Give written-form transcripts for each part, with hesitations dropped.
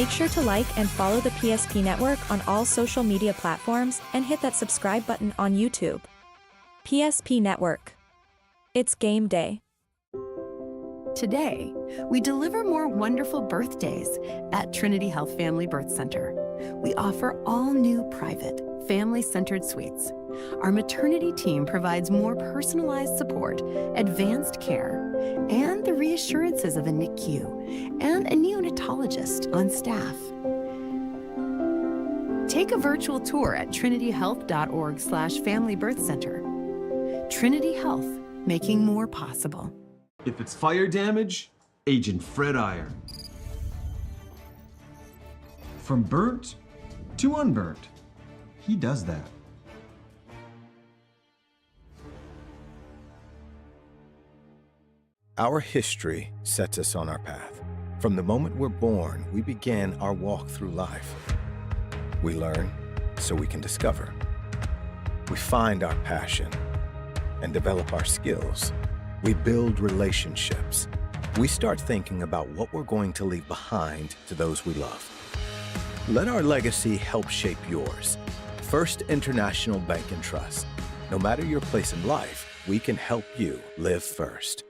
Make sure to like and follow the PSP Network on all social media platforms and hit that subscribe button on YouTube. PSP Network. It's game day. Today, we deliver more wonderful birthdays at Trinity Health Family Birth Center. We offer all new private, family-centered suites. Our maternity team provides more personalized support, advanced care, and the reassurances of a NICU and a neonatologist on staff. Take a virtual tour at trinityhealth.org/Family Birth Center. Trinity Health, making more possible. If it's fire damage, Agent Fred Iron. From burnt to unburnt, he does that. Our history sets us on our path. From the moment we're born, we begin our walk through life. We learn so we can discover. We find our passion and develop our skills. We build relationships. We start thinking about what we're going to leave behind to those we love. Let our legacy help shape yours. First International Bank and Trust. No matter your place in life, we can help you live first.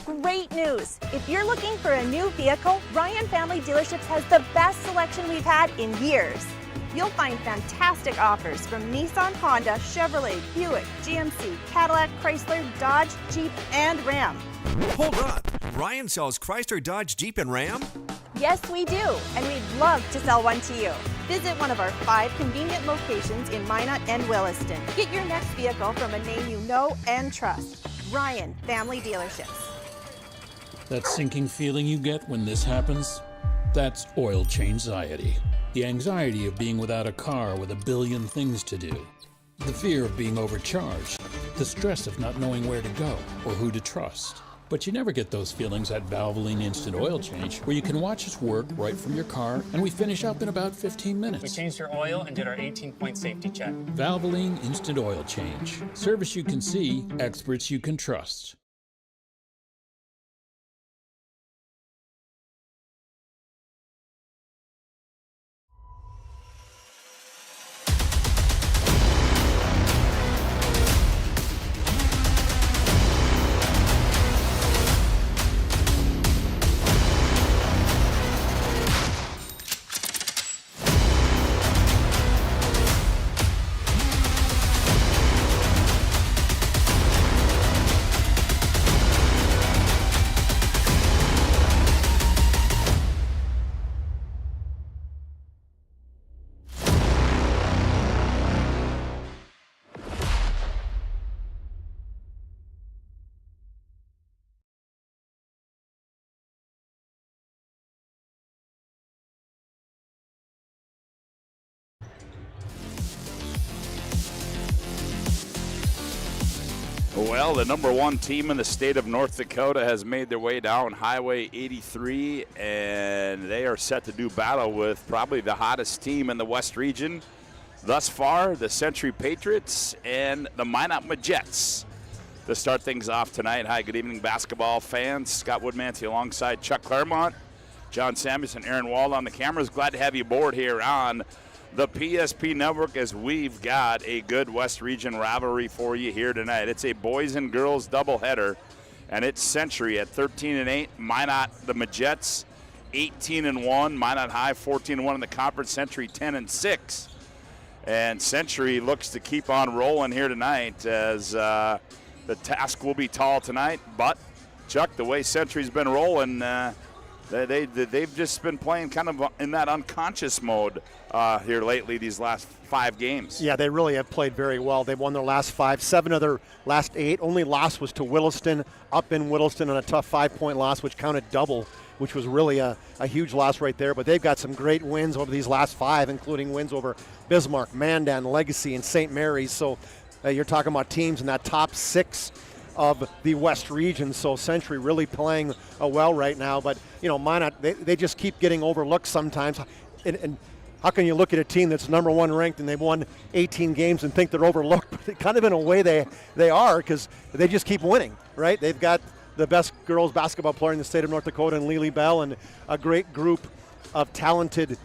Great news! If you're looking for a new vehicle, Ryan Family Dealerships has the best selection we've had in years. You'll find fantastic offers from Nissan, Honda, Chevrolet, Buick, GMC, Cadillac, Chrysler, Dodge, Jeep, and Ram. Hold on! Ryan sells Chrysler, Dodge, Jeep, and Ram? Yes, we do, and we'd love to sell one to you. Visit one of our 5 convenient locations in Minot and Williston. Get your next vehicle from a name you know and trust. Ryan Family Dealerships. That sinking feeling you get when this happens? That's oil change-anxiety. The anxiety of being without a car with a billion things to do. The fear of being overcharged. The stress of not knowing where to go or who to trust. But you never get those feelings at Valvoline Instant Oil Change, where you can watch us work right from your car, and we finish up in about 15 minutes. We changed your oil and did our 18-point safety check. Valvoline Instant Oil Change. Service you can see, experts you can trust. Well, the number 1 team in the state of North Dakota has made their way down Highway 83, and they are set to do battle with probably the hottest team in the West region thus far, the Century Patriots and the Minot Majets. To start things off tonight, hi, good evening, basketball fans. Scott WOODMANSEE alongside Chuck Clairmont, John Samuelson, Aaron Wald on the cameras. Glad to have you aboard here on the PSP Network as we've got a good West Region rivalry for you here tonight. It's a boys and girls doubleheader, and it's Century at 13-8, Minot the Majets 18-1, Minot High 14-1 in the conference, Century 10-6. And Century looks to keep on rolling here tonight as the task will be tall tonight. But, Chuck, the way Century's been rolling, they've just been playing kind of in that unconscious mode here lately, these last 5 games. Yeah, they really have played very well. They've won their last 5, 7 of their last 8. Only loss was to Williston, up in Williston on a tough 5-point loss, which counted double, which was really a huge loss right there. But they've got some great wins over these last 5, including wins over Bismarck, Mandan, Legacy, and St. Mary's. So you're talking about teams in that top 6 of the West region. So Century really playing well right now. But, you know, Minot, they just keep getting overlooked sometimes. And how can you look at a team that's number 1 ranked and they've won 18 games and think they're overlooked? But kind of in a way they are, because they just keep winning, right? They've got the best girls basketball player in the state of North Dakota in Lily Bell, and a great group of talented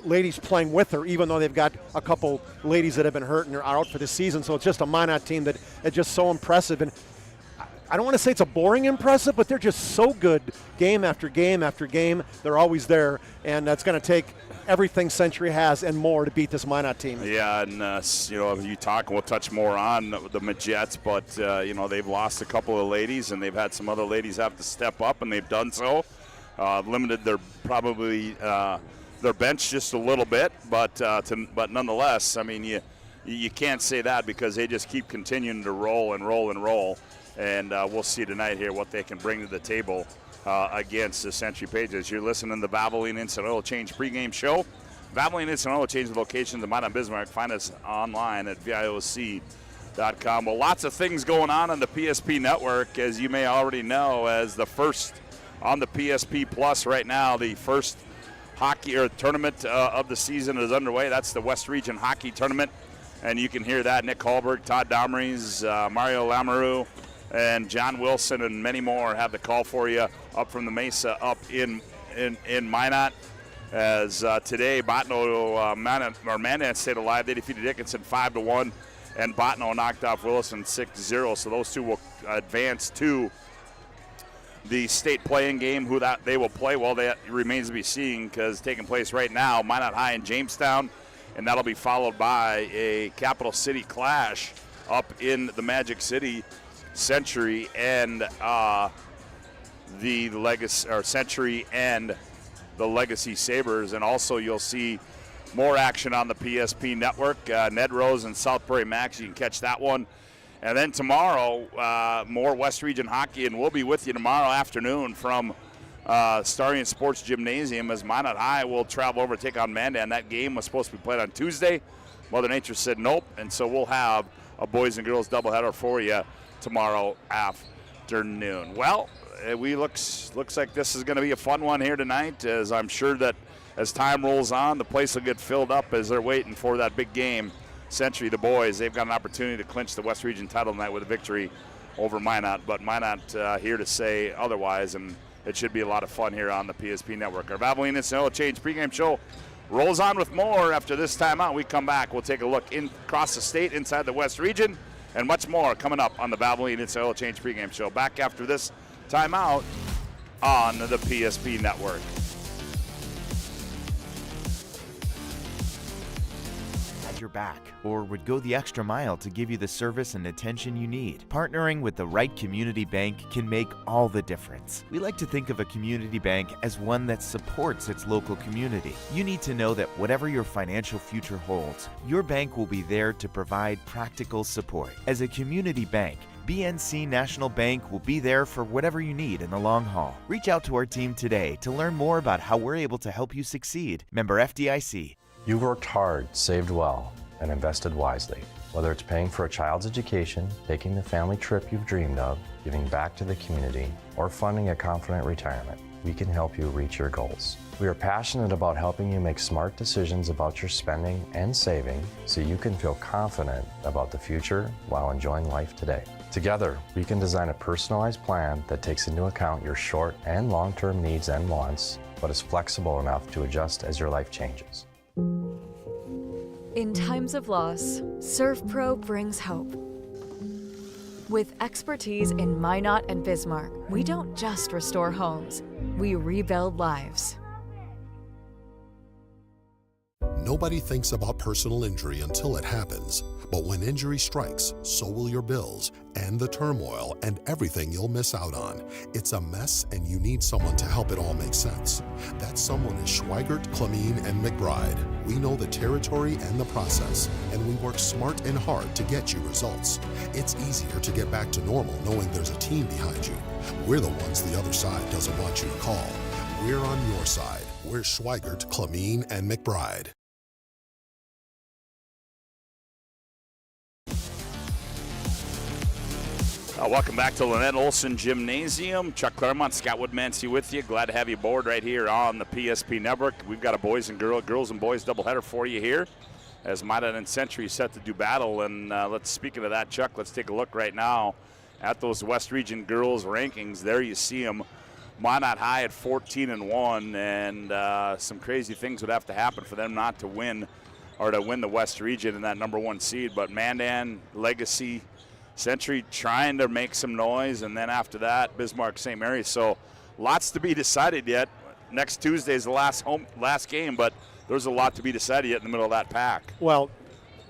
ladies playing with her, even though they've got a couple ladies that have been hurt and are out for the season. So it's just a Minot team that is just so impressive. And I don't want to say it's a boring impressive, but they're just so good game after game after game. They're always there, and that's going to take everything Century has and more to beat this Minot team. Yeah, and you talk, and we'll touch more on the Midgets, but they've lost a couple of ladies, and they've had some other ladies have to step up, and they've done so. Limited their bench just a little bit, but nonetheless, I mean, you can't say that because they just keep continuing to roll and roll and roll. And we'll see tonight here what they can bring to the table against the Century Pages. You're listening to the Valvoline Instant Oil Change pregame show. Valvoline Instant Oil Change locations in Minot, Bismarck. Find us online at VIOC.com. Well, lots of things going on the PSP network, as you may already know, as the first on the PSP Plus right now, the first hockey or tournament of the season is underway. That's the West Region Hockey Tournament. And you can hear that. Nick Hallberg, Todd Domrys, Mario Lamoureux, and John Wilson and many more have the call for you up from the Mesa up in Minot. As today, Mandan stayed alive. They defeated Dickinson 5-1, and Botno knocked off Williston 6-0. So those two will advance to the state playing game. Who that they will play, well, that remains to be seen because taking place right now, Minot High in Jamestown, and that'll be followed by a Capital City clash up in the Magic City. Century and Century and the Legacy Sabres, and also you'll see more action on the PSP network. Ned Rose and South Prairie Max, you can catch that one. And then tomorrow, more West Region hockey, and we'll be with you tomorrow afternoon from Starion Sports Gymnasium as Minot High will travel over to take on Mandan. That game was supposed to be played on Tuesday. Mother Nature said nope, and so we'll have a boys and girls doubleheader for you tomorrow afternoon. Well, looks like this is going to be a fun one here tonight, as I'm sure that as time rolls on, the place will get filled up as they're waiting for that big game. Century, the boys, they've got an opportunity to clinch the West Region title tonight with a victory over Minot, but Minot here to say otherwise, and it should be a lot of fun here on the PSP network. Our Valvoline Instant Oil Change pregame show rolls on with more. After this timeout, we come back. We'll take a look across the state, inside the West Region, and much more coming up on the Valvoline Instant Oil Change pregame show. Back after this timeout on the PSP network. Your back, or would go the extra mile to give you the service and attention you need. Partnering with the right community bank can make all the difference. We like to think of a community bank as one that supports its local community. You need to know that whatever your financial future holds, your bank will be there to provide practical support. As a community bank, BNC National Bank will be there for whatever you need in the long haul. Reach out to our team today to learn more about how we're able to help you succeed. Member FDIC. You worked hard, saved well, and invested wisely. Whether it's paying for a child's education, taking the family trip you've dreamed of, giving back to the community, or funding a confident retirement, we can help you reach your goals. We are passionate about helping you make smart decisions about your spending and saving so you can feel confident about the future while enjoying life today. Together, we can design a personalized plan that takes into account your short and long-term needs and wants, but is flexible enough to adjust as your life changes. In times of loss, ServPro brings hope. With expertise in Minot and Bismarck, we don't just restore homes, we rebuild lives. Nobody thinks about personal injury until it happens. But when injury strikes, so will your bills and the turmoil and everything you'll miss out on. It's a mess, and you need someone to help it all make sense. That someone is Schweigert, Clamine, and McBride. We know the territory and the process, and we work smart and hard to get you results. It's easier to get back to normal knowing there's a team behind you. We're the ones the other side doesn't want you to call. We're on your side. We're Schweigert, Clamine, and McBride. Welcome back to Lynette Olson Gymnasium. Chuck Claremont, Scott Woodmansee with you. Glad to have you aboard right here on the PSP Network. We've got a girls and boys doubleheader for you here as Minot and Century set to do battle. And speaking of that, Chuck, let's take a look right now at those West Region girls rankings. There you see them. Minot High at 14-1, and some crazy things would have to happen for them not to win or to win the West Region in that number 1 seed. But Mandan, Legacy, Century trying to make some noise, and then after that, Bismarck, St. Mary's. So lots to be decided yet. Next Tuesday is the last game, but there's a lot to be decided yet in the middle of that pack. Well,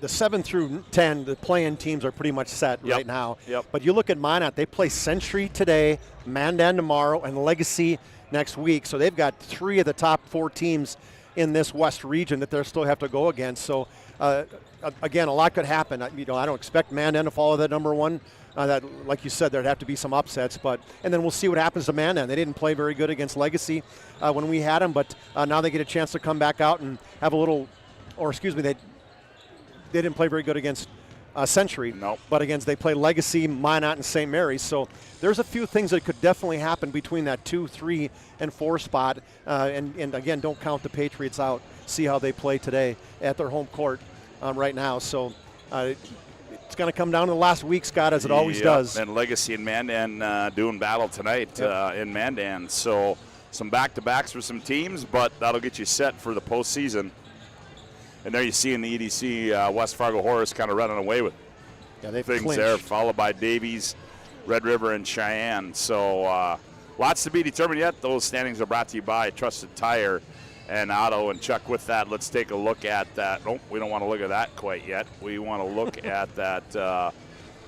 the 7 through 10, the play-in teams are pretty much set right now. But you look at Minot, they play Century today, Mandan tomorrow, and Legacy next week. So they've got 3 of the top 4 teams in this West region that they'll still have to go against. So again, a lot could happen. I don't expect Mandan to follow that number 1. That, like you said, there'd have to be some upsets, and then we'll see what happens to Mandan. They didn't play very good against Legacy when we had them, but now they get a chance to come back out and have a little, they didn't play very good against Century. But against, they play Legacy, Minot, and St. Mary's. So there's a few things that could definitely happen between that 2, 3, and 4 spot. And again, don't count the Patriots out. See how they play today at their home court right now. So it's going to come down to the last week, Scott, as it always does. And Legacy and Mandan doing battle tonight in Mandan. So some back-to-backs for some teams, but that'll get you set for the postseason. And there you see in the EDC, West Fargo Horse kind of running away with they've things clinched there, followed by Davies, Red River, and Cheyenne. So lots to be determined yet. Those standings are brought to you by Trusted Tire and Auto. And Chuck, with that, let's take a look at that. Oh, we don't want to look at that quite yet. We want to look at that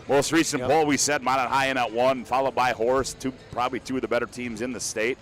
most recent poll. We said Minot High in at 1, followed by Horse, probably 2 of the better teams in the state,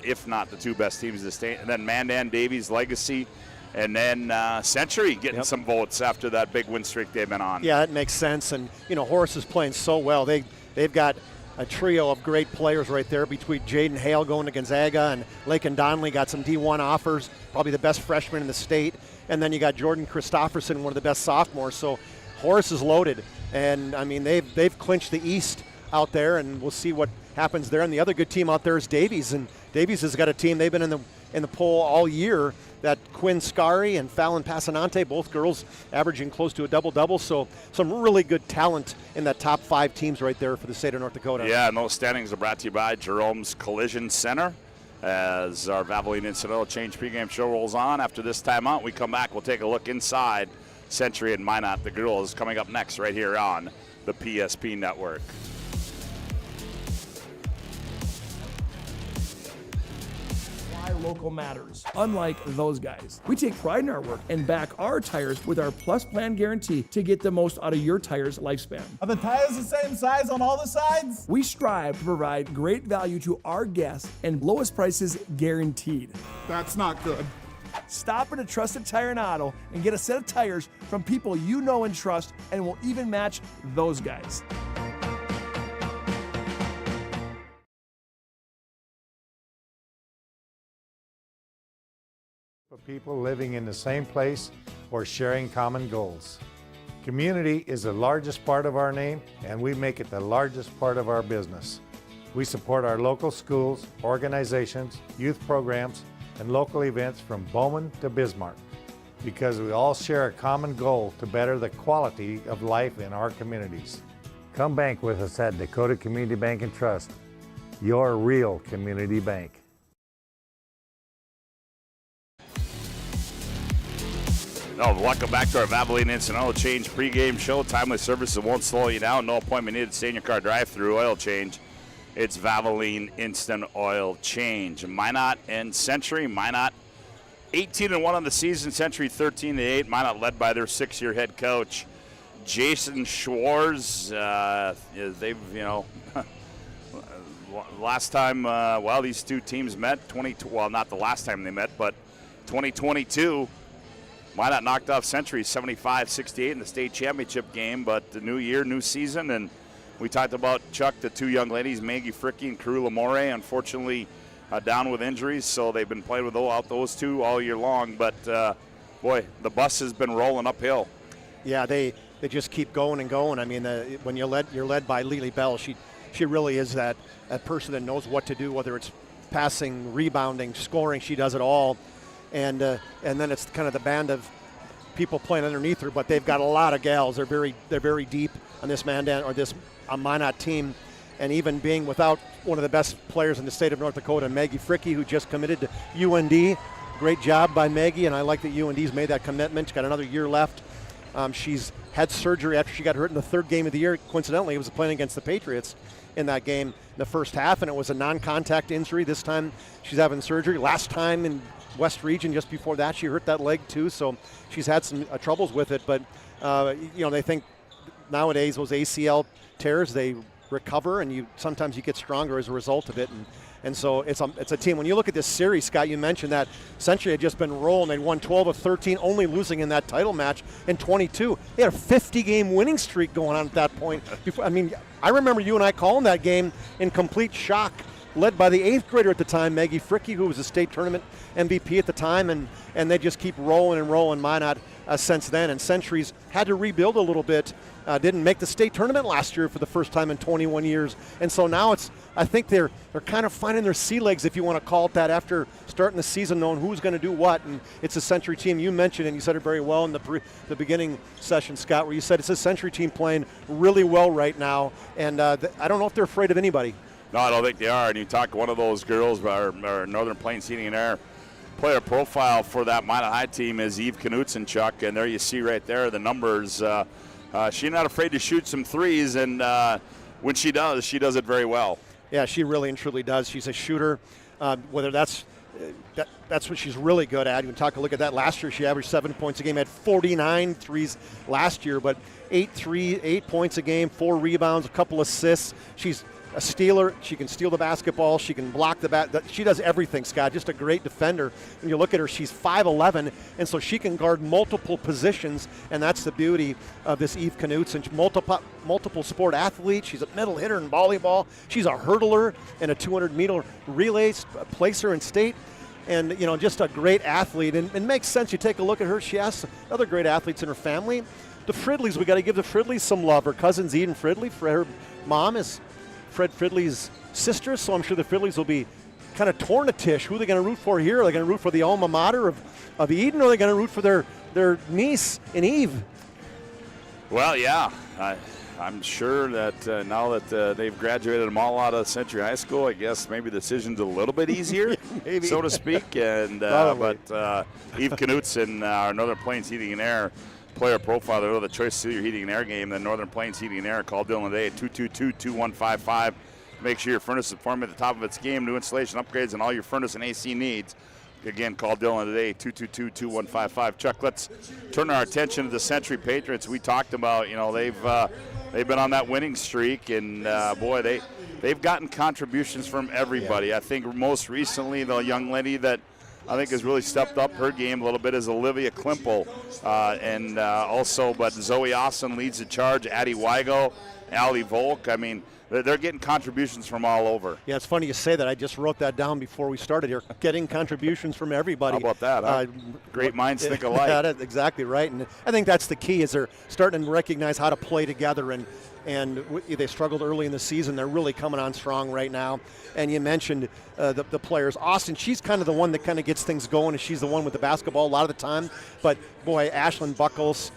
if not the 2 best teams in the state. And then Mandan, Davies, Legacy, and then Century getting some votes after that big win streak they've been on. Yeah, that makes sense. And, Horace is playing so well. They've got a trio of great players right there between Jaden Hale going to Gonzaga and Lake and Donnelly got some D1 offers, probably the best freshman in the state. And then you got Jordan Christofferson, one of the best sophomores. So Horace is loaded. And, I mean, they've clinched the East out there, and we'll see what happens there. And the other good team out there is Davies. And Davies has got a team. They've been in the poll all year. That Quinn Scari and Fallon Passanante, both girls averaging close to a double-double. So some really good talent in that top 5 teams right there for the state of North Dakota. Yeah, and those standings are brought to you by Jerome's Collision Center. As our Valvoline Instant Oil Change pregame show rolls on. After this timeout, we come back. We'll take a look inside Century and Minot, the girls, coming up next right here on the PSP Network. Local matters. Unlike those guys, we take pride in our work and back our tires with our Plus Plan guarantee to get the most out of your tire's lifespan. Are the tires the same size on all the sides? We strive to provide great value to our guests and lowest prices guaranteed. That's not good. Stop at a Trusted Tire and Auto and get a set of tires from people you know and trust, and will even match those guys. People living in the same place or sharing common goals. Community is the largest part of our name, and we make it the largest part of our business. We support our local schools, organizations, youth programs, and local events from Bowman to Bismarck, because we all share a common goal to better the quality of life in our communities. Come bank with us at Dakota Community Bank and Trust, your real community bank. Welcome back to our Valvoline Instant Oil Change pregame show. Timely service that won't slow you down. No appointment needed. Stay in your car drive-through oil change. It's Valvoline Instant Oil Change. Minot and Century. Minot 18-1 on the season. Century 13-8. Minot led by their 6-year head coach, Jason Schwartz. They've, last time, these two teams met, not the last time they met, but 2022. Minot knocked off Century 75-68 in the state championship game, but the new year, new season, and we talked about, Chuck, the 2 young ladies, Maggie Fricky and Carew Lamore, unfortunately down with injuries, so they've been playing without those 2 all year long, but boy, the bus has been rolling uphill. Yeah, they just keep going and going. I mean, when you're led by Lily Bell, she really is that person that knows what to do, whether it's passing, rebounding, scoring, she does it all. And then it's kind of the band of people playing underneath her, but they've got a lot of gals. They're very deep on this Mandan or this Minot team, and even being without one of the best players in the state of North Dakota, Maggie Fricke, who just committed to UND. Great job by Maggie, and I like that UND's made that commitment. She's got another year left. She's had surgery after she got hurt in the third game of the year. Coincidentally, it was playing against the Patriots in that game in the first half, and it was a non-contact injury. This time she's having surgery. Last time in West Region, just before that, she hurt that leg too, so she's had some troubles with it. But, they think nowadays those ACL tears, they recover, and sometimes you get stronger as a result of it. And so it's a team. When you look at this series, Scott, you mentioned that Century had just been rolling. They won 12 of 13, only losing in that title match in 22. They had a 50-game winning streak going on at that point. I remember you and I calling that game in complete shock, led by the 8th grader at the time, Maggie Fricke, who was a state tournament MVP at the time, and they just keep rolling and rolling Minot since then. And Century's had to rebuild a little bit. Didn't make the state tournament last year for the first time in 21 years. And so now I think they're kind of finding their sea legs, if you want to call it that, after starting the season knowing who's going to do what. And it's a Century team. You mentioned, and you said it very well in the beginning session, Scott, where you said it's a Century team playing really well right now. And I don't know if they're afraid of anybody. No, I don't think they are. And you talk to one of those girls, our Northern Plains Heating and Air player profile for that Minot High team is Eve Knutson, Chuck. And there you see right there the numbers. She's not afraid to shoot some threes, and when she does it very well. Yeah, she really and truly does. She's a shooter. Whether that's what she's really good at. You can look at that. Last year, she averaged 7 points a game, had 49 threes last year, but 8 points a game, 4 rebounds, a couple assists. She's a stealer. She can steal the basketball. She can block the bat. She does everything, Scott. Just a great defender. When you look at her, she's 5'11", and so she can guard multiple positions, and that's the beauty of this Eve Knutson. Multiple sport athlete. She's a middle hitter in volleyball. She's a hurdler and a 200-meter relay placer in state. And, just a great athlete. And it makes sense. You take a look at her. She has other great athletes in her family. The Fridleys, we got to give the Fridleys some love. Her cousin's Eden Fridley. Her mom is Fred Fridley's sister, so I'm sure the Fridleys will be kind of torn a tish. Who are they going to root for here? Are they going to root for the alma mater of Eden, or are they going to root for their niece in Eve? Well, yeah. I'm sure that now that they've graduated them all out of Century High School, I guess maybe the decision's a little bit easier, so to speak. And but Eve Knutson, our Northern Plains Heating and Air player profile, they're the choice to your heating and air game. The Northern Plains Heating and Air. Call Dylan today at 222-2155. Make sure your furnace is performing at the top of its game. New installation upgrades and all your furnace and AC needs. Again, call Dylan today, 222-2155. Chuck, let's turn our attention to the Century Patriots. We talked about, they've been on that winning streak, and boy, they've gotten contributions from everybody. I think most recently the young lady that I think has really stepped up her game a little bit is Olivia Klimpel, but Zoe Austin leads the charge. Addie Weigel, Allie Volk. I mean, they're getting contributions from all over. Yeah, it's funny you say that. I just wrote that down before we started here. Getting contributions from everybody. How about that? Huh? Great minds think alike. Yeah, that's exactly right. And I think that's the key, is they're starting to recognize how to play together. And they struggled early in the season. They're really coming on strong right now. And you mentioned the players. Austin, she's kind of the one that kind of gets things going, and she's the one with the basketball a lot of the time. But, boy, Ashlyn Buckles,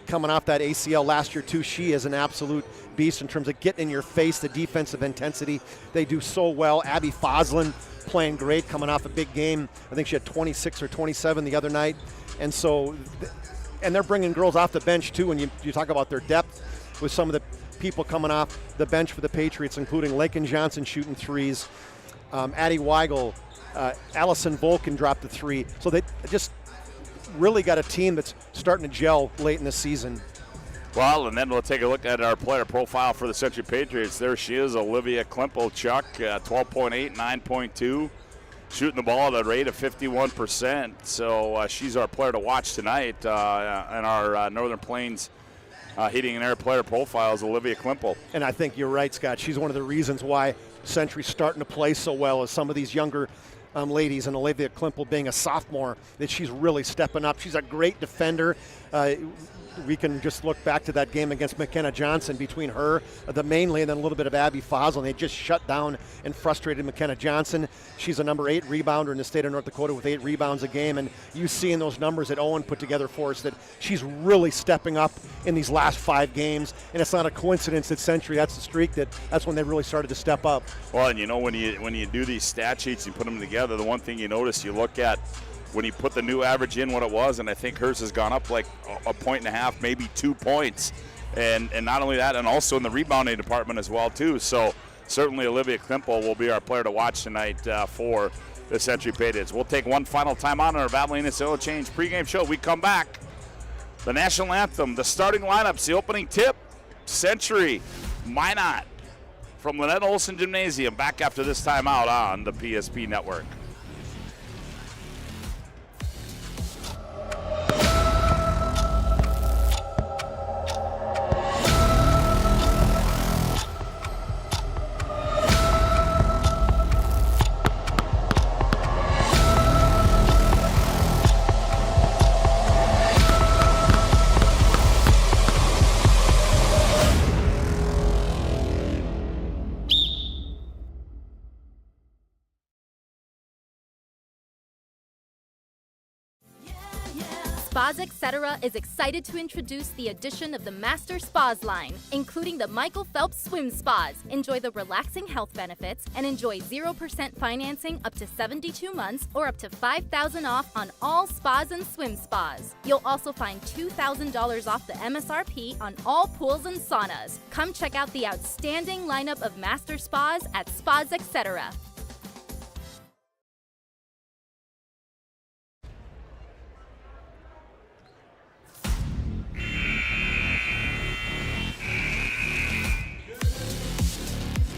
coming off that ACL last year, too, she is an absolute beast in terms of getting in your face, the defensive intensity. They do so well. Abby Foslin playing great, coming off a big game. I think she had 26 or 27 the other night. And so, and they're bringing girls off the bench, too, when you talk about their depth with some of the people coming off the bench for the Patriots, including Lakin Johnson shooting threes, Addie Weigel, Allison Volkin dropped the three. So they just really got a team that's starting to gel late in the season. Well, and then we'll take a look at our player profile for the Century Patriots. There she is, Olivia Klimpel, Chuck, 12.8, 9.2, shooting the ball at a rate of 51%. So she's our player to watch tonight in our Northern Plains Heating and Air player profile is Olivia Klimpel. And I think you're right, Scott. She's one of the reasons why Century's starting to play so well, as some of these younger ladies, and Olivia Klimpel being a sophomore, that she's really stepping up. She's a great defender. we can just look back to that game against McKenna Johnson between her, the mainly, and then a little bit of Abby Fossil, and they just shut down and frustrated McKenna Johnson. She's a number 8 rebounder in the state of North Dakota with 8 rebounds a game, and you see in those numbers that Owen put together for us that she's really stepping up in these last 5 games, and it's not a coincidence that Century, that's the streak, that's when they really started to step up. Well, and when you do these stat sheets, you put them together, the one thing you notice, you look at when you put the new average in what it was, and I think hers has gone up like a point and a half, maybe 2 points. And not only that, and also in the rebounding department as well, too. So certainly Olivia Klimple will be our player to watch tonight for the Century Patriots. We'll take one final time on our Valvoline Oil Change pregame show. We come back. The national anthem, the starting lineups, the opening tip, Century, Minot, from Lynette Olson Gymnasium. Back after this timeout on the PSP Network. Spas Etc. is excited to introduce the addition of the Master Spas line, including the Michael Phelps Swim Spas. Enjoy the relaxing health benefits and enjoy 0% financing up to 72 months or up to $5,000 off on all spas and swim spas. You'll also find $2,000 off the MSRP on all pools and saunas. Come check out the outstanding lineup of Master Spas at Spas Etc.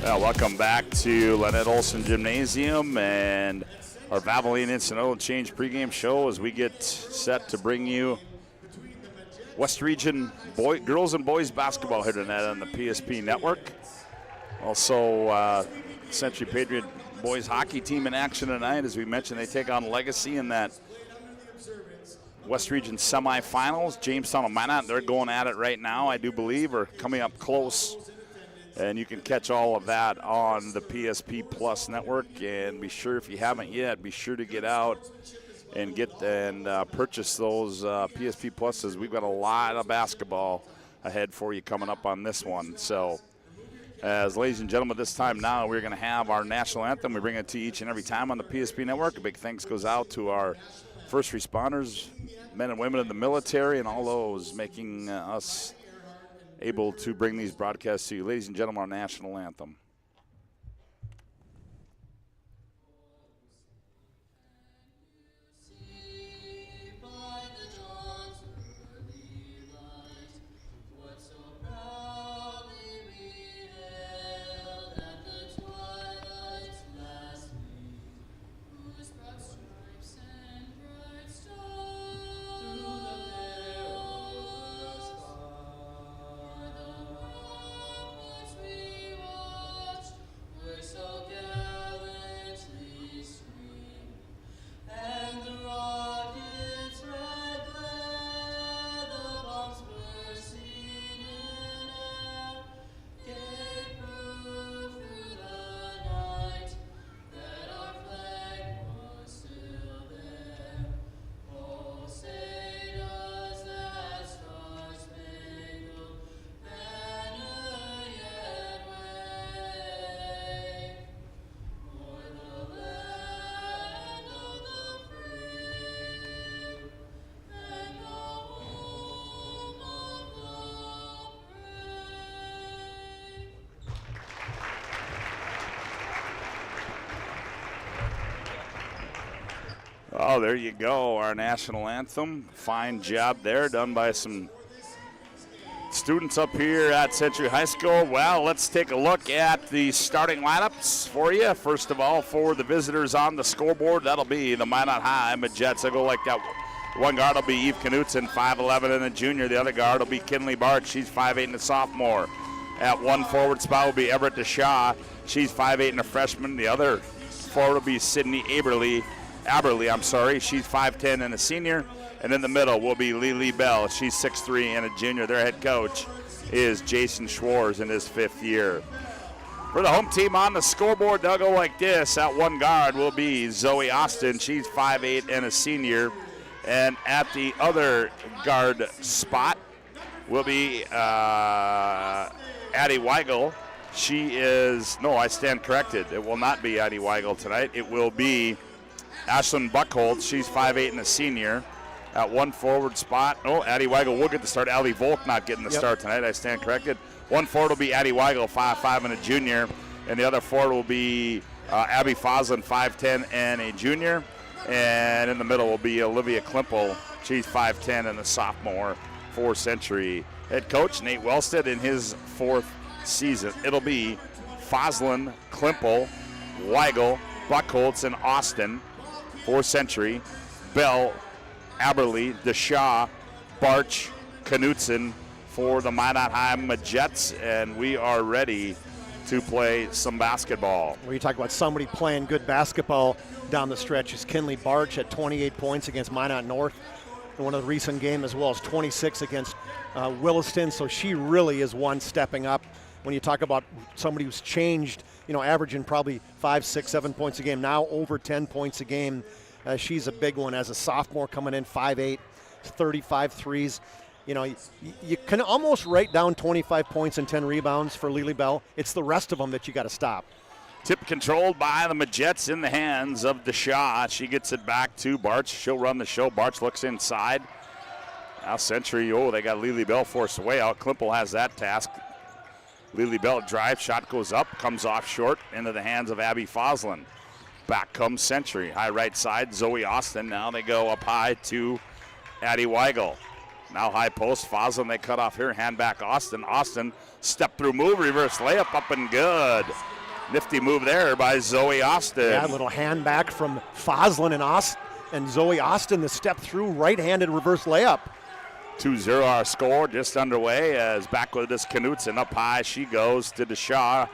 Well, welcome back to Lynette Olson Gymnasium and our Valvoline Instant Oil Change pregame show as we get set to bring you West Region girls and boys basketball here tonight on the PSP Network. Also, Century Patriot boys hockey team in action tonight. As we mentioned, they take on Legacy in that West Region semifinals. Jamestown and Minot, they're going at it right now, I do believe, or coming up close. And you can catch all of that on the PSP Plus network. And be sure, if you haven't yet, be sure to get out and purchase those PSP Pluses. We've got a lot of basketball ahead for you coming up on this one. So, as ladies and gentlemen, this time now we're going to have our national anthem. We bring it to you each and every time on the PSP network. A big thanks goes out to our first responders, men and women in the military, and all those making us able to bring these broadcasts to you. Ladies and gentlemen, our national anthem. Oh, there you go, our national anthem. Fine job there, done by some students up here at Century High School. Well, let's take a look at the starting lineups for you. First of all, for the visitors on the scoreboard, that'll be the Minot High Jets. They'll go like that. One guard will be Eve Knutson, 5'11", and a junior. The other guard will be Kinley Bart. She's 5'8", and a sophomore. At one forward spot will be Everett DeShaw. She's 5'8", and a freshman. The other forward will be Sydney Aberly. She's 5'10" and a senior. And in the middle will be Lily Bell. She's 6'3" and a junior. Their head coach is Jason Schwartz in his 5th year. For the home team on the scoreboard, they'll go like this. At one guard will be Zoe Austin. She's 5'8" and a senior. And at the other guard spot will be Addie Weigel. She is, no, I stand corrected. It will not be Addie Weigel tonight. It will be Ashlyn Buckholtz. She's 5'8" and a senior. At one forward spot, Addie Weigel will get the start. Allie Volk not getting the start tonight. I stand corrected. One forward will be Addie Weigel, 5'5" and a junior. And the other forward will be Abby Foslin, 5'10" and a junior. And in the middle will be Olivia Klimpel. She's 5'10" and a sophomore for Century. Head coach Nate Wellstead in his 4th season. It'll be Foslin, Klimpel, Weigel, Buckholtz, and Austin for Century. Bell, Aberly, DeShaw, Barch, Knutson for the Minot High Majets, and we are ready to play some basketball. When you talk about somebody playing good basketball down the stretch, is Kinley Barch at 28 points against Minot North in one of the recent games, as well as 26 against Williston. So she really is one stepping up. When you talk about somebody who's changed, averaging probably 5, 6, 7 points a game, now over 10 points a game. She's a big one as a sophomore coming in, 5'8", 35 threes. You can almost write down 25 points and 10 rebounds for Lily Bell. It's the rest of them that you got to stop. Tip controlled by the Majets in the hands of DeShaw. She gets it back to Barch. She'll run the show. Barch looks inside. Now Century, they got Lily Bell forced away out. Klimpel has that task. Lily Bell drive, shot goes up, comes off short into the hands of Abby Foslin. Back comes Century. High right side, Zoe Austin. Now they go up high to Addie Weigel. Now high post, Foslin, they cut off here, hand back Austin. Austin, step through move, reverse layup, up and good. Nifty move there by Zoe Austin. Yeah, a little hand back from Foslin and Zoe Austin, the step through right-handed reverse layup. 2-0 our score, just underway as back with this Knutson. Up high she goes to DeShaw.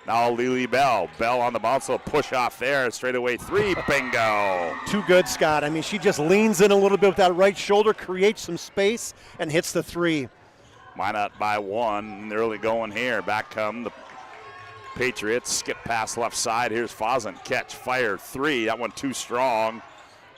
Now Lily Bell. Bell on the bounce, a push off there. Straightaway three, bingo. Too good, Scott. I mean, she just leans in a little bit with that right shoulder, creates some space, and hits the three. Minot by one. Early going here. Back come the Patriots. Skip pass left side. Here's Foslin. Catch, fire, three. That one too strong.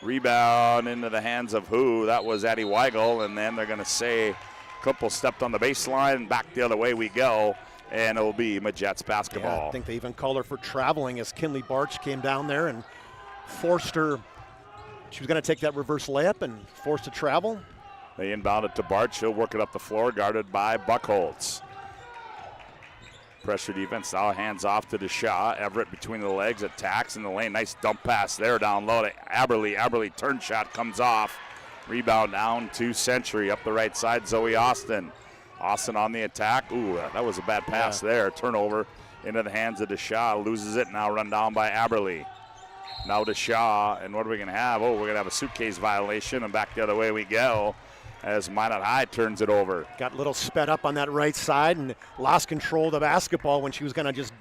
Rebound into the hands of who? That was Addie Weigel. And then they're going to say Klimpel stepped on the baseline. Back the other way we go. And it'll be Majets basketball. Yeah, I think they even called her for traveling as Kinley Barch came down there and forced her. She was going to take that reverse layup and forced to travel. They inbound it to Barch. He'll work it up the floor, guarded by Buckholtz. Pressure defense now, hands off to DeShaw. Everett between the legs, attacks in the lane. Nice dump pass there down low to Aberly. Aberly turn shot comes off. Rebound down to Century. Up the right side, Zoe Austin. Austin on the attack. Ooh, that was a bad pass there. Turnover into the hands of DeShaw. Loses it, now run down by Aberly. Now DeShaw, and what are we going to have? We're going to have a suitcase violation, and back the other way we go as Minot High turns it over. Got a little sped up on that right side and lost control of the basketball when she was going to just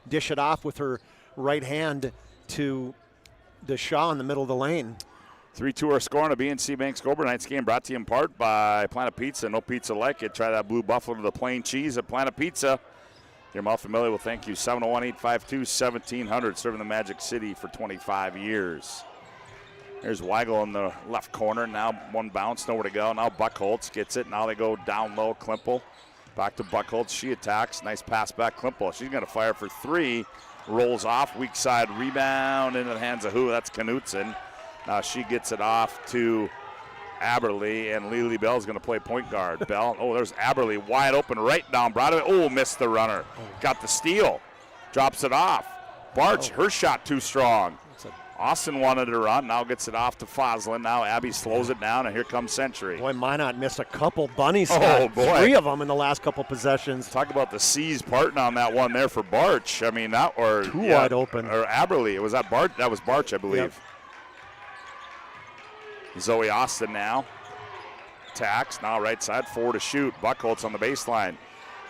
dish it off with her right hand to DeShaw in the middle of the lane. 3-2 our score on a BNC Bank scoreboard. Tonight's game brought to you in part by Planet Pizza. No pizza like it. Try that Blue Buffalo to the plain cheese at Planet Pizza. Your mouth familiar will thank you. 701-852-1700. Serving the Magic City for 25 years. There's Weigel in the left corner. Now one bounce, nowhere to go. Now Buckholtz gets it. Now they go down low. Klimpel back to Buckholtz. She attacks. Nice pass back. Klimpel. She's going to fire for three. Rolls off. Weak side rebound into the hands of who? That's Knutson. Now she gets it off to Aberly, and Lily Bell's going to play point guard. Bell, there's Aberly wide open right down Broadway. Missed the runner. Got the steal. Drops it off. Barch, her shot too strong. Austin wanted to run, now gets it off to Foslin. Now Abby slows it down, and here comes Century. Boy, Minot missed a couple bunnies. Boy. 3 of them in the last couple possessions. Talk about the C's parting on that one there for Barch. I mean, that or Too wide open. Or Aberly. Was that Barch? That was Barch, I believe. Yep. Zoe Austin now. Attacks, now right side, 4 to shoot. Buckholtz on the baseline.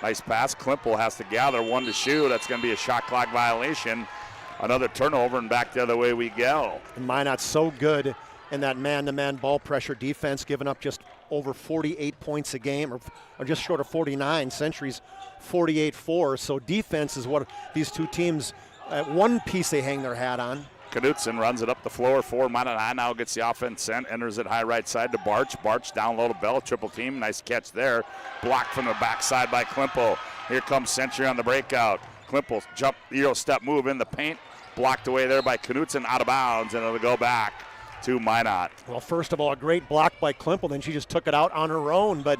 Nice pass. Klimpel has to gather, 1 to shoot. That's going to be a shot clock violation. Another turnover, and back the other way we go. And Minot's so good and that man-to-man ball pressure defense, giving up just over 48 points a game, or just short of 49. Century's 48-4. So defense is what these two teams, one piece they hang their hat on. Knutson runs it up the floor for Minot High. Now gets the offense sent, enters it high right side to Barch. Barch down low to Bell, triple team. Nice catch there. Blocked from the backside by Klimple. Here comes Century on the breakout. Klimple jump, Euro step move in the paint. Blocked away there by Knutson, out of bounds, and it'll go back to Minot. Well, first of all, a great block by Klimple. Then she just took it out on her own, but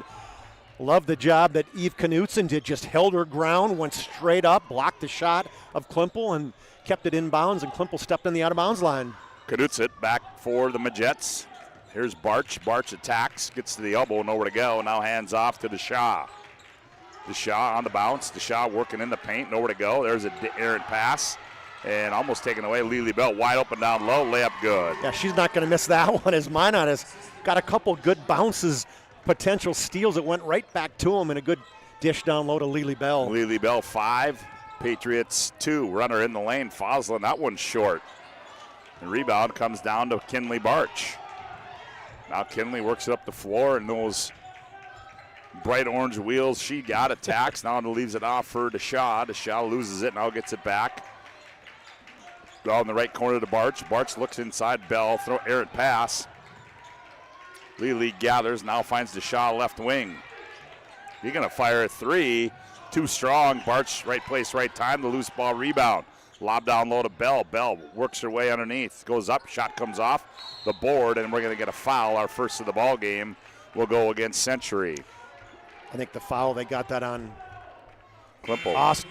love the job that Eve Knutson did. Just held her ground, went straight up, blocked the shot of Klimple, and kept it in bounds, and Klimple stepped in the out-of-bounds line. Knutson back for the Majets. Here's Barch. Barch attacks, gets to the elbow, nowhere to go. Now hands off to DeShaw. DeShaw on the bounce. DeShaw working in the paint, nowhere to go. There's an errant pass, and almost taken away. Lily Bell wide open down low, layup good. Yeah, she's not going to miss that one, as Minot has got a couple good bounces, potential steals that went right back to him, and a good dish down low to Lily Bell. Lily Bell 5. Patriots 2, runner in the lane. Foslin, that one's short. The rebound comes down to Kinley Barch. Now Kinley works it up the floor, and those bright orange wheels she got attacks. Now leaves it off for DeShaw. DeShaw loses it, now gets it back. Bell in the right corner to Barch. Barch looks inside Bell, throw errant pass. Lily gathers, now finds DeShaw left wing. You're going to fire a 3. Too strong. Barch, right place, right time. The loose ball rebound. Lob down low to Bell. Bell works her way underneath. Goes up. Shot comes off the board, and we're going to get a foul. Our first of the ball game will go against Century. I think the foul, they got that on Klimple. Austin.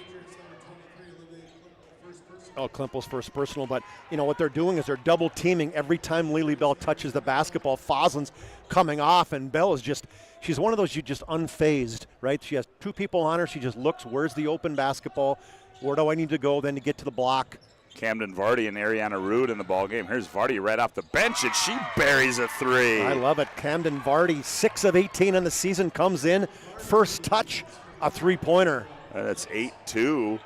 Oh, Klimple's first personal, but you know what they're doing is they're double teaming every time Lily Bell touches the basketball. Foslin's coming off, and Bell is just, she's one of those you just unfazed, right? She has two people on her. She just looks, where's the open basketball? Where do I need to go then to get to the block? Camden Vardy and Ariana Rude in the ball game. Here's Vardy right off the bench, and she buries a 3. I love it. Camden Vardy, 6 of 18 on the season, comes in. First touch, a three-pointer. That's 8-2.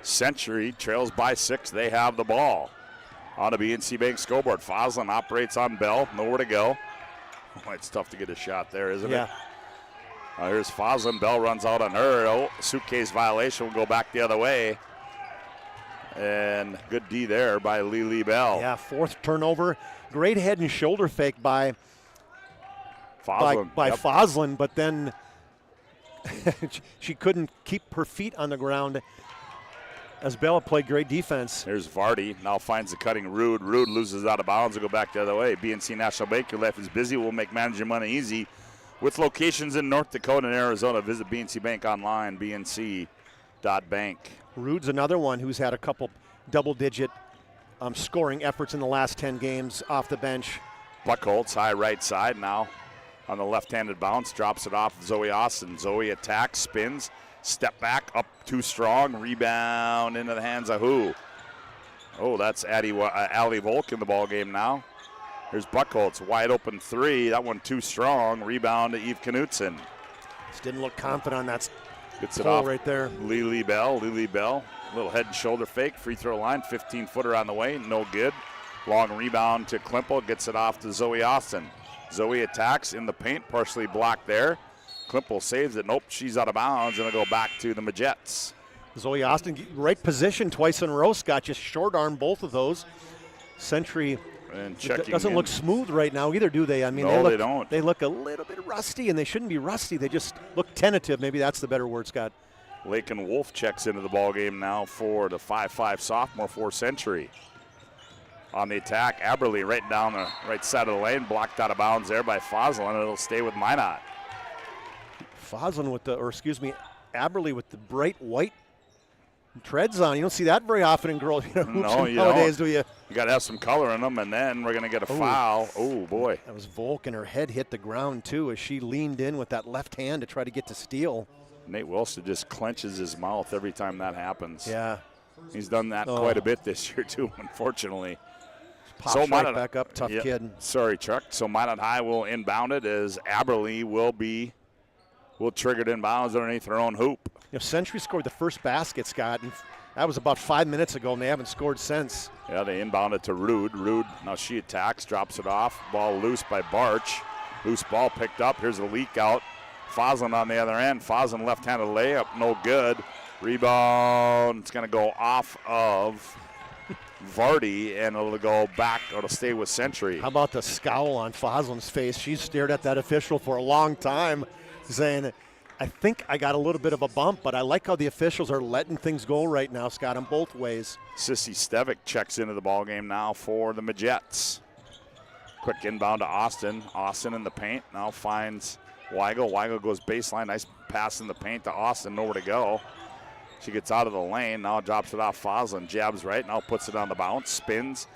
Century trails by 6. They have the ball on the BNC Bank scoreboard. Foslin operates on Bell. Nowhere to go. Oh, it's tough to get a shot there, isn't it? Here's Foslin. Bell runs out on her. Oh, suitcase violation will go back the other way. And good D there by Lily Bell. Yeah, 4th turnover. Great head and shoulder fake by Foslin. By Foslin, but then she couldn't keep her feet on the ground as Bell played great defense. Here's Vardy. Now finds the cutting Rude. Rude loses out of bounds. Will go back the other way. BNC National Bank, your life is busy. We'll make managing money easy. With locations in North Dakota and Arizona, visit BNC Bank online, bnc.bank. Rude's another one who's had a couple double-digit scoring efforts in the last 10 games off the bench. Buckholz, high right side now on the left-handed bounce. Drops it off Zoe Austin. Zoe attacks, spins. Step back, up too strong, rebound into the hands of who? Oh, that's Allie Volk in the ball game now. Here's Buckholz, wide open 3. That one too strong. Rebound to Eve Knutson. Just didn't look confident on that. Gets it off right there. Lily Bell, little head and shoulder fake, free throw line, 15-footer on the way, no good. Long rebound to Klimple, gets it off to Zoe Austin. Zoe attacks in the paint, partially blocked there. Klimple saves it. Nope, she's out of bounds, and it'll go back to the Majets. Zoe Austin, right position twice in a row. Scott just short arm both of those. Century and checking doesn't look smooth right now either, do they? I mean, no, they don't. They look a little bit rusty, and they shouldn't be rusty. They just look tentative. Maybe that's the better word, Scott. Lakin Wolf checks into the ball game now for the 5'5 sophomore for Century. On the attack, Aberly right down the right side of the lane, blocked out of bounds there by Foslin, and it'll stay with Minot. Foslin Aberly with the bright white treads on. You don't see that very often in girls hoops nowadays, do you? You got to have some color in them, and then we're going to get a foul. Oh, boy. That was Volk, and her head hit the ground, too, as she leaned in with that left hand to try to get to steal. Nate Wilson just clenches his mouth every time that happens. Yeah. He's done that quite a bit this year, too, unfortunately. Pops right back up, tough kid. Sorry, Chuck. So Minot High will inbound it as Aberly will trigger it inbounds underneath her own hoop. Century scored the first basket, Scott, and That was about 5 minutes ago, and they haven't scored since. Yeah, they inbound it to Rude. Rude, now she attacks, drops it off. Ball loose by Barch. Loose ball picked up. Here's a leak out. Foslin on the other end. Foslin left-handed layup, no good. Rebound, it's going to go off of Vardy, and it'll go back, or it'll stay with Century. How about the scowl on Foslin's face? She stared at that official for a long time, saying, I think I got a little bit of a bump, but I like how the officials are letting things go right now, Scott, on both ways. Sissy Stevic checks into the ballgame now for the Majets. Quick inbound to Austin. Austin in the paint, now finds Weigel. Weigel goes baseline, nice pass in the paint to Austin, nowhere to go. She gets out of the lane, now drops it off Foslin, jabs right, now puts it on the bounce, spins.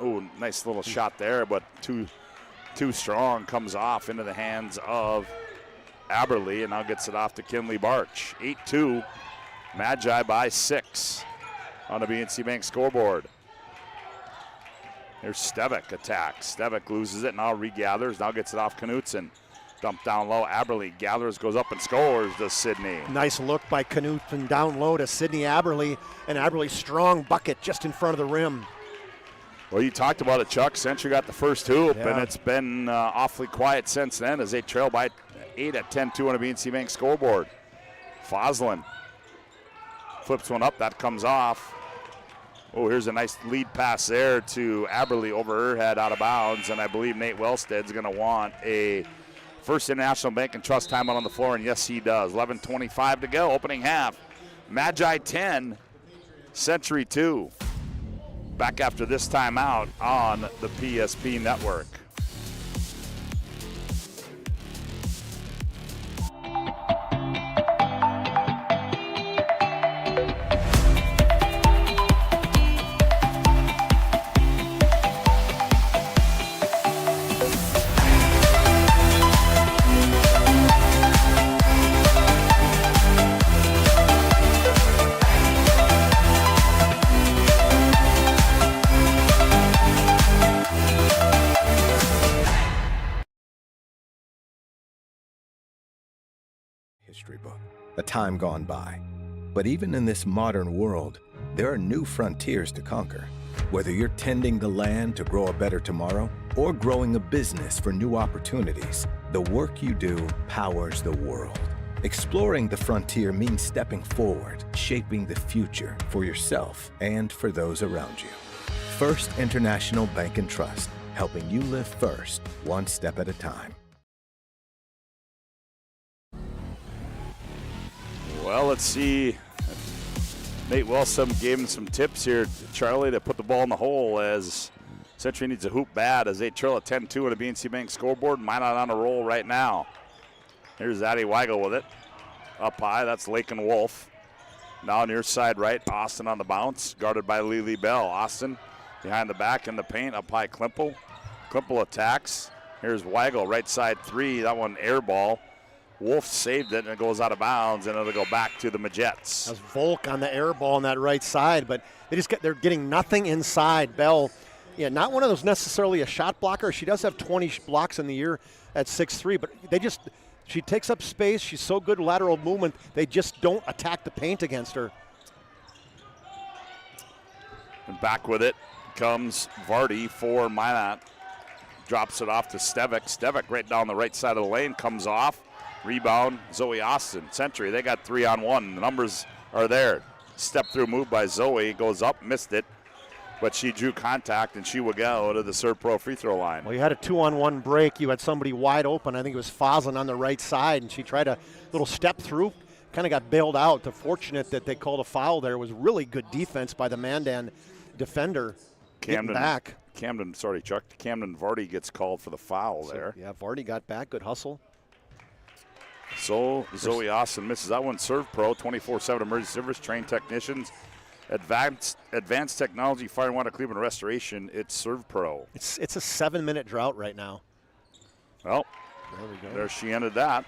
Ooh, nice little shot there, but too strong, comes off into the hands of Aberly, and now gets it off to Kinley Barch. 8-2, Magi by 6 on the BNC Bank scoreboard. Here's Stevic attacks. Stevic loses it, now regathers, now gets it off Knutson. Dump down low, Aberly gathers, goes up and scores to Sydney. Nice look by Knutson down low to Sydney Aberly, and Aberly's strong bucket just in front of the rim. Well, you talked about it, Chuck. Century got the first hoop, and it's been awfully quiet since then as they trail by 8 at 10-2 on a BNC Bank scoreboard. Foslin flips one up, that comes off. Oh, here's a nice lead pass there to Aberly over her head out of bounds, and I believe Nate Wellstead's going to want a First International Bank and Trust timeout on the floor, and yes, he does. 11:25 to go, opening half. Magi 10, Century 2. Back after this timeout on the PSP Network. History book, a time gone by. But even in this modern world, there are new frontiers to conquer. Whether you're tending the land to grow a better tomorrow or growing a business for new opportunities, the work you do powers the world. Exploring the frontier means stepping forward, shaping the future for yourself and for those around you. First International Bank and Trust, helping you live first, one step at a time. Well, let's see. Nate Wellsome gave him some tips here, Charlie, to put the ball in the hole as Century needs a hoop bad as they trail at 10-2 on a BNC Bank scoreboard. Minot on a roll right now. Here's Addie Weigel with it. Up high, that's Lakin Wolf. Now near side right, Austin on the bounce, guarded by Lily Bell. Austin behind the back in the paint, up high Klimple. Klimple attacks. Here's Weigel, right side three, that one air ball. Wolf saved it, and it goes out of bounds, and it'll go back to the Majets. That's Volk on the air ball on that right side, but they're getting nothing inside. Bell, not one of those necessarily a shot blocker. She does have 20 blocks in the year at 6'3", but she takes up space. She's so good lateral movement. They just don't attack the paint against her. And back with it comes Vardy for Minot. Drops it off to Stevic. Stevic right down the right side of the lane, comes off. Rebound, Zoe Austin. Century, they got 3-on-1. The numbers are there. Step through move by Zoe, goes up, missed it, but she drew contact, and she will go to the Serve Pro free throw line. Well, you had a 2-on-1 break. You had somebody wide open. I think it was Foslin on the right side, and she tried a little step through, kind of got bailed out. The fortunate that they called a foul there was really good defense by the Mandan defender. Getting back. Camden Vardy gets called for the foul there. Yeah, Vardy got back. Good hustle. So Zoe Austin misses that one. Serve Pro, 24/7 emergency service, trained technicians, advanced technology, fire and water Cleveland restoration. It's Serve Pro. It's a 7-minute drought right now. Well, there we go. There she ended that.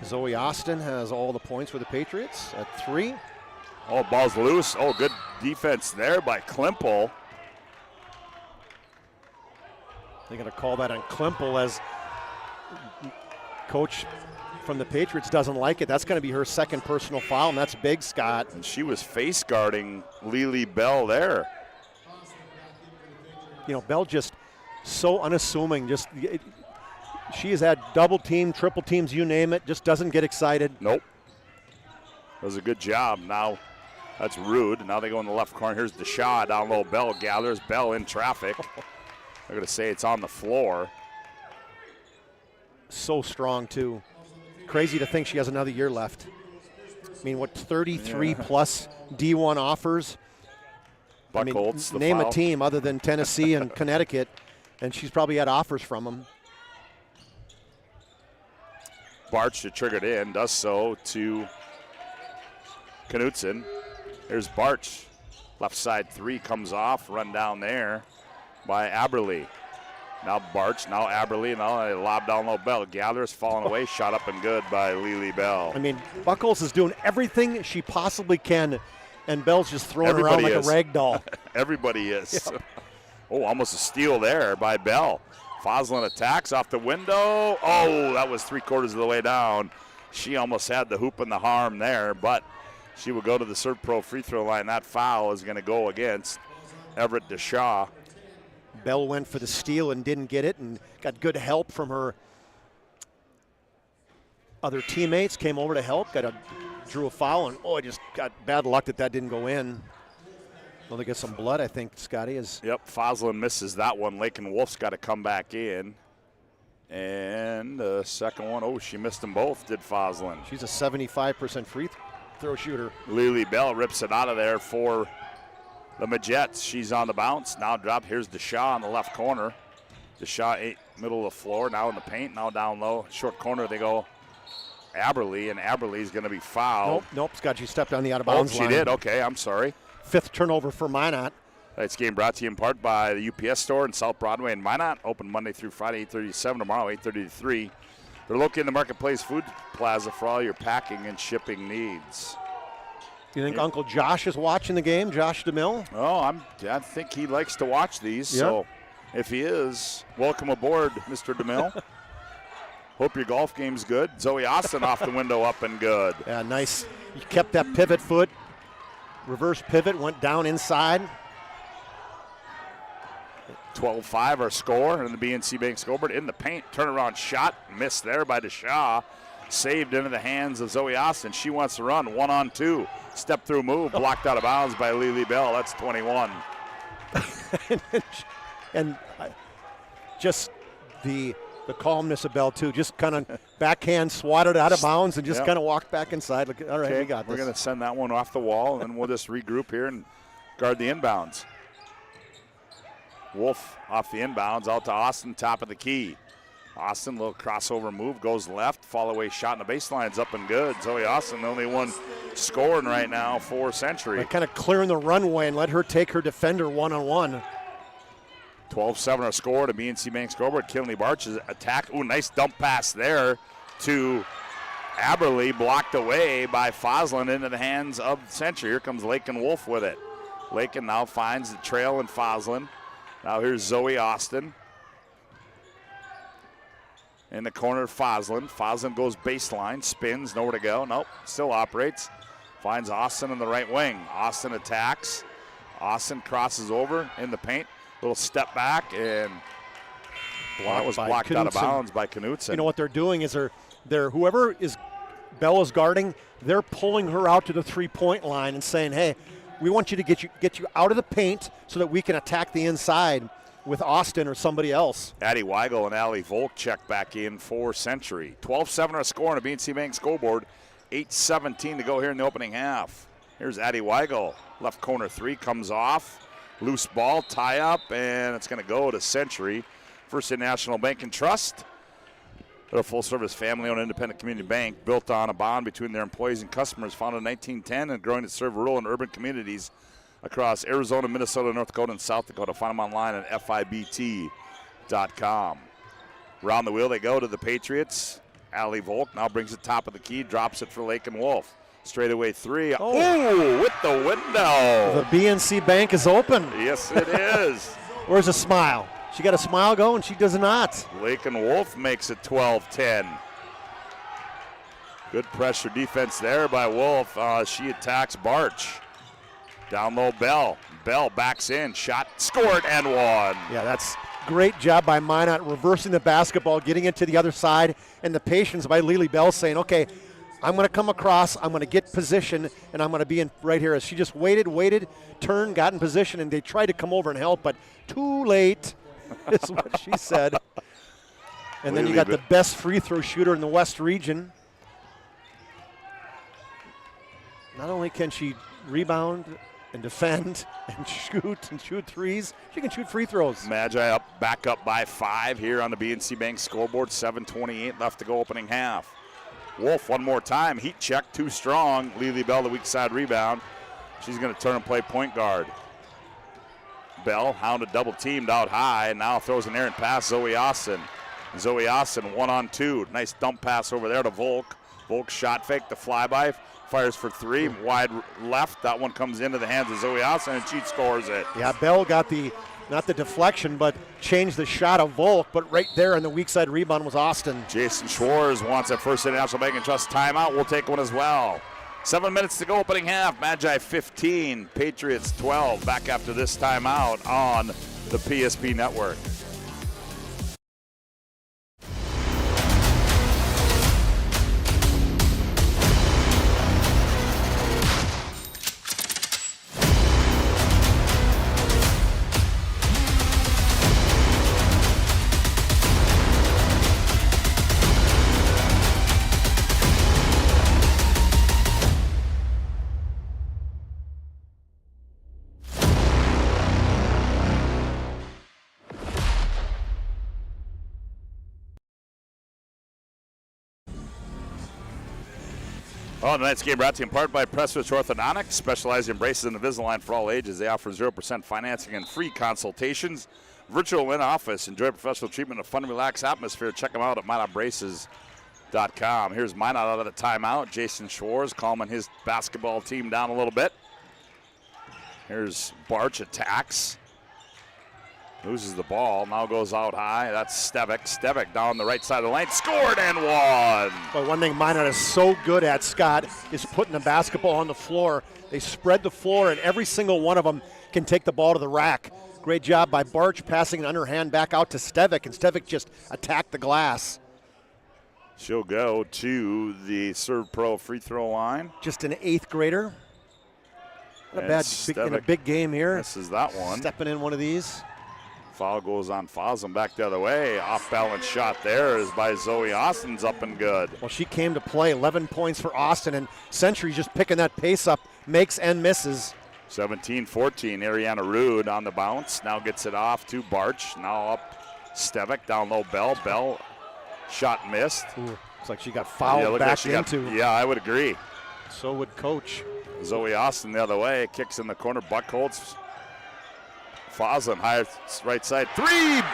Zoe Austin has all the points for the Patriots at 3. Oh, ball's loose. Oh, good defense there by Klimple. They're going to call that on Klimple as Coach from the Patriots doesn't like it. That's going to be her second personal foul, and that's big, Scott. And she was face guarding Lily Bell there. You know, Bell just so unassuming. She has had double team, triple teams, you name it, just doesn't get excited. Nope. That was a good job. Now that's Rude. Now they go in the left corner. Here's Deshaw down low. Bell gathers. Bell in traffic. I'm going to say it's on the floor. So strong, too. Crazy to think she has another year left. I mean, what, 33 plus D1 offers? Buckholz, name a team other than Tennessee and Connecticut, and she's probably had offers from them. Barch to trigger it in, does so to Knutson. Here's Barch. Left side three comes off, run down there by Aberle. Now Barch, now Aberle, now they lob down low. Bell gathers, falling away, shot up and good by Lily Bell. I mean, Buckholz is doing everything she possibly can, and Bell's just throwing around like a rag doll. Everybody is. Yep. Oh, almost a steal there by Bell. Foslin attacks off the window. Oh, that was 3/4 of the way down. She almost had the hoop and the harm there, but she will go to the Serve Pro free throw line. That foul is going to go against Everett Deshaw. Bell went for the steal and didn't get it, and got good help from her other teammates. Came over to help, drew a foul, and I just got bad luck that didn't go in. Well, they get some blood, I think, Scotty. Yep, Foslin misses that one. Lakin Wolf's got to come back in. And the second one, she missed them both, did Foslin. She's a 75% free throw shooter. Lily Bell rips it out of there for the Majets. She's on the bounce, now dropped. Here's Deshaw in the left corner. Deshaw, middle of the floor, now in the paint, now down low. Short corner, they go Aberle, and Aberle's going to be fouled. Nope, Scott, she stepped on the out-of-bounds line. She did, okay, I'm sorry. 5th turnover for Minot. Tonight's game brought to you in part by the UPS store in South Broadway in Minot. Open Monday through Friday, 8:30 to 7, tomorrow 8:30 to 3. They're located in the Marketplace Food Plaza for all your packing and shipping needs. Do you think Uncle Josh is watching the game, Josh DeMille? Oh, I think he likes to watch these, so if he is, welcome aboard, Mr. DeMille. Hope your golf game's good. Zoe Austin off the window, up and good. Yeah, nice. You kept that pivot foot. Reverse pivot, went down inside. 12-5 our score, and the BNC Bank scoreboard in the paint. Turnaround shot, missed there by Deshaw. Saved into the hands of Zoe Austin. She wants to run 1-on-2. Step through move, blocked out of bounds by Lily Bell. That's 21. And just the calmness of Bell, too. Just kind of backhand swatted out of bounds and just kind of walked back inside. Look, all right, we got this. We're going to send that one off the wall, and we'll just regroup here and guard the inbounds. Wolf off the inbounds, out to Austin, top of the key. Austin, little crossover move, goes left, fall away shot, and the baseline's up and good. Zoe Austin, the only one scoring right now for Century. Kind of clearing the runway and let her take her defender one-on-one. 12-7 our score to BNC Bank scoreboard. Kinley Barch's attack. Ooh, nice dump pass there to Aberle, blocked away by Foslin into the hands of Century. Here comes Lakin Wolf with it. Lakin now finds the trail in Foslin. Now here's Zoe Austin. In the corner, Foslin. Foslin goes baseline, spins, nowhere to go. Nope, still operates. Finds Austin in the right wing. Austin attacks. Austin crosses over in the paint. Little step back, and that was blocked out of bounds by Knutson. You know what they're doing is they're whoever is Bell is guarding, they're pulling her out to the three-point line and saying, hey, we want you to get you out of the paint so that we can attack the inside with Austin or somebody else. Addie Weigel and Allie Volk check back in for Century. 12-7 our score on a BNC Bank scoreboard. 8:17 to go here in the opening half. Here's Addie Weigel. Left corner three comes off. Loose ball, tie up, and it's going to go to Century. First National Bank and Trust. They're a full-service, family-owned, independent community bank built on a bond between their employees and customers, founded in 1910 and growing to serve rural and urban communities across Arizona, Minnesota, North Dakota, and South Dakota. Find them online at FIBT.com. Around the wheel they go to the Patriots. Allie Volk now brings it top of the key, drops it for Lakin Wolf. Straightaway three. Oh, with the window. The BNC Bank is open. Yes, it is. Where's the smile? She got a smile going. She does not. Lakin Wolf makes it 12-10. Good pressure defense there by Wolf. She attacks Barch. Down low, Bell. Bell backs in, shot, scored, and won. Yeah, that's great job by Minot, reversing the basketball, getting it to the other side, and the patience by Lily Bell saying, okay, I'm going to come across, I'm going to get position, and I'm going to be in right here. As she just waited, turned, got in position, and they tried to come over and help, but too late is what she said. And then you got the best free throw shooter in the West region. Not only can she rebound and defend and shoot threes, she can shoot free throws. Magi back up by 5 here on the BNC Bank scoreboard. 7:28 left to go opening half. Wolf one more time, heat check, too strong. Lily Bell, the weak side rebound. She's going to turn and play point guard. Bell hounded, double teamed out high, and now throws an errant pass, Zoe Austin. Zoe Austin 1-on-2. Nice dump pass over there to Volk. Volk shot fake, the flyby, fires for 3, wide left. That one comes into the hands of Zoe Austin, and she scores it. Yeah, Bell got not the deflection, but changed the shot of Volk, but right there on the weak side rebound was Austin. Jason Schwartz wants a First International Bank and Trust timeout. We'll take one as well. 7 minutes to go opening half. Magi 15, Patriots 12. Back after this timeout on the PSP Network. Tonight's game brought to you in part by Presswitch Orthodontics, specializing in braces and Invisalign for all ages. They offer 0% financing and free consultations. Virtual in-office. Enjoy professional treatment in a fun and relaxed atmosphere. Check them out at MinotBraces.com. Here's Minot out of the timeout. Jason Schwartz calming his basketball team down a little bit. Here's Barch attacks. Loses the ball, now goes out high. That's Stevick. Stevick down the right side of the lane, scored and won. But one thing Minot is so good at, Scott, is putting the basketball on the floor. They spread the floor, and every single one of them can take the ball to the rack. Great job by Barch passing an underhand back out to Stevick, and Stevick just attacked the glass. She'll go to the Serve Pro free throw line. Just an 8th grader. Not a bad in a big game here. This is that one. Stepping in one of these. Foul goes on Fossum back the other way. Off balance shot there is by Zoe Austin's up and good. Well, she came to play. 11 points for Austin, and Century just picking that pace up, makes and misses. 17-14, Ariana Rude on the bounce. Now gets it off to Barch. Now up Stevick, down low Bell. Bell shot missed. Ooh, looks like she got fouled back into. Yeah, I would agree. So would Coach. Zoe Austin the other way, kicks in the corner, Buckholz. Foslin, high right side, 3,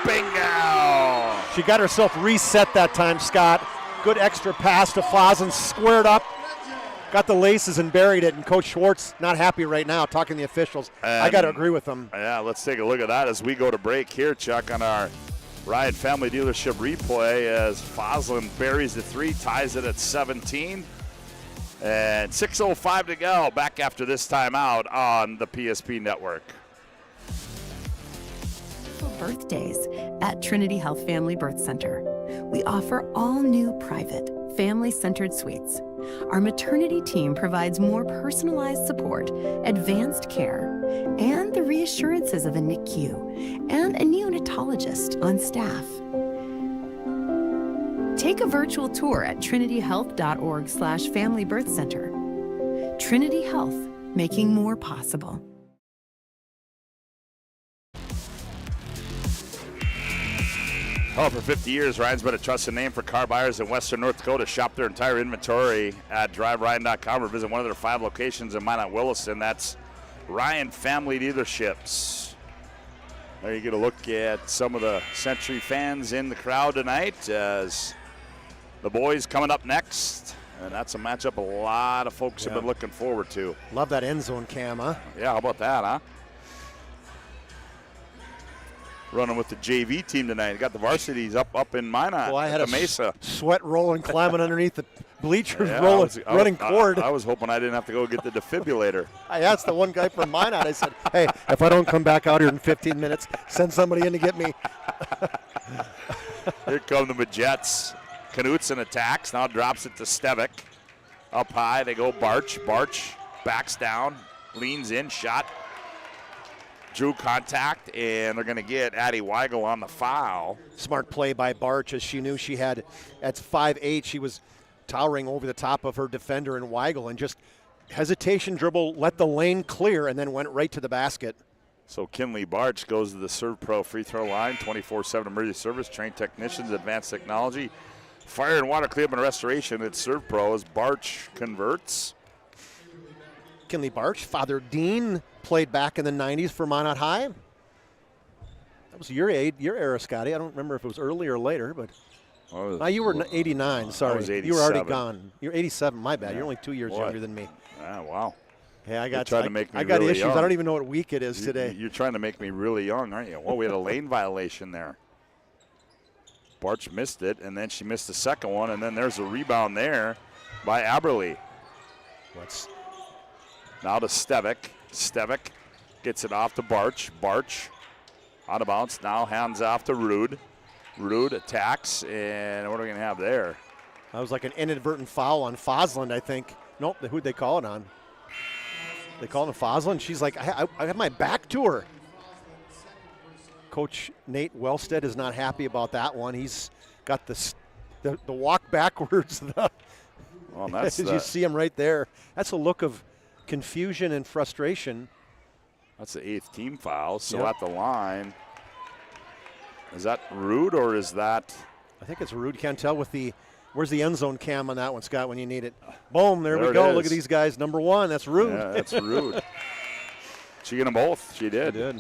bingo! She got herself reset that time, Scott. Good extra pass to Foslin, squared up, got the laces and buried it, and Coach Schwartz not happy right now, talking to the officials. I got to agree with them. Yeah, let's take a look at that as we go to break here, Chuck, on our Ryan Family Dealership replay as Foslin buries the 3, ties it at 17. And 6:05 to go, back after this timeout on the PSP Network. Birthdays at Trinity Health Family Birth Center. We offer all new private, family-centered suites. Our maternity team provides more personalized support, advanced care, and the reassurances of a NICU and a neonatologist on staff. Take a virtual tour at trinityhealth.org/Family Birth Center. Trinity Health, making more possible. Oh, for 50 years, Ryan's been a trusted name for car buyers in Western North Dakota. Shop their entire inventory at driveryan.com or visit one of their 5 locations in Minot, Williston. That's Ryan Family Dealerships. There you get a look at some of the Century fans in the crowd tonight as the boys coming up next. And that's a matchup a lot of folks have been looking forward to. Love that end zone cam, huh? Yeah, how about that, huh? running with the JV team tonight. Got the varsities up in Minot. Well, I had a Mesa. Sweat rolling, climbing underneath the bleachers, Yeah, running cord. I was hoping I didn't have to go get the defibrillator. I asked the one guy from Minot, I said, hey, if I don't come back out here in 15 minutes, send somebody in to get me. Here come the Majets. Knutson attacks, now drops it to Stevic. Up high, they go Barch. Barch backs down, leans in, shot. Drew contact, and they're going to get Addie Weigel on the foul. Smart play by Barch, as she knew she had, at 5'8", she was towering over the top of her defender in Weigel, and just hesitation dribble, let the lane clear, and then went right to the basket. So Kinley Barch goes to the Serve Pro free throw line, 24/7 emergency service, trained technicians, advanced technology, fire and water cleanup and restoration. It's Serve Pro as Barch converts. Kinley Barch, Father Dean, played back in the 90s for Minot High. That was your era, Scotty. I don't remember if it was earlier or later, but you were 89. Sorry, I was 87. You were already gone. You're 87. My bad. Yeah. You're only 2 years younger than me. Wow. Hey, I got really issues. young. I don't even know what week it is today. You're trying to make me really young, aren't you? Well, we had a lane violation there. Barch missed it, and then she missed the second one, and then there's a rebound there by Aberle. Now to Stevic. Stevic gets it off to Barch. Barch out of bounds. Now hands off to Rude. Rude attacks, and what are we going to have there? That was like an inadvertent foul on Fosland, I think. Nope, who'd they call it on? They called it Fosland. She's like, I have my back to her. Coach Nate Wellstead is not happy about that one. He's got the walk backwards. As you see him right there. That's a look of confusion and frustration. That's the 8th team foul. So at the line, is that Rude or is that? I think it's Rude. Can't tell with the. Where's the end zone cam on that one, Scott, when you need it? Boom, there we go. Look at these guys. Number 1, that's Rude. Yeah, that's Rude. She got them both. She did. She did.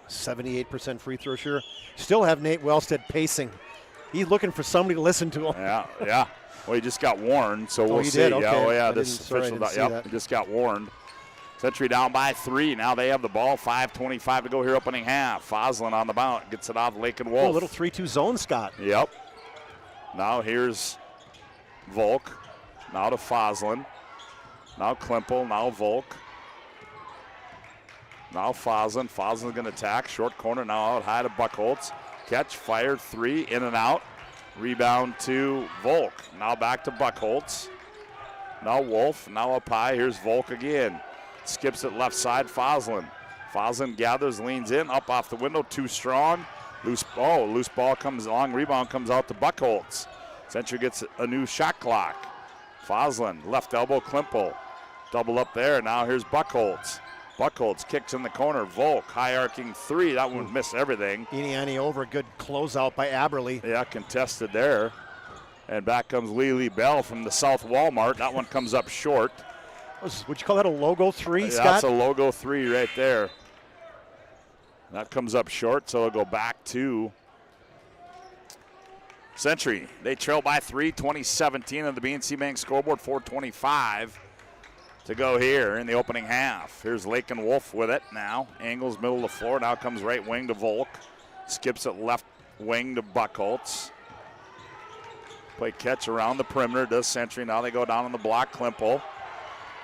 .78% free throw sure. Still have Nate Wellstead pacing. He's looking for somebody to listen to him. Yeah. Well, he just got warned, so we'll see. Did? Okay. This official. He just got warned. Century down by 3. Now they have the ball. 5:25 to go here, opening half. Fosland on the bounce. Gets it off Lake and Wolf. Oh, a little 3-2 zone, Scott. Yep. Now here's Volk. Now to Fosland. Now Klimpel. Now Volk. Now Fosland. Fosland's going to attack. Short corner. Now out high to Buckholz. Catch. Fired. 3. In and out. Rebound to Volk. Now back to Buckholz. Now Wolf. Now up high. Here's Volk again. Skips it left side, Fosland. Fosland gathers, leans in, up off the window, too strong. Loose ball comes along, rebound comes out to Buckholz. Century gets a new shot clock. Fosland, left elbow, Klimpel. Double up there, now here's Buckholz. Buckholz kicks in the corner, Volk, high arcing 3, that one missed everything. Iniani over, good closeout by Aberle. Yeah, contested there. And back comes Lily Bell from the South Walmart, that one comes up short. Would you call that a logo 3, Scott? That's a logo 3 right there. That comes up short, so it'll go back to Century. They trail by 3, 2017 on the BNC Bank scoreboard, 4:25 to go here in the opening half. Here's Lake and Wolf with it now. Angles middle of the floor, now comes right wing to Volk. Skips it left wing to Buckholz. Play catch around the perimeter, does Century. Now they go down on the block, Klimpel.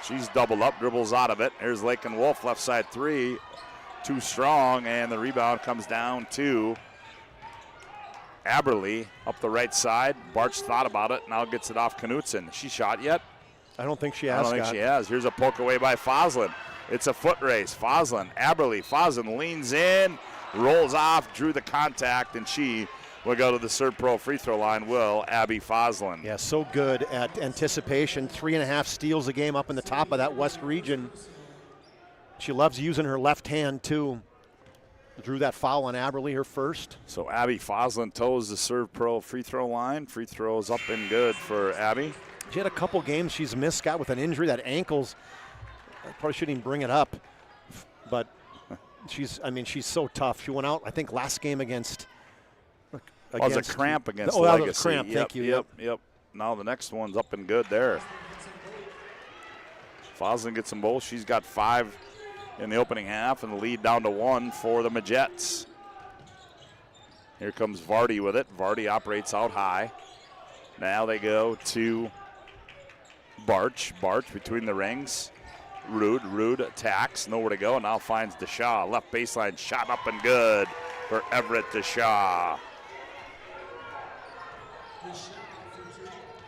She's doubled up, dribbles out of it. Here's Lake and Wolf, left side 3. Too strong, and the rebound comes down to Aberle up the right side. Barch thought about it, now gets it off Knutson. She shot yet? I don't think she has. I don't think she has. Here's a poke away by Fosland. It's a foot race. Fosland, Aberle. Fosland leans in, rolls off, drew the contact, and she will go to the Serve Pro free throw line, will Abby Fosland. Yeah, so good at anticipation. 3.5 steals a game up in the top of that West region. She loves using her left hand, too. Drew that foul on Aberle, her first. So Abby Fosland toes the Serve Pro free throw line. Free throws up and good for Abby. She had a couple games she's missed, Scott, with an injury. That ankle's, I probably shouldn't even bring it up. But she's so tough. She went out, I think, last game against it was a cramp against Legacy. That was a cramp, thank you. Yep. Now the next one's up and good there. Fosland gets them both. She's got 5 in the opening half, and the lead down to 1 for the Majets. Here comes Vardy with it. Vardy operates out high. Now they go to Barch. Barch between the rings. Rude attacks, nowhere to go, now finds DeShaw. Left baseline shot up and good for Everett DeShaw.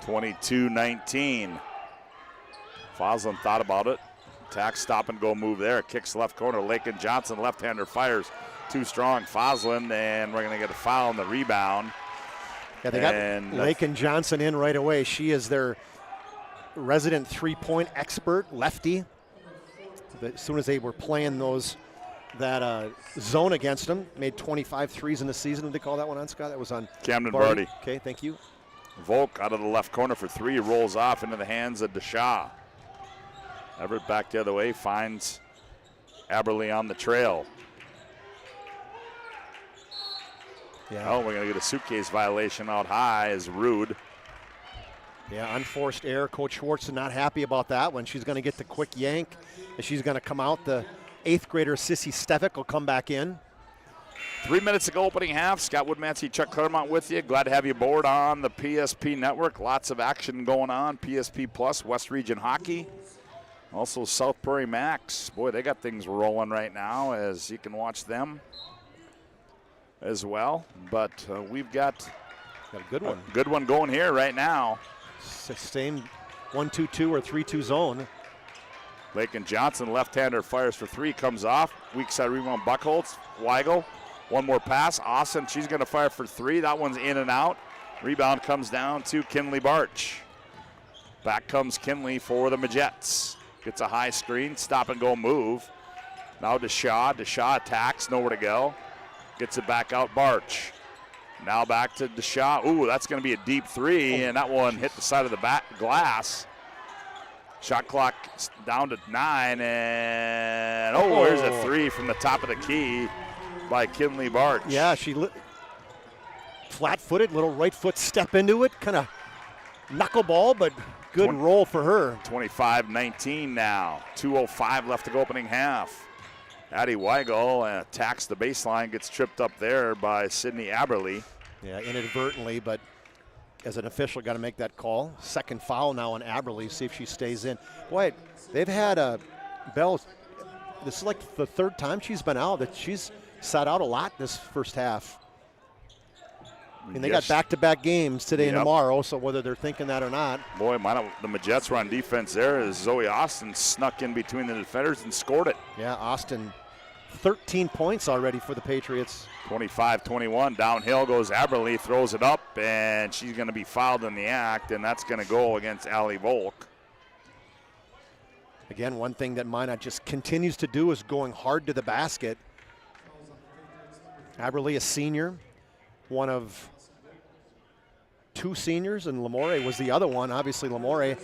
22-19. Foslin thought about it. Attack, stop and go move there. Kicks left corner. Lakin Johnson, left-hander, fires. Too strong. Foslin, and we're going to get a foul on the rebound. Yeah, they got Lakin Johnson in right away. She is their resident three-point expert, lefty. As soon as they were playing that zone against them, made 25 threes in the season. Did they call that one on, Scott? That was on Camden Vardy. Okay, thank you. Volk out of the left corner for 3, rolls off into the hands of DeShaw. Everett back the other way, finds Aberley on the trail. Yeah. Oh, we're going to get a suitcase violation out high as Rude. Yeah, unforced error. Coach Schwartz is not happy about that one. She's going to get the quick yank. And she's going to come out. The 8th grader, Sissy Stevick, will come back in. 3 minutes to go, opening half. Scott Woodmansee, Chuck Claremont with you. Glad to have you aboard on the PSP Network. Lots of action going on. PSP Plus, West Region Hockey. Also South Prairie Max. Boy, they got things rolling right now as you can watch them as well. But we've got a good one. A good one going here right now. Same 1-2-2 or 3-2 zone. Lakin Johnson, left-hander, fires for 3, comes off. Weak side rebound, Buckholz. Weigel, one more pass. Austin, she's going to fire for 3. That one's in and out. Rebound comes down to Kinley Barch. Back comes Kinley for the Majets. Gets a high screen, stop and go move. Now DeShaw. DeShaw attacks, nowhere to go. Gets it back out, Barch. Now back to DeShaw. Ooh, that's going to be a deep 3, and that one hit the side of the back glass. Shot clock down to 9, and there's a 3 from the top of the key by Kinley Barch. Yeah, she flat-footed, little right foot step into it, kind of knuckleball, but good roll for her. 25-19 now. 2:05 left to go, opening half. Addie Weigel attacks the baseline, gets tripped up there by Sydney Aberley. Yeah, inadvertently, but as an official, got to make that call. Second foul now on Aberley, see if she stays in. Boy, they've had Bell, this is like the 3rd time she's been out, that she's sat out a lot this first half. I mean, they got back-to-back games today and tomorrow, so whether they're thinking that or not. Boy, the Majets were on defense there as Zoe Austin snuck in between the defenders and scored it. Yeah, Austin, 13 points already for the Patriots. 25-21, downhill goes Aberley, throws it up, and she's going to be fouled in the act, and that's going to go against Allie Volk. Again, one thing that Minot just continues to do is going hard to the basket. Aberley, a senior, one of 2 seniors, and Lamore was the other one. Obviously, Lamore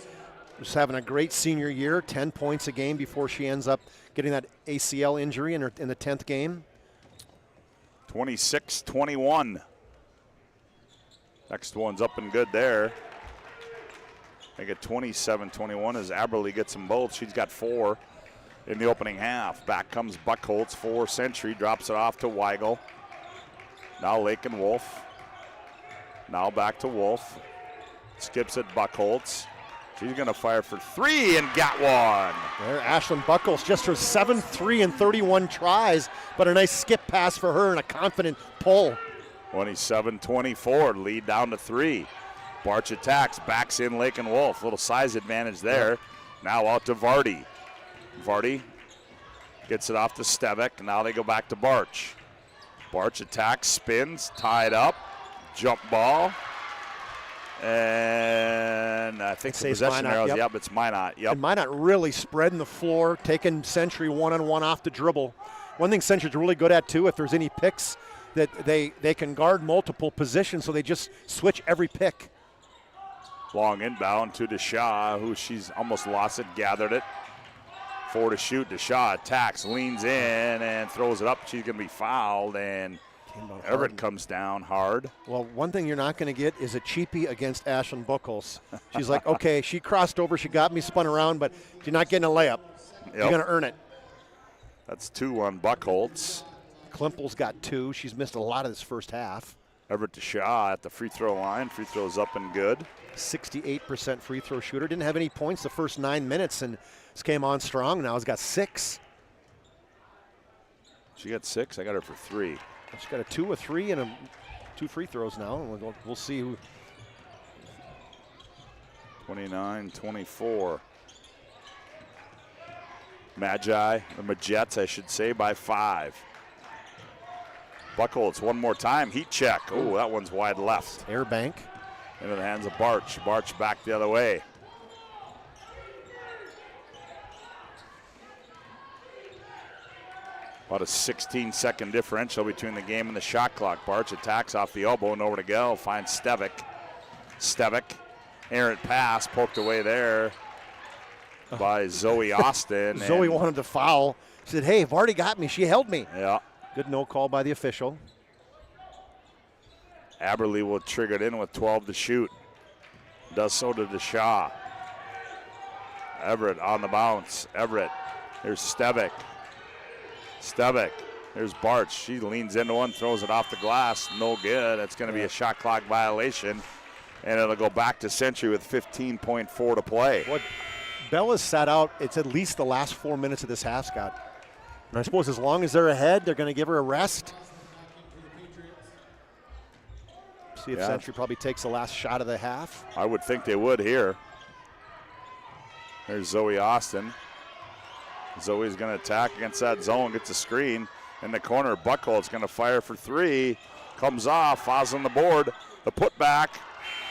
was having a great senior year, 10 points a game before she ends up getting that ACL injury in the 10th game. 26-21. Next one's up and good there. Make it 27-21 as Aberley gets them both. She's got 4 in the opening half. Back comes Buckholz for Century, drops it off to Weigel. Now Lakin Wolf. Now back to Wolf. Skips it, Buckholz. She's going to fire for 3 and got one. There, Ashlyn Buckholz, just her 7th 3 in 31 tries, but a nice skip pass for her and a confident pull. 27-24, lead down to 3. Barch attacks, backs in Lakin Wolf. Little size advantage there. Now out to Vardy. Vardy gets it off to Stevick. Now they go back to Barch. Barch attacks, spins, tied up, jump ball. And I think the possession arrows, it's Minot. And Minot really spreading the floor, taking Century one-on-one off the dribble. One thing Century's really good at, too, if there's any picks, that they can guard multiple positions, so they just switch every pick. Long inbound to DeShaw, who she's almost lost it, gathered it. 4 to shoot. DeShaw attacks, leans in, and throws it up. She's going to be fouled, and Everett comes down hard. Well, one thing you're not going to get is a cheapie against Ashlyn Buckholz. She's like, okay, she crossed over, she got me, spun around, but you're not getting a layup. You're going to earn it. That's 2 on Buckholz. Klimpel's got 2. She's missed a lot of this first half. Everett to Shaw at the free throw line. Free throws up and good. 68% free throw shooter. Didn't have any points the first 9 minutes and just came on strong. Now has got 6. She got 6. I got her for 3. She's got a 2, a 3, and 2 free throws now. We'll see who. 29-24. Magi, the Majets, I should say, by 5. Buckholz one more time. Heat check. Oh, that one's wide left. Air bank. Into the hands of Barch. Barch back the other way. About a 16-second differential between the game and the shot clock. Barch attacks off the elbow, nowhere to go. Finds Stevick. Stevick, errant pass, poked away there by Zoe Austin. Zoe wanted to foul. She said, hey, Vardy got me. She held me. Yeah. Good no call by the official. Aberley will trigger it in with 12 to shoot. Does so to DeShaw. Everett on the bounce. Everett. Here's Stevick. Stevick. There's Barch. She leans into one, throws it off the glass. No good. That's going to be a shot clock violation. And it'll go back to Century with 15.4 to play. What Bella's sat out, it's at least the last 4 minutes of this half, Scott. And I suppose as long as they're ahead, they're going to give her a rest. See if Century probably takes the last shot of the half. I would think they would here. There's Zoe Austin. Zoe's going to attack against that zone, gets a screen in the corner. Buckholz going to fire for 3. Comes off, fouls on the board. The putback,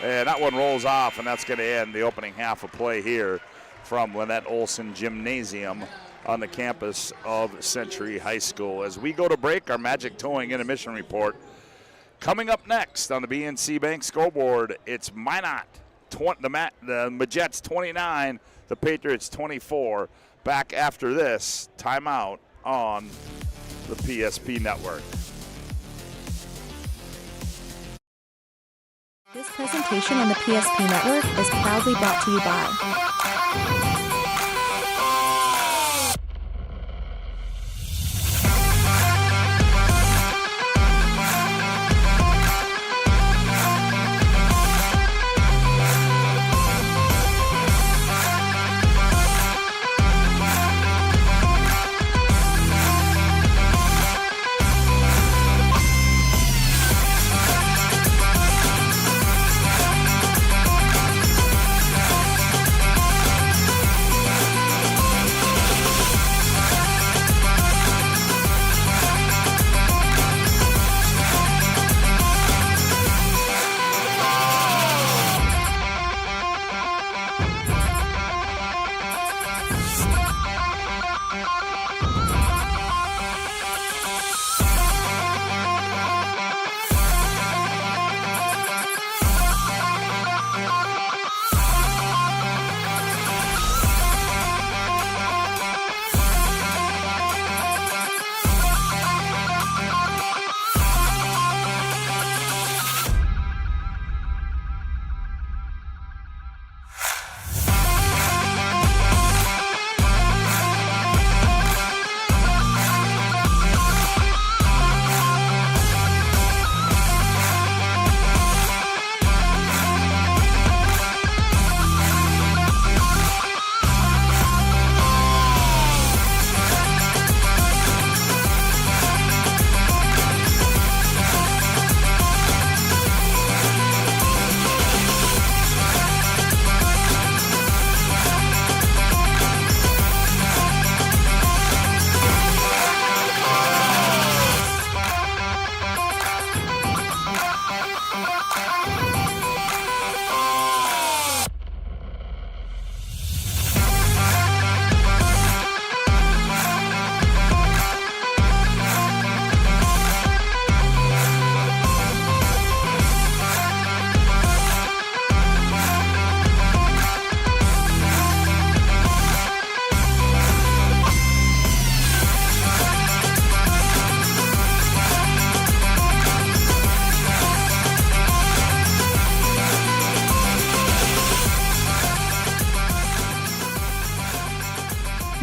and that one rolls off, and that's going to end the opening half of play here from Lynette Olson Gymnasium on the campus of Century High School. As we go to break, our Magic Towing Intermission report. Coming up next on the BNC Bank scoreboard, it's Minot, the Majets 29, the Patriots 24. Back after this timeout on the PSP Network. This presentation on the PSP Network is proudly brought to you by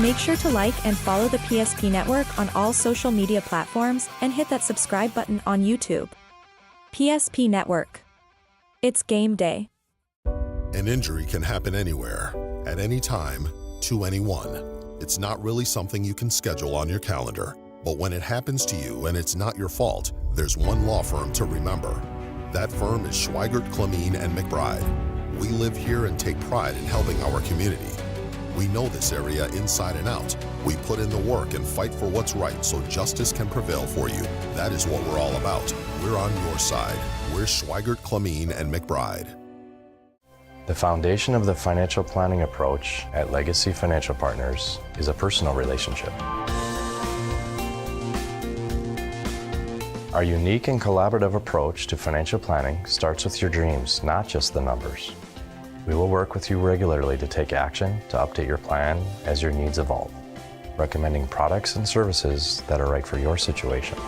Make sure to like and follow the PSP Network on all social media platforms and hit that subscribe button on YouTube. PSP Network. It's game day. An injury can happen anywhere, at any time, to anyone. It's not really something you can schedule on your calendar. But when it happens to you and it's not your fault, there's one law firm to remember. That firm is Schweigert, Clemene, and McBride. We live here and take pride in helping our community. We know this area inside and out. We put in the work and fight for what's right so justice can prevail for you. That is what we're all about. We're on your side. We're Schweigert, Clemene, and McBride. The foundation of the financial planning approach at Legacy Financial Partners is a personal relationship. Our unique and collaborative approach to financial planning starts with your dreams, not just the numbers. We will work with you regularly to take action to update your plan as your needs evolve, recommending products and services that are right for your situation.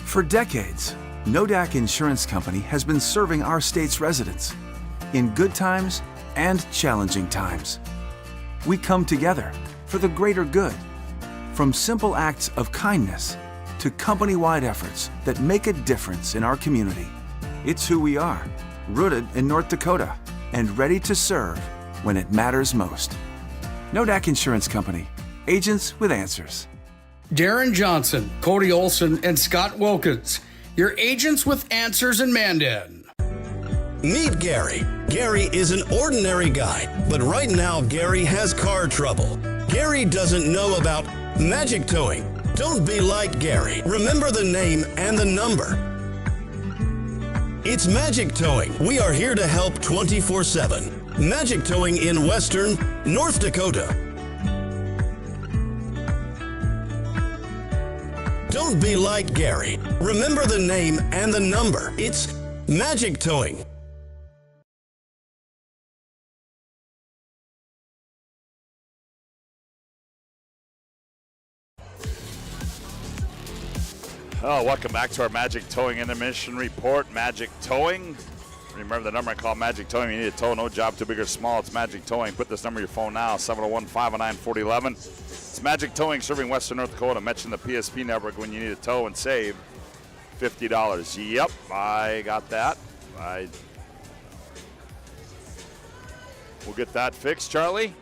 For decades, Nodak Insurance Company has been serving our state's residents in good times and challenging times. We come together for the greater good, from simple acts of kindness to company-wide efforts that make a difference in our community. It's who we are, rooted in North Dakota and ready to serve when it matters most. Nodak Insurance Company, agents with answers. Darren Johnson, Cody Olson, and Scott Wilkins, your agents with answers in Mandan. Meet Gary. Gary is an ordinary guy, but right now Gary has car trouble. Gary doesn't know about magic towing. Don't be like Gary. Remember the name and the number. It's Magic Towing. We are here to help 24/7. Magic Towing in Western North Dakota. Don't be like Gary. Remember the name and the number. It's Magic Towing. Oh, welcome back to our Magic Towing Intermission Report. Magic Towing. Remember the number I call Magic Towing. You need a tow, no job too big or small. It's Magic Towing. Put this number in your phone now, 701-509-4011. It's Magic Towing serving Western North Dakota. Mention the PSP network when you need a tow and save $50. Yep, I got that. We'll get that fixed, Charlie.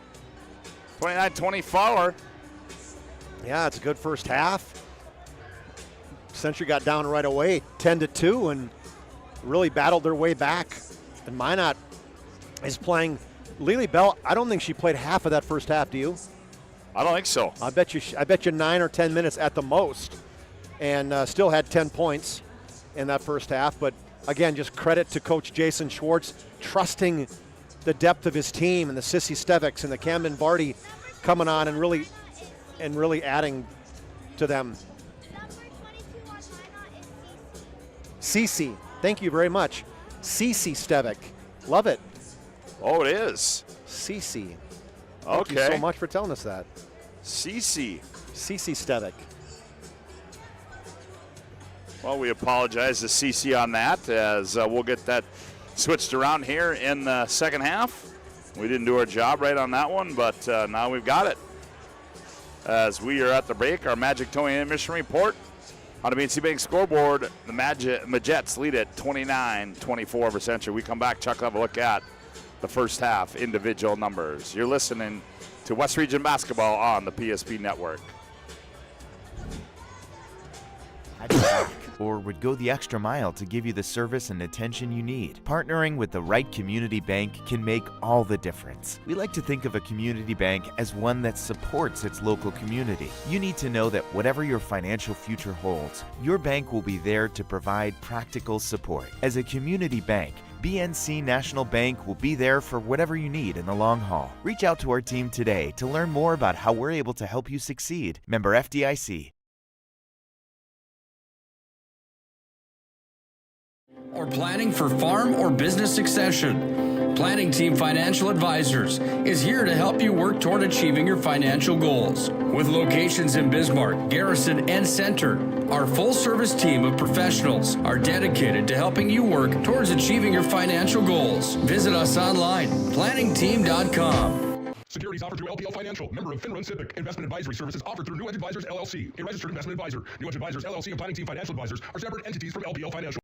29-24. Yeah, it's a good first half. Century got down right away, 10-2, and really battled their way back. And Minot is playing. Lily Bell, I don't think she played half of that first half, do you? I don't think so. I bet you 9 or 10 minutes at the most, and still had 10 points in that first half. But again, just credit to Coach Jason Schwartz, trusting the depth of his team, and the Sissy Stevics and the Camden Barty coming on and really adding to them. Cece, thank you very much. Cece Stevic, love it. Oh, it is. Cece. Okay. Thank you so much for telling us that. Cece Stevic. Well, we apologize to Cece on that, as we'll get that switched around here in the second half. We didn't do our job right on that one, but now we've got it. As we are at the break, our Magic Towing Intermission Report. On the BNC Bank scoreboard, the Majets lead at 29-24 over Century. We come back, Chuck will have a look at the first half individual numbers. You're listening to West Region Basketball on the PSP Network. Or would go the extra mile to give you the service and attention you need. Partnering with the right community bank can make all the difference. We like to think of a community bank as one that supports its local community. You need to know that whatever your financial future holds, your bank will be there to provide practical support. As a community bank, BNC National Bank will be there for whatever you need in the long haul. Reach out to our team today to learn more about how we're able to help you succeed. Member FDIC. Or planning for farm or business succession. Planning Team Financial Advisors is here to help you work toward achieving your financial goals. With locations in Bismarck, Garrison, and Center, our full-service team of professionals are dedicated to helping you work towards achieving your financial goals. Visit us online, planningteam.com. Securities offered through LPL Financial, member of FINRA Civic. Investment advisory services offered through New Edge Advisors LLC, a registered investment advisor. New Edge Advisors LLC and Planning Team Financial Advisors are separate entities from LPL Financial.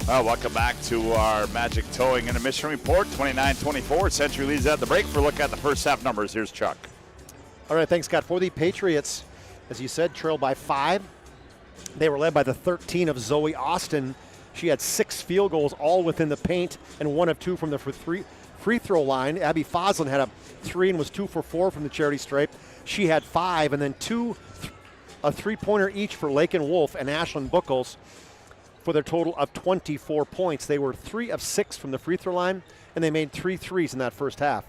Welcome back to our Magic Towing Intermission Report. 29-24. Century leads at the break. For a look at the first half numbers, here's Chuck. All right, thanks, Scott. For the Patriots, as you said, trailed by 5. They were led by the 13 of Zoe Austin. She had 6 field goals, all within the paint, and 1 of 2 from the free throw line. Abby Foslin had a 3 and was 2 for 4 from the charity stripe. She had 5, and then 2 a three-pointer each for Lakin Wolf and Ashlyn Buckles for their total of 24 points. They were 3 of 6 from the free throw line, and they made 3 threes in that first half.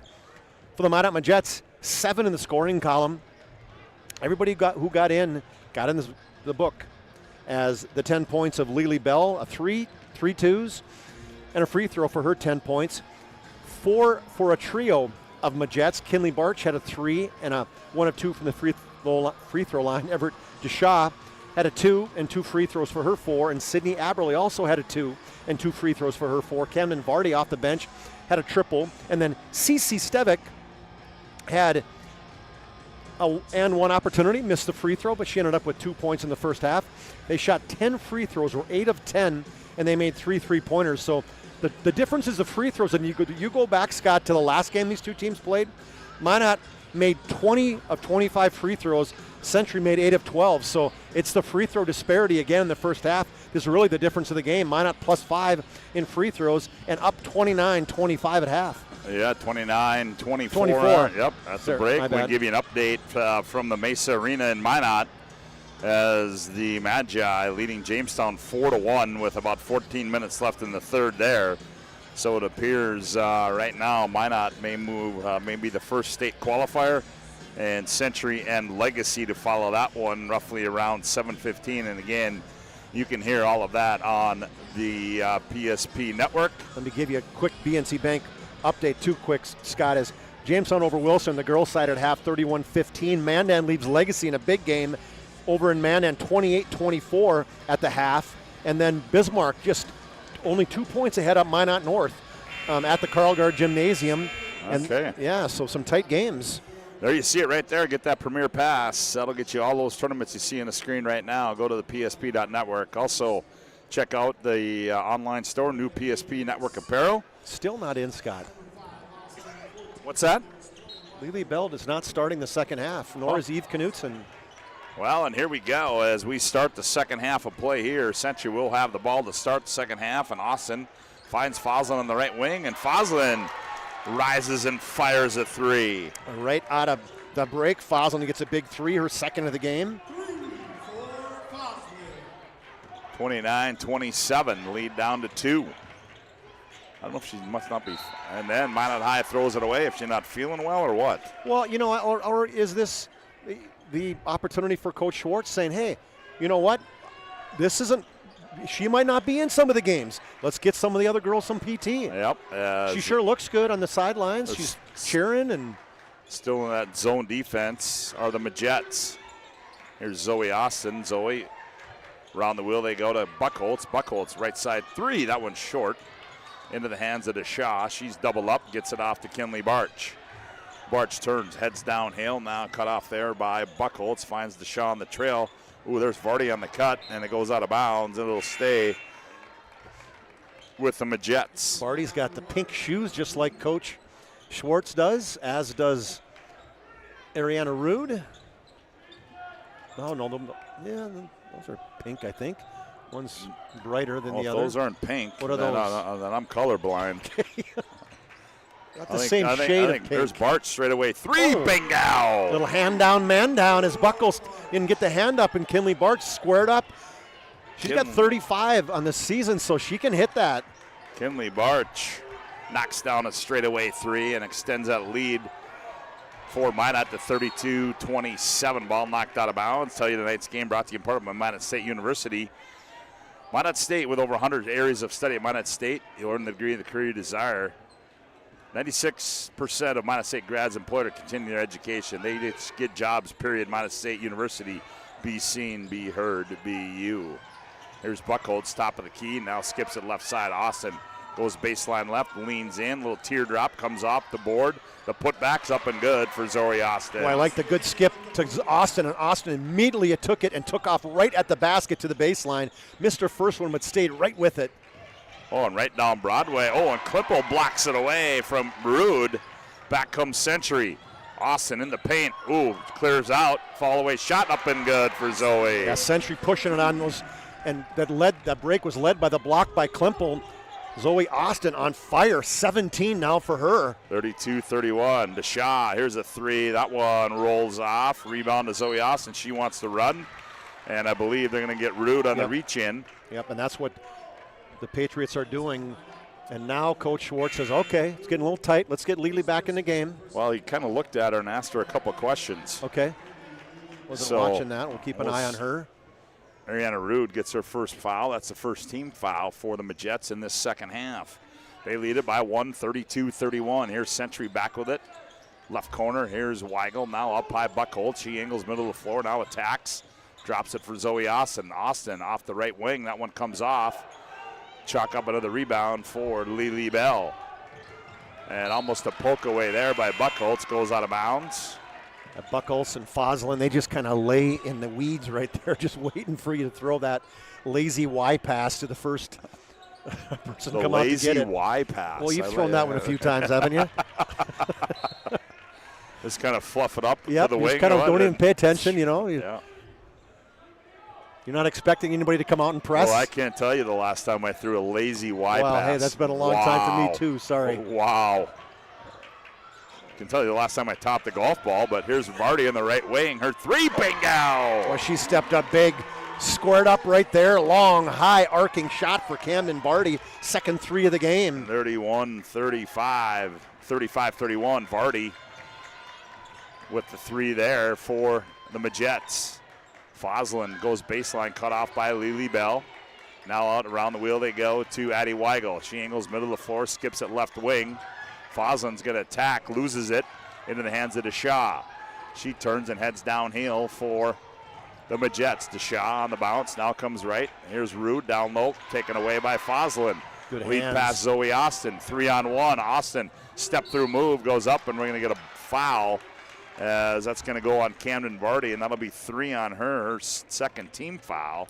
For the Minot Majettes, 7 in the scoring column. Everybody who got in the book, as the 10 points of Lily Bell, a 3 twos, and a free throw for her 10 points. 4 for a trio of Majettes. Kinley Barch had a 3 and a 1 of 2 from the free throw line. Everett Deshaw had a 2 and 2 free throws for her 4, and Sydney Aberley also had a 2 and 2 free throws for her 4. Camden Vardy off the bench had a triple, and then Cece Stevick had one opportunity, missed the free throw, but she ended up with 2 points in the first half. They shot 10 free throws, were 8 of 10, and they made 3 3-pointers. So the difference is the free throws, and you go back, Scott, to the last game these two teams played. Minot made 20 of 25 free throws. Century made 8 of 12. So it's the free throw disparity again in the first half. This is really the difference of the game. Minot plus 5 in free throws and up 29-25 at half. Yeah, 29-24. Yep, that's the break. We'll give you an update from the Mesa Arena in Minot as the Magi leading Jamestown 4-1 with about 14 minutes left in the third there. So it appears right now Minot may be the first state qualifier, and Century and Legacy to follow that one roughly around 7:15. And again, you can hear all of that on the PSP network. Let me give you a quick BNC Bank update, too quick, Scott. Is Jamestown over Wilson, the girls' side at half, 31-15. Mandan leaves Legacy in a big game over in Mandan, 28-24 at the half. And then Bismarck just only 2 points ahead of Minot North at the Carl Gard Gymnasium. Okay. And so some tight games. There you see it right there. Get that Premier Pass. That'll get you all those tournaments you see on the screen right now. Go to the PSP.network. Also, check out the online store, new PSP Network apparel. Still not in, Scott. What's that? Lily Bell is not starting the second half, nor is Eve Knutson. Well, and here we go as we start the second half of play here. Century will have the ball to start the second half, and Austin finds Foslin on the right wing, and Foslin rises and fires a 3. Right out of the break, Foslin gets a big 3, her second of the game. 29-27, lead down to 2. I don't know if she must not be. And then Minot High throws it away if she's not feeling well or what. Well, you know, or is this the opportunity for Coach Schwartz saying, hey, you know what? This isn't, she might not be in some of the games. Let's get some of the other girls some PT. Yep. She sure looks good on the sidelines. She's cheering and. Still in that zone defense are the Majettes. Here's Zoe Austin. Zoe, around the wheel they go to Buckholtz. Buckholtz, right side 3. That one's short. Into the hands of Deshaw. She's double up, gets it off to Kinley Barch. Barch turns, heads downhill, now cut off there by Buckholtz, finds Deshaw on the trail. Ooh, there's Vardy on the cut, and it goes out of bounds, and it'll stay with the Majettes. Vardy's got the pink shoes just like Coach Schwartz does, as does Ariana Rude. Oh, no, yeah, those are pink, I think. One's brighter than the other. Those aren't pink. What are those? Then I'm colorblind. Got the same shade of pink. There's Bart straight away. 3, bingo! Little hand down, man down as Buckles didn't get the hand up, and Kinley Bart squared up. She's got 35 on the season, so she can hit that. Kinley Barch knocks down a straightaway 3 and extends that lead for Minot, the 32-27 ball knocked out of bounds. Tell you tonight's game brought to you in part by Minot State University. Minot State, with over 100 areas of study at Minot State, you'll earn the degree and the career you desire. 96% of Minot State grads employed or continue their education. They just get jobs, period. Minot State University. Be seen, be heard, be you. Here's Buckholz, top of the key, now skips it left side. Austin goes baseline left, leans in, little teardrop, comes off the board. The putback's up and good for Zoe Austin. Well, I like the good skip to Austin, and Austin immediately took it and took off right at the basket to the baseline. Missed her first one, but stayed right with it. Oh, and right down Broadway. Oh, and Klippel blocks it away from Rude. Back comes Century. Austin in the paint. Ooh, clears out. Fall away shot up and good for Zoe. Yeah, Century pushing it on those, and that break was led by the block by Klippel. Zoe Austin on fire, 17 now for her. 32-31. DeShaw, here's a three. That one rolls off. Rebound to Zoe Austin. She wants to run, and I believe they're going to get Rude on the reach in. Yep, and that's what the Patriots are doing. And now Coach Schwartz says, okay, it's getting a little tight. Let's get Lily back in the game. Well, he kind of looked at her and asked her a couple questions. Okay. Wasn't watching that. We'll keep an eye on her. Mariana Rude gets her first foul. That's the first team foul for the Majettes in this second half. They lead it by 1, 32-31. Here's Century back with it. Left corner, here's Weigel. Now up high Buckholz. She angles middle of the floor, now attacks. Drops it for Zoe Austin. Austin off the right wing. That one comes off. Chalk up another rebound for Lily Bell. And almost a poke away there by Buckholz. Goes out of bounds. Buckholz and Foslin, they just kind of lay in the weeds right there, just waiting for you to throw that lazy Y pass to the first person come out to get it. The lazy Y pass. Well, you've thrown that one a few times, haven't you? Just kind of fluff it up to Yep, the you wing. just kind of don't even pay attention, you know. Yeah. You're not expecting anybody to come out and press. Well, I can't tell you the last time I threw a lazy Y pass. Well, hey, that's been a long time for me too. Sorry. Oh, wow. I can tell you the last time I topped a golf ball, but here's Vardy in the right wing. Her three, bingo! Well, she stepped up big, squared up right there. Long, high, arcing shot for Camden Vardy. Second three of the game. 31-35, 35-31. Vardy with the three there for the Majettes. Foslin goes baseline, cut off by Lily Bell. Now out around the wheel they go to Addie Weigel. She angles middle of the floor, skips it left wing. Foslin's going to attack, loses it into the hands of DeShaw. She turns and heads downhill for the Majettes. DeShaw on the bounce, now comes right. Here's Rude down low, taken away by Foslin. Good Lead hands. pass Zoe Austin, 3-on-1. Austin, step through move, goes up, and we're going to get a foul as that's going to go on Camden Vardy, and that'll be 3 on her second team foul.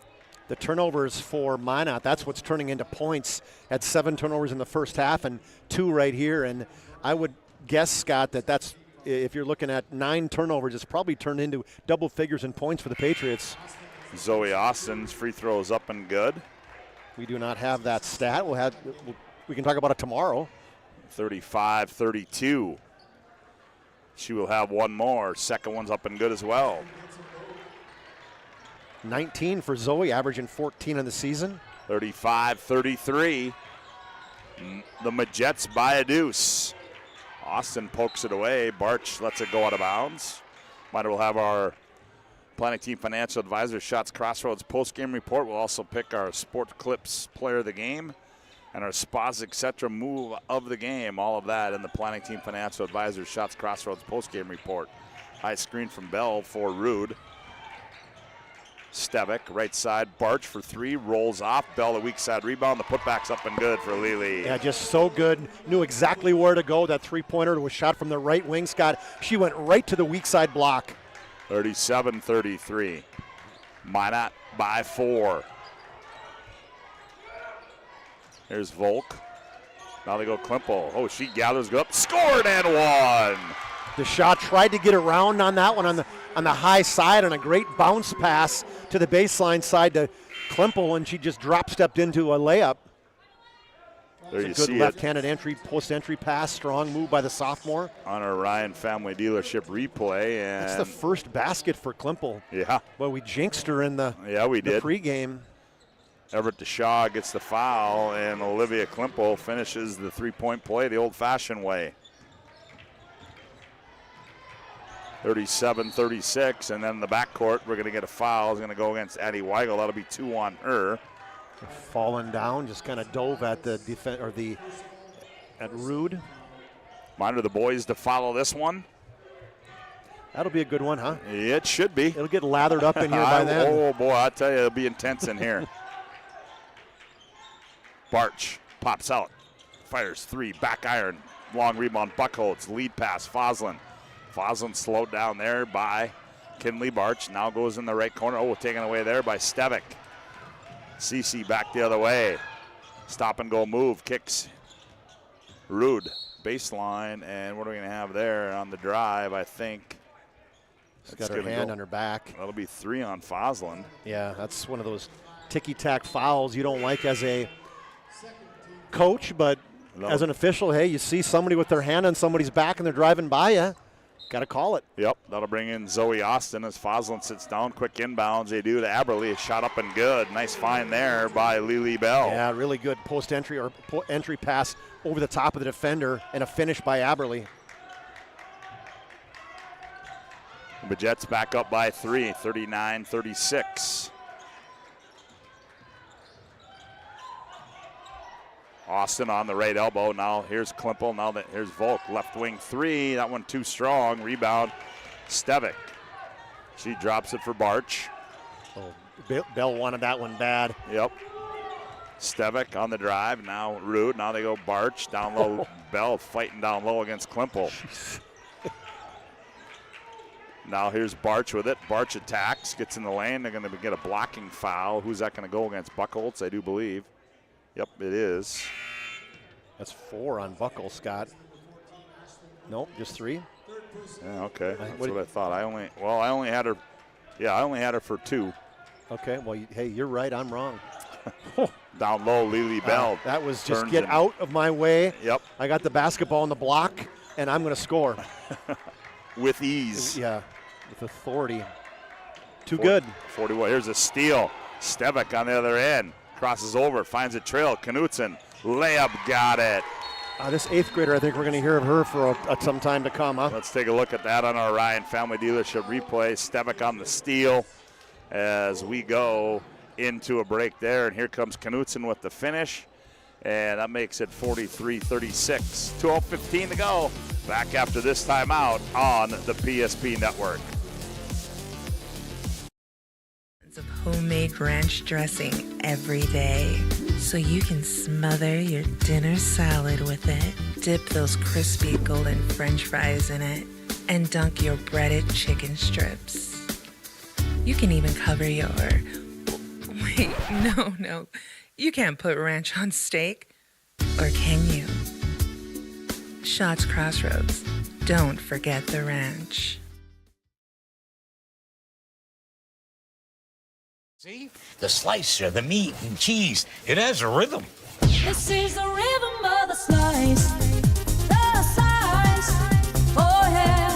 The turnovers for Minot, that's what's turning into points. Had 7 turnovers in the first half and 2 right here. And I would guess, Scott, that's, if you're looking at 9 turnovers, it's probably turned into double figures in points for the Patriots. Zoe Austin's free throw is up and good. We do not have that stat. We can talk about it tomorrow. 35-32. She will have one more. Second one's up and good as well. 19 for Zoe, averaging 14 in the season. 35-33. The Majettes by a deuce. Austin pokes it away. Barch lets it go out of bounds. Might will have our planning team financial advisor Shots Crossroads post-game report. We'll also pick our Sport Clips player of the game and our Spas, etc. move of the game. All of that in the planning team financial advisor Shots Crossroads post-game report. High screen from Bell for Rude. Stevick, right side, Barch for 3, rolls off. Bell, the weak side rebound. The putback's up and good for Lily. Yeah, just so good. Knew exactly where to go. That three-pointer was shot from the right wing, Scott. She went right to the weak side block. 37-33. Minot by 4. Here's Volk. Now they go Klippel. Oh, she gathers, go up, scored and one. The shot tried to get around on that one on the high side, on a great bounce pass to the baseline side to Klippel, and she just drop-stepped into a layup. There you It's a good see left-handed entry, post-entry pass, strong move by the sophomore. On our Ryan Family Dealership replay. And That's the first basket for Klippel. Yeah. Well, we jinxed her in the, we the did. pregame. Everett DeShaw gets the foul, and Olivia Klippel finishes the three-point play the old-fashioned way. 37-36, and then in the backcourt, we're going to get a foul. It's going to go against Addie Weigel. That'll be 2 on her. Falling down, just kind of dove at the defense or at Rude. Reminder the boys to follow this one. That'll be a good one, huh? It should be. It'll get lathered up in here by then. Oh boy, I tell you, it'll be intense in here. Barch pops out, fires 3, back iron, long rebound. Buckholz, lead pass, Foslin. Foslin slowed down there by Kinley Barch. Now goes in the right corner. Oh, taken away there by Stevick. Cece back the other way. Stop and go move. Kicks Rude. Baseline. And what are we going to have there on the drive, I think? She's got her hand on her back. That'll be 3 on Foslin. Yeah, that's one of those ticky-tack fouls you don't like as a coach, but as an official, hey, you see somebody with their hand on somebody's back and they're driving by you. Got to call it. Yep, that'll bring in Zoe Austin as Foslin sits down. Quick inbounds. They do to Aberly. A shot up and good. Nice find there by Lily Bell. Yeah, really good post-entry or entry pass over the top of the defender and a finish by Aberly. The Jets back up by 3, 39-36. Austin on the right elbow. Now here's Klimpel. Now here's Volk. Left wing 3. That one too strong. Rebound, Stevick. She drops it for Barch. Oh, Bell wanted that one bad. Yep. Stevick on the drive. Now Rude. Now they go Barch. Down low. Bell fighting down low against Klimpel. Now here's Barch with it. Barch attacks. Gets in the lane. They're going to get a blocking foul. Who's that going to go against? Buckholz, I do believe. Yep, it is. That's 4 on Buckle, Scott. Nope, just 3. Yeah, okay. That's what I thought. I only had her. Yeah, I only had her for 2. Okay, well, hey, you're right. I'm wrong. Down low, Lily Bell. That was just get out of my way. Yep. I got the basketball in the block, and I'm going to score. With ease. Yeah, with authority. Too good. 41. Here's a steal. Stevick on the other end. Crosses over, finds a trail. Knutson, layup, got it. This 8th grader, I think we're going to hear of her for some time to come, huh? Let's take a look at that on our Ryan Family Dealership replay. Stevick on the steal as we go into a break there. And here comes Knutson with the finish. And that makes it 43-36. 12:15 to go. Back after this timeout on the PSP Network. Of homemade ranch dressing every day, so you can smother your dinner salad with it, dip those crispy golden French fries in it, and dunk your breaded chicken strips. You can even cover your... Wait, no. You can't put ranch on steak. Or can you? Shots Crossroads. Don't forget the ranch. See? The slicer, the meat and cheese, it has a rhythm. This is the rhythm of the slice. The slice. Oh yeah.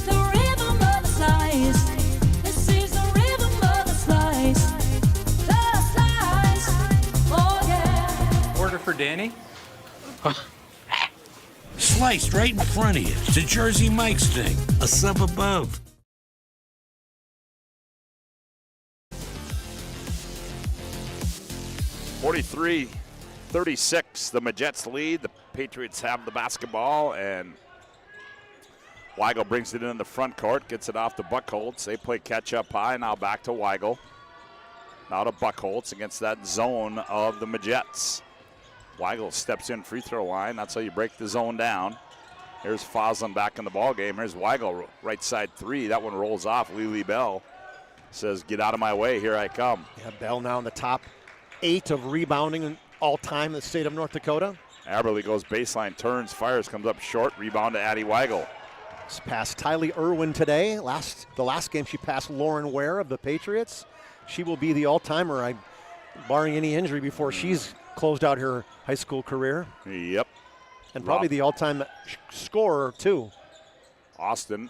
The rhythm of the slice. This is the rhythm of the slice. The slice. Oh yeah. Order for Danny? Sliced right in front of you. It's a Jersey Mike's thing. A sub above. $43-36, the Majets lead. The Patriots have the basketball, and Weigel brings it in the front court, gets it off to Buckholz. They play catch-up high, now back to Weigel. Now to Buckholz against that zone of the Majets. Weigel steps in free throw line. That's how you break the zone down. Here's Foslin back in the ball game. Here's Weigel, right side 3. That one rolls off. Lily Bell says, get out of my way, here I come. Yeah, Bell now in the top 8 of rebounding all time in the state of North Dakota. Aberly goes baseline, turns, fires, comes up short. Rebound to Addie Weigel. She's passed Tylee Irwin today. The last game she passed Lauren Ware of the Patriots. She will be the all-timer, barring any injury, before she's closed out her high school career. Yep. And probably the all-time scorer, too. Austin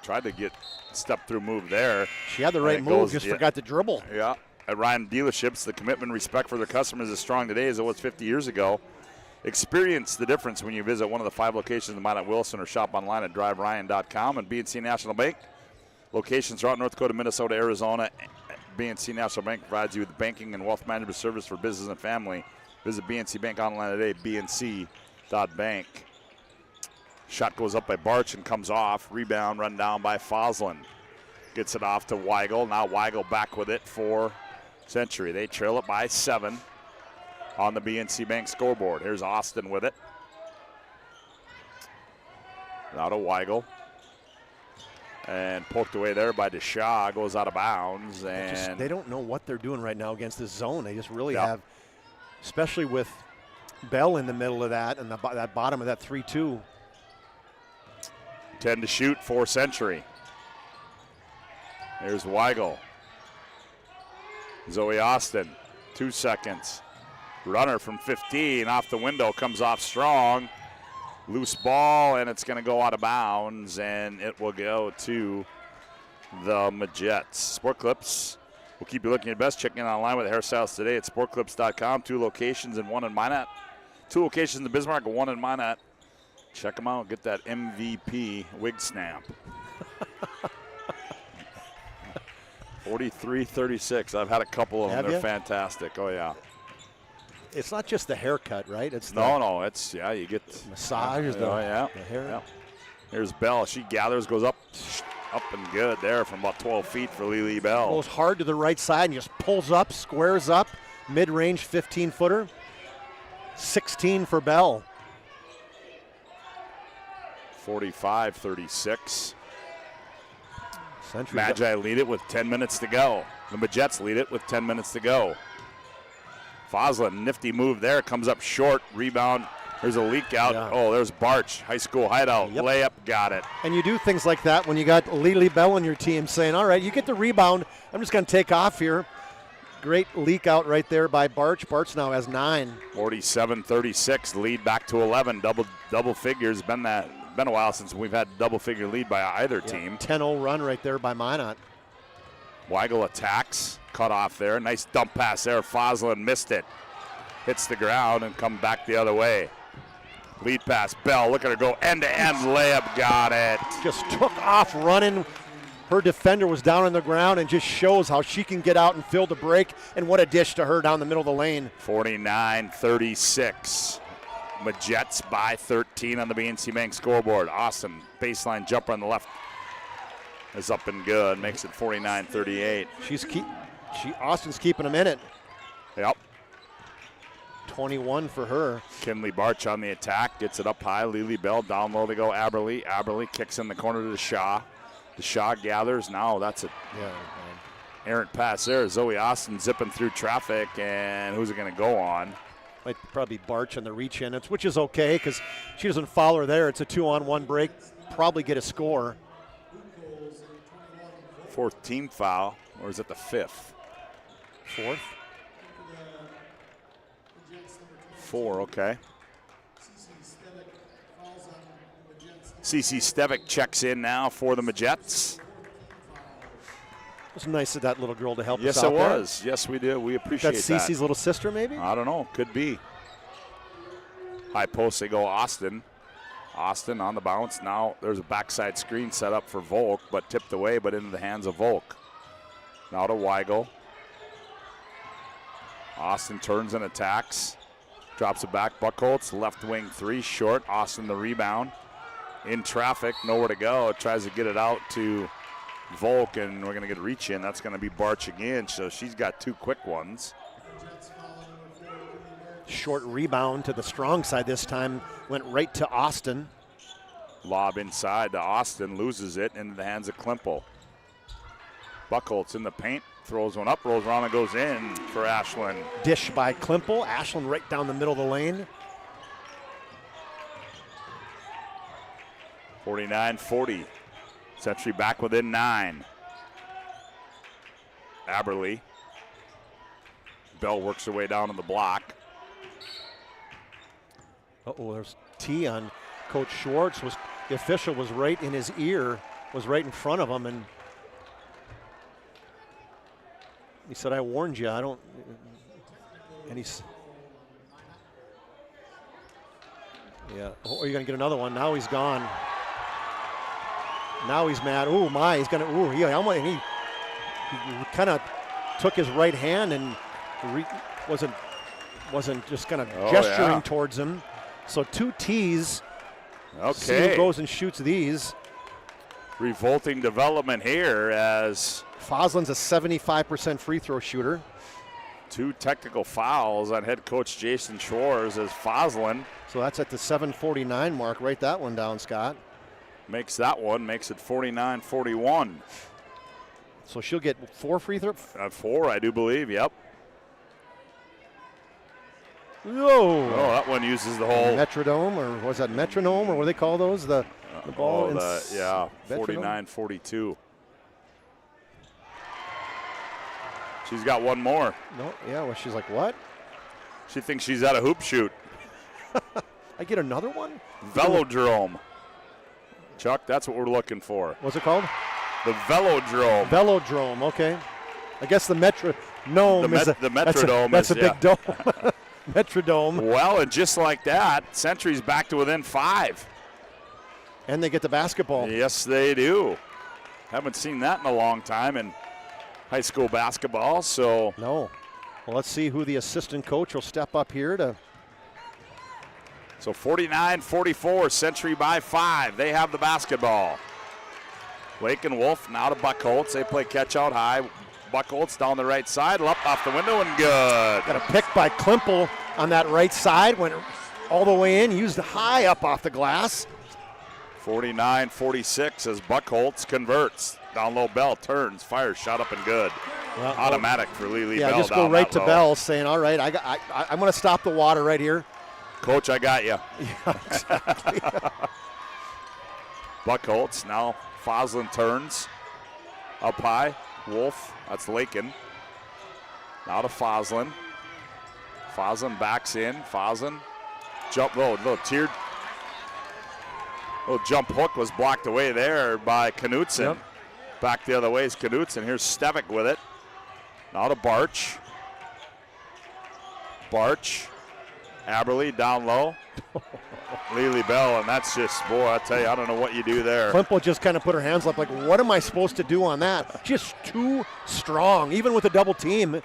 tried to get step-through move there. She had the right move, just forgot to dribble. Yeah. At Ryan Dealerships, the commitment and respect for their customers is strong today as it was 50 years ago. Experience the difference when you visit one of the 5 locations in Minot Wilson or shop online at driveryan.com. And BNC National Bank, locations throughout North Dakota, Minnesota, Arizona. BNC National Bank provides you with banking and wealth management service for business and family. Visit BNC Bank online today, bnc.bank. Shot goes up by Barch and comes off. Rebound run down by Foslin. Gets it off to Weigel. Now Weigel back with it for Century. They trail it by 7 on the BNC Bank scoreboard. Here's Austin with it. Now to Weigel. And poked away there by DeShaw. Goes out of bounds. And they don't know what they're doing right now against this zone. They just really have, especially with Bell in the middle of that and that bottom of that 3-2. 10 to shoot for Century. Here's Weigel. Zoe Austin, 2 seconds. Runner from 15 off the window, comes off strong. Loose ball, and it's going to go out of bounds, and it will go to the Majets. Sport Clips will keep you looking your best. Check in online with hairstyles today at sportclips.com. 2 locations and 1 in Minot. 2 locations in Bismarck and 1 in Minot. Check them out. Get that MVP wig snap. 43-36. I've had a couple of them. They're fantastic. Oh, yeah. It's not just the haircut, right? It's no. It's, you get massage. The hair. Yeah. Here's Bell. She gathers, goes up and good there from about 12 feet for Lily Bell. Goes hard to the right side and just pulls up, squares up, mid-range 15-footer. 16 for Bell. 45-36. Century Magi lead it with 10 minutes to go. The Majets lead it with 10 minutes to go. Foslin, nifty move there, comes up short, rebound. There's a leak out. Yeah. Oh, there's Barch, high school hideout, layup, got it. And you do things like that when you got Lily Bell on your team saying, all right, you get the rebound. I'm just going to take off here. Great leak out right there by Barch. Barch now has 9. 47-36, lead back to 11. Double figures. Been a while since we've had double-figure lead by either team. 10-0 run right there by Minot. Weigel attacks, cut off there. Nice dump pass there. Foslin missed it. Hits the ground and come back the other way. Lead pass, Bell, look at her go end-to-end layup, got it. Just took off running. Her defender was down on the ground and just shows how she can get out and fill the break. And what a dish to her down the middle of the lane. 49-36. Majets by 13 on the BNC Bank scoreboard. Austin, baseline jumper on the left is up and good. Makes it 49-38. Austin's keeping them in it. Yep. 21 for her. Kinley Barch on the attack. Gets it up high. Lily Bell down low. They go Aberly. Aberly kicks in the corner to DeShaw. DeShaw gathers. Now that's a errant pass there. Zoe Austin zipping through traffic. And who's it going to go on? Might probably Barch on the reach in, which is okay because she doesn't foul her there. It's a 2-on-1 break. Probably get a score. 4th team foul, or is it the 5th? 4th? 4, okay. CC Stevic checks in now for the Majets. It was nice of that little girl to help us Yes, out it there. was. Yes, we did. We appreciate that. That's Cece's little sister, maybe? I don't know. Could be. High post, they go Austin. Austin on the bounce. Now there's a backside screen set up for Volk, but tipped away, but into the hands of Volk. Now to Weigel. Austin turns and attacks. Drops it back. Buckholz, left wing 3, short. Austin the rebound. In traffic, nowhere to go. Tries to get it out to Volk, and we're going to get a reach in. That's going to be Barch again, so she's got 2 quick ones. Short rebound to the strong side this time. Went right to Austin. Lob inside to Austin. Loses it into the hands of Klimpel. Buckholz in the paint. Throws one up, rolls around, and goes in for Ashland. Dish by Klimpel. Ashland right down the middle of the lane. 49-40. Century back within 9. Aberly. Bell works her way down to the block. Uh-oh, there's T on Coach Schwartz. The official was right in his ear, was right in front of him, and he said, I warned you, I don't, and he's. Yeah. Oh, are you going to get another one? Now he's gone. Now he's mad. Oh my! He's going to. Ooh, he kind of took his right hand and wasn't just kind of gesturing towards him. So 2 tees. Okay. See who goes and shoots these. Revolting development here as Foslin's a 75% free throw shooter. 2 technical fouls on head coach Jason Schwartz as Foslin. So that's at the 7:49 mark. Write that one down, Scott. Makes that one, makes it 49-41. So she'll get 4 free throws? 4, I do believe, yep. Whoa. Oh, that one uses the whole metrodome, or was that metronome, or what do they call those? The ball. 49-42. She's got one more. No, yeah, well, she's like, what? She thinks she's at a hoop shoot. I get another one? Velodrome. Chuck, that's what we're looking for. What's it called? The Velodrome. Velodrome, okay. I guess the metronome is the Metrodome that's is a big dome. Metrodome. Well, and just like that, Century's back to within 5. And they get the basketball. Yes, they do. Haven't seen that in a long time in high school basketball, so. No. Well, let's see who the assistant coach will step up here to. So 49-44, Century by 5. They have the basketball. Lake and Wolf now to Buckholtz. They play catch out high. Buckholtz down the right side, up off the window and good. Got a pick by Klimpel on that right side. Went all the way in, used high up off the glass. 49-46 as Buckholtz converts. Down low, Bell turns, fires, shot up and good. Well, automatic for Lily yeah, Bell. Just go right to Bell saying, all right, I'm going to stop the water right here. Coach, I got you. Yeah, exactly. Buckholtz, now Foslin turns. Up high, Wolf, that's Lakin. Now to Foslin. Foslin backs in, Foslin. Jump, little tiered. Little jump hook was blocked away there by Knutson. Yep. Back the other way is Knutson. Here's Stevick with it. Now to Barch. Barch. Aberle down low. Lily Bell, and that's just, boy, I tell you, I don't know what you do there. Klimpel just kind of put her hands up like, what am I supposed to do on that? Just too strong. Even with a double team,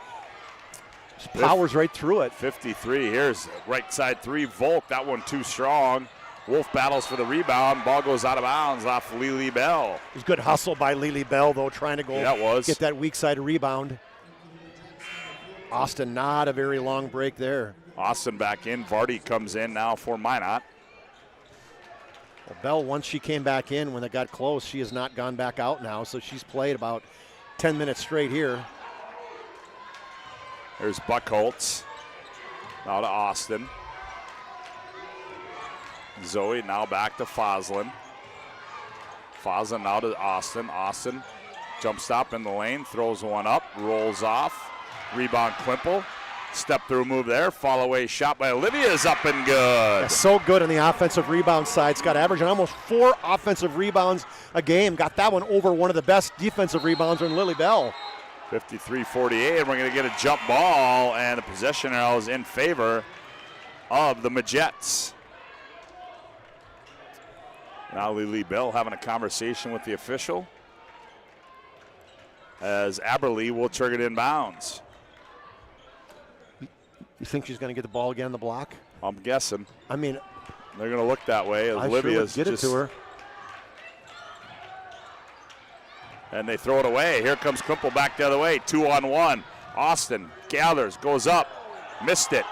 just powers right through it. 53, here's right side 3, Volk, that one too strong. Wolf battles for the rebound. Ball goes out of bounds off Lily Bell. It was good hustle by Lily Bell, though, trying to go get that weak side rebound. Austin, not a very long break there. Austin back in. Vardy comes in now for Minot. Well, Bell, once she came back in, when it got close, she has not gone back out now, so she's played about 10 minutes straight here. There's Buckholtz. Now to Austin. Zoe now back to Foslin. Foslin now to Austin. Austin jump stop in the lane, throws one up, rolls off. Rebound Klimpel. Step through move there. Fall away shot by Olivia is up and good. Yeah, so good on the offensive rebound side. Scott averaging almost 4 offensive rebounds a game. Got that one over one of the best defensive rebounders in Lily Bell. 53-48, and we're going to get a jump ball, and the possession arrow is in favor of the Majettes. Now Lily Bell having a conversation with the official as Aberle will trigger it inbounds. You think she's going to get the ball again on the block? I'm guessing. I mean, they're going to look that way. As I Olivia's sure would get it to her. And they throw it away. Here comes Klimpel back the other way. 2-on-1. Austin gathers, goes up, missed it.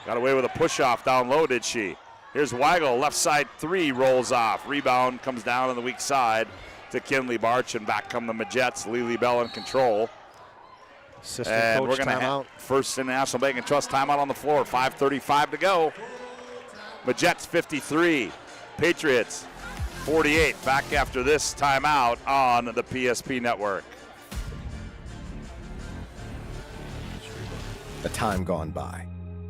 Got away with a push-off down low, did she? Here's Weigel, left side 3, rolls off. Rebound comes down on the weak side to Kinley Barch, and back come the Majettes. Lily Bell in control. Assistant and coach we're going to have First International Bank and Trust timeout on the floor. 5:35 to go. Majettes 53, Patriots 48. Back after this timeout on the PSP Network. A time gone by.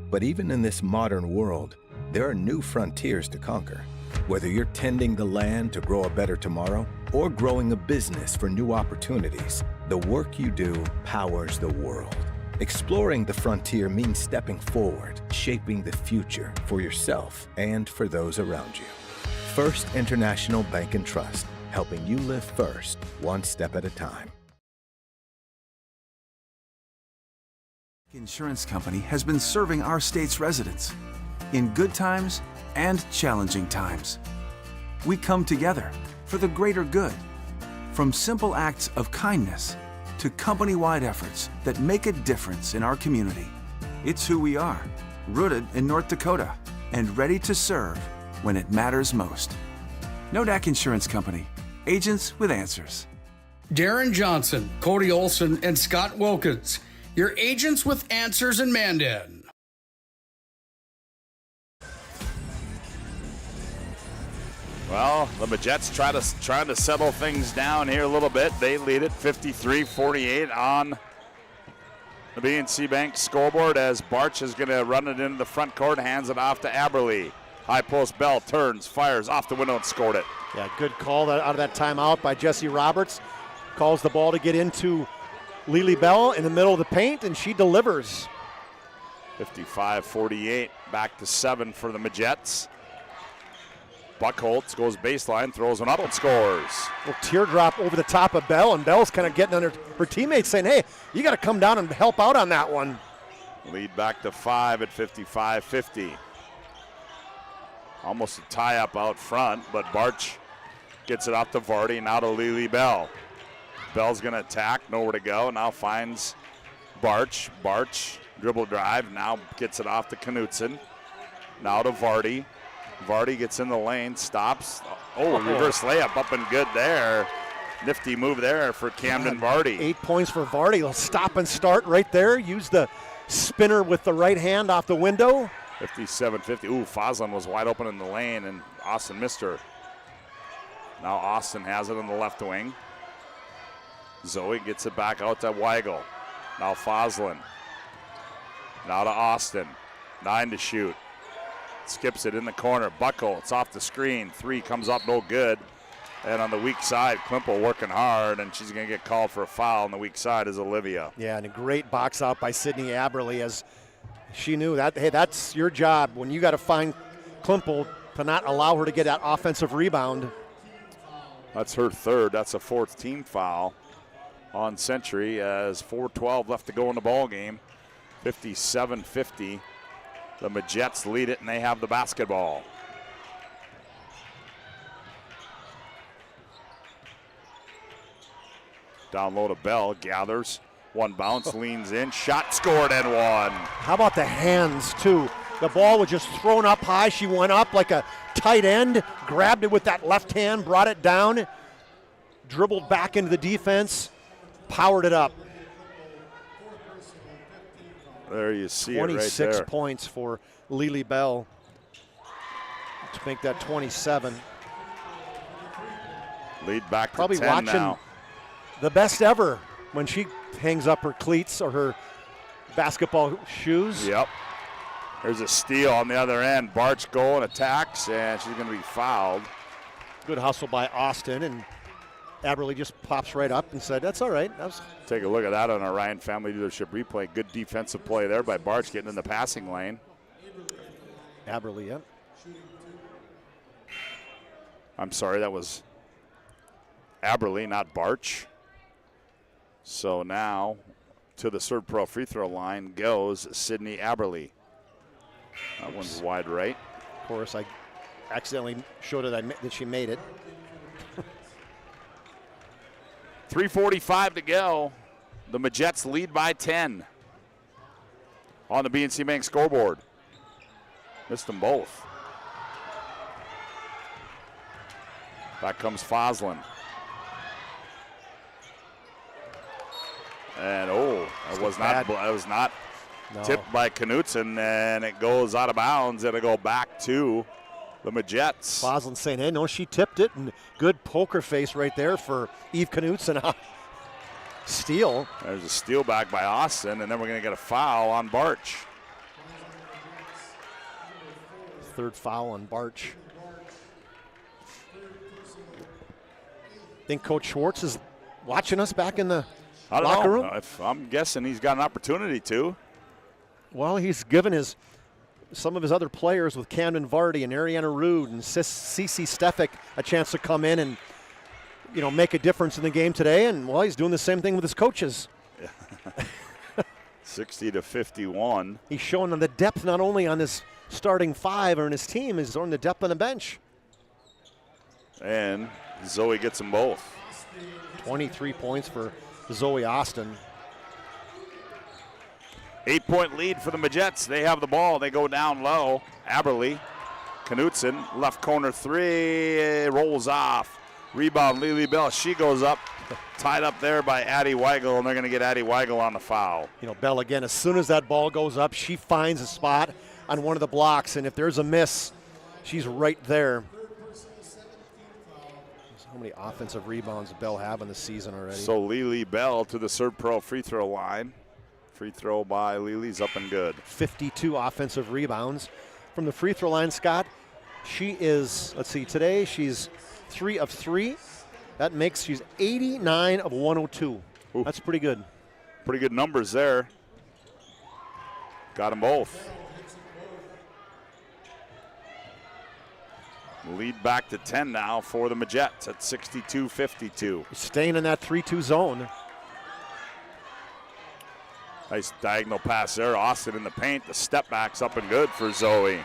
But even in this modern world, there are new frontiers to conquer. Whether you're tending the land to grow a better tomorrow or growing a business for new opportunities, the work you do powers the world. Exploring the frontier means stepping forward, shaping the future for yourself and for those around you. First International Bank and Trust, helping you live first, one step at a time. Insurance Company has been serving our state's residents in good times and challenging times. We come together for the greater good, from simple acts of kindness to company-wide efforts that make a difference in our community. It's who we are, rooted in North Dakota and ready to serve when it matters most. Nodak Insurance Company, agents with answers. Darren Johnson, Cody Olson, and Scott Wilkins, your agents with answers in Mandan. Well, the Majettes trying to settle things down here a little bit. They lead it 53-48 on the BNC Bank scoreboard as Barch is going to run it into the front court, hands it off to Aberle. High post Bell turns, fires off the window and scored it. Yeah, good call out of that timeout by Jesse Roberts. Calls the ball to get into Lily Bell in the middle of the paint, and she delivers. 55-48, back to 7 for the Majettes. Buckholtz goes baseline, throws one up and scores. Well, teardrop over the top of Bell, and Bell's kind of getting under her teammates saying, hey, you got to come down and help out on that one. Lead back to 5 at 55-50. Almost a tie-up out front, but Barch gets it off to Vardy, now to Lily Bell. Bell's going to attack, nowhere to go, now finds Barch. Barch, dribble drive, now gets it off to Knutson. Now to Vardy. Vardy gets in the lane, stops. Oh, reverse layup up and good there. Nifty move there for Camden Vardy. 8 points for Vardy. He'll stop and start right there. Use the spinner with the right hand off the window. 57-50. Ooh, Foslin was wide open in the lane, and Austin missed her. Now Austin has it on the left wing. Zoe gets it back out to Weigel. Now Foslin. Now to Austin. 9 to shoot. Skips it in the corner. Buckholtz off the screen. 3 comes up no good. And on the weak side, Klimple working hard, and she's going to get called for a foul. On the weak side is Olivia. Yeah, and a great box out by Sydney Aberle as she knew that, hey, that's your job when you got to find Klimple to not allow her to get that offensive rebound. That's her third. That's a 4th team foul on Century as 4:12 left to go in the ball game. 57-50. The Majettes lead it, and they have the basketball. Down low to Bell, gathers. One bounce, leans in, shot scored and one. How about the hands, too? The ball was just thrown up high. She went up like a tight end, grabbed it with that left hand, brought it down, dribbled back into the defense, powered it up. There you see it right there. 26 points for Lily Bell to make that 27. Lead back Probably to 10 watching now. The best ever when she hangs up her cleats or her basketball shoes. Yep. There's a steal on the other end. Barch going, attacks, and she's going to be fouled. Good hustle by Austin, and Aberle just pops right up and said, that's all right. Take a look at that on our Ryan Family Dealership replay. Good defensive play there by Barch getting in the passing lane. Aberle, yeah. I'm sorry, that was Aberle, not Barch. So now to the ServPro free throw line goes Sydney Aberle. That one's wide right. Of course, I accidentally showed her that she made it. 3:45 to go. The Majettes lead by 10 on the BNC Bank scoreboard. Missed them both. Back comes Foslin. And it was not tipped by Knutson, and it goes out of bounds. It'll go back to the Majettes. Foslin saying, hey, no, she tipped it, and good poker face right there for Eve Knutson. Steal. There's a steal back by Austin, and then we're going to get a foul on Barch. Third foul on Barch. I think Coach Schwartz is watching us back in the locker room? I'm guessing he's got an opportunity to. Well, he's given some of his other players with Camden Vardy and Ariana Rude and Cece Stefik a chance to come in and, make a difference in the game today. And, well, he's doing the same thing with his coaches. 60-51. He's showing them the depth not only on his starting five or in his team, he's showing the depth on the bench. And Zoe gets them both. 23 points for Zoe Austin. 8-point lead for the Majettes. They have the ball. They go down low. Aberly, Knutson, left corner three, rolls off. Rebound, Lily Bell. She goes up, tied up there by Addie Weigel, and they're going to get Addie Weigel on the foul. Bell, again, as soon as that ball goes up, she finds a spot on one of the blocks, and if there's a miss, she's right there. How many offensive rebounds Bell have in the season already? So Lily Bell to the Serve Pro free throw line. Free throw by Lily's up and good. 52 offensive rebounds. From the free throw line, Scott, she is, today she's 3 of 3. That makes she's 89 of 102. Ooh. That's pretty good. Pretty good numbers there. Got them both. Lead back to 10 now for the Majettes at 62-52. Staying in that 3-2 zone. Nice diagonal pass there. Austin in the paint. The step back's up and good for Zoe.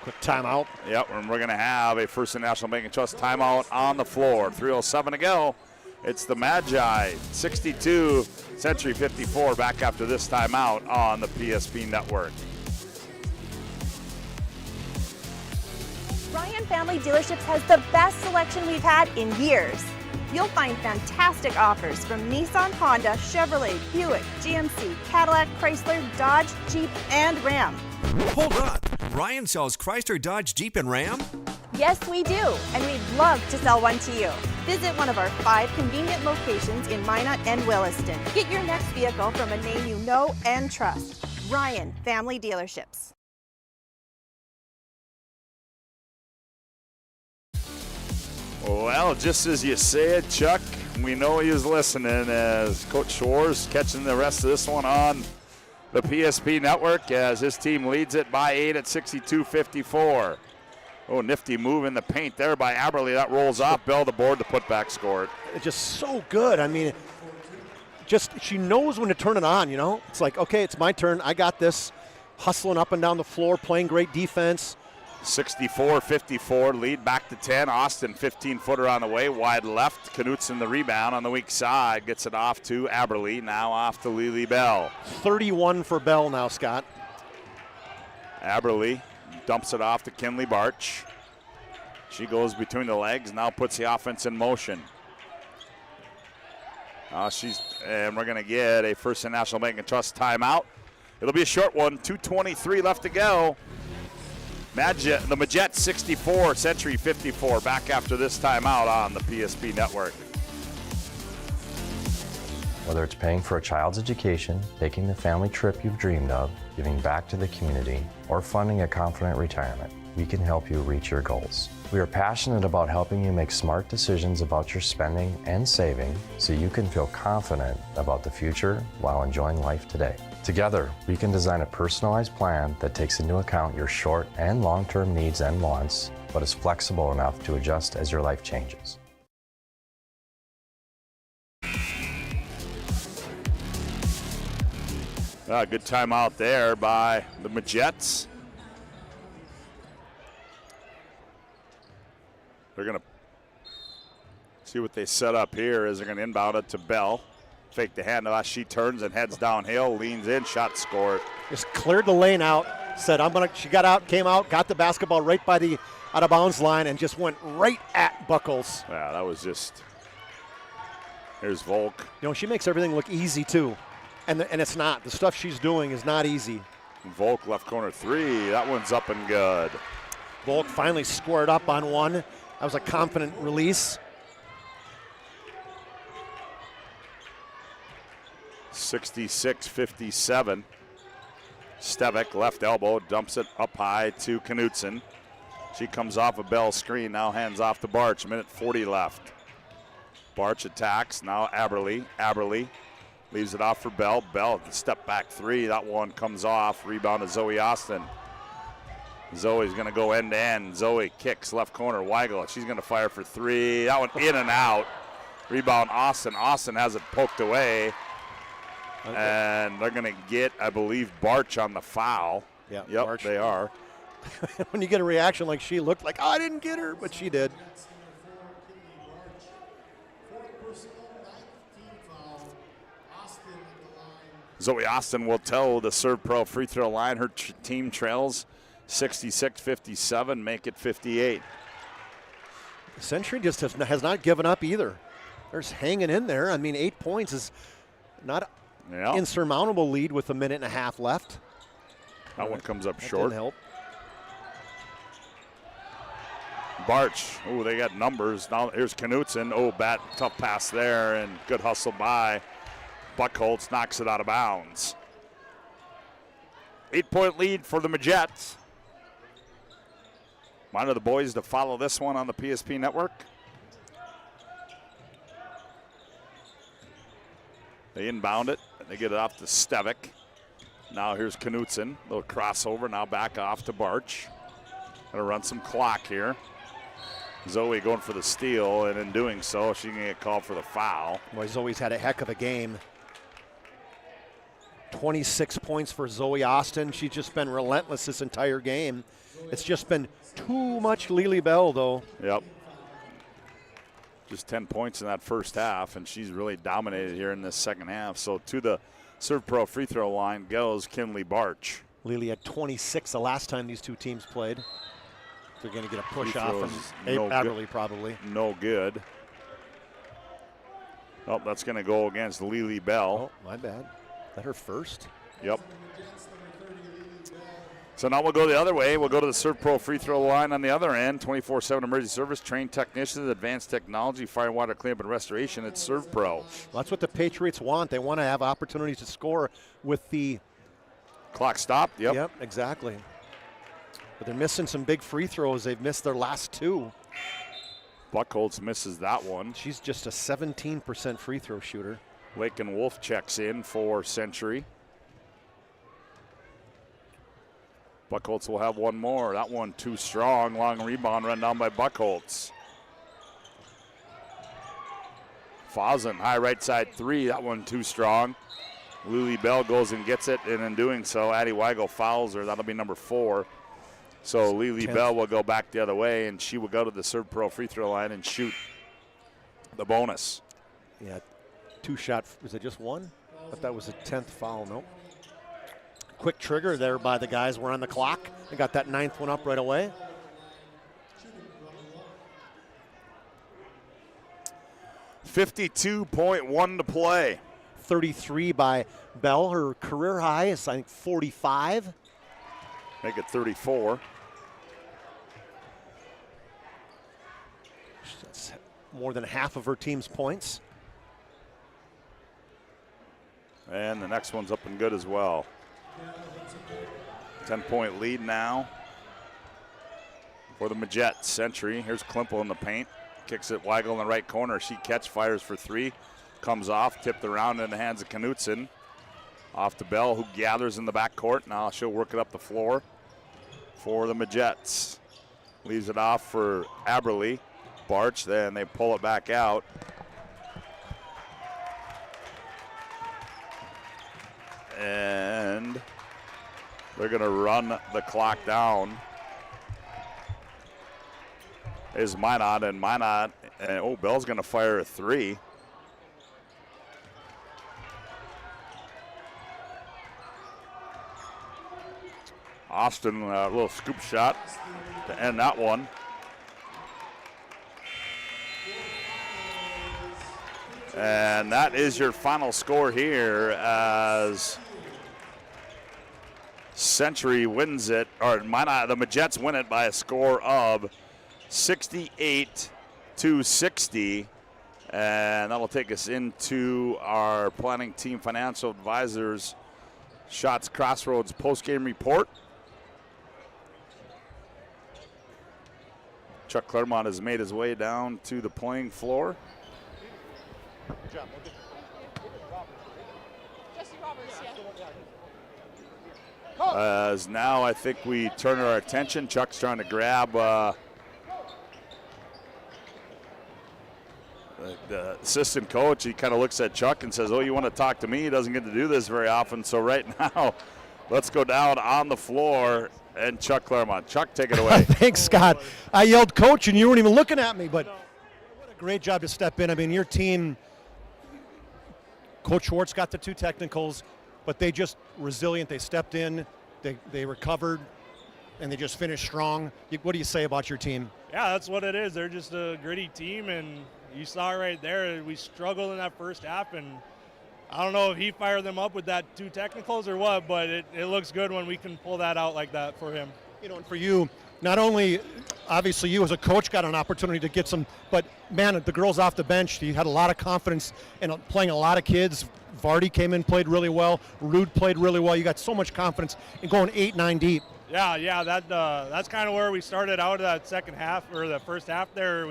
Quick timeout. Yep, and we're going to have a First National Bank and Trust timeout on the floor. 3:07 to go. It's the Magi, 62, Century 54, back after this timeout on the PSP Network. Ryan Family Dealerships has the best selection we've had in years. You'll find fantastic offers from Nissan, Honda, Chevrolet, Buick, GMC, Cadillac, Chrysler, Dodge, Jeep, and Ram. Hold on. Ryan sells Chrysler, Dodge, Jeep, and Ram? Yes, we do, and we'd love to sell one to you. Visit one of our 5 convenient locations in Minot and Williston. Get your next vehicle from a name you know and trust. Ryan Family Dealerships. Well, just as you said, Chuck, we know he was listening as Coach Schwartz catching the rest of this one on the PSP Network as his team leads it by 8 at 62-54. Oh, nifty move in the paint there by Aberly. That rolls off. Bell the board, the putback scored. It's just so good. I mean, she knows when to turn it on, It's like, okay, it's my turn. I got this. Hustling up and down the floor, playing great defense. 64-54, lead back to 10. Austin, 15-footer on the way, wide left. Knutson the rebound on the weak side. Gets it off to Aberly, now off to Lily Bell. 31 for Bell now, Scott. Aberly dumps it off to Kinley Barch. She goes between the legs, now puts the offense in motion. And we're going to get a First National Bank and Trust timeout. It'll be a short one, 2:23 left to go. The Majettes 64, Century 54, back after this timeout on the PSP Network. Whether it's paying for a child's education, taking the family trip you've dreamed of, giving back to the community, or funding a confident retirement, we can help you reach your goals. We are passionate about helping you make smart decisions about your spending and saving so you can feel confident about the future while enjoying life today. Together, we can design a personalized plan that takes into account your short and long-term needs and wants, but is flexible enough to adjust as your life changes. Good timeout there by the Majettes. They're going to see what they set up here as they're going to inbound it to Bell. Fake the handoff. She turns and heads downhill, leans in, shot scored. Just cleared the lane out, said, she got out, came out, got the basketball right by the out of bounds line and just went right at Buckles. Yeah, that was just, here's Volk. She makes everything look easy too. And it's not. The stuff she's doing is not easy. Volk left corner three. That one's up and good. Volk finally squared up on one. That was a confident release. 66-57. Stevick, left elbow, dumps it up high to Knutson. She comes off a Bell screen, now hands off to Barch. Minute 40 left. Barch attacks, now Aberly. Aberly Leaves it off for Bell. Bell, step back three. That one comes off. Rebound to Zoe Austin. Zoe's going to go end to end. Zoe kicks left corner. Weigel. She's going to fire for three. That one in and out. Rebound Austin. Austin has it poked away. Okay. And they're going to get, I believe, Barch on the foul. Yeah, yep, Barch. they are. When you get a reaction like she looked like, oh, I didn't get her, but she did. Zoe Austin will toe the Serve Pro free throw line. Her team trails 66-57, make it 58. Century just has not given up either. They're just hanging in there. I mean, 8 points is not an insurmountable lead with a minute and a half left. That one comes up that short. Didn't help. Barch, oh, they got numbers. Now here's Knutson. Oh, tough pass there, and good hustle by Buckholz, knocks it out of bounds. 8-point lead for the Majettes. Reminder the boys to follow this one on the PSP network. They inbound it, and they get it off to Stevic. Now here's Knutson, little crossover, now back off to Barch. Gonna run some clock here. Zoe going for the steal, and in doing so, she can get called for the foul. Boy, Zoe's had a heck of a game. 26 points for Zoe Austin. She's just been relentless this entire game. It's just been too much Lily Bell, though. Yep. Just 10 points in that first half, and she's really dominated here in this second half. So to the Serve Pro free throw line goes Kinley Barch. Lily had 26 the last time these two teams played. They're going to get a push off from Adderley, probably. No good. Oh, that's going to go against Lily Bell. Oh, my bad. Is that her first? Yep. So now we'll go the other way. We'll go to the Serve Pro free throw line on the other end. 24/7 emergency service, trained technicians, advanced technology, fire and water cleanup and restoration. It's Serve Pro. Well, that's what the Patriots want. They want to have opportunities to score with the clock stopped. Yep. Yep, exactly. But they're missing some big free throws. They've missed their last two. Buckholz misses that one. She's just a 17% free throw shooter. Lakin Wolf checks in for Century. Buckholz will have one more. That one too strong. Long rebound run down by Buckholz. Fausen, high right side three. That one too strong. Lily Bell goes and gets it, and in doing so, Addie Weigel fouls her. That'll be number 4. So Lily Bell will go back the other way, and she will go to the Serve Pro free throw line and shoot the bonus. Yeah, 2 shot. Was it just one? I thought that was a 10th foul. Nope. Quick trigger there by the guys. We're on the clock. They got that 9th one up right away. $52.1 to play. 33 by Bell. Her career high is, I think, 45. Make it 34. That's more than half of her team's points. And the next one's up and good as well. 10-point lead now for the Majet Century. Here's Klimple in the paint. Kicks it Weigel in the right corner. She fires for 3. Comes off, tipped around in the hands of Knutson. Off to Bell, who gathers in the backcourt. Now she'll work it up the floor for the Majets. Leaves it off for Aberley. Barch, then they pull it back out. And they're going to run the clock down. Is Minot, and Minot, and Bell's going to fire a 3. Austin, a little scoop shot to end that one. And that is your final score here as Century wins it, or the Majets win it by a score of 68-60. And that'll take us into our planning team financial advisors Shots Crossroads post-game report. Chuck Claremont has made his way down to the playing floor. As now I think we turn our attention. Chuck's trying to grab the assistant coach. He kind of looks at Chuck and says, oh, you want to talk to me? He doesn't get to do this very often. So right now, let's go down on the floor and Chuck Clairmont. Chuck, take it away. Thanks, Scott. I yelled coach and you weren't even looking at me, but what a great job to step in. I mean, your team, Coach Schwartz got the 2 technicals, but they just resilient. They stepped in, they recovered, and they just finished strong. What do you say about your team? Yeah, that's what it is. They're just a gritty team, and you saw right there, we struggled in that first half, and I don't know if he fired them up with that 2 technicals or what, but it looks good when we can pull that out like that for him. You know, and for you, not only obviously you as a coach got an opportunity to get some, but man, the girls off the bench, you had a lot of confidence in playing a lot of kids. Vardy came in, played really well. Rude played really well. You got so much confidence in going 8-9 deep. Yeah, that's kind of where we started out of that second half, or the first half there.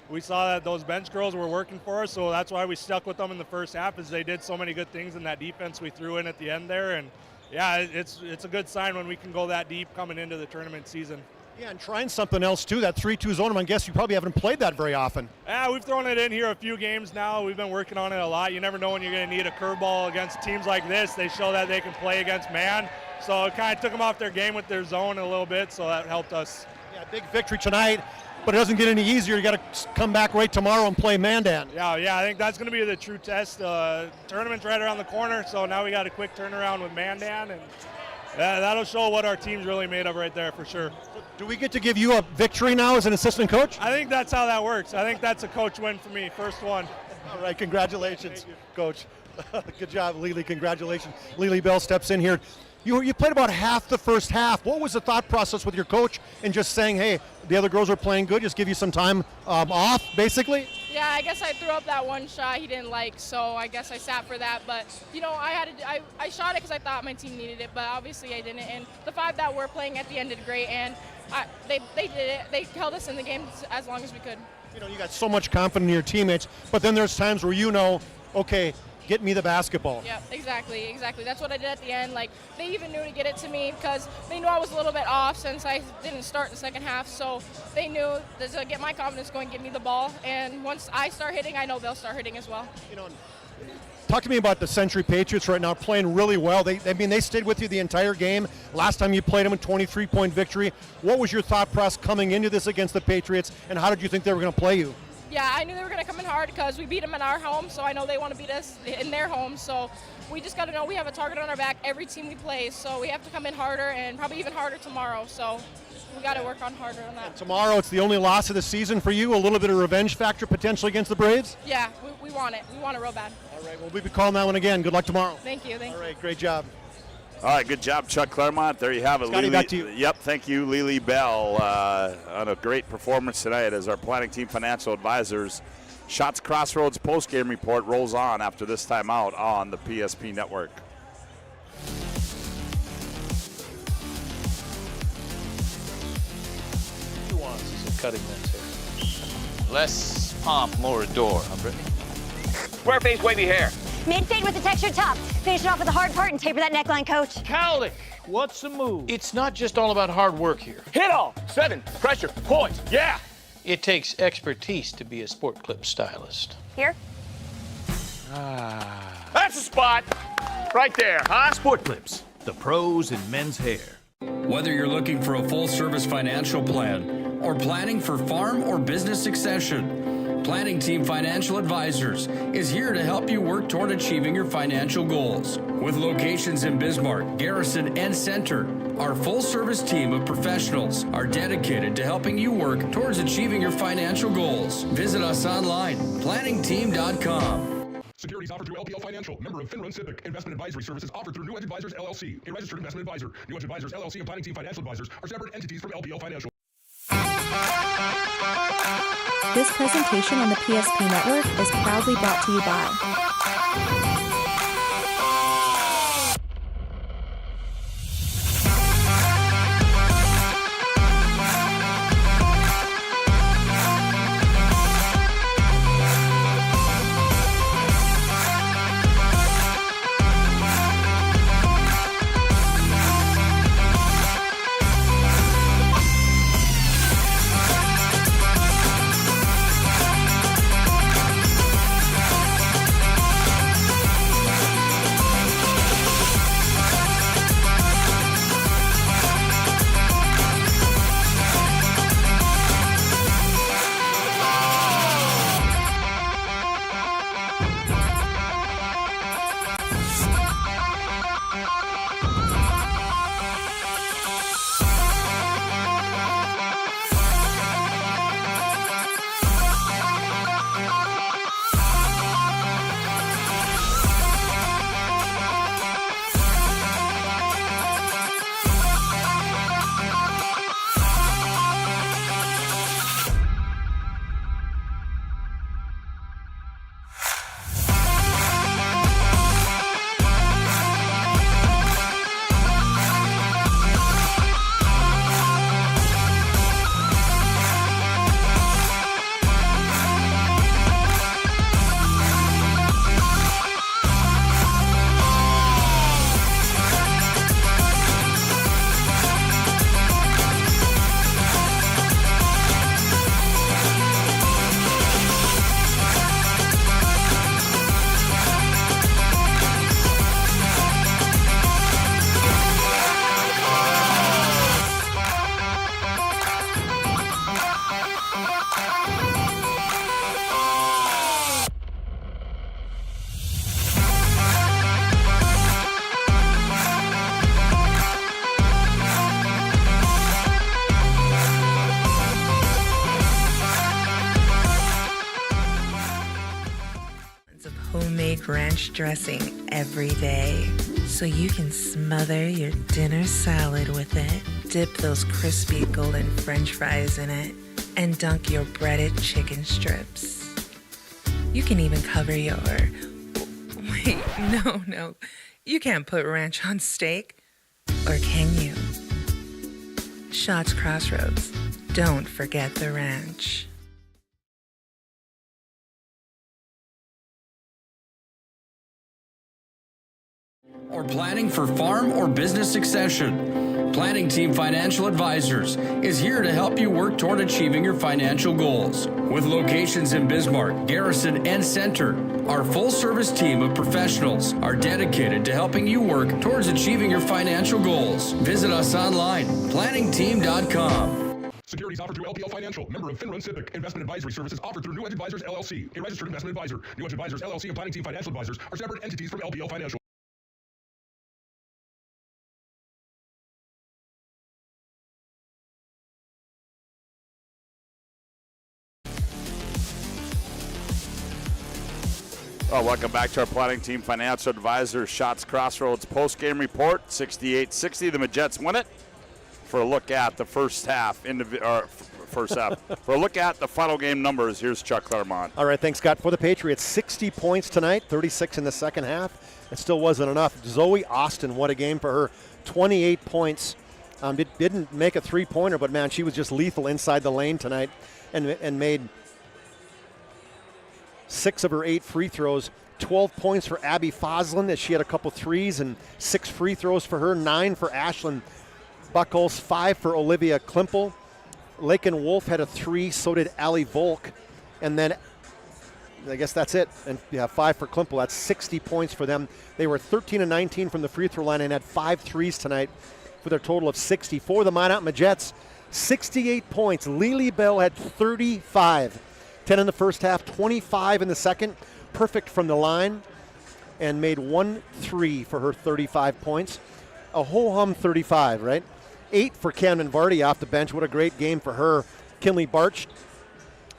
We saw that those bench girls were working for us, so that's why we stuck with them in the first half, is they did so many good things in that defense we threw in at the end there. And yeah, it's a good sign when we can go that deep coming into the tournament season. Yeah, and trying something else too, that 3-2 zone. I guess you probably haven't played that very often. Yeah, we've thrown it in here a few games now. We've been working on it a lot. You never know when you're going to need a curveball against teams like this. They show that they can play against man. So it kind of took them off their game with their zone a little bit, so that helped us. Yeah, big victory tonight, but it doesn't get any easier. You got to come back right tomorrow and play Mandan. Yeah, I think that's going to be the true test. Tournament's right around the corner, so now we got a quick turnaround with Mandan, and that'll show what our team's really made of right there for sure. Do we get to give you a victory now as an assistant coach? I think that's how that works. I think that's a coach win for me, first one. All right, congratulations, Coach. Good job, Lily. Congratulations. Lily Bell steps in here. You played about half the first half. What was the thought process with your coach in just saying, hey, the other girls are playing good, just give you some time off, basically? Yeah, I guess I threw up that one shot he didn't like, so I guess I sat for that. But, you know, I shot it because I thought my team needed it, but obviously I didn't. And the 5 that were playing at the end did great, and they did it. They held us in the game as long as we could. You know, you got so much confidence in your teammates, but then there's times where you know, okay, get me the basketball. Yep, exactly. That's what I did at the end. Like, they even knew to get it to me because they knew I was a little bit off since I didn't start in the second half. So they knew to get my confidence going, give me the ball. And once I start hitting, I know they'll start hitting as well. You know, talk to me about the Century Patriots right now, playing really well. They stayed with you the entire game. Last time you played them, a 23-point victory. What was your thought process coming into this against the Patriots, and how did you think they were going to play you? Yeah, I knew they were going to come in hard because we beat them in our home, so I know they want to beat us in their home. So we just got to know we have a target on our back every team we play, so we have to come in harder and probably even harder tomorrow. So we got to work on harder on that. And tomorrow, it's the only loss of the season for you. A little bit of revenge factor potentially against the Braves. Yeah, we want it. We want it real bad. All right, well, we'll be calling that one again. Good luck tomorrow. Thank you. All right, great job. All right, good job, Chuck Clairmont. There you have it. Scotty, back to you. Yep, thank you, Lily Bell, on a great performance tonight as our planning team financial advisors. Shots Crossroads postgame report rolls on after this timeout on the PSP Network. Nuances of cutting men's hair. Less pomp, more adore, huh, Brittany? Square face, wavy hair. Mid-fade with a textured top. Finish it off with a hard part and taper that neckline, Coach. Cowlick, what's the move? It's not just all about hard work here. Hit all. 7. Pressure. Points. Yeah. It takes expertise to be a sport clip stylist. Here? That's a spot. Right there, huh? Sport Clips, the pros in men's hair. Whether you're looking for a full-service financial plan or planning for farm or business succession, Planning Team Financial Advisors is here to help you work toward achieving your financial goals. With locations in Bismarck, Garrison, and Center, our full-service team of professionals are dedicated to helping you work towards achieving your financial goals. Visit us online, planningteam.com. Securities offered through LPL Financial, member of FINRA Civic. Investment advisory services offered through New Edge Advisors, LLC, a registered investment advisor. New Edge Advisors, LLC, and Planning Team Financial Advisors are separate entities from LPL Financial. This presentation on the PSP Network is proudly brought to you by homemade ranch dressing every day, so you can smother your dinner salad with it, dip those crispy golden French fries in it, and dunk your breaded chicken strips. You can even cover your... Wait, no. You can't put ranch on steak. Or can you? Shots Crossroads. Don't forget the ranch. Or planning for farm or business succession. Planning Team Financial Advisors is here to help you work toward achieving your financial goals. With locations in Bismarck, Garrison, and Center, our full-service team of professionals are dedicated to helping you work towards achieving your financial goals. Visit us online, planningteam.com. Securities offered through LPL Financial, member of FINRA Civic. Investment advisory services offered through New Edge Advisors, LLC, a registered investment advisor. New Edge Advisors, LLC, and Planning Team Financial Advisors are separate entities from LPL Financial. Well, welcome back to our Planning Team Financial Advisors Shots Crossroads post-game report. 68-60, the Majets win it. For a look at the first half, for a look at the final game numbers, here's Chuck Claremont. All right, thanks, Scott. For the Patriots, 60 points tonight, 36 in the second half. It still wasn't enough. Zoe Austin, what a game for her. 28 points. Didn't make a three-pointer, but, man, she was just lethal inside the lane tonight and made 6 of her 8 free throws. 12 points for Abby Foslin as she had a couple threes and 6 free throws for her. 9 for Ashlyn Buckles, 5 for Olivia Klimpel. Lakin Wolf had a 3, so did Allie Volk. And then I guess that's it. And 5 for Klimpel. That's 60 points for them. They were 13 and 19 from the free throw line and had 5 threes tonight for their total of 60. For the Minot Majets, 68 points. Lily Bell had 35. 10 in the first half, 25 in the second. Perfect from the line and made 1 3 for her 35 points. A ho-hum 35, right? 8 for Camden Vardy off the bench. What a great game for her. Kinley Barch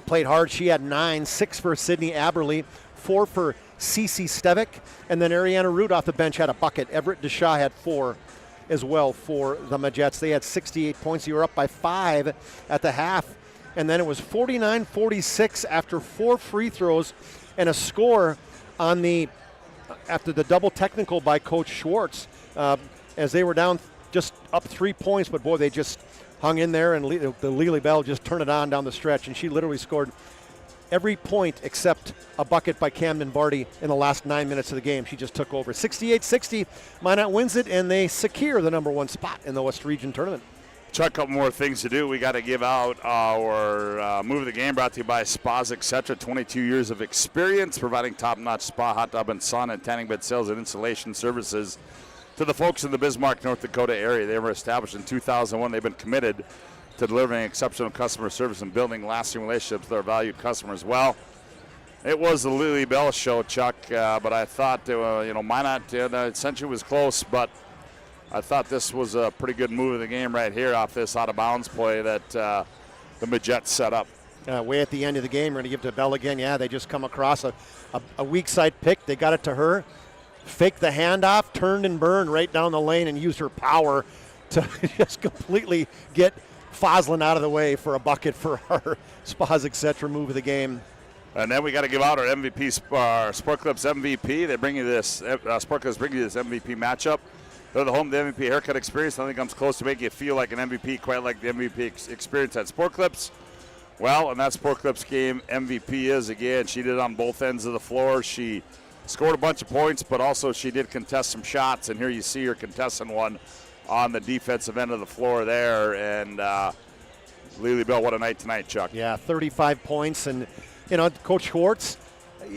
played hard. She had 9. 6 for Sydney Aberley. 4 for Cece Stevick. And then Ariana Root off the bench had a bucket. Everett Deshaw had 4 as well for the Majets. They had 68 points. You were up by 5 at the half. And then it was 49-46 after 4 free throws and a score on after the double technical by Coach Schwartz as they were down just up 3 points. But, boy, they just hung in there, and the Lily Bell just turned it on down the stretch. And she literally scored every point except a bucket by Camden Vardy in the last 9 minutes of the game. She just took over. 68-60, Minot wins it, and they secure the number 1 spot in the West Region Tournament. Chuck, a couple more things to do. We got to give out our Move of the Game, brought to you by Spas Etc. 22 years of experience providing top-notch spa, hot tub, and sauna and tanning bed sales and installation services to the folks in the Bismarck, North Dakota area. They were established in 2001. They've been committed to delivering exceptional customer service and building lasting relationships with our valued customers. Well, it was the Lily Bell show, Chuck, but I thought, Minot essentially was close, but I thought this was a pretty good move of the game right here off this out-of-bounds play that the Majets set up. Way at the end of the game, we're going to give to Bell again. Yeah, they just come across a weak side pick. They got it to her. Faked the handoff, turned and burned right down the lane and used her power to just completely get Foslin out of the way for a bucket for our Spas Etc. move of the game. And then we got to give out our MVP, our Sport Clips MVP. They bring you this, Sport Clips bring you this MVP matchup. They're the home of the MVP haircut experience. Nothing comes close to making you feel like an MVP, quite like the MVP experience at Sport Clips. Well, and that Sport Clips game MVP is, again, she did it on both ends of the floor. She scored a bunch of points, but also she did contest some shots. And here you see her contesting one on the defensive end of the floor there. And Lily Bell, what a night tonight, Chuck. Yeah, 35 points. And, Coach Schwartz,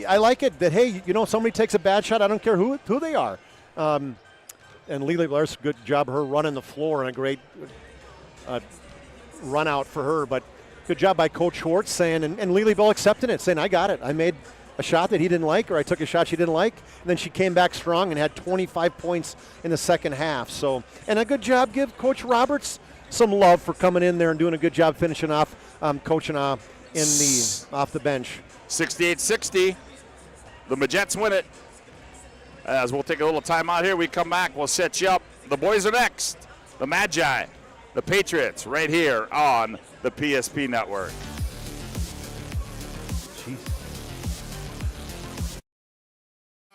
I like it that, hey, somebody takes a bad shot. I don't care who they are. And Lily Bell's good job her running the floor and a great run out for her. But good job by Coach Schwartz saying, and Lily Bell accepting it, saying, I got it. I made a shot that he didn't like, or I took a shot she didn't like. And then she came back strong and had 25 points in the second half. So, and a good job, give Coach Roberts some love for coming in there and doing a good job finishing off coaching off the bench. 68-60. The Majets win it. As we'll take a little time out here, we come back, we'll set you up. The boys are next. The Magi, the Patriots, right here on the PSP Network.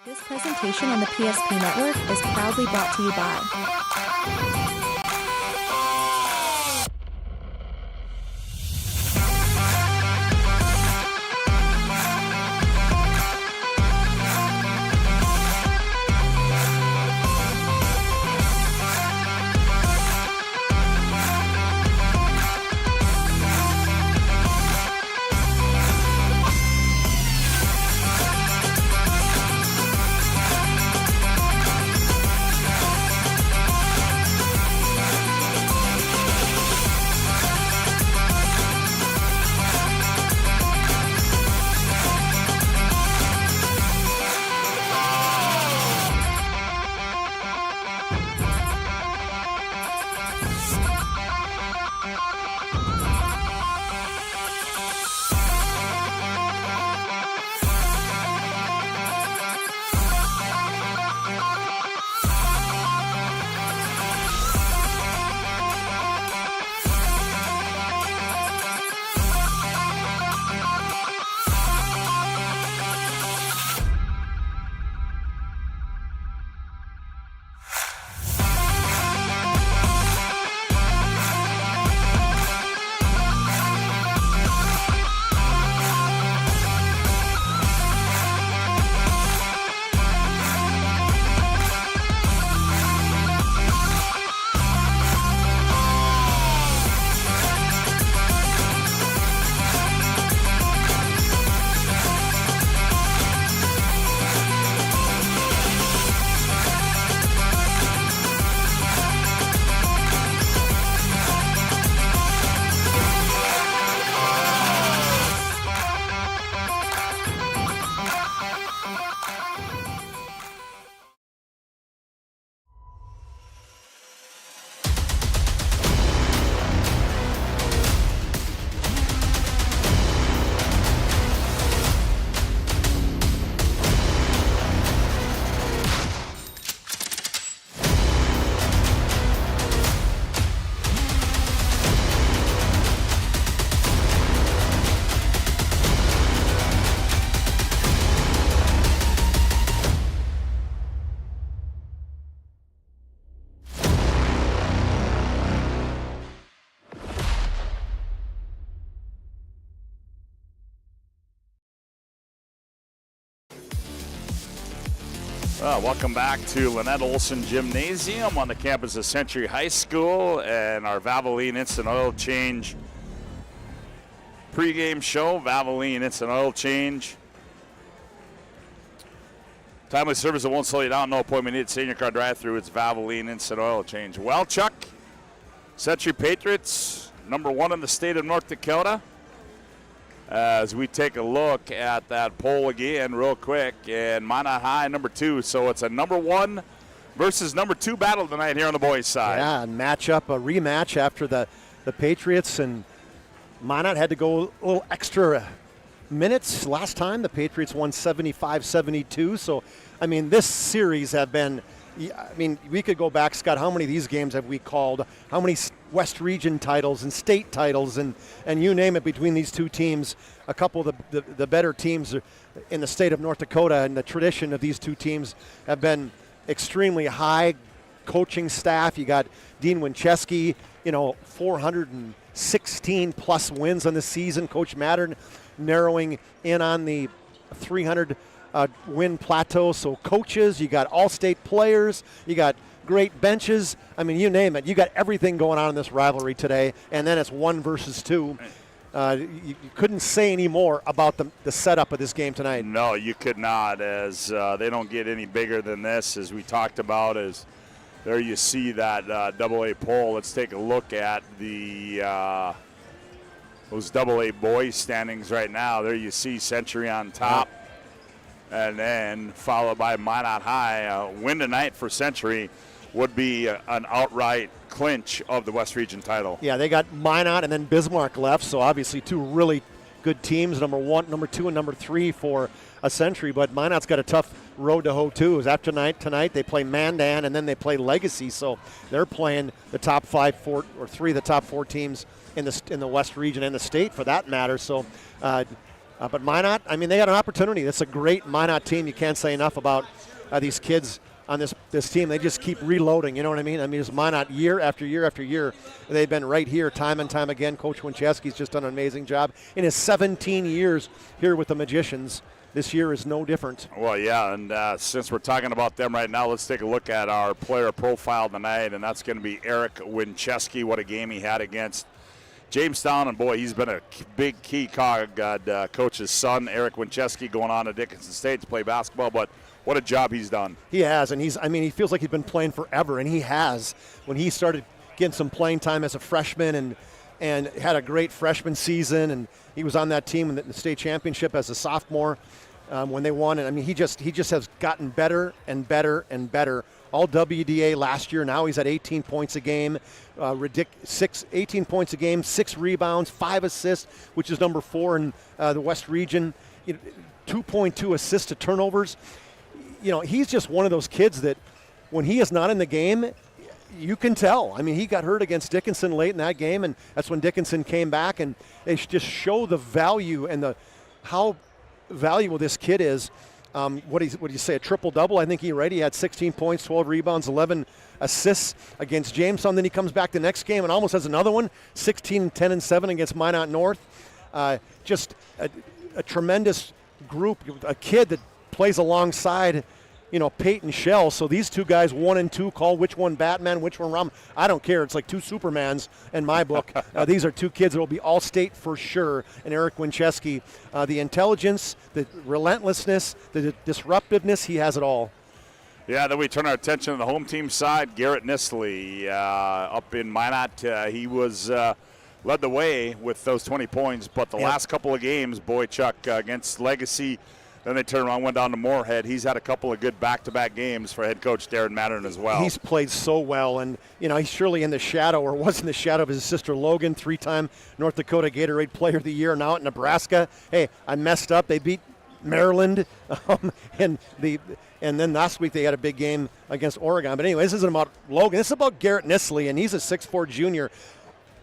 This presentation on the PSP Network is proudly brought to you by Welcome back to Lynette Olson Gymnasium on the campus of Century High School and our Valvoline Instant Oil Change pregame show. Valvoline Instant Oil Change. Timely service that won't slow you down. No appointment needed. Stay in your car drive-through. It's Valvoline Instant Oil Change. Well, Chuck, Century Patriots, #1 in the state of North Dakota. As we take a look at that poll again real quick, and Minot High #2, so it's a #1 versus #2 battle tonight here on the boys' side. Yeah, and a rematch after the Patriots and Minot had to go a little extra minutes last time. The Patriots won 75-72, so, I mean, this series have been, I mean, we could go back, Scott, how many of these games have we called? How many West Region titles and state titles and you name it between these two teams? A couple of the better teams in the state of North Dakota, and the tradition of these two teams have been extremely high coaching staff. You got Dean Winchesky, 416 plus wins on the season. Coach Mattern narrowing in on the 300 win plateau. So coaches, you got all-state players, you got great benches. I mean, you name it. You got everything going on in this rivalry today, and then it's 1 versus 2. You couldn't say any more about the setup of this game tonight. No, you could not, as they don't get any bigger than this, as we talked about. As there you see that AA poll. Let's take a look at the those AA boys standings right now. There you see Century on top, and then followed by Minot High. Win tonight for Century would be an outright clinch of the West Region title. Yeah, they got Minot and then Bismarck left, so obviously two really good teams, number 1, number 2, and number 3 for a century. But Minot's got a tough road to hoe too. Is after tonight they play Mandan and then they play Legacy, so they're playing the top 3 of the top 4 teams in the West region and the state for that matter. So, but Minot, I mean, they had an opportunity. That's a great Minot team. You can't say enough about these kids on this team. They just keep reloading, you know what I mean? I mean, it's Minot year after year after year. They've been right here time and time again. Coach Winchesky's just done an amazing job in his 17 years here with the Magicians. This year is no different. Well, yeah, and since we're talking about them right now, let's take a look at our player profile tonight, and that's going to be Eric Winchesky. What a game he had against Jamestown, and boy, he's been a big key cog. Coach's son, Eric Winchesky, going on to Dickinson State to play basketball, but what a job he's done. He has, and he feels like he's been playing forever, and he has. When he started getting some playing time as a freshman and had a great freshman season, and he was on that team in the state championship as a sophomore when they won. And I mean, he just has gotten better and better and better. All WDA last year. Now he's at 18 points a game, 18 points a game, 6 rebounds, 5 assists, which is number 4 in the West region. 2.2 assists to turnovers. You know, he's just one of those kids that when he is not in the game, you can tell. I mean, he got hurt against Dickinson late in that game, and that's when Dickinson came back, and they just show the value and how valuable this kid is. What do you say, a triple-double? I think he had 16 points, 12 rebounds, 11 assists against Jamestown. Then he comes back the next game and almost has another one, 16, 10, and 7 against Minot North. Just a tremendous group, a kid that plays alongside, Peyton Shell. So these two guys, 1 and 2, call which one Batman, which one Rom. I don't care. It's like 2 Supermans in my book. These are 2 kids that will be all-state for sure. And Eric Winchesky, the intelligence, the relentlessness, the disruptiveness, he has it all. Yeah, then we turn our attention to the home team side. Garrett Nisley up in Minot. He was led the way with those 20 points, but the last couple of games, boy, Chuck, against Legacy, then they turned around, went down to Moorhead. He's had a couple of good back-to-back games for head coach Darren Mattern as well. He's played so well, and he's surely in the shadow, or was in the shadow of his sister Logan, 3-time North Dakota Gatorade Player of the Year, now at Nebraska. Hey, I messed up. They beat Maryland, and then last week they had a big game against Oregon. But anyway, this isn't about Logan. This is about Garrett Nisley, and he's a 6'4" junior,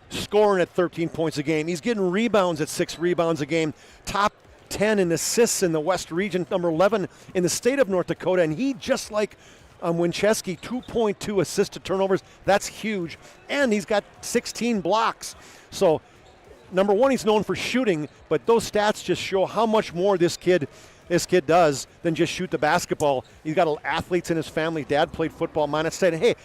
scoring at 13 points a game. He's getting rebounds at 6 rebounds a game. Top 10 in assists in the West region, number 11 in the state of North Dakota, and he, just like Winchesky, 2.2 assists to turnovers. That's huge, and he's got 16 blocks. So, number 1, he's known for shooting, but those stats just show how much more this kid does than just shoot the basketball. He's got athletes in his family. Dad played football at Minot State. Hey,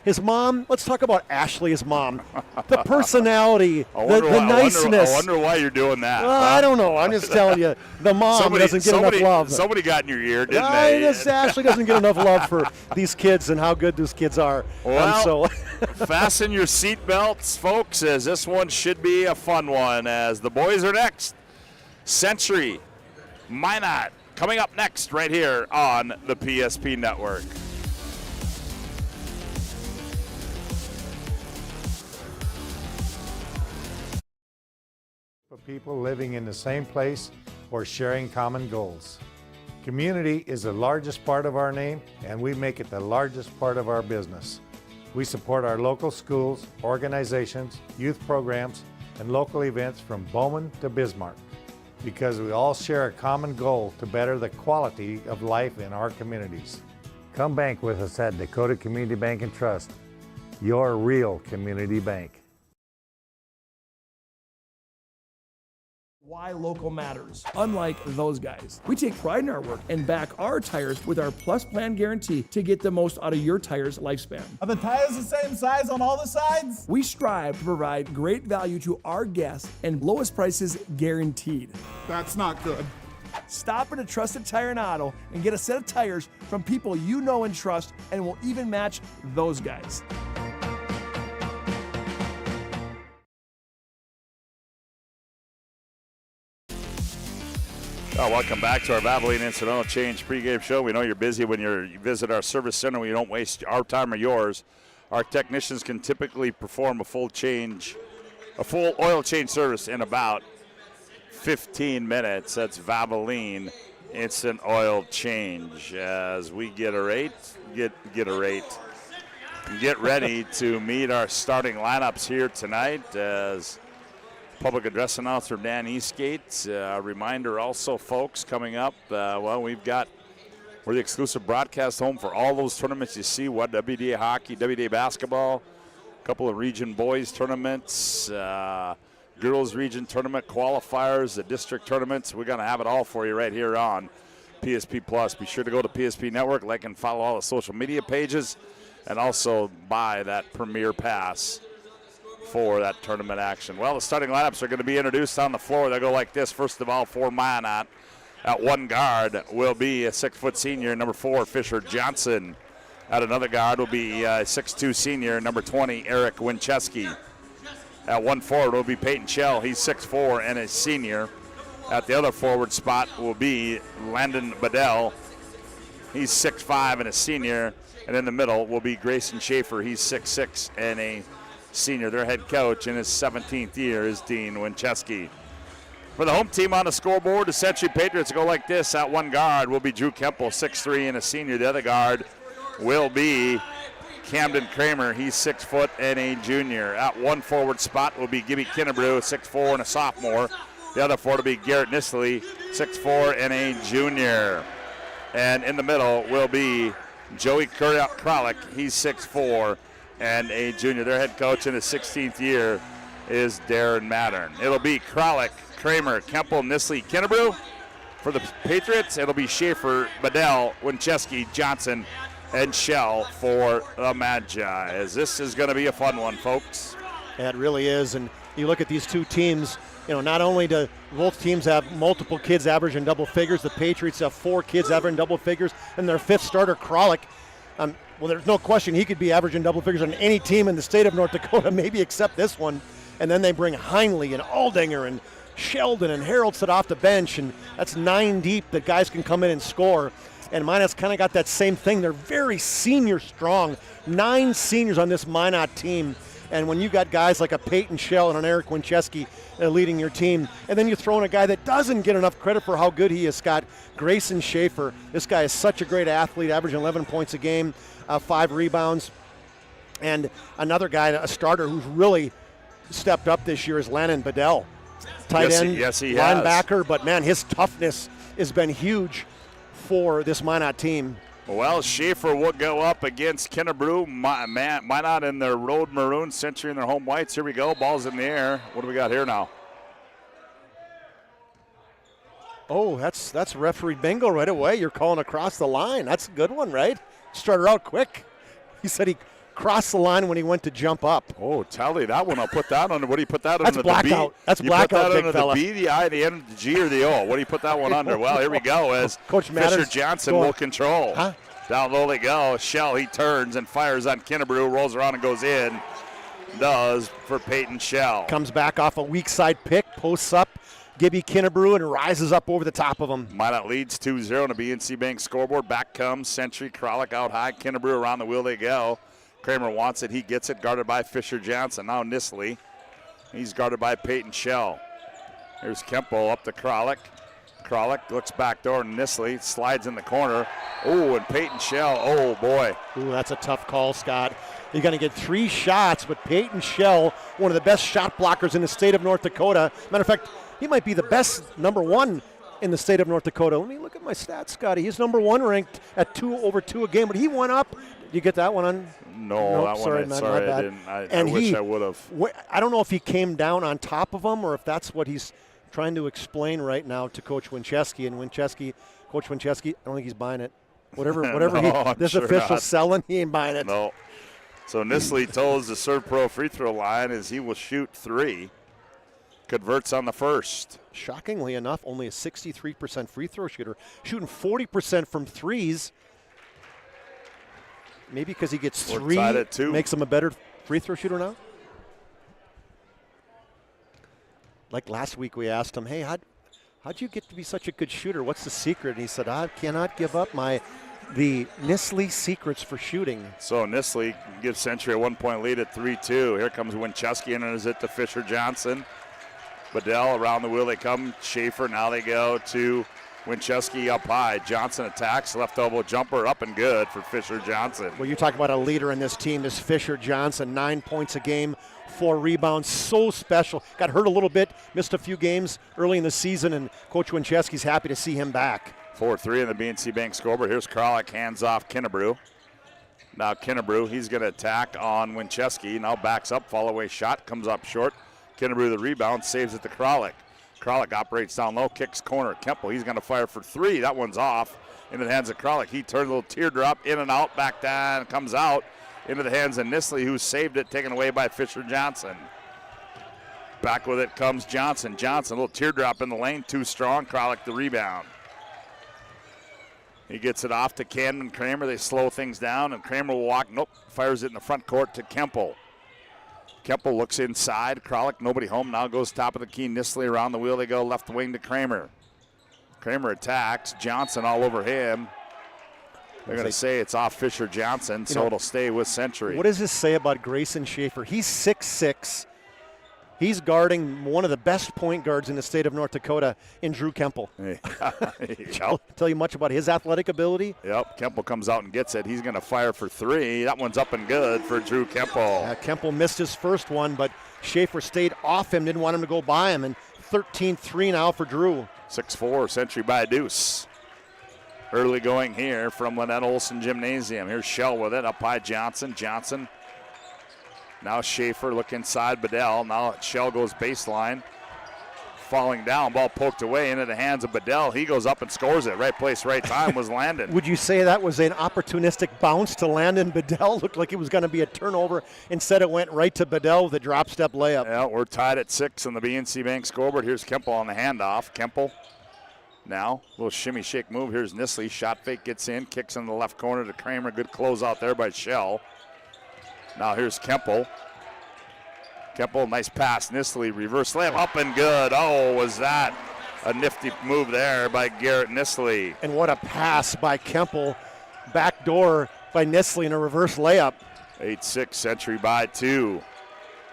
his mom, let's talk about Ashley, his mom. The personality, the niceness. I wonder why you're doing that. Well, I don't know. I'm just telling you, the mom doesn't get enough love. Somebody got in your ear, didn't they? Ashley doesn't get enough love for these kids and how good these kids are. Well, fasten your seatbelts, folks, as this one should be a fun one, as the boys are next. Century, Minot, coming up next right here on the PSP Network. People living in the same place or sharing common goals. Community is the largest part of our name, and we make it the largest part of our business. We support our local schools, organizations, youth programs, and local events from Bowman to Bismarck, because we all share a common goal to better the quality of life in our communities. Come bank with us at Dakota Community Bank and Trust, your real community bank. Why local matters. Unlike those guys, we take pride in our work and back our tires with our Plus Plan guarantee to get the most out of your tire's lifespan. Are the tires the same size on all the sides? We strive to provide great value to our guests and lowest prices guaranteed. That's not good. Stop at a trusted tire and auto and get a set of tires from people you know and trust, and will even match those guys. Welcome back to our Valvoline Incidental Change pregame show. We know you're busy when you visit our service center. We don't waste our time or yours. Our technicians can typically perform a full oil change service in about 15 minutes. That's Valvoline instant oil change. As we get ready to meet our starting lineups here tonight. As public address announcer Dan Eastgate. A reminder also, folks, coming up, we're the exclusive broadcast home for all those tournaments you see, WDA hockey, WDA basketball, a couple of region boys tournaments, girls region tournament qualifiers, the district tournaments. We're going to have it all for you right here on PSP Plus. Be sure to go to PSP Network, like and follow all the social media pages, and also buy that Premier Pass for that tournament action. Well, the starting lineups are going to be introduced on the floor. They'll go like this. First of all, for Minot, at one guard will be a 6-foot senior, number 4, Fisher Johnson. At another guard will be 6'2 senior, number 20, Eric Winchesky. At one forward will be Peyton Shell. He's 6'4 and a senior. At the other forward spot will be Landon Bedell. He's 6'5 and a senior. And in the middle will be Grayson Schaefer. He's 6'6 and a senior. Their head coach in his 17th year is Dean Winchesky. For the home team on the scoreboard, the Century Patriots go like this. At one guard will be Drew Kemple, 6'3 and a senior. The other guard will be Camden Kramer. He's 6 foot and a junior. At one forward spot will be Gibby Kinnebrew, 6'4 and a sophomore. The other forward will be Garrett Nisley, 6'4 and a junior. And in the middle will be Joey Kralik. He's 6'4 and a junior. Their head coach in his 16th year is Darren Mattern. It'll be Kralik, Kramer, Kemple, Nisley, Kinnebrew. For the Patriots, it'll be Schaefer, Bedell, Winchesky, Johnson, and Shell for the Magi. As this is going to be a fun one, folks. Yeah, it really is. And you look at these two teams, not only do both teams have multiple kids averaging double figures, the Patriots have 4 kids averaging double figures, and their 5th starter, Kralik, well, there's no question he could be averaging double figures on any team in the state of North Dakota, maybe except this one. And then they bring Heinley and Aldinger and Sheldon and Haroldson off the bench, and that's 9 deep that guys can come in and score. And Minot's kind of got that same thing. They're very senior strong. 9 seniors on this Minot team. And when you got guys like a Peyton Shell and an Eric Winchesky leading your team, and then you throw in a guy that doesn't get enough credit for how good he is, Scott, Grayson Schaefer. This guy is such a great athlete, averaging 11 points a game, 5 rebounds. And another guy, a starter who's really stepped up this year is Landon Bedell. Tight end, yes, he linebacker, has. But man, his toughness has been huge for this Minot team. Well, Schaefer will go up against Kinnebrew. Minot in their road maroon, Century in their home whites. Here we go. Ball's in the air. What do we got here now? Oh, that's referee bingo right away. You're calling across the line. That's a good one, right? Started out quick. He said he crossed the line when he went to jump up. Oh, tally that one. I'll put that under. What do you put that That's under? Blackout. The B? That's you blackout, put that big under fella. the B, the I, the N, the G, or the O. What do you put that one under? Well, here we go as Coach Fisher Johnson will control. Huh? Down low they go. Shell, he turns and fires on Kinnebrew, rolls around and goes in. Does for Peyton Shell. Comes back off a weak side pick, posts up Gibby Kinnebrew and rises up over the top of him. Minot leads 2-0 on the BNC Bank scoreboard. Back comes Century, Kralik out high. Kinnebrew around the wheel they go. Kramer wants it. He gets it. Guarded by Fisher Johnson. Now Nisley. He's guarded by Peyton Shell. Here's Kemple up to Kralik. Kralik looks back door. Nisley slides in the corner. Oh, and Peyton Shell. Oh, boy. Ooh, that's a tough call, Scott. You're going to get 3 shots, but Peyton Shell, one of the best shot blockers in the state of North Dakota. Matter of fact, he might be the best number 1 in the state of North Dakota. Let me look at my stats, Scotty. He's number 1 ranked at 2 over 2 a game, but he went up. Did you get that one on? No, that sorry, one. my Sorry, bad. I didn't. I wish I would have. I don't know if he came down on top of him or if that's what he's trying to explain right now to Coach Winchesky. And Coach Winchesky, I don't think he's buying it. Whatever No, this sure official's not. selling, he ain't buying it. No. So Nisley toes the Serve Pro free throw line as he will shoot 3. Converts on the first. Shockingly enough, only a 63% free throw shooter, shooting 40% from threes. Maybe because he gets 3 at 2. makes him a better free throw shooter now? Like last week we asked him, hey, how'd you get to be such a good shooter? What's the secret? And he said, I cannot give up the Nisley secrets for shooting. So Nisley gives Century a 1-point lead at 3-2. Here comes Winchesky and is it to Fisher Johnson. Bedell around the wheel they come. Schaefer, now they go to Winchesky up high. Johnson attacks, left elbow jumper up and good for Fisher Johnson. Well, you talk about a leader in this team, this Fisher Johnson, 9 points a game, 4 rebounds, so special. Got hurt a little bit, missed a few games early in the season, and Coach Winchesky's happy to see him back. 4-3 in the BNC Bank scoreboard. Here's Kralik, hands off Kinnebrew. Now Kinnebrew, he's going to attack on Winchesky. Now backs up, fall away shot, comes up short. Kinnebrew the rebound, saves it to Kralik. Kralik operates down low, kicks corner. Kemple, he's going to fire for 3. That one's off into the hands of Kralik. He turns a little teardrop in and out, back down, comes out into the hands of Nisley, who saved it, taken away by Fisher Johnson. Back with it comes Johnson. Johnson, a little teardrop in the lane, too strong. Kralik the rebound. He gets it off to Camden Kramer. They slow things down, and Kramer will walk. Nope, fires it in the front court to Kemple. Kemple looks inside. Kralik, nobody home. Now goes top of the key. Nisley around the wheel. They go left wing to Kramer. Kramer attacks. Johnson all over him. They're going to say it's off Fisher Johnson, so it'll stay with Century. What does this say about Grayson Schaefer? He's 6'6". He's guarding one of the best point guards in the state of North Dakota in Drew Kemple. Tell you much about his athletic ability? Yep, Kemple comes out and gets it. He's going to fire for 3. That one's up and good for Drew Kemple. Kemple missed his first one, but Schaefer stayed off him, didn't want him to go by him, and 13-3 now for Drew. 6-4, Century by a deuce. Early going here from Lynette Olson Gymnasium. Here's Shell with it, up high Johnson. Johnson. Now Schaefer look inside Bedell. Now Shell goes baseline. Falling down, ball poked away into the hands of Bedell. He goes up and scores it. Right place, right time was Landon. Would you say that was an opportunistic bounce to Landon Bedell? Looked like it was going to be a turnover. Instead it went right to Bedell with a drop step layup. Yeah, we're tied at 6 on the BNC Bank scoreboard. Here's Kemple on the handoff. Kemple now, a little shimmy shake move. Here's Nisley. Shot fake gets in, kicks in the left corner to Kramer. Good close out there by Shell. Now here's Kemple. Kemple, nice pass. Nisley, reverse layup, up and good. Oh, was that a nifty move there by Garrett Nisley. And what a pass by Kemple. Back door by Nisley in a reverse layup. 8-6, Century by 2.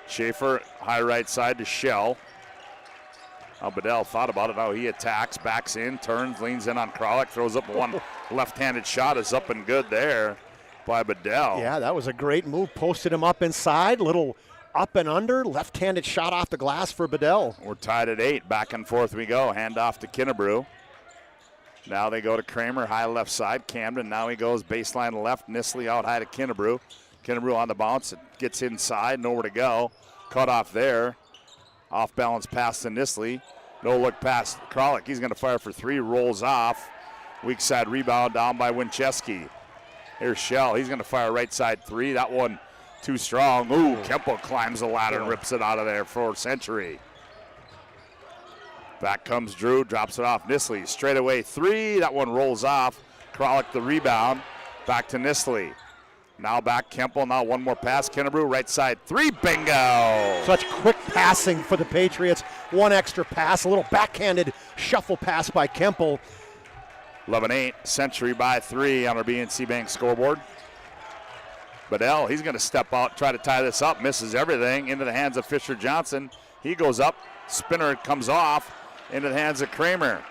Schaefer, high right side to Shell. Now Bedell thought about it. Now he attacks, backs in, turns, leans in on Kralik, throws up one left-handed shot. Is up and good there by Bedell. Yeah, that was a great move. Posted him up inside. Little up and under. Left-handed shot off the glass for Bedell. We're tied at 8. Back and forth we go. Hand off to Kinnebrew. Now they go to Kramer, high left side. Camden, now he goes baseline left. Nisley out high to Kinnebrew. Kinnebrew on the bounce. It gets inside. Nowhere to go. Cut off there. Off balance pass to Nisley. No look past Kralik. He's going to fire for 3. Rolls off. Weak side rebound down by Winchesky. Here's Shell. He's going to fire right side 3. That one too strong. Ooh, Kemple climbs the ladder and rips it out of there for Century. Back comes Drew, drops it off Nisley. Straight away 3. That one rolls off. Kralik the rebound. Back to Nisley. Now back Kemple. Now one more pass. Kinnebrew, right side 3. Bingo! Such quick passing for the Patriots. One extra pass. A little backhanded shuffle pass by Kemple. 11-8, Century by 3 on our BNC Bank scoreboard. Bedell, he's going to step out, try to tie this up, misses everything into the hands of Fisher Johnson. He goes up, spinner comes off into the hands of Kramer.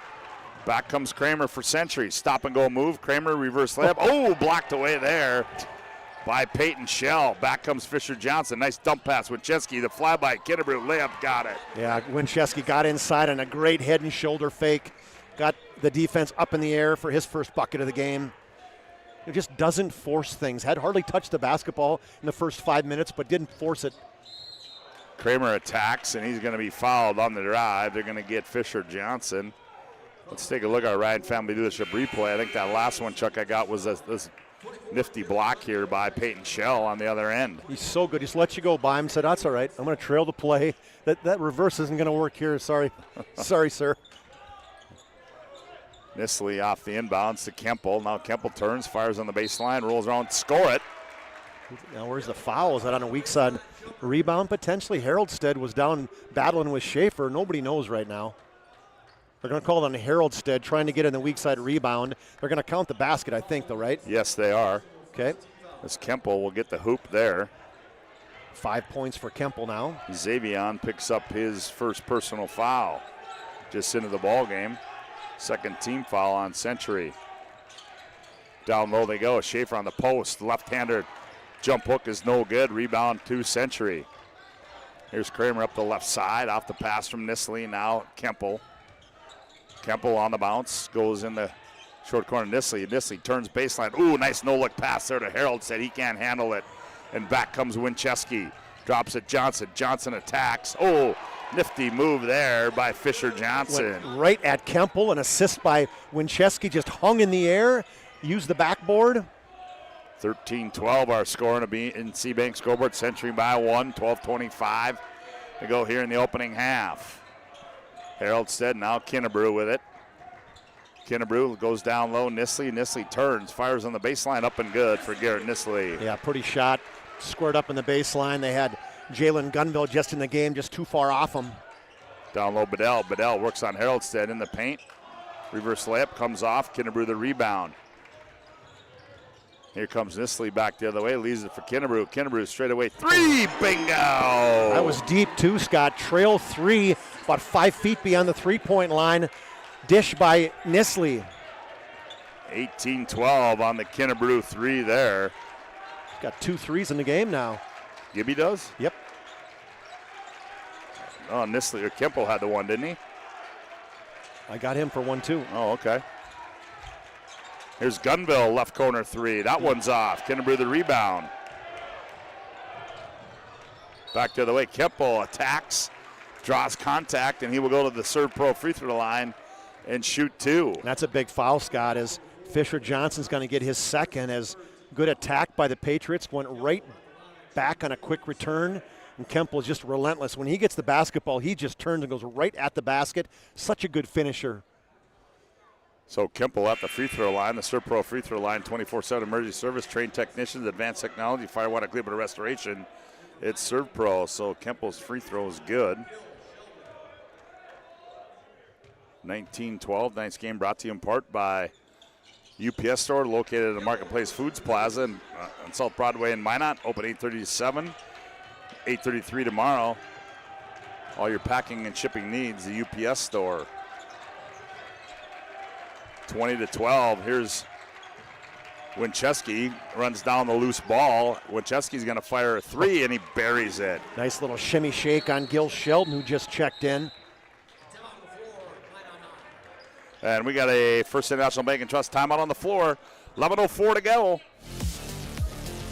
Back comes Kramer for Century. Stop and go move. Kramer reverse layup. Oh, blocked away there by Peyton Shell. Back comes Fisher Johnson. Nice dump pass. Winchesky, the flyby. Kinnebrew layup, got it. Yeah, Winchesky got inside on a great head and shoulder fake. Got the defense up in the air for his first bucket of the game. He just doesn't force things. Had hardly touched the basketball in the first 5 minutes, but didn't force it. Kramer attacks, and he's going to be fouled on the drive. They're going to get Fisher Johnson. Let's take a look at our Ryan Family Dealership replay. I think that last one, Chuck, I got was this nifty block here by Peyton Shell on the other end. He's so good. He just let you go by him, said, that's all right. I'm going to trail the play. That reverse isn't going to work here. Sorry. Sorry, sir. Nisley off the inbounds to Kemple. Now Kemple turns, fires on the baseline, rolls around, score it. Now where's the foul? Is that on a weak side rebound potentially? Haroldstead was down battling with Schaefer. Nobody knows right now. They're going to call it on Haroldstead trying to get in the weak side rebound. They're going to count the basket, I think, though, right? Yes, they are. Okay. As Kemple will get the hoop there. 5 points for Kemple now. Xavion picks up his first personal foul just into the ball game. Second team foul on Century. Down low they go. Schaefer on the post. Left-hander jump hook is no good. Rebound to Century. Here's Kramer up the left side. Off the pass from Nisley. Now Kemple. Kemple on the bounce. Goes in the short corner. Nisley turns baseline. Ooh, nice no-look pass there to Harold. Said he can't handle it. And back comes Winchesky. Drops it Johnson. Johnson attacks. Oh, nifty move there by Fisher Johnson. Went right at Kemple. An assist by Winchesky. Just hung in the air. Used the backboard. 13-12 our score in C-Bank scoreboard. Century by 1, 12-25 to go here in the opening half. Harold Stead now Kinnebrew with it. Kinnebrew goes down low. Nisley turns, fires on the baseline, up and good for Garrett Nisley. Yeah, pretty shot. Squared up in the baseline. They had Jalen Gunville just in the game, just too far off him. Down low, Bedell. Bedell works on Harold Stead in the paint. Reverse layup comes off. Kinnebrew the rebound. Here comes Nisley back the other way, leaves it for Kinnebrew. Kinnebrew straight away, 3, bingo! That was deep too, Scott. Trail 3, about 5 feet beyond the three-point line. Dish by Nisley. 18-12 on the Kinnebrew 3 there. Got 2 threes in the game now. Gibby does? Yep. Oh, Nisley, or Kemple had the one, didn't he? I got him for 1 too. Oh, okay. Here's Gunville, left corner 3. That one's off. Kinnebrew the rebound. Back the other way. Kemple attacks, draws contact, and he will go to the Serve Pro free throw line and shoot 2. That's a big foul, Scott, as Fisher Johnson's going to get his second. As good attack by the Patriots, went right back on a quick return. And Kemple is just relentless. When he gets the basketball, he just turns and goes right at the basket. Such a good finisher. So Kemple at the free throw line, the Serve Pro free throw line, 24/7 emergency service, trained technicians, advanced technology, fire, water, cleaner, restoration. It's Serve Pro, so Kemple's free throw is good. 19-12, nice game brought to you in part by UPS Store, located at Marketplace Foods Plaza on South Broadway in Minot, open 8:30 to 7, 8:33 tomorrow. All your packing and shipping needs, the UPS Store. 20-12. Here's Winchesky, runs down the loose ball. Winchesky's going to fire a 3, and he buries it. Nice little shimmy shake on Gil Sheldon, who just checked in. And we got a First International Bank and Trust timeout on the floor. 11:04 to go.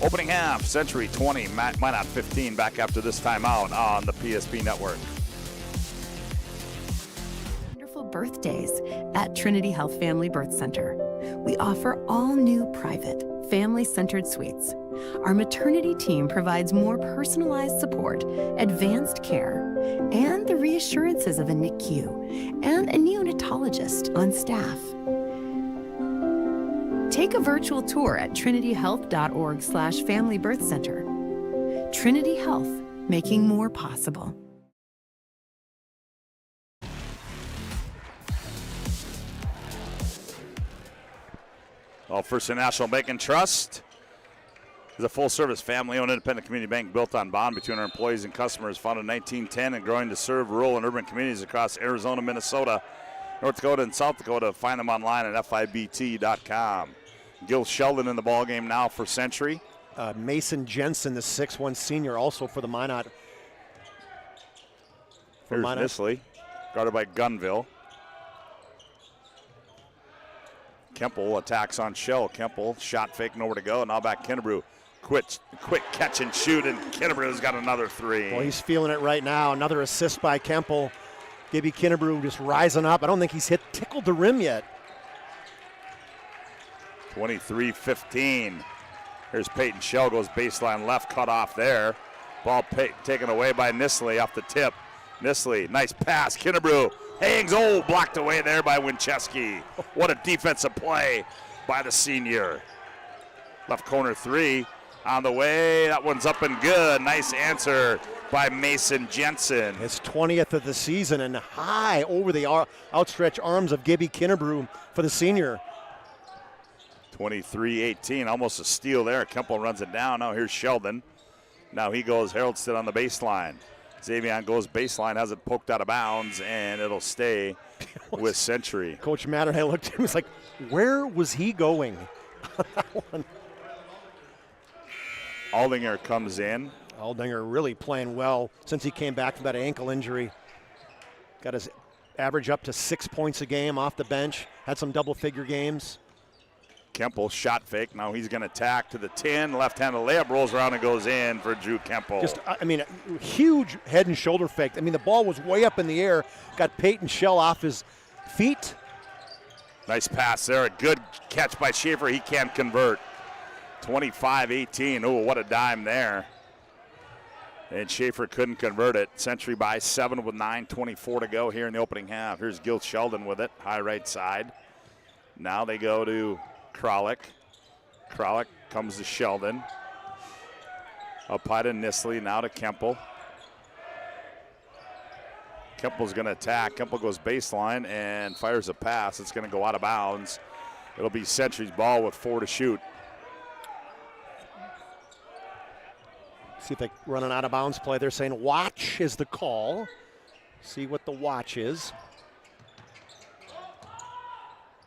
Opening half, Century 20, Minot 15. Back after this timeout on the PSP Network. Birthdays at Trinity Health Family Birth Center. We offer all new private, family-centered suites. Our maternity team provides more personalized support, advanced care, and the reassurances of a NICU and a neonatologist on staff. Take a virtual tour at trinityhealth.org/Family Birth Center. Trinity Health, making more possible. Well, First International Bank and Trust is a full-service, family-owned, independent community bank built on bond between our employees and customers, founded in 1910 and growing to serve rural and urban communities across Arizona, Minnesota, North Dakota, and South Dakota. Find them online at FIBT.com. Gil Sheldon in the ballgame now for Century. Mason Jensen, the 6'1 senior, also for the Minot. Here's Nisley, guarded by Gunville. Kemple attacks on Shell. Kemple shot fake, nowhere to go. Now back Kinnebrew. Quick catch and shoot, and Kinnebrew's got another 3. Well, he's feeling it right now. Another assist by Kemple. Gibby Kinnebrew just rising up. I don't think he's tickled the rim yet. 23-15. Here's Peyton Shell, goes baseline left, cut off there. Ball taken away by Nisley off the tip. Nisley, nice pass. Kinnebrew hangs, blocked away there by Winchesky. What a defensive play by the senior. Left corner 3 on the way. That one's up and good. Nice answer by Mason Jensen. His 20th of the season, and high over the outstretched arms of Gibby Kinnebrew for the senior. 23-18, almost a steal there. Kemple runs it down. Now here's Sheldon. Now he goes, Haroldston on the baseline. Xavion goes baseline, has it poked out of bounds, and it'll stay with Century. Coach Matter, I looked at him, was like, where was he going on that one? Aldinger comes in. Aldinger really playing well since he came back from that ankle injury. Got his average up to 6 points a game off the bench. Had some double-figure games. Kemple shot fake. Now he's going to tack to the 10. Left-handed layup rolls around and goes in for Drew Kemple. Just, I mean, a huge head and shoulder fake. I mean, the ball was way up in the air. Got Peyton Shell off his feet. Nice pass there. A good catch by Schaefer. He can't convert. 25-18. Oh, what a dime there. And Schaefer couldn't convert it. Century by 7 with 9:24 to go here in the opening half. Here's Gil Sheldon with it, high right side. Now they go to Kralik. Kralik comes to Sheldon. Up high to Nisley, now to Kemple. Kemple's going to attack. Kemple goes baseline and fires a pass. It's going to go out of bounds. It'll be Century's ball with 4 to shoot. See if they run an out-of-bounds play. They're saying watch is the call. See what the watch is.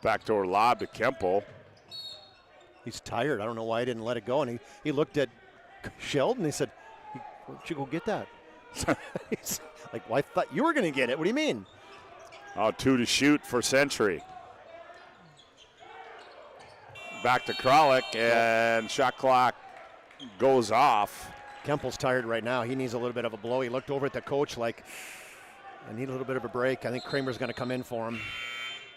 Backdoor lob to Kemple. He's tired. I don't know why he didn't let it go. And he looked at Sheldon. He said, why don't you go get that? He's like, well, I thought you were going to get it. What do you mean? 2 to shoot for Century. Back to Kralik, and shot clock goes off. Kemple's tired right now. He needs a little bit of a blow. He looked over at the coach like, I need a little bit of a break. I think Kramer's going to come in for him.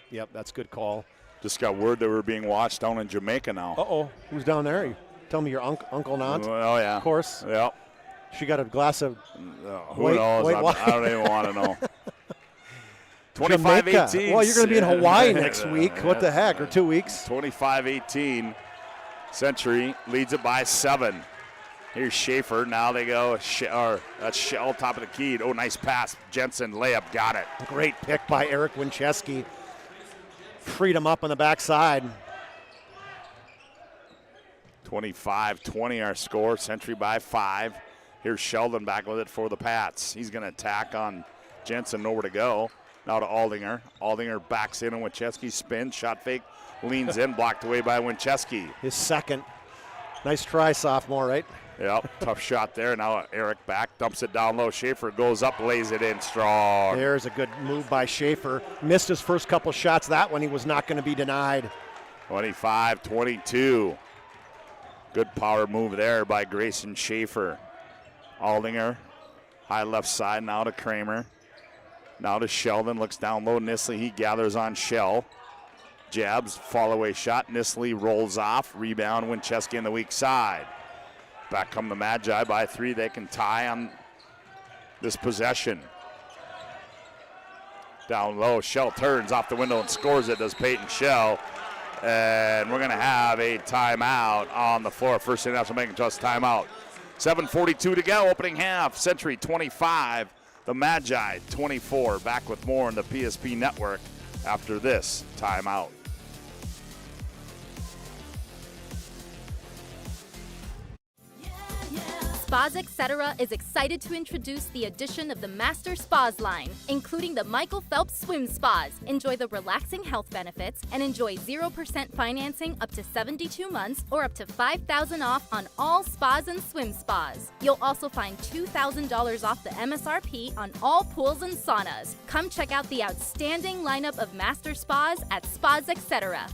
Yep, that's a good call. Just got word that we're being watched down in Jamaica now. Uh-oh. Who's down there? You tell me your Uncle Nant. Oh, yeah. Of course. Yep. She got a glass of who knows? I don't even want to know. 25-18. Well, you're going to be in Hawaii next week. What the heck? Or 2 weeks. 25-18. Century leads it by 7. Here's Schaefer. Now they go. That's Shell, top of the key. Oh, nice pass. Jensen, layup, got it. Great pick by Eric Wincheski. Freed him up on the backside. 25-20 our score. Century by 5. Here's Sheldon back with it for the Pats. He's going to attack on Jensen. Nowhere to go. Now to Aldinger. Aldinger backs in, and Wincheski spins. Shot fake. Leans in. Blocked away by Wincheski. His second. Nice try, sophomore, right? Yep, tough shot there. Now Eric back, dumps it down low. Schaefer goes up, lays it in strong. There's a good move by Schaefer. Missed his first couple shots. That one he was not going to be denied. 25-22. Good power move there by Grayson Schaefer. Aldinger, high left side, now to Kramer. Now to Sheldon, looks down low. Nisley, he gathers on Shell. Jabs, fall away shot. Nisley rolls off. Rebound, Wincheski on the weak side. Back come the Magi by 3. They can tie on this possession. Down low, Shell turns off the window and scores it, does Peyton Shell. And we're going to have a timeout on the floor. First International Bank and Trust timeout. 7:42 to go, opening half. Century 25, the Magi 24. Back with more on the PSP Network after this timeout. Spas Etc. is excited to introduce the addition of the Master Spas line, including the Michael Phelps Swim Spas. Enjoy the relaxing health benefits and enjoy 0% financing up to 72 months or up to $5,000 off on all spas and swim spas. You'll also find $2,000 off the MSRP on all pools and saunas. Come check out the outstanding lineup of Master Spas at Spas Etc.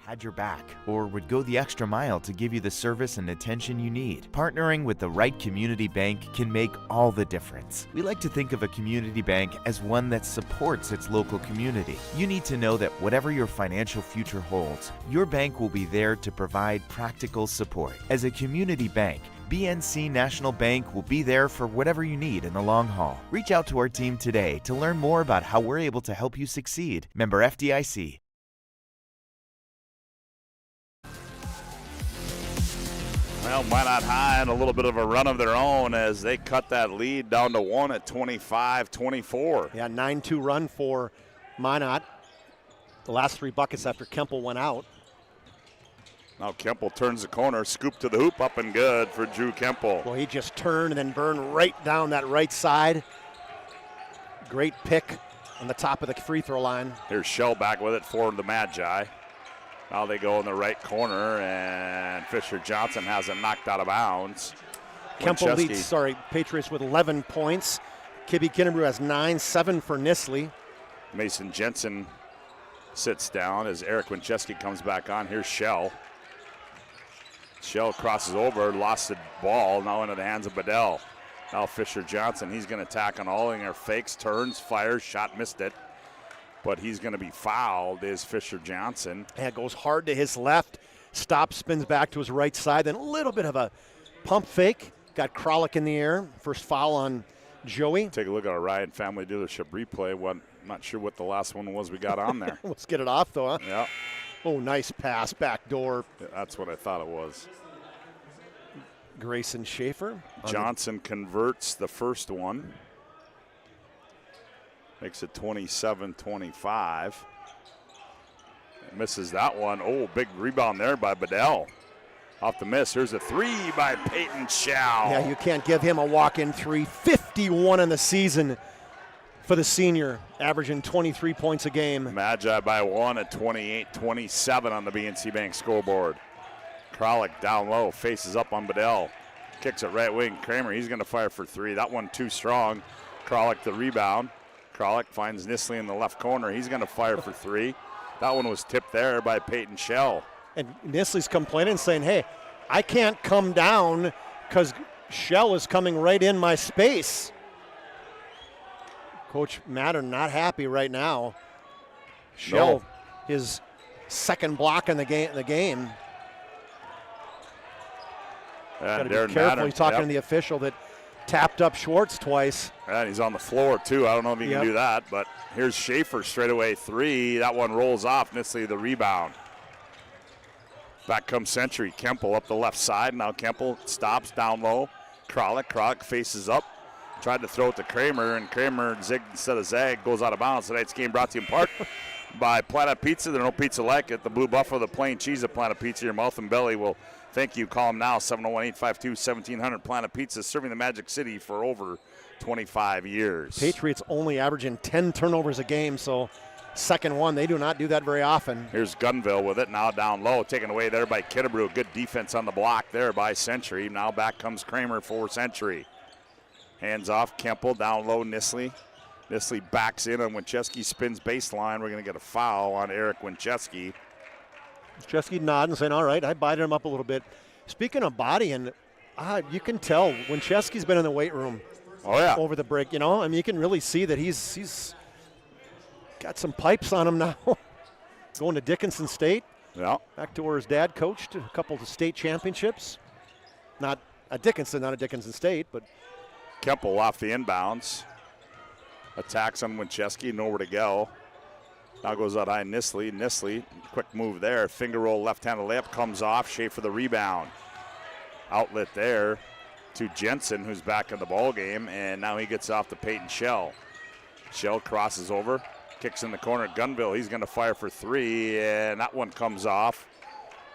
Had your back, or would go the extra mile to give you the service and attention you need. Partnering with the right community bank can make all the difference. We like to think of a community bank as one that supports its local community. You need to know that whatever your financial future holds, your bank will be there to provide practical support. As a community bank, BNC National Bank will be there for whatever you need in the long haul. Reach out to our team today to learn more about how we're able to help you succeed. Member FDIC. Well, Minot High had a little bit of a run of their own as they cut that lead down to 1 at 25-24. Yeah, 9-2 run for Minot. The last 3 buckets after Kemple went out. Now Kemple turns the corner, scoop to the hoop, up and good for Drew Kemple. Well, he just turned and then burned right down that right side. Great pick on the top of the free throw line. Here's Shell back with it for the Magi. Now they go in the right corner, and Fisher Johnson has it knocked out of bounds. Kemple leads, Patriots with 11 points. Gibby Kinnebrew has 9, 7 for Nisley. Mason Jensen sits down as Eric Winchesky comes back on. Here's Shell. Shell crosses over, lost the ball, now into the hands of Bedell. Now Fisher Johnson, he's going to attack on Allinger, fakes, turns, fires, shot, missed it. But he's going to be fouled, is Fisher Johnson. Yeah, goes hard to his left, stops, spins back to his right side, then a little bit of a pump fake. Got Kralik in the air, first foul on Joey. Take a look at our Ryan Family Dealership replay. I'm not sure what the last one was we got on there. Let's get it off, though, huh? Yeah. Oh, nice pass, back door. Yeah, that's what I thought it was. Grayson Schaefer. Johnson converts the first one. Makes it 27-25. Misses that one. Oh, big rebound there by Bedell. Off the miss. Here's a 3 by Peyton Schau. Yeah, you can't give him a walk-in 3. 51 in the season for the senior, averaging 23 points a game. Magi by 1 at 28-27 on the BNC Bank scoreboard. Kralik down low, faces up on Bedell. Kicks it right wing. Kramer, he's going to fire for 3. That one too strong. Kralik the rebound. Kralik finds Nisley in the left corner. He's going to fire for 3. That one was tipped there by Peyton Schell. And Nisley's complaining, saying, hey, I can't come down because Schell is coming right in my space. Coach Matter not happy right now. Schell, his second block in the game. Got to be careful. He's talking to the official that tapped up Schwartz twice. And he's on the floor, too. I don't know if he can do that, but here's Schaefer straightaway 3. That one rolls off. Nisley the rebound. Back comes Century. Kemple up the left side. Now Kemple stops down low. Kralik faces up. Tried to throw it to Kramer, and Kramer zigged instead of zag. Goes out of bounds. Tonight's game brought to you in part by Planet Pizza. There's no pizza like it. The Blue Buffalo, the plain cheese of Planet Pizza. Your mouth and belly will thank you. Call them now, 701-852-1700. Planet Pizza, serving the Magic City for over 25 years. Patriots only averaging 10 turnovers a game, so second one, they do not do that very often. Here's Gunville with it, now down low, taken away there by Kinnebrew. Good defense on the block there by Century. Now back comes Kramer for Century. Hands off, Kemple, down low, Nisley. Nisley backs in on Winchesky, spins baseline. We're going to get a foul on Eric Winchesky. Winchesky nodding, saying, all right, I bided him up a little bit. Speaking of bodying, you can tell Winchesky's been in the weight room over the break. You know, I mean, you can really see that he's got some pipes on him now. Going to Dickinson State. Yeah. Back to where his dad coached a couple of state championships. Not at Dickinson State, but Kemple off the inbounds. Attacks on Winchesky, nowhere to go. Now goes out high Nisley. Nisley, quick move there. Finger roll, left-handed layup, comes off. Schaefer the rebound. Outlet there to Jensen, who's back in the ball game, and now he gets off to Peyton Schell. Schell crosses over, kicks in the corner. Gunville, he's going to fire for 3, and that one comes off.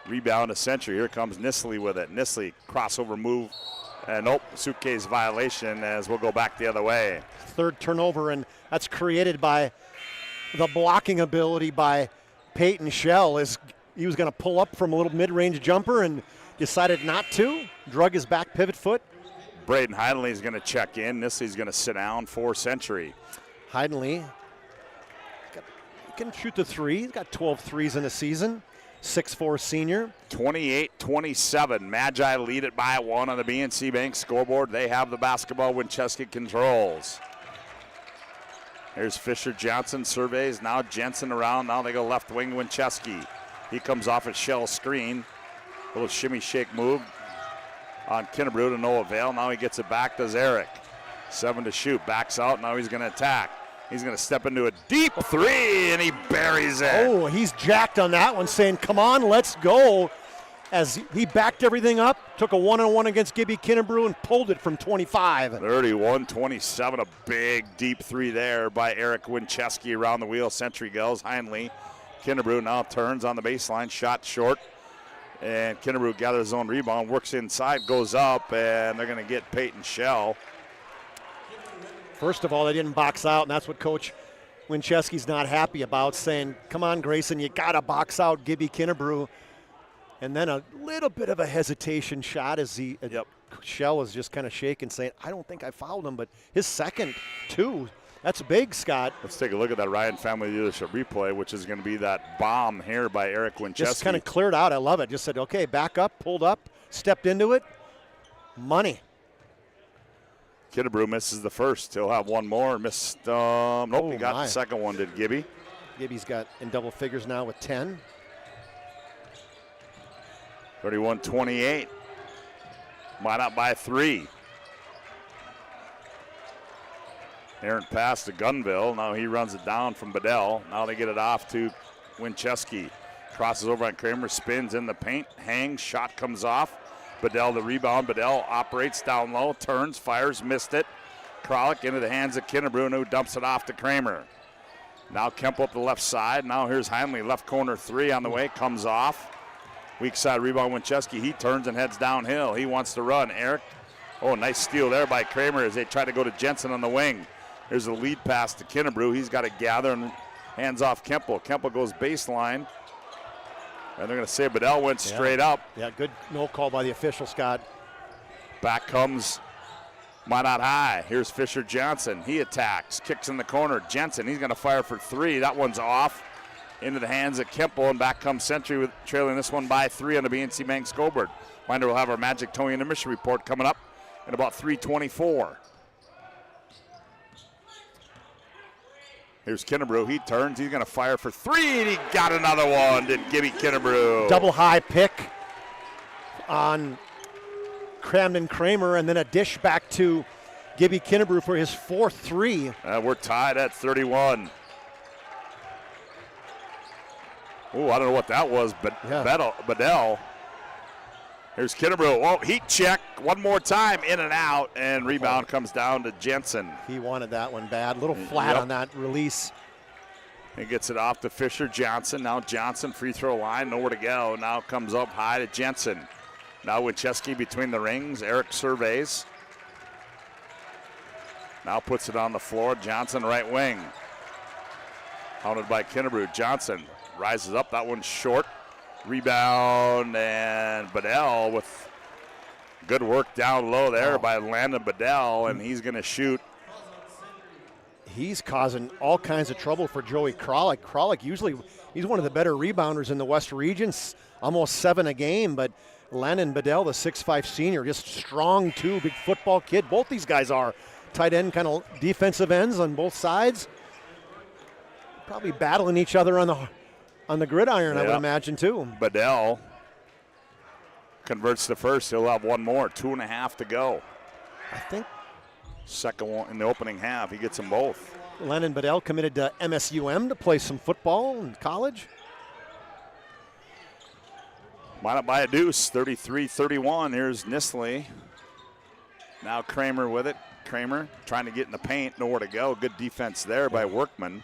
Rebound to Century. Here comes Nisley with it. Nisley, crossover move. And nope, suitcase violation as we'll go back the other way. Third turnover, and that's created by the blocking ability by Peyton Schell. As he was going to pull up from a little mid-range jumper and decided not to. Drug his back pivot foot. Braden Heidenley is going to check in. Nisley's going to sit down for Century. Heidenley can shoot the 3. He's got 12 threes in the season. 6'4" senior. 28-27. Magi lead it by 1 on the BNC Bank scoreboard. They have the basketball. Winchesky controls. Here's Fisher Johnson, surveys. Now Jensen around. Now they go left wing Winchesky. He comes off a Shell screen. Little shimmy shake move on Kinnebrew to no avail. Now he gets it back. Does Eric. 7 to shoot. Backs out. Now he's going to attack. He's going to step into a deep 3, and he buries it. Oh, he's jacked on that one, saying, come on, let's go. As he backed everything up, took a one-on-one against Gibby Kinnebrew and pulled it from 25. 31-27, a big deep 3 there by Eric Winchesky around the wheel. Century goes. Heinley Kinnebrew now turns on the baseline, shot short. And Kinnebrew gathers his own rebound, works inside, goes up, and they're going to get Peyton Shell. First of all, they didn't box out, and that's what Coach Winchesky's not happy about, saying, come on, Grayson, you got to box out Gibby Kinnebrew. And then a little bit of a hesitation shot as Shell was just kind of shaking, saying, I don't think I fouled him, but his second, too. That's big, Scott. Let's take a look at that Ryan Family Dealership replay, which is going to be that bomb here by Eric Winchesky. Just kind of cleared out. I love it. Just said, okay, back up, pulled up, stepped into it. Money. Kinnebrew misses the first. He'll have one more. Missed. He got the second one, did Gibby. Gibby's got in double figures now with 10. 31-28. Minot by 3. Errant pass to Gunville. Now he runs it down from Bedell. Now they get it off to Winchesky. Crosses over on Kramer, spins in the paint, hangs, shot comes off. Bedell the rebound. Bedell operates down low, turns, fires, missed it. Kralik into the hands of Kinnebrew, who dumps it off to Kramer. Now Kemp up the left side. Now here's Heinley, left corner 3 on the way, comes off. Weak side rebound, Winchesky. He turns and heads downhill. He wants to run. Eric, nice steal there by Kramer as they try to go to Jensen on the wing. There's a lead pass to Kinnebrew. He's got to gather and hands off Kemple. Kemple goes baseline. And they're going to say Bedell went straight up. Yeah, good no call by the official, Scott. Back comes Minot High. Here's Fisher Johnson. He attacks, kicks in the corner. Jensen, he's going to fire for 3. That one's off into the hands of Kemple, and back comes Century with trailing this one by 3 on the BNC Bank scoreboard. Reminder, we'll have our Magic Tony Intermission report coming up in about 3:24. Here's Kinnebrew. He turns. He's going to fire for 3, and he got another one. Did Gibby Kinnebrew. Double high pick on Camden Kramer, and then a dish back to Gibby Kinnebrew for his 4th 3. We're tied at 31. Oh, I don't know what that was, but Bedell. Here's Kinnebrew. Heat check one more time, in and out, and rebound comes down to Jensen. He wanted that one bad. A little flat on that release. He gets it off to Fisher Johnson. Now Johnson, free throw line, nowhere to go. Now comes up high to Jensen. Now Winchesky between the rings. Eric surveys. Now puts it on the floor. Johnson right wing. Hounded by Kinnebrew. Johnson rises up. That one's short. Rebound, and Bedell with good work down low there by Landon Bedell, and he's going to shoot. He's causing all kinds of trouble for Joey Kralik. Kralik usually, he's one of the better rebounders in the West Region, almost 7 a game, but Landon Bedell, the 6'5 senior, just strong too, big football kid. Both these guys are tight end, kind of defensive ends on both sides. Probably battling each other on the gridiron, I would imagine, too. Bedell converts the first. He'll have one more. 2.5 to go. I think. Second one in the opening half. He gets them both. Landon Bedell committed to MSUM to play some football in college. Minot by a deuce, 33-31. Here's Nisley. Now Kramer with it. Kramer trying to get in the paint. Nowhere to go. Good defense there by Workman.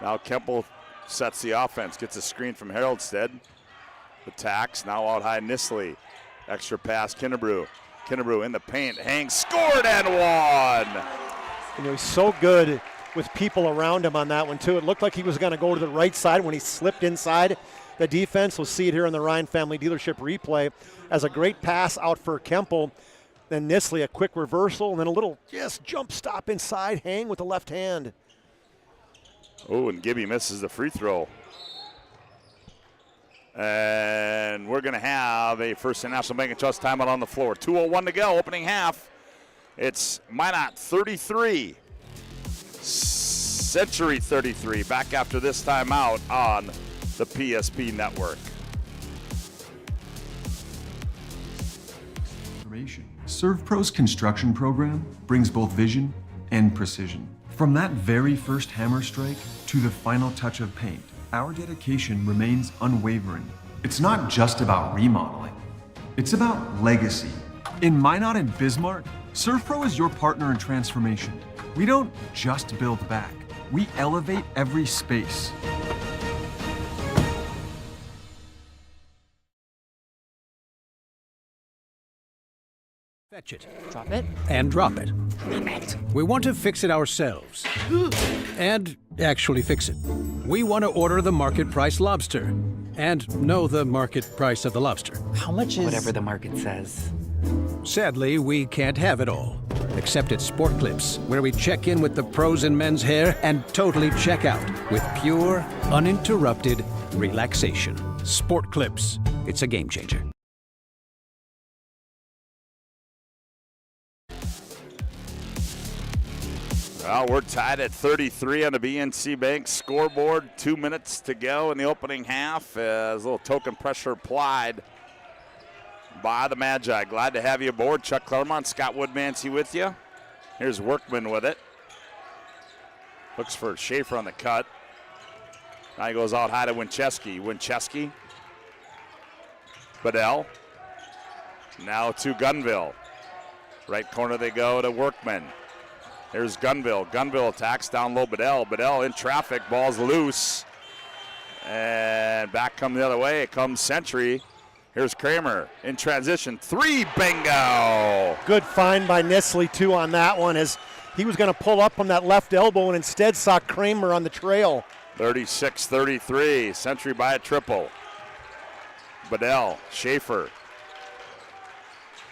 Now Kemple sets the offense, gets a screen from Haroldstead. Attacks, now out high Nisley. Extra pass, Kinnebrew. Kinnebrew in the paint, hangs, scored and won. He's so good with people around him on that one too. It looked like he was going to go to the right side when he slipped inside the defense. We'll see it here in the Ryan Family Dealership replay as a great pass out for Kemple. Then Nisley, a quick reversal, and then a little jump stop inside, hang with the left hand. Oh, and Gibby misses the free throw. And we're going to have a First National Bank and Trust timeout on the floor. 2:01 to go, opening half. It's Minot 33, Century 33. Back after this timeout on the PSP Network. ServPro's construction program brings both vision and precision. From that very first hammer strike to the final touch of paint, our dedication remains unwavering. It's not just about remodeling, it's about legacy. In Minot and Bismarck, ServPro is your partner in transformation. We don't just build back, We elevate every space. Fetch it. Drop it. And drop it. Drop it. We want to fix it ourselves. And actually fix it. We want to order the market price lobster. And know the market price of the lobster. How much is... Whatever the market says. Sadly, we can't have it all. Except at Sport Clips, where we check in with the pros in men's hair and totally check out with pure, uninterrupted relaxation. Sport Clips. It's a game changer. Well, we're tied at 33 on the BNC Bank scoreboard. 2 minutes to go in the opening half as a little token pressure applied by the Magi. Glad to have you aboard. Chuck Claremont, Scott Woodmansee with you. Here's Workman with it. Looks for Schaefer on the cut. Now he goes out high to Winchesky. Winchesky. Bedell. Now to Gunville. Right corner they go to Workman. Here's Gunville. Gunville attacks down low Bedell. Bedell in traffic. Ball's loose. And back come the other way. It comes Century. Here's Kramer in transition. 3, bingo! Good find by Nisley, too, on that one, as he was going to pull up from that left elbow and instead saw Kramer on the trail. 36-33. Century by a triple. Bedell. Schaefer.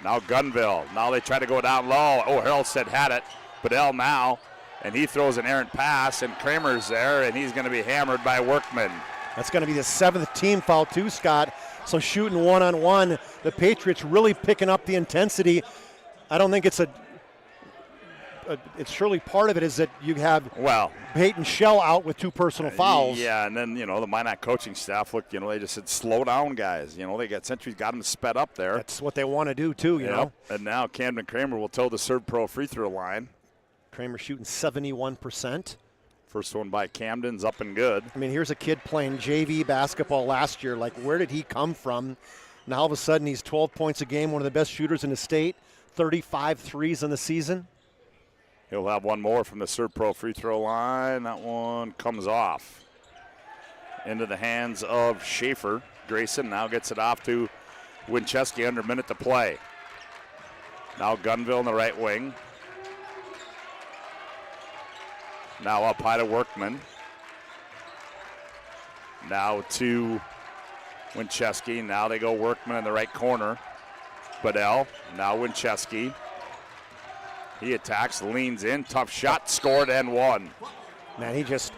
Now Gunville. Now they try to go down low. Oh, Harrelstead had it. Bedell now, and he throws an errant pass, and Kramer's there, and he's going to be hammered by Workman. That's going to be the 7th team foul too, Scott. So shooting one-on-one, the Patriots really picking up the intensity. I don't think it's it's surely part of it is that you have Peyton Shell out with 2 personal fouls. Yeah, and then, the Minot coaching staff, look, they just said, slow down, guys. They got Century's got them sped up there. That's what they want to do, too, you know. And now Camden Kramer will toe the Serve Pro free throw line. Kramer shooting 71%. First one by Camden's up and good. I mean, here's a kid playing JV basketball last year. Like, where did he come from? Now all of a sudden he's 12 points a game, one of the best shooters in the state, 35 threes in the season. He'll have one more from the Serve Pro free throw line. That one comes off into the hands of Schaefer. Grayson now gets it off to Winchesky under a minute to play. Now Gunville in the right wing. Now up high to Workman. Now to Winchesky. Now they go Workman in the right corner. Bedell. Now Winchesky. He attacks, leans in, tough shot, scored and won. Man, he just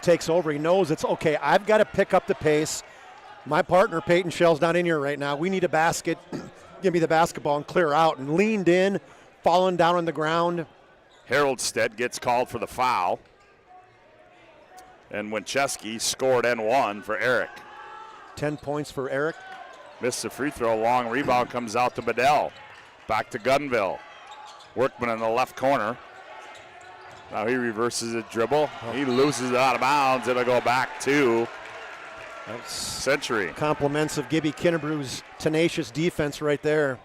takes over. He knows it's okay. I've got to pick up the pace. My partner Peyton Shell's not in here right now. We need a basket. Give me the basketball and clear out. And leaned in, falling down on the ground. Harrelstead gets called for the foul. And Winchesky scored and won for Eric. 10 points for Eric. Missed the free throw. Long rebound comes out to Bedell. Back to Gunville. Workman in the left corner. Now he reverses a dribble. He loses it out of bounds. It'll go back to Century. Compliments of Gibby Kinnebrew's tenacious defense right there.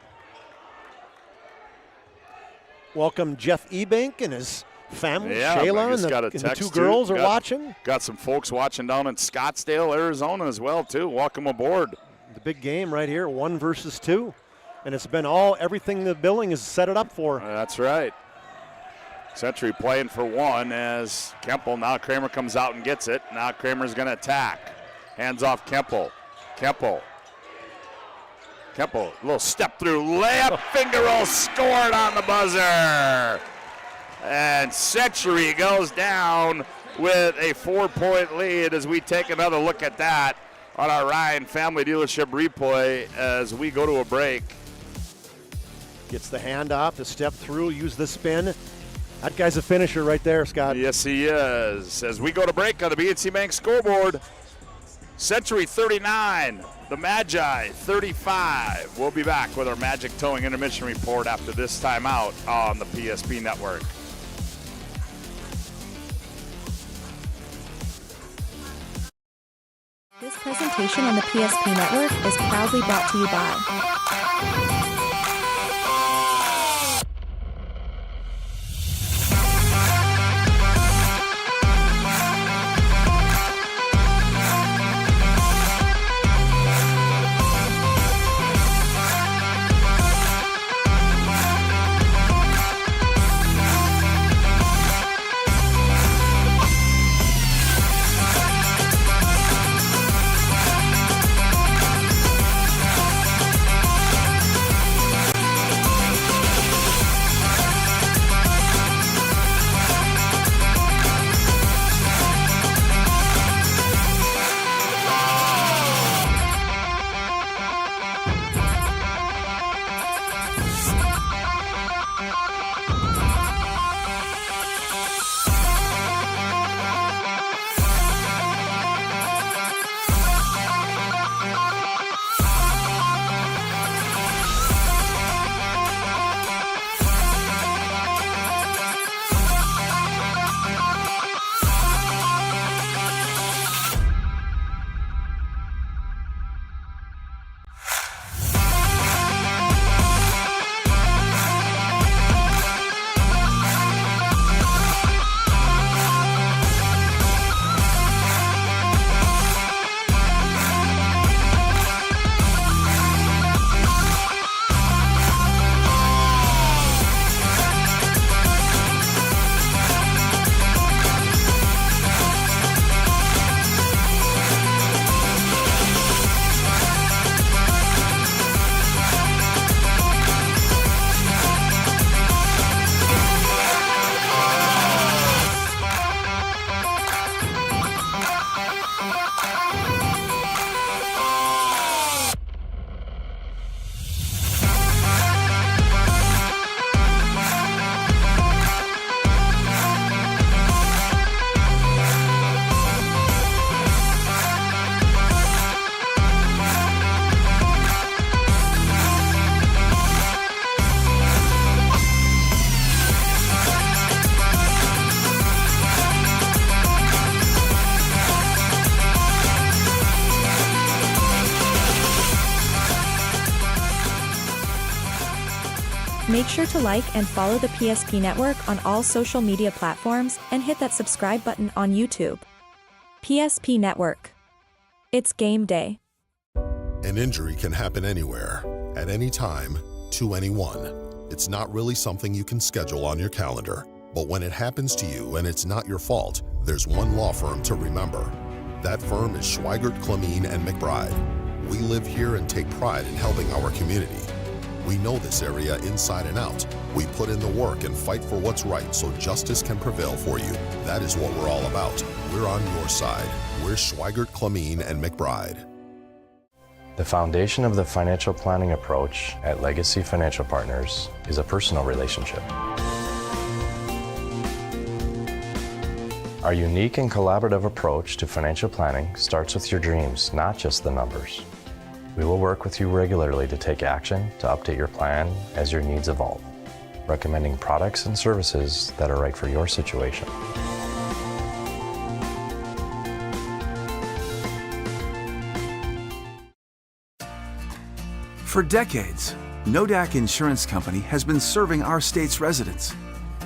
Welcome Jeff Ebank and his family, Shayla, and the 2 girls are watching. Got some folks watching down in Scottsdale, Arizona as well, too. Welcome aboard. The big game right here, 1 versus 2. And it's been everything the billing has set it up for. That's right. Century playing for 1 as Kemple. Now Kramer comes out and gets it. Now Kramer's going to attack. Hands off Kemple. Kemple, a little step through layup, finger roll, scored on the buzzer. And Century goes down with a 4-point lead as we take another look at that on our Ryan Family Dealership replay as we go to a break. Gets the handoff, the step through, use the spin. That guy's a finisher right there, Scott. Yes, he is. As we go to break on the BNC Bank scoreboard, Century 39, the Magi 35. We'll be back with our Magic Towing Intermission report after this timeout on the PSP Network. This presentation on the PSP Network is proudly brought to you by Make sure to like and follow the PSP Network on all social media platforms and hit that subscribe button on YouTube. PSP Network. It's game day. An injury can happen anywhere, at any time, to anyone. It's not really something you can schedule on your calendar. But when it happens to you and it's not your fault, there's one law firm to remember. That firm is Schweigert, Clemeen, and McBride. We live here and take pride in helping our community. We know this area inside and out. We put in the work and fight for what's right so justice can prevail for you. That is what we're all about. We're on your side. We're Schweigert, Clemeen, and McBride. The foundation of the financial planning approach at Legacy Financial Partners is a personal relationship. Our unique and collaborative approach to financial planning starts with your dreams, not just the numbers. We will work with you regularly to take action to update your plan as your needs evolve, recommending products and services that are right for your situation. For decades, Nodak Insurance Company has been serving our state's residents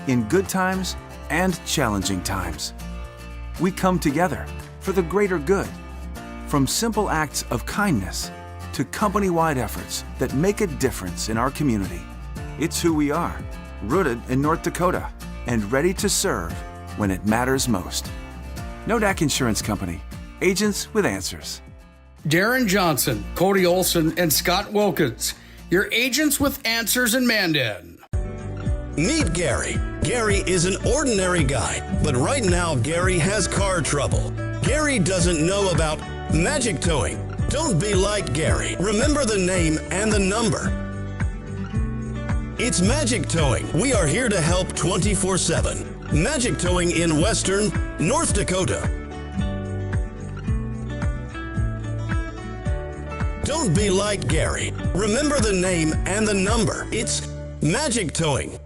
in good times and challenging times. We come together for the greater good, from simple acts of kindness to company-wide efforts that make a difference in our community. It's who we are, rooted in North Dakota and ready to serve when it matters most. Nodak Insurance Company, agents with answers. Darren Johnson, Cody Olson, and Scott Wilkins, your agents with answers in Mandan. Meet Gary. Gary is an ordinary guy, but right now Gary has car trouble. Gary doesn't know about magic towing. Don't be like Gary. Remember the name and the number. It's Magic Towing. We are here to help 24/7. Magic Towing in Western North Dakota. Don't be like Gary. Remember the name and the number. It's Magic Towing.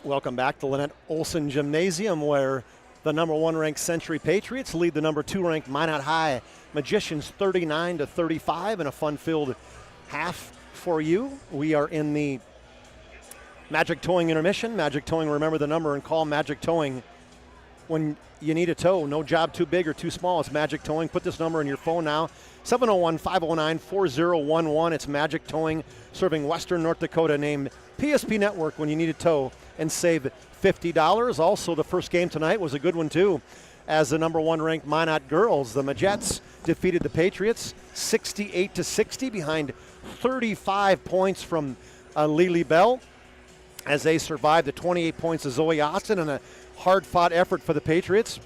Welcome back to Lynette Olson Gymnasium, where the number 1 ranked Century Patriots lead the number 2 ranked Minot High Magicians 39-35 in a fun-filled half for you. We are in the Magic Towing intermission. Magic Towing, remember the number and call Magic Towing when you need a tow. No job too big or too small. It's Magic Towing. Put this number in your phone now. 701-509-4011. It's Magic Towing, serving Western North Dakota, named PSP Network when you need a tow and save $50. Also, the first game tonight was a good one too, as the number 1 ranked Minot girls, the Majettes, defeated the Patriots 68-60 behind 35 points from Lily Bell, as they survived the 28 points of Zoe Austin in a hard-fought effort for the Patriots.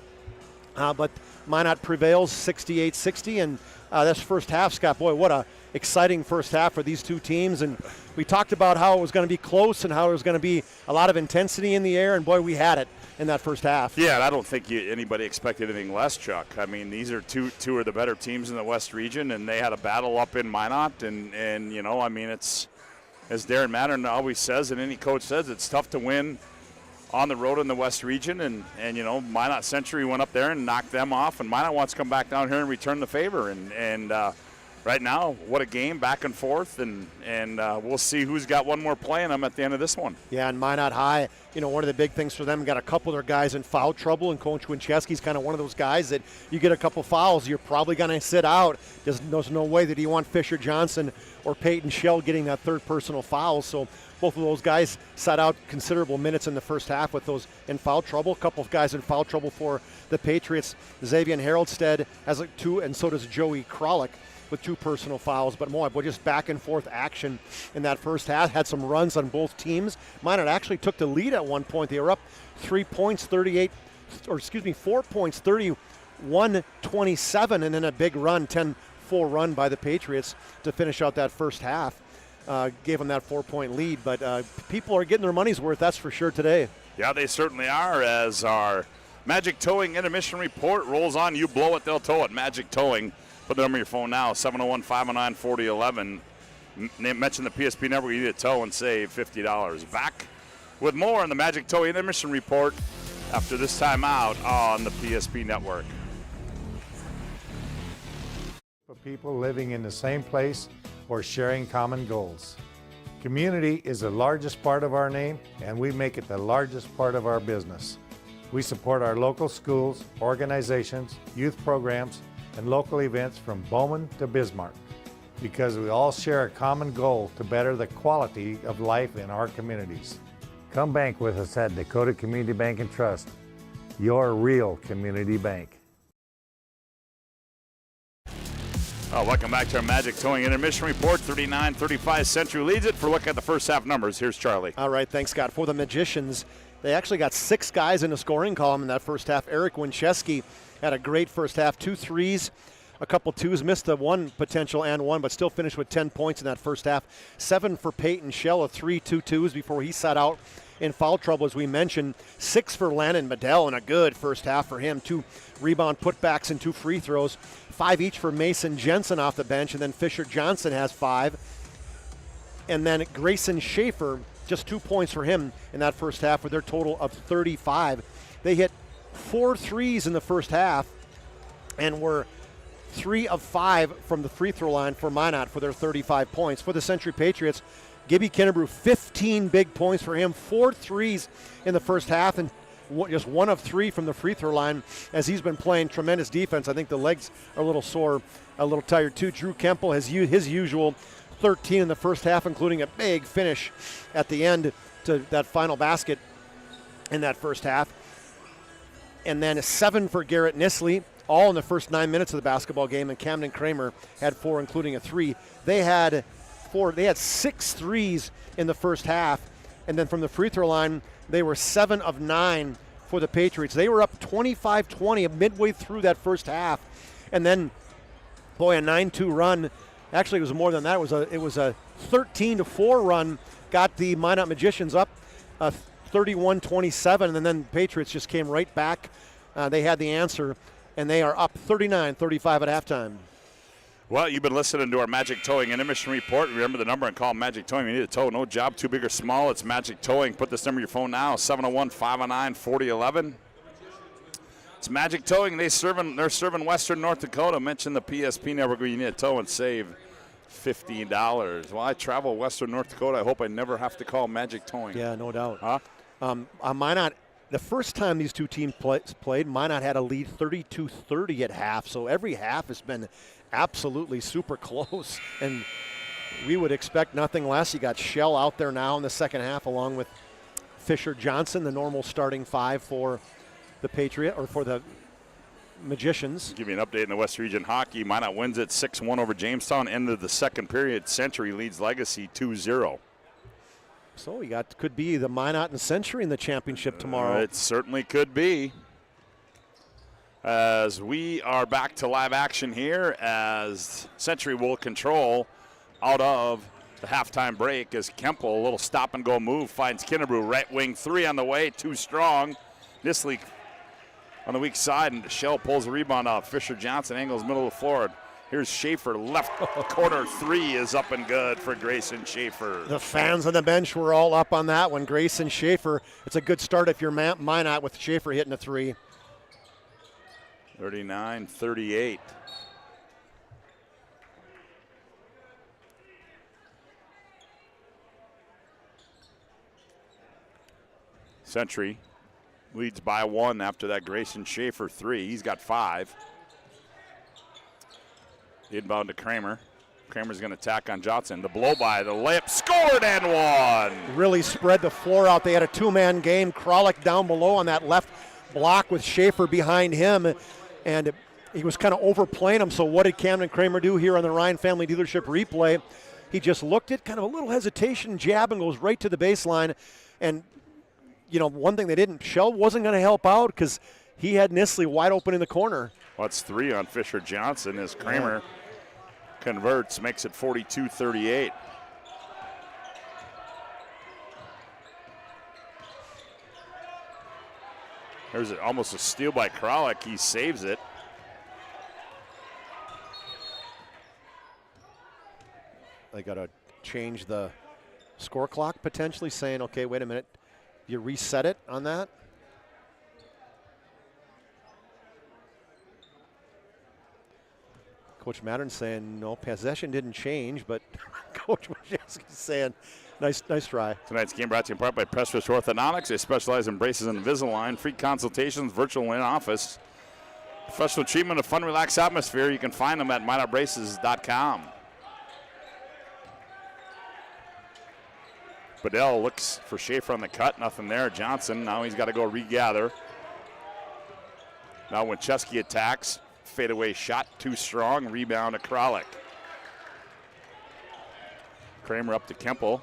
But Minot prevails 68-60, and this first half, Scott, boy, what a exciting first half for these two teams. And we talked about how it was going to be close and how it was going to be a lot of intensity in the air, and boy, we had it in that first half. Yeah, and I don't think anybody expected anything less, Chuck. I mean, these are two of the better teams in the West region, and they had a battle up in Minot, and you know, I mean, it's, as Darren Mattern always says, and any coach says, it's tough to win on the road in the West region, and you know, Minot Century went up there and knocked them off, and Minot wants to come back down here and return the favor, and right now, what a game, back and forth, and we'll see who's got one more play in them at the end of this one. Yeah, and Minot High, you know, one of the big things for them, got a couple of their guys in foul trouble, and Coach Winchesky's kind of one of those guys that you get a couple fouls, you're probably going to sit out. There's no way that you want Fisher Johnson or Peyton Shell getting that third personal foul, so both of those guys sat out considerable minutes in the first half with those in foul trouble. A couple of guys in foul trouble for the Patriots. Xavier Haroldstead has 2, and so does Joey Krolick with 2 personal fouls. But more, just back and forth action in that first half. Had some runs on both teams. Minot actually took the lead at one point. They were up 4 points, 31-27, and then a big run, 10-4 run by the Patriots to finish out that first half. Gave them that 4-point lead, but people are getting their money's worth, that's for sure, today. Yeah, they certainly are, as our Magic Towing intermission report rolls on. You blow it, they'll tow it. Magic Towing. Put the number on your phone now, 701-509-4011. Mention the PSP number, you need a tow and save $50. Back with more on the Magic Towing intermission report after this time out on the PSP Network. People living in the same place or sharing common goals. Community is the largest part of our name, and we make it the largest part of our business. We support our local schools, organizations, youth programs, and local events from Bowman to Bismarck, because we all share a common goal to better the quality of life in our communities. Come bank with us at Dakota Community Bank and Trust, your real community bank. Welcome back to our Magic Towing Intermission Report. 39-35 Century leads it. For a look at the first half numbers, here's Charlie. All right, thanks, Scott. For the Magicians, they actually got 6 guys in the scoring column in that first half. Eric Winchesky had a great first half, 2 threes, a couple twos, missed a one potential and one, but still finished with 10 points in that first half. 7 for Peyton Shell, a 3, 2 twos before he sat out in foul trouble, as we mentioned. 6 for Landon Medell, and a good first half for him. 2 rebound putbacks and 2 free throws. 5 each for Mason Jensen off the bench, and then Fisher Johnson has 5. And then Grayson Schaefer, just 2 points for him in that first half with their total of 35. They hit 4 threes in the first half and were 3 of 5 from the free throw line for Minot for their 35 points. For the Century Patriots, Gibby Kinnebrew, 15 big points for him, 4 threes in the first half, and just 1 of 3 from the free throw line as he's been playing tremendous defense. I think the legs are a little sore, a little tired too. Drew Kemple has his usual 13 in the first half, including a big finish at the end to that final basket in that first half. And then 7 for Garrett Nisley, all in the first 9 minutes of the basketball game, and Camden Kramer had 4, including a 3. They had 6 threes in the first half, and then from the free throw line, they were 7 of 9 for the Patriots. They were up 25-20 midway through that first half, and then, boy, a 9-2 run. Actually, it was more than that. It was a 13-4 run. Got the Minot Magicians up 31-27, and then the Patriots just came right back. They had the answer, and they are up 39-35 at halftime. Well, you've been listening to our Magic Towing Intermission Report. Remember the number and call Magic Towing. You need a tow, no job, too big or small. It's Magic Towing. Put this number in your phone now, 701-509-4011. It's Magic Towing. They're serving Western North Dakota. Mention the PSP network where you need a tow and save $15. Well, I travel Western North Dakota. I hope I never have to call Magic Towing. Yeah, no doubt. Huh? Minot, the first time these two teams played, Minot had a lead 32-30 at half. So every half has been absolutely super close, and we would expect nothing less. You got Shell out there now in the second half, along with Fisher Johnson, the normal starting 5 for the for the Magicians. Give you an update in the West Region Hockey. Minot wins it 6-1 over Jamestown. End of the second period. Century leads Legacy 2-0. So we could be the Minot and Century in the championship tomorrow. It certainly could be. As we are back to live action here, as Century will control out of the halftime break, as Kemple, a little stop and go move, finds Kinnebrew, right wing 3 on the way, too strong. Nisley on the weak side, and Shell pulls the rebound out. Fisher Johnson angles middle of the floor. Here's Schaefer, left corner 3 is up and good for Grayson Schaefer. The fans on the bench were all up on that one. Grayson Schaefer, it's a good start if you're Minot with Schaefer hitting a 3. 39-38. Century leads by 1 after that Grayson Schaefer 3. He's got 5. Inbound to Kramer. Kramer's going to attack on Johnson. The blow by, the layup, scored and 1. Really spread the floor out. They had a 2-man game. Kralik down below on that left block with Schaefer behind him. And he was kind of overplaying him. So what did Camden Kramer do here on the Ryan Family Dealership replay? He just looked at kind of a little hesitation, jab, and goes right to the baseline. And, you know, one thing they didn't, Shell wasn't going to help out because he had Nisley wide open in the corner. Well, that's 3 on Fisher Johnson as Kramer converts, makes it 42-38. There's almost a steal by Kralik. He saves it. They got to change the score clock potentially, saying, okay, wait a minute. You reset it on that? Coach Mattern saying, no, possession didn't change, but Coach Majewski's saying, nice try. Tonight's game brought to you in part by Prestwich Orthodontics. They specialize in braces and Invisalign. Free consultations, virtual in office. Professional treatment, a fun, relaxed atmosphere. You can find them at minotbraces.com. Bedell looks for Schaefer on the cut. Nothing there. Johnson, now he's got to go regather. Now Winchesky attacks. Fadeaway shot, too strong. Rebound to Kralik. Kramer up to Kemple.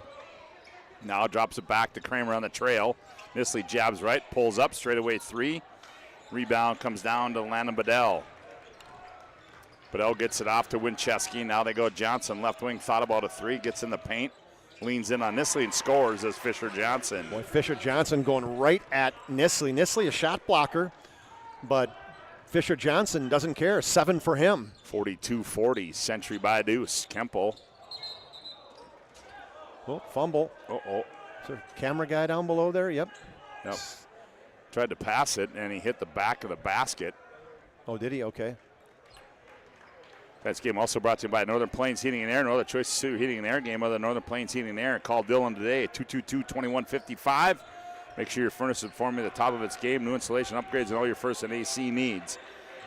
Now drops it back to Kramer on the trail. Nisley jabs right, pulls up, straightaway three. Rebound comes down to Landon Bedell. Bedell gets it off to Winchesky. Now they go Johnson, left wing, thought about a three, gets in the paint, leans in on Nisley and scores as Fisher Johnson. Boy, Fisher Johnson going right at Nisley. Nisley a shot blocker, but Fisher Johnson doesn't care. 7 for him. 42-40, Century by Deuce. Kemple. Oh, fumble. Uh-oh. Is there a camera guy down below there? Yep. Yep. Tried to pass it, and he hit the back of the basket. Oh, did he? Okay. Tonight's game also brought to you by Northern Plains Heating and Air. No other choice to heating and air game other than Northern Plains Heating and Air. Call Dylan today at 222-2155. Make sure your furnace is performing at the top of its game. New installation upgrades and all your furnace and AC needs.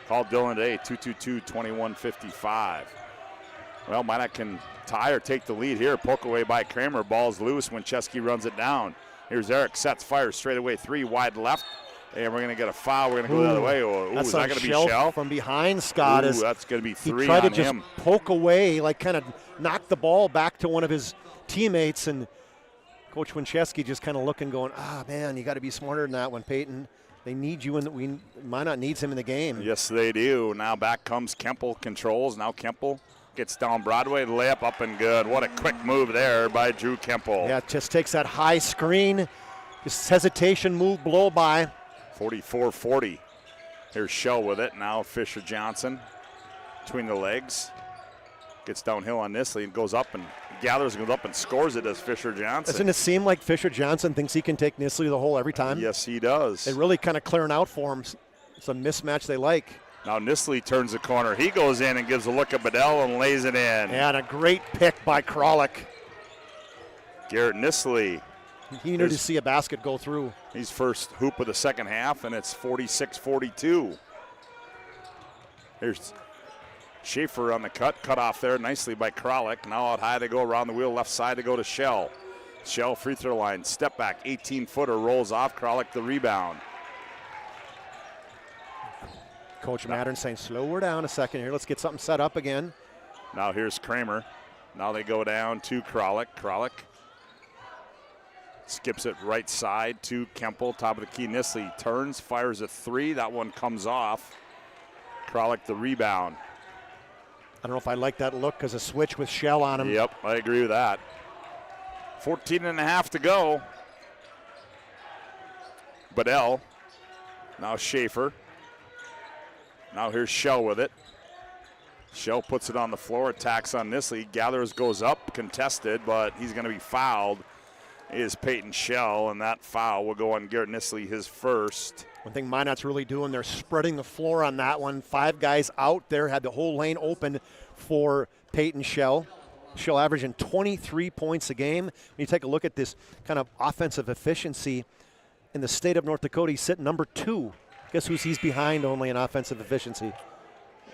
Call Dylan today, 222-2155. Well, Minot can tie or take the lead here. Poke away by Kramer. Ball's loose when Chesky runs it down. Here's Eric. Sets, fires straight away. Three wide left. And we're going to get a foul. We're going to go the other way. That's is that going to be Shell? From behind, Scott. That's going to be 3 he tried on to just him. Poke away, like kind of knock the ball back to one of his teammates. And Coach Winchesky just kind of looking, going, man, you got to be smarter than that one, Peyton. They need you, and Minot needs him in the game. Yes, they do. Now back comes Kemple, controls. Now Kemple gets down Broadway, the layup up and good. What a quick move there by Drew Kemple. Yeah, just takes that high screen. Just hesitation move, blow by. 44-40. Here's Shell with it. Now Fisher Johnson between the legs. Gets downhill on Nisley and goes up and gathers, goes up and scores it as Fisher Johnson. Doesn't it seem like Fisher Johnson thinks he can take Nisley to the hole every time? Yes, he does. It really kind of clearing out for him. It's a mismatch they like. Now Nisley turns the corner. He goes in and gives a look at Bedell and lays it in. And a great pick by Kralik. Garrett Nisley. He needed to see a basket go through. He's first hoop of the second half, and it's 46-42. Here's Schaefer on the cut off there nicely by Kralik. Now out high to go around the wheel, left side to go to Shell. Shell free throw line, step back, 18-footer, rolls off. Kralik the rebound. Coach Mattern saying, slow her down a second here. Let's get something set up again. Now here's Kramer. Now they go down to Kralik. Kralik skips it right side to Kemple, top of the key. Nisley turns, fires a three. That one comes off. Kralik the rebound. I don't know if I like that look because a switch with Shell on him. Yep, I agree with that. 14 and a half to go. Bedell. Now Schaefer. Now here's Shell with it. Shell puts it on the floor, attacks on Nisley. Gathers goes up, contested, but he's going to be fouled. Is Peyton Shell, and that foul will go on Garrett Nisley, his first. One thing Minot's really doing, they're spreading the floor on that one. 5 guys out there, had the whole lane open for Peyton Shell. Shell averaging 23 points a game. When you take a look at this kind of offensive efficiency in the state of North Dakota, he's sitting number 2. Guess who's he's behind only in offensive efficiency?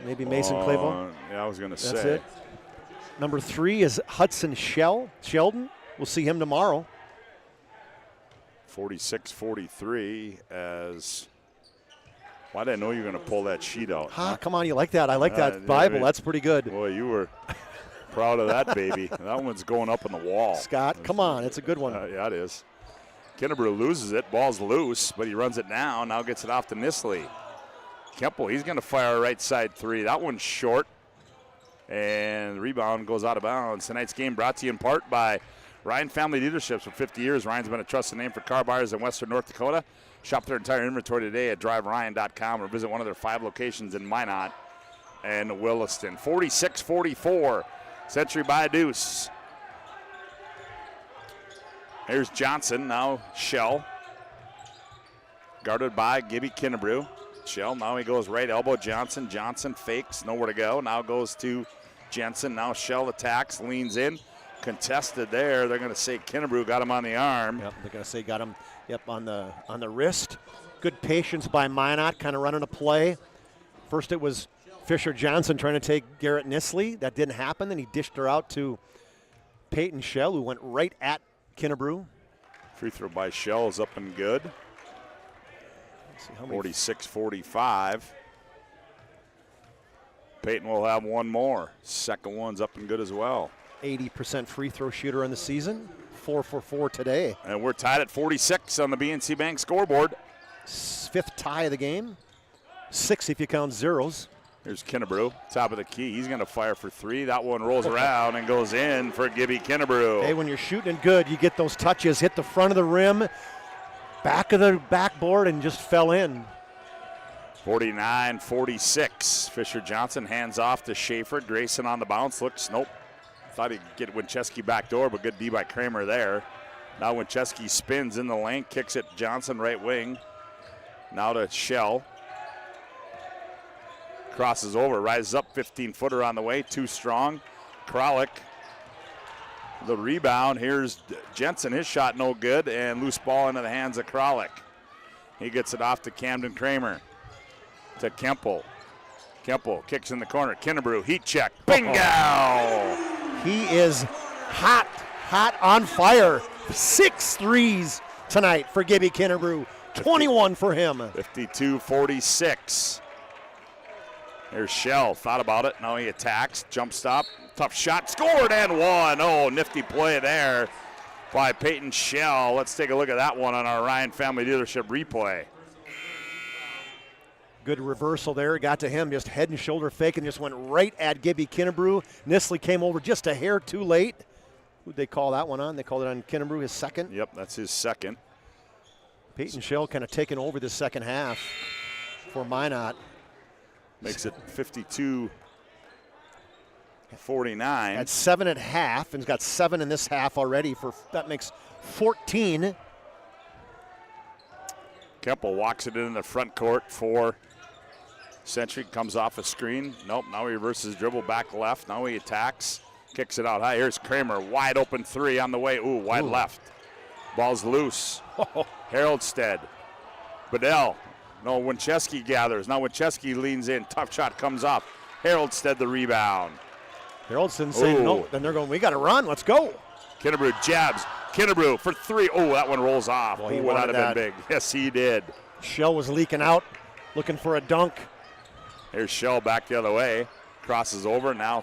Maybe Mason Claiborne? Yeah, I was going to say. That's it. Number 3 is Hudson Sheldon. We'll see him tomorrow. 46-43 as – why did I know you were going to pull that sheet out? Come on, you like that. I like that Bible. That's pretty good. Boy, you were proud of that, baby. That one's going up on the wall. Scott, come on. It's a good one. Yeah, it is. Kennebrew loses it. Ball's loose, but he runs it down. Now gets it off to Nisley. Kemple, he's going to fire a right side three. That one's short. And the rebound goes out of bounds. Tonight's game brought to you in part by Ryan Family Dealerships. For 50 years, Ryan's been a trusted name for car buyers in western North Dakota. Shop their entire inventory today at driveryan.com or visit one of their 5 locations in Minot and Williston. 46-44, Century by Deuce. Here's Johnson, now Shell. Guarded by Gibby Kennebrew. Shell, now he goes right elbow. Johnson. Johnson fakes, nowhere to go. Now goes to Jensen. Now Shell attacks, leans in. Contested there. They're going to say Kennebrew got him on the arm. Yep, they're going to say got him on the wrist. Good patience by Minot, kind of running a play. First it was Fisher Johnson trying to take Garrett Nisley. That didn't happen. Then he dished her out to Peyton Shell, who went right at Kennebrew. Free throw by Shell is up and good. 46-45. Peyton will have one more. Second one's up and good as well. 80% free throw shooter in the season. 4 for 4 today. And we're tied at 46 on the BNC Bank scoreboard. Fifth tie of the game. 6 if you count zeros. Here's Kennebrew, top of the key. He's going to fire for 3. That one rolls around and goes in for Gibby Kennebrew. Hey, when you're shooting good, you get those touches. Hit the front of the rim, back of the backboard, and just fell in. 49-46. Fisher Johnson hands off to Schaefer. Grayson on the bounce. Looks, nope. Thought he'd get Winchesky back door, but good D by Kramer there. Now Winchesky spins in the lane, kicks it Johnson right wing. Now to Shell. Crosses over, rises up, 15-footer on the way, too strong. Kralik, the rebound. Here's Jensen, his shot no good, and loose ball into the hands of Kralik. He gets it off to Camden Kramer. To Kemple. Kemple kicks in the corner. Kennebrew, heat check. Bingo! He is hot on fire. 6 threes tonight for Gibby Kennebrew. 21 for him. 52-46. There's Shell, thought about it. Now he attacks, jump stop, tough shot, scored and one. Oh, nifty play there by Peyton Shell. Let's take a look at that one on our Ryan Family Dealership replay. Good reversal there. Got to him, just head and shoulder fake, and just went right at Gibby Kennebrew. Nisley came over just a hair too late. Who'd they call that one on? They called it on Kennebrew, his second. Yep, that's his second. Peyton Shell kind of taking over the second half for Minot. Makes it 52-49. At 7 at half, and he's got 7 in this half already. That makes 14. Kemple walks it in the front court for Century. Comes off a screen. Nope, now he reverses dribble back left. Now he attacks. Kicks it out high. Here's Kramer. Wide open 3 on the way. Ooh, wide left. Ball's loose. Haroldstead. Bedell. No, Winchesky gathers. Now Winchesky leans in. Tough shot comes off. Haroldstead the rebound. Haroldson saying no. Then they're going, we got to run. Let's go. Kennebrew jabs. Kennebrew for 3. Oh, that one rolls off. Well, he would not have that. been big. Yes, he did. Shell was leaking out, looking for a dunk. Here's Shell back the other way. Crosses over. Now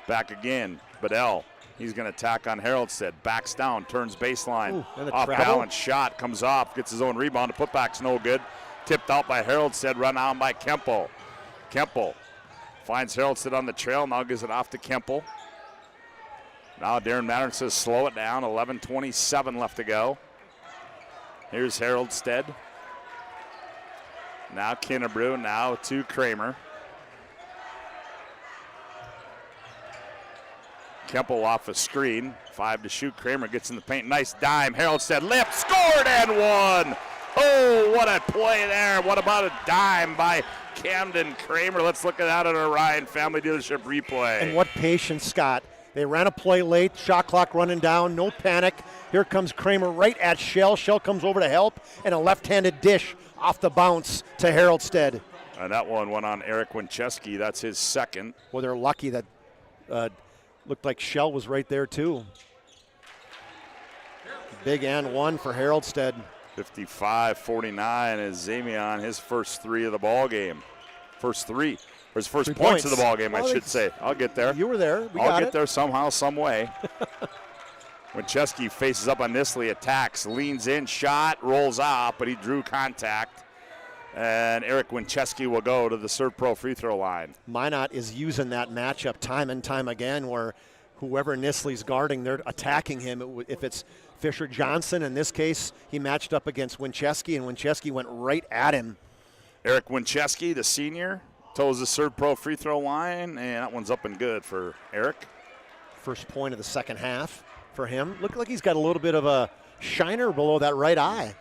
back again. Bedell. He's going to attack on Haroldstead. Backs down. Turns baseline. Off balance shot. Comes off. Gets his own rebound. The putback's no good. Tipped out by Haroldstead, run on by Kemple. Kemple finds Haroldstead on the trail, now gives it off to Kemple. Now Darren Mattern says slow it down, 11:27 left to go. Here's Haroldstead. Now Kennebrew, now to Kramer. Kemple off a screen, 5 to shoot. Kramer gets in the paint, nice dime. Haroldstead lip, scored and one. Oh, what a play there. What about a dime by Camden Kramer? Let's look at that on our Ryan Family Dealership replay. And what patience, Scott. They ran a play late, shot clock running down, no panic. Here comes Kramer right at Shell. Shell comes over to help, and a left-handed dish off the bounce to Haroldstead. And that one went on Eric Winchesky. That's his second. Well, they're lucky that looked like Shell was right there, too. Big and one for Haroldstead. 55-49 is Zamian, his first 3 of the ball game. First 3, or his first 3 points of the ball game, I should say. I'll get there. You were there. I'll get there somehow, some way. Winchesky faces up on Nisley, attacks, leans in, shot, rolls off, but he drew contact. And Eric Winchesky will go to the Serve Pro free throw line. Minot is using that matchup time and time again where whoever Nisley's guarding, they're attacking him. If it's Fisher Johnson, in this case, he matched up against Winchesky, and Winchesky went right at him. Eric Winchesky, the senior, toes the Serve Pro free throw line, and that one's up and good for Eric. First point of the second half for him. Looked like he's got a little bit of a shiner below that right eye.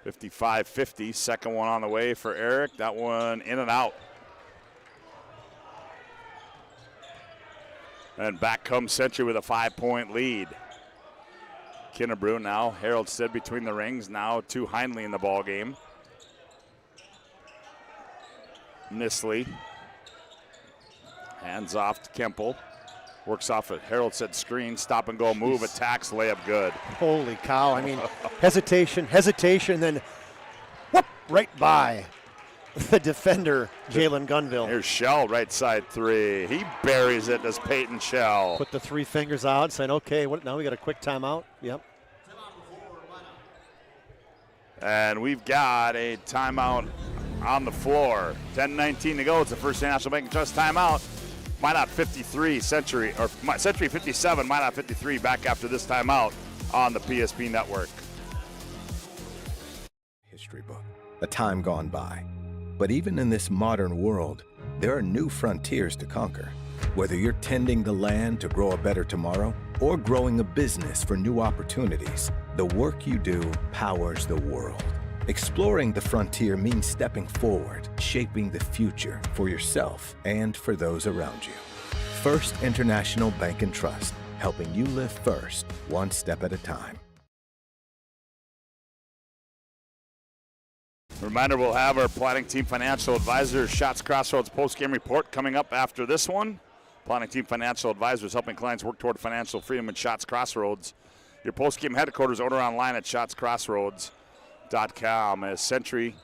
55-50, second one on the way for Eric. That one in and out. And back comes Century with a 5-point lead. Kinnebrew now, Haroldstead between the rings, now to Heinley in the ball game. Nisley, hands off to Kemple. Works off a Haroldstead screen, stop and go move, attacks, layup good. Holy cow, I mean, hesitation, then whoop, right by the defender, Jalen Gunville. Here's Shell, right side three. He buries it, does Peyton Shell. Put the 3 fingers out, saying, okay, now we got a quick timeout. Yep. And we've got a timeout on the floor. 10:19 to go. It's the First National Bank and Trust timeout. Minot 53, Century 57, Minot 53. Back after this timeout on the PSP Network. History book, a time gone by. But even in this modern world, there are new frontiers to conquer. Whether you're tending the land to grow a better tomorrow or growing a business for new opportunities, the work you do powers the world. Exploring the frontier means stepping forward, shaping the future for yourself and for those around you. First International Bank and Trust, helping you live first, one step at a time. Reminder, we'll have our Planning Team Financial Advisor Shots Crossroads post-game report coming up after this one. Planning Team Financial Advisors helping clients work toward financial freedom in Shots Crossroads. Your post-game headquarters, order online at shotscrossroads.com. As Century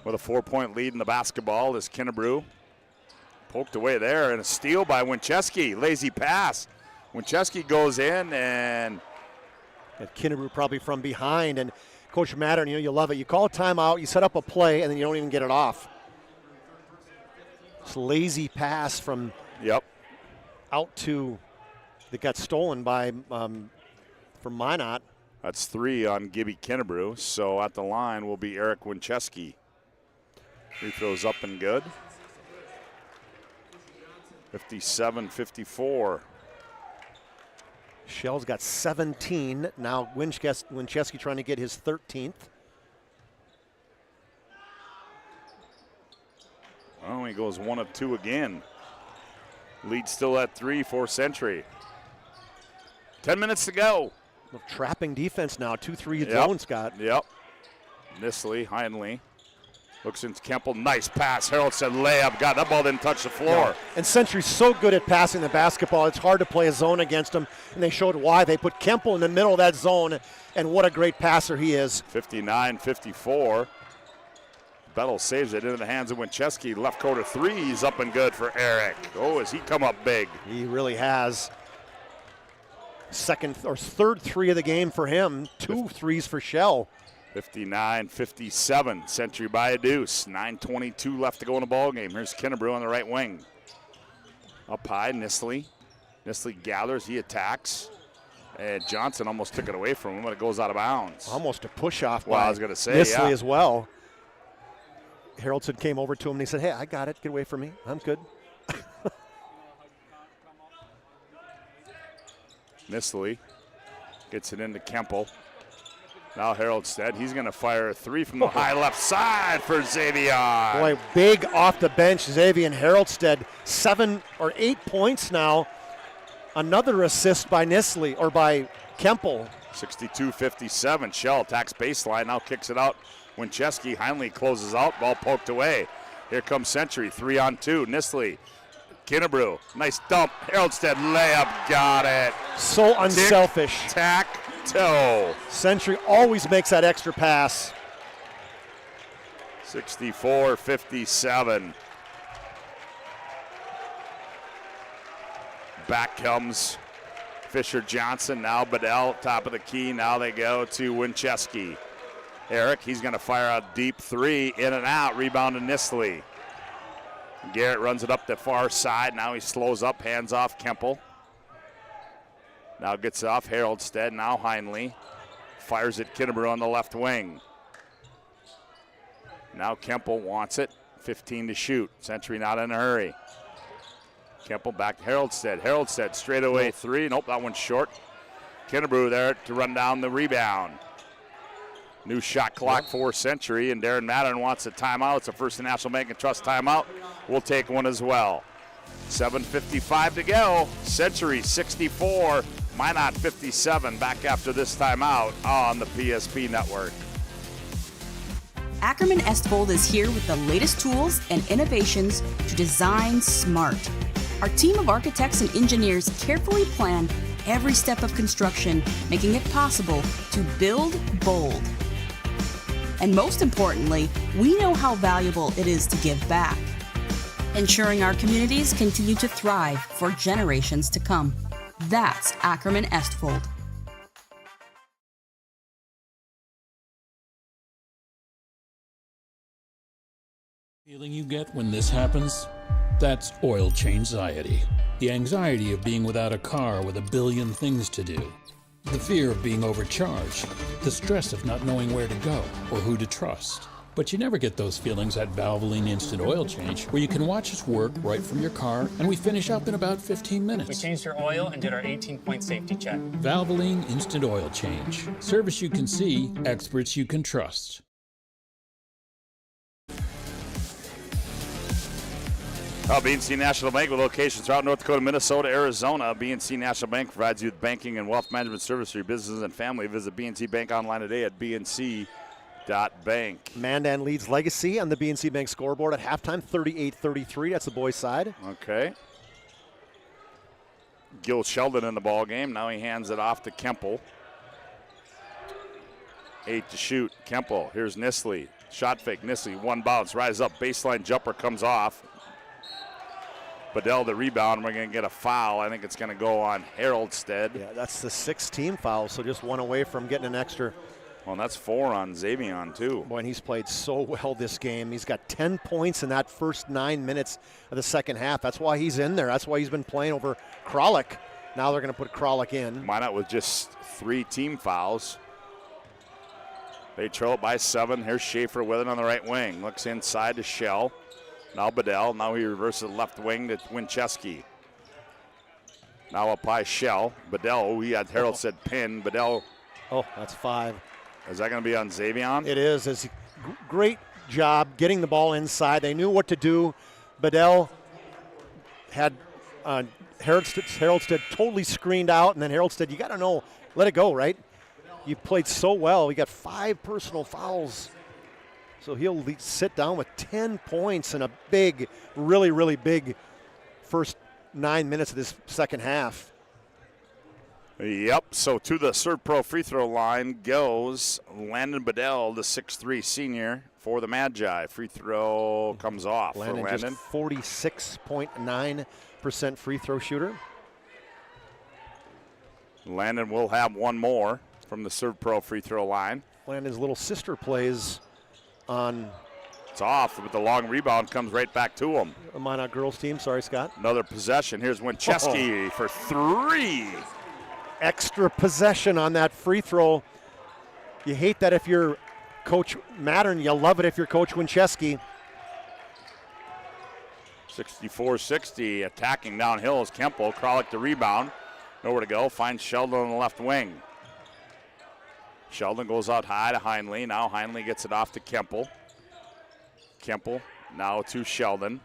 with a 4-point lead in the basketball is Kinnebrew. Poked away there, and a steal by Winchesky. Lazy pass. Winchesky goes in, and Kinnebrew probably from behind, and Coach Mattern, you love it. You call a timeout, you set up a play, and then you don't even get it off. It's a lazy pass from out to that got stolen by from Minot. That's 3 on Gibby Kinnebrew. So at the line will be Eric Winchesky. Free throws up and good. 57-54. Shell's got 17. Now Winchesky trying to get his 13th. Well, he goes 1 of 2 again. Lead still at 3 for Century. 10 minutes to go. Trapping defense now. 2-3 zone, Scott. Yep. Nisley, Heinley. Looks into Kemple. Nice pass. Harold said layup. God, that ball didn't touch the floor. No. And Century's so good at passing the basketball. It's hard to play a zone against them. And they showed why. They put Kemple in the middle of that zone. And what a great passer he is. 59-54. Bettle saves it into the hands of Winchesky. Left corner threes up and good for Eric. Oh, has he come up big? He really has. Second or third 3 of the game for him. 2 threes for Shell. 59-57. Century by a deuce. 9:22 left to go in the ball game. Here's Kinnebrew on the right wing. Up high, Nisley. Nisley gathers. He attacks. And Johnson almost took it away from him, but it goes out of bounds. Almost a push-off well, by I was gonna say, Nisley as well. Haroldson came over to him and he said, hey, I got it. Get away from me. I'm good. Nisley gets it into Kemple. Now Haroldstead, he's going to fire a 3 from the high left side for Xavier. Boy, big off the bench, Xavier Haroldstead. 7 or 8 points now. Another assist by Nisley, or by Kemple. 62-57. Shell attacks baseline, now kicks it out. Winchesky, Heinley closes out, ball poked away. Here comes Century, 3-on-2. Nisley, Kinnebrew, nice dump. Haroldstead layup, got it. So unselfish. Tic-tac-toe. Century always makes that extra pass. 64-57. Back comes Fisher Johnson, now Bedell, top of the key. Now they go to Winchesky. Eric, he's going to fire a deep 3, in and out, rebound to Nisley. Garrett runs it up the far side. Now he slows up, hands off Kemple. Now gets it off Haroldstead. Now Heinley fires at Kinnebrew on the left wing. Now Kemple wants it. 15 to shoot. Century not in a hurry. Kemple back to Haroldstead. Haroldstead straight away 3. Nope, that one's short. Kinnebrew there to run down the rebound. New shot clock for Century, and Darren Madden wants a timeout. It's a First National Bank and Trust timeout. We'll take one as well. 7:55 to go. Century 64, Minot 57. Back after this timeout on the PSP Network. Ackerman Estvold is here with the latest tools and innovations to design smart. Our team of architects and engineers carefully plan every step of construction, making it possible to build bold. And most importantly, we know how valuable it is to give back, ensuring our communities continue to thrive for generations to come. That's Ackerman Estvold. Feeling you get when this happens? That's oil change-anxiety. The anxiety of being without a car with a billion things to do. The fear of being overcharged. The stress of not knowing where to go or who to trust. But you never get those feelings at Valvoline Instant Oil Change, where you can watch us work right from your car, and we finish up in about 15 minutes. We changed your oil and did our 18-point safety check. Valvoline Instant Oil Change. Service you can see, experts you can trust. BNC National Bank with locations throughout North Dakota, Minnesota, Arizona. BNC National Bank provides you with banking and wealth management service for your business and family. Visit BNC Bank online today at bnc.bank. Mandan leads Legacy on the BNC Bank scoreboard at halftime, 38-33. That's the boys' side. Okay. Gil Sheldon in the ball game. Now he hands it off to Kemple. 8 to shoot. Kemple. Here's Nisley. Shot fake. Nisley. One bounce. Rise up. Baseline jumper comes off. Bedell the rebound. We're going to get a foul. I think it's going to go on Haroldstead. Yeah, that's the 6th team foul, so just one away from getting an extra. Well, that's 4 on Xavion, too. Boy, and he's played so well this game. He's got 10 points in that first 9 minutes of the second half. That's why he's in there. That's why he's been playing over Kralik. Now they're going to put Kralik in. Minot with just 3 team fouls. They trail it by 7. Here's Schaefer with it on the right wing. Looks inside to Shell. Now Bedell. Now he reverses left wing to Winchesky. Now up by Shell. Bedell, he had Harold said pin. Bedell. Oh, that's 5. Is that going to be on Xavion? It is. It's a great job getting the ball inside. They knew what to do. Bedell had Haroldstead totally screened out, and then Haroldstead, you got to know, let it go, right? You played so well. You got 5 personal fouls. So he'll sit down with 10 points in a big, really, really big first 9 minutes of this second half. Yep, so to the Serve Pro free throw line goes Landon Bedell, the 6'3 senior for the Magi. Free throw comes off Landon, for Landon. Just 46.9% free throw shooter. Landon will have one more from the Serve Pro free throw line. Landon's little sister plays on. It's off, but the long rebound comes right back to him. A Minot girls team, sorry, Scott. Another possession. Here's Winchesky for 3. Extra possession on that free throw. You hate that if you're Coach Mattern. You love it if you're Coach Winchesky. 64-60, attacking downhill is Kemple. Kralik the rebound. Nowhere to go. Finds Sheldon on the left wing. Sheldon goes out high to Heinley. Now Heinley gets it off to Kemple. Kemple now to Sheldon.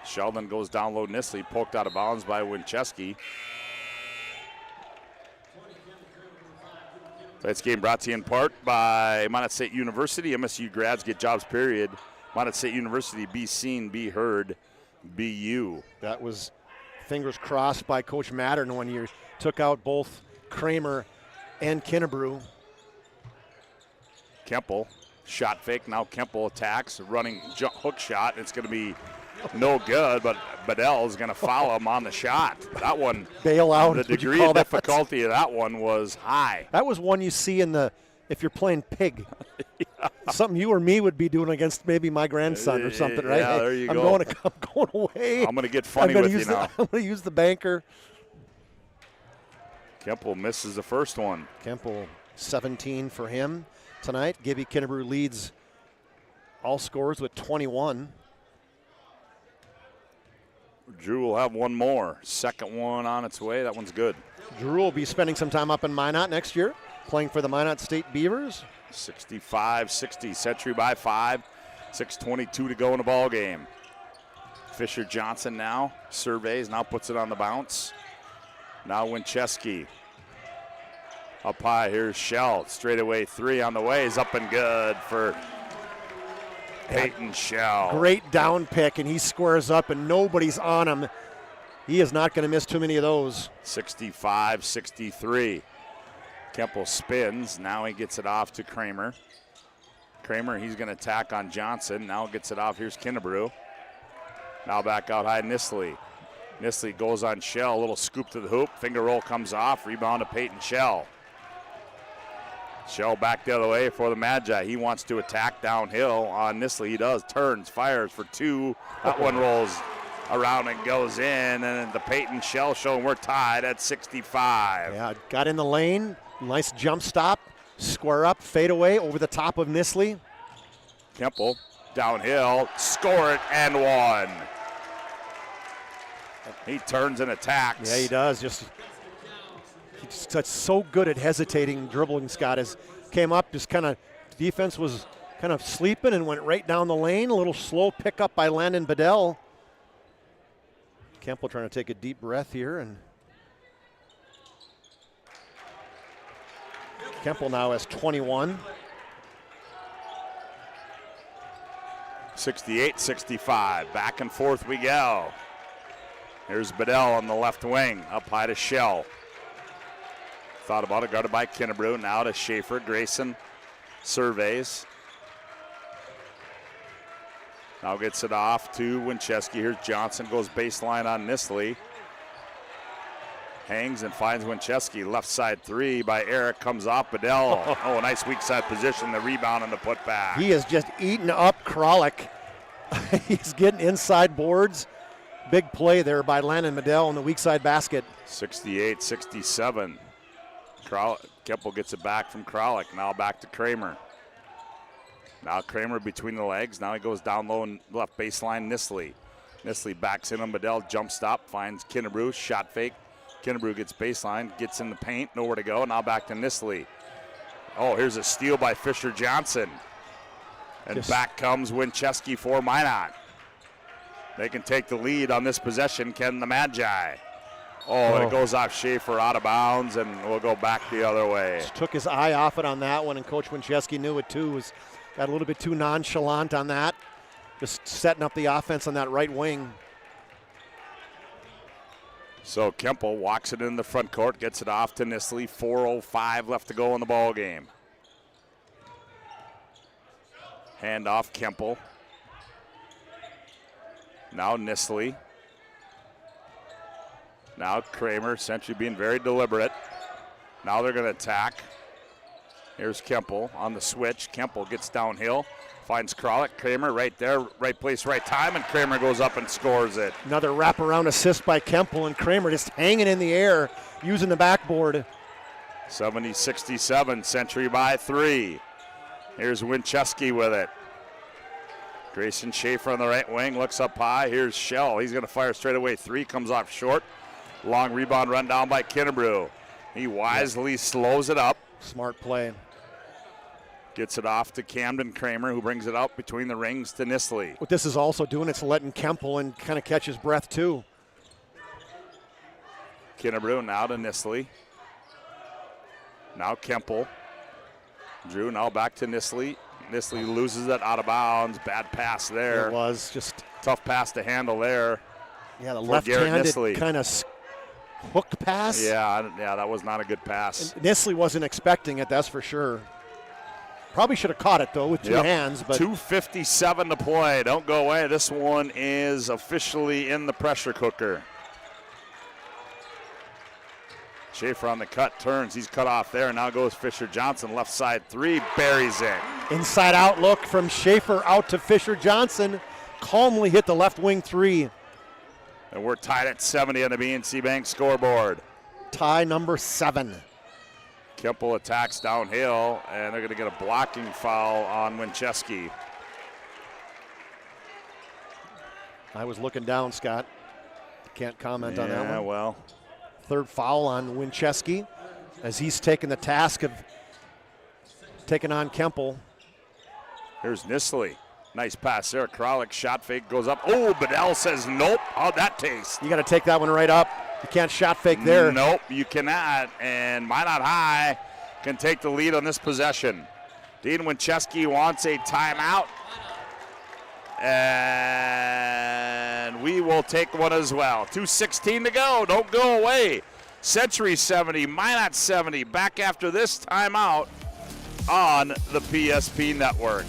Sheldon goes down low. Nisley poked out of bounds by Winchesky. Tonight's game brought to you in part by Minot State University. MSU grads get jobs, period. Minot State University, be seen, be heard, be you. That was fingers crossed by Coach Mattern when you took out both Kramer and Kinnebrew. Kemple, shot fake. Now Kemple attacks, running hook shot. It's going to be no good, but Bedell is going to foul him on the shot. That one, bail out. The degree of difficulty of that one was high. That was one you see in the, if you're playing pig. Yeah. Something you or me would be doing against maybe my grandson or something, right? Yeah, hey, there you I'm go. I'm going away. I'm going to get funny with you now. I'm going to use the banker. Kemple misses the first one. Kemple, 17 for him tonight. Gibby Kinnebrew leads all scorers with 21. Drew will have one more. Second one on its way. That one's good. Drew will be spending some time up in Minot next year, playing for the Minot State Beavers. 65-60, Century by 5. 6:22 to go in the ball game. Fisher Johnson now surveys, now puts it on the bounce. Now Winchesky. Up high, here's Shell. Straightaway 3 on the way is up and good for Peyton Shell. Great down pick, and he squares up, and nobody's on him. He is not going to miss too many of those. 65-63. Kemple spins. Now he gets it off to Kramer. Kramer, he's going to attack on Johnson. Now gets it off. Here's Kinnebrew. Now back out high, Nisley. Nisley goes on Shell. A little scoop to the hoop. Finger roll comes off. Rebound to Peyton Shell. Shell back the other way for the Magi. He wants to attack downhill on Nisley. He does. Turns, fires for 2. That one rolls around and goes in. And the Peyton Shell showing we're tied at 65. Yeah, got in the lane. Nice jump stop. Square up, fade away over the top of Nisley. Kemple downhill. Score it and one. He turns and attacks. Yeah, he does. He's so good at hesitating, dribbling. Scott has came up, just kind of defense was kind of sleeping and went right down the lane. A little slow pickup by Landon Bedell. Kemple trying to take a deep breath here, and Kemple now has 21. 68-65. Back and forth we go. Here's Bedell on the left wing. Up high to Shell. Thought about it, guarded by Kinnebrew. Now to Schaefer. Grayson surveys. Now gets it off to Winchesky. Here's Johnson. Goes baseline on Nisley. Hangs and finds Winchesky. Left side 3 by Eric. Comes off Bedell. Oh, nice weak side position. The rebound and the putback. He is just eating up Kralik. He's getting inside boards. Big play there by Landon Bedell on the weak side basket. 68-67. Kemple gets it back from Kralik. Now back to Kramer. Now Kramer between the legs. Now he goes down low and left baseline. Nisley. Nisley backs in on Bedell. Jump stop. Finds Kinnebrew. Shot fake. Kinnebrew gets baseline. Gets in the paint. Nowhere to go. Now back to Nisley. Oh, here's a steal by Fisher Johnson. And back comes Winchesky for Minot. They can take the lead on this possession. Can the Magi? Oh, it goes off Schaefer out of bounds, and we'll go back the other way. Just took his eye off it on that one, and Coach Winchesky knew it too. Got a little bit too nonchalant on that. Just setting up the offense on that right wing. So Kemple walks it in the front court, gets it off to Nisley. 4:05 left to go in the ball game. Hand off Kemple. Now Nisley. Now Kramer, Century being very deliberate. Now they're going to attack. Here's Kemple on the switch. Kemple gets downhill, finds Kralik. Kramer right there, right place, right time, and Kramer goes up and scores it. Another wraparound assist by Kemple, and Kramer just hanging in the air, using the backboard. 70-67, Century by 3. Here's Winchesky with it. Grayson Schaefer on the right wing, looks up high. Here's Shell. He's going to fire straight away. 3 comes off short. Long rebound run down by Kinnebrew. He wisely slows it up. Smart play. Gets it off to Camden Kramer, who brings it out between the rings to Nisley. What this is also doing, it's letting Kemple and kind of catch his breath too. Kinnebrew now to Nisley. Now Kemple. Drew now back to Nisley. Nisley loses it out of bounds. Bad pass there. It was just tough pass to handle there. Yeah, the left-handed kind of hook pass. Yeah, that was not a good pass. And Nisley wasn't expecting it, that's for sure. Probably should have caught it though with 2 hands. But 2:57 to play. Don't go away. This one is officially in the pressure cooker. Schaefer on the cut, turns. He's cut off there. Now goes Fisher Johnson, left side 3, buries it. Inside out look from Schaefer out to Fisher Johnson. Calmly hit the left wing 3. And we're tied at 70 on the BNC Bank scoreboard. Tie number 7. Kemple attacks downhill, and they're going to get a blocking foul on Winchesky. I was looking down, Scott. Can't comment on that one. Yeah, well. Third foul on Winchesky as he's taken the task of taking on Kemple. Here's Nisley. Nice pass there. Kralik shot fake goes up. Oh, Bedell says nope. How'd that taste? You got to take that one right up. You can't shot fake there. Nope, you cannot. And Minot High can take the lead on this possession. Dean Winchesky wants a timeout. And we will take one as well. 2:16 to go. Don't go away. Century 70, Minot 70. Back after this timeout on the PSP Network.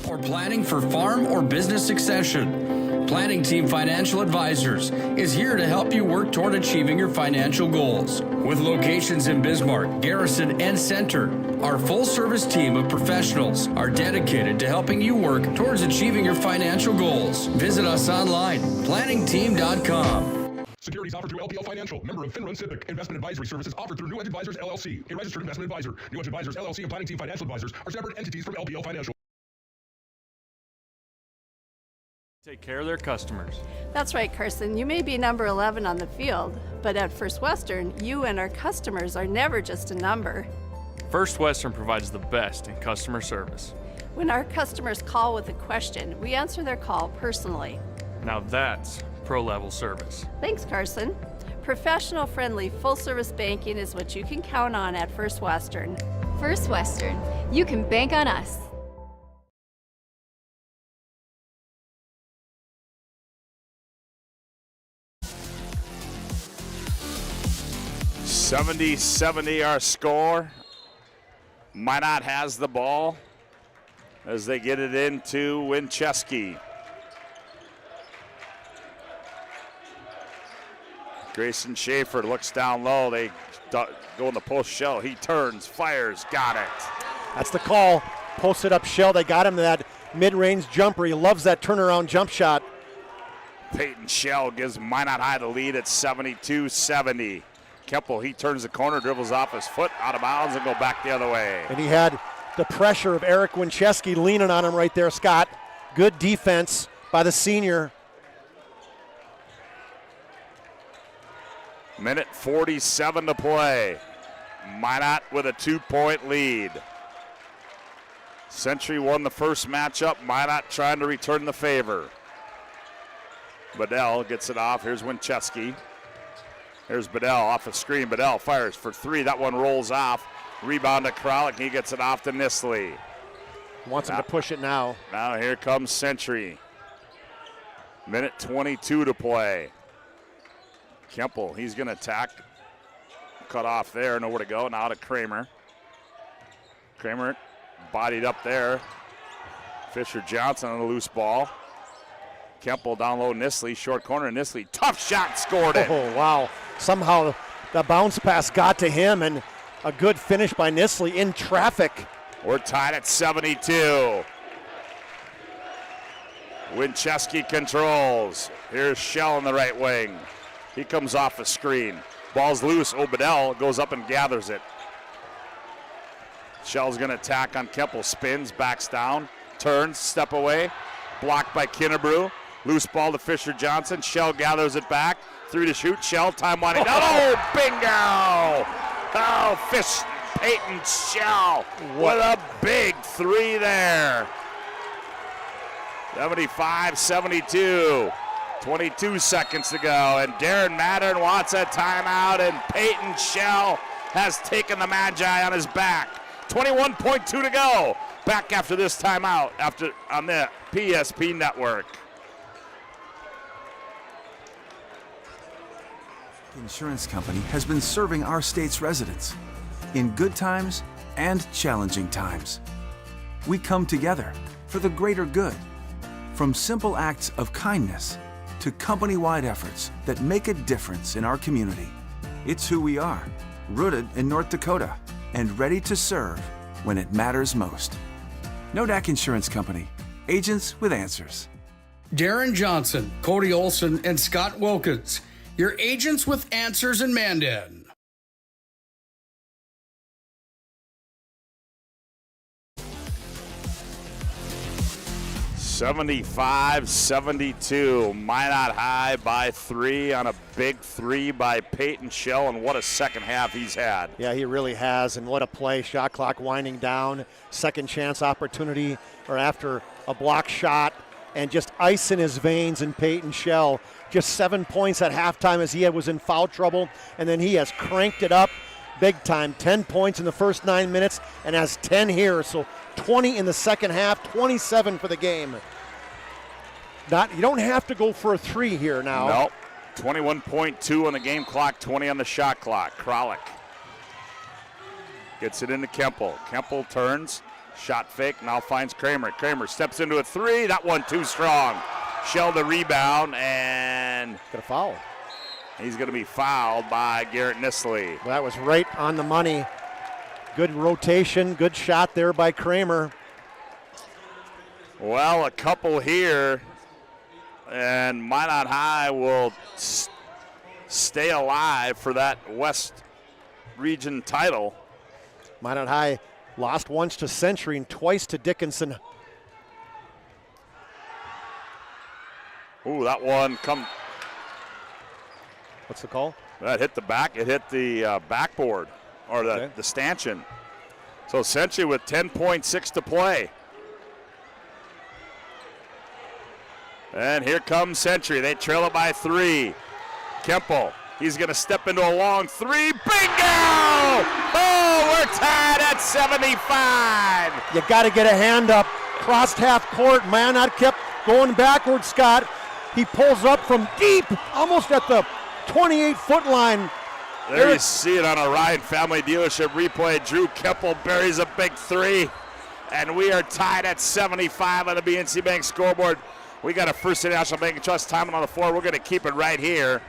Or planning for farm or business succession. Planning Team Financial Advisors is here to help you work toward achieving your financial goals. With locations in Bismarck, Garrison, and Center, our full-service team of professionals are dedicated to helping you work towards achieving your financial goals. Visit us online, planningteam.com. Securities offered through LPL Financial, member of FINRA Civic. Investment advisory services offered through New Edge Advisors, LLC, a registered investment advisor. New Edge Advisors, LLC, and Planning Team Financial Advisors are separate entities from LPL Financial. Take care of their customers. That's right, Carson. You may be number 11 on the field, but at First Western, you and our customers are never just a number. First Western provides the best in customer service. When our customers call with a question, we answer their call personally. Now that's pro-level service. Thanks, Carson. Professional, friendly, full-service banking is what you can count on at First Western. First Western, you can bank on us. 70-70 our score. Minot has the ball as they get it into Winchesky. Grayson Schaefer looks down low. They go in the post shell. He turns, fires, got it. That's the call. Posted up shell. They got him to that mid-range jumper. He loves that turnaround jump shot. Peyton Shell gives Minot High the lead at 72-70. Kemple, he turns the corner, dribbles off his foot, out of bounds, and go back the other way. And he had the pressure of Eric Winchesky leaning on him right there, Scott. Good defense by the senior. Minute 47 to play. Minot with a 2-point lead. Century won the first matchup. Minot trying to return the favor. Bedell gets it off. Here's Winchesky. Here's Bedell off a screen. Bedell fires for three. That one rolls off. Rebound to Kralik. He gets it off to Nisley. Wants him to push it now. Now here comes Century. Minute 22 to play. Kemple, he's going to attack. Cut off there. Nowhere to go. Now to Kramer. Kramer bodied up there. Fisher Johnson on the loose ball. Kemple down low, Nisley, short corner, Nisley, tough shot, scored it. Oh, wow. Somehow the bounce pass got to him, and a good finish by Nisley in traffic. We're tied at 72. Winchesky controls. Here's Shell in the right wing. He comes off a screen. Ball's loose. Obedell goes up and gathers it. Shell's going to attack on Kemple. Spins, backs down, turns, step away. Blocked by Kinnebrew. Loose ball to Fisher Johnson. Shell gathers it back. Three to shoot. Shell, time winding down. Oh, bingo! Oh, Peyton Shell with a big three there. 75-72. 22 seconds to go. And Darren Mattern wants a timeout, and Peyton Shell has taken the Magi on his back. 21.2 to go. Back after this timeout on the PSP Network. Insurance company has been serving our state's residents in good times and challenging times. We come together for the greater good, from simple acts of kindness to company-wide efforts that make a difference in our community. It's who we are, rooted in North Dakota and ready to serve when it matters most. Nodak Insurance Company, agents with answers. Darren Johnson, Cody Olson, and Scott Wilkins, your agents with answers in Mandan. 75-72. Minot High by 3 on a big 3 by Peyton Shell, and what a second half he's had. Yeah, he really has, and what a play. Shot clock winding down, second chance opportunity, or after a block shot, and just ice in his veins in Peyton Shell. Just 7 points at halftime as he was in foul trouble, and then he has cranked it up big time. 10 points in the first 9 minutes and has 10 here, so 20 in the second half, 27 for the game. You don't have to go for a 3 here now. Nope. 21.2 on the game clock, 20 on the shot clock. Kralik gets it into Kemple. Kemple turns, shot fake, now finds Kramer. Kramer steps into a 3. That one too strong. Shell the rebound and got a foul. He's going to be fouled by Garrett Nisley. Well, that was right on the money. Good rotation, good shot there by Kramer. Well, a couple here, and Minot High will stay alive for that West Region title. Minot High lost once to Century and twice to Dickinson. Ooh, that one come. What's the call? That hit the back. It hit the backboard or the stanchion. So Century with 10.6 to play. And here comes Century. They trail it by 3. Kemple, he's going to step into a long 3. Bingo! Oh, we're tied at 75. You got to get a hand up. Crossed half court. Minot kept going backwards, Scott. He pulls up from deep, almost at the 28-foot line. There you see it on a Ryan Family Dealership replay. Drew Kemple buries a big 3. And we are tied at 75 on the BNC Bank scoreboard. We got a First National Bank and Trust timing on the floor. We're going to keep it right here.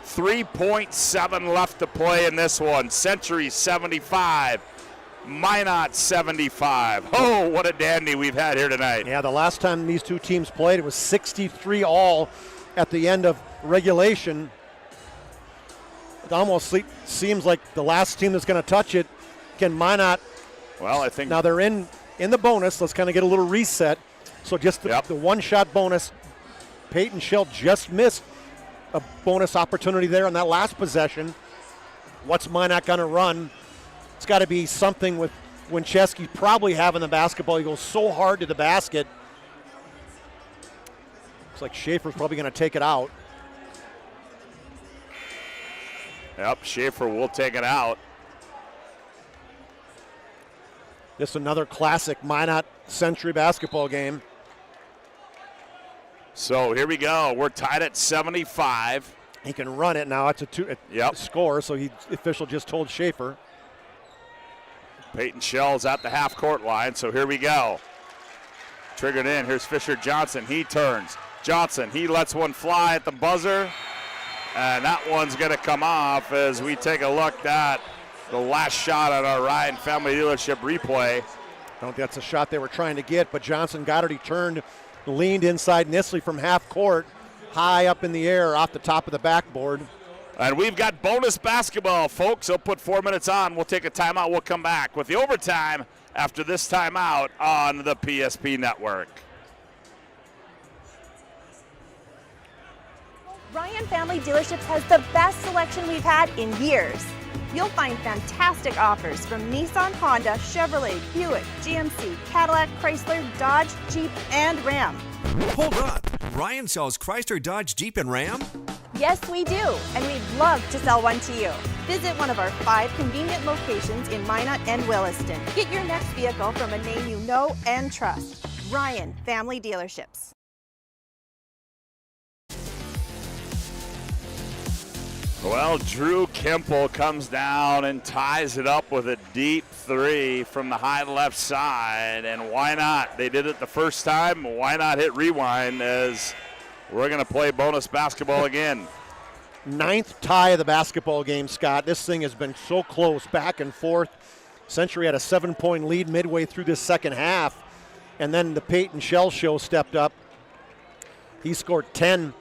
3.7 left to play in this one. Century 75. Minot 75. Oh, what a dandy we've had here tonight. Yeah, the last time these two teams played, it was 63 all at the end of regulation. It almost seems like the last team that's going to touch it. Can Minot? Well, I think now they're in the bonus. Let's kind of get a little reset. So just the one-shot bonus. Peyton Shell just missed a bonus opportunity there on that last possession. What's Minot going to run? It's got to be something with Winchesky probably having the basketball. He goes so hard to the basket. Looks like Schaefer's probably going to take it out. Yep, Schaefer will take it out. This is another classic Minot Century basketball game. So here we go. We're tied at 75. He can run it now. It's a score, so the official just told Schaefer. Peyton Shell's at the half-court line, so here we go. Triggered in. Here's Fisher Johnson. He turns. Johnson, he lets one fly at the buzzer, and that one's going to come off as we take a look at the last shot on our Ryan Family Dealership replay. I don't think that's a shot they were trying to get, but Johnson got it. He turned, leaned inside Nisley from half court, high up in the air off the top of the backboard. And we've got bonus basketball, folks. They'll put 4 minutes on. We'll take a timeout. We'll come back with the overtime after this timeout on the PSP Network. Ryan Family Dealerships has the best selection we've had in years. You'll find fantastic offers from Nissan, Honda, Chevrolet, Buick, GMC, Cadillac, Chrysler, Dodge, Jeep, and Ram. Hold on. Ryan sells Chrysler, Dodge, Jeep, and Ram? Yes, we do, and we'd love to sell one to you. Visit one of our 5 convenient locations in Minot and Williston. Get your next vehicle from a name you know and trust. Ryan Family Dealerships. Well, Drew Kemple comes down and ties it up with a deep 3 from the high left side, and why not? They did it the first time. Why not hit rewind as we're going to play bonus basketball again. 9th tie of the basketball game, Scott. This thing has been so close, back and forth. Century had a 7-point lead midway through this second half, and then the Peyton Shell show stepped up. He scored 10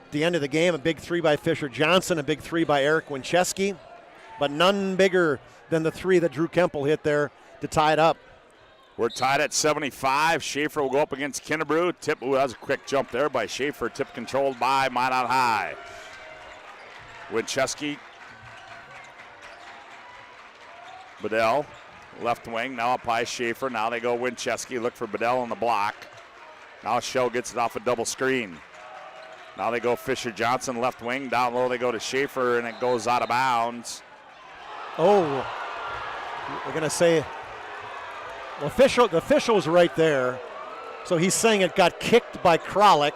at the end of the game, a big 3 by Fisher Johnson, a big 3 by Eric Winchesky, but none bigger than the 3 that Drew Kemple hit there to tie it up. We're tied at 75. Schaefer will go up against Kennebrew. Tip, ooh, that was a quick jump there by Schaefer. Tip controlled by Minot High. Winchesky. Bedell, left wing, now up high Schaefer. Now they go Winchesky, look for Bedell on the block. Now Shell gets it off a double screen. Now they go Fisher-Johnson, left wing. Down low they go to Schaefer, and it goes out of bounds. Oh, we're going to say the official's right there. So he's saying it got kicked by Kralik.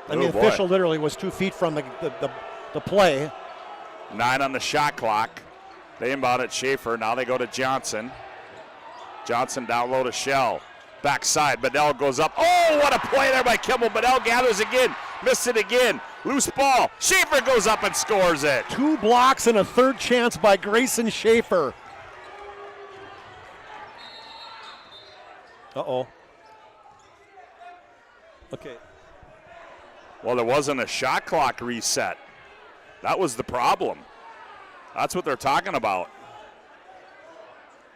I mean, the official literally was 2 feet from the play. 9 on the shot clock. They inbound at Schaefer. Now they go to Johnson. Johnson down low to Shell. Backside, Bedell goes up. Oh, what a play there by Kimball. Bedell gathers again, missed it again. Loose ball. Schaefer goes up and scores it. 2 blocks and a third chance by Grayson Schaefer. Uh-oh. Okay. Well, there wasn't a shot clock reset. That was the problem. That's what they're talking about.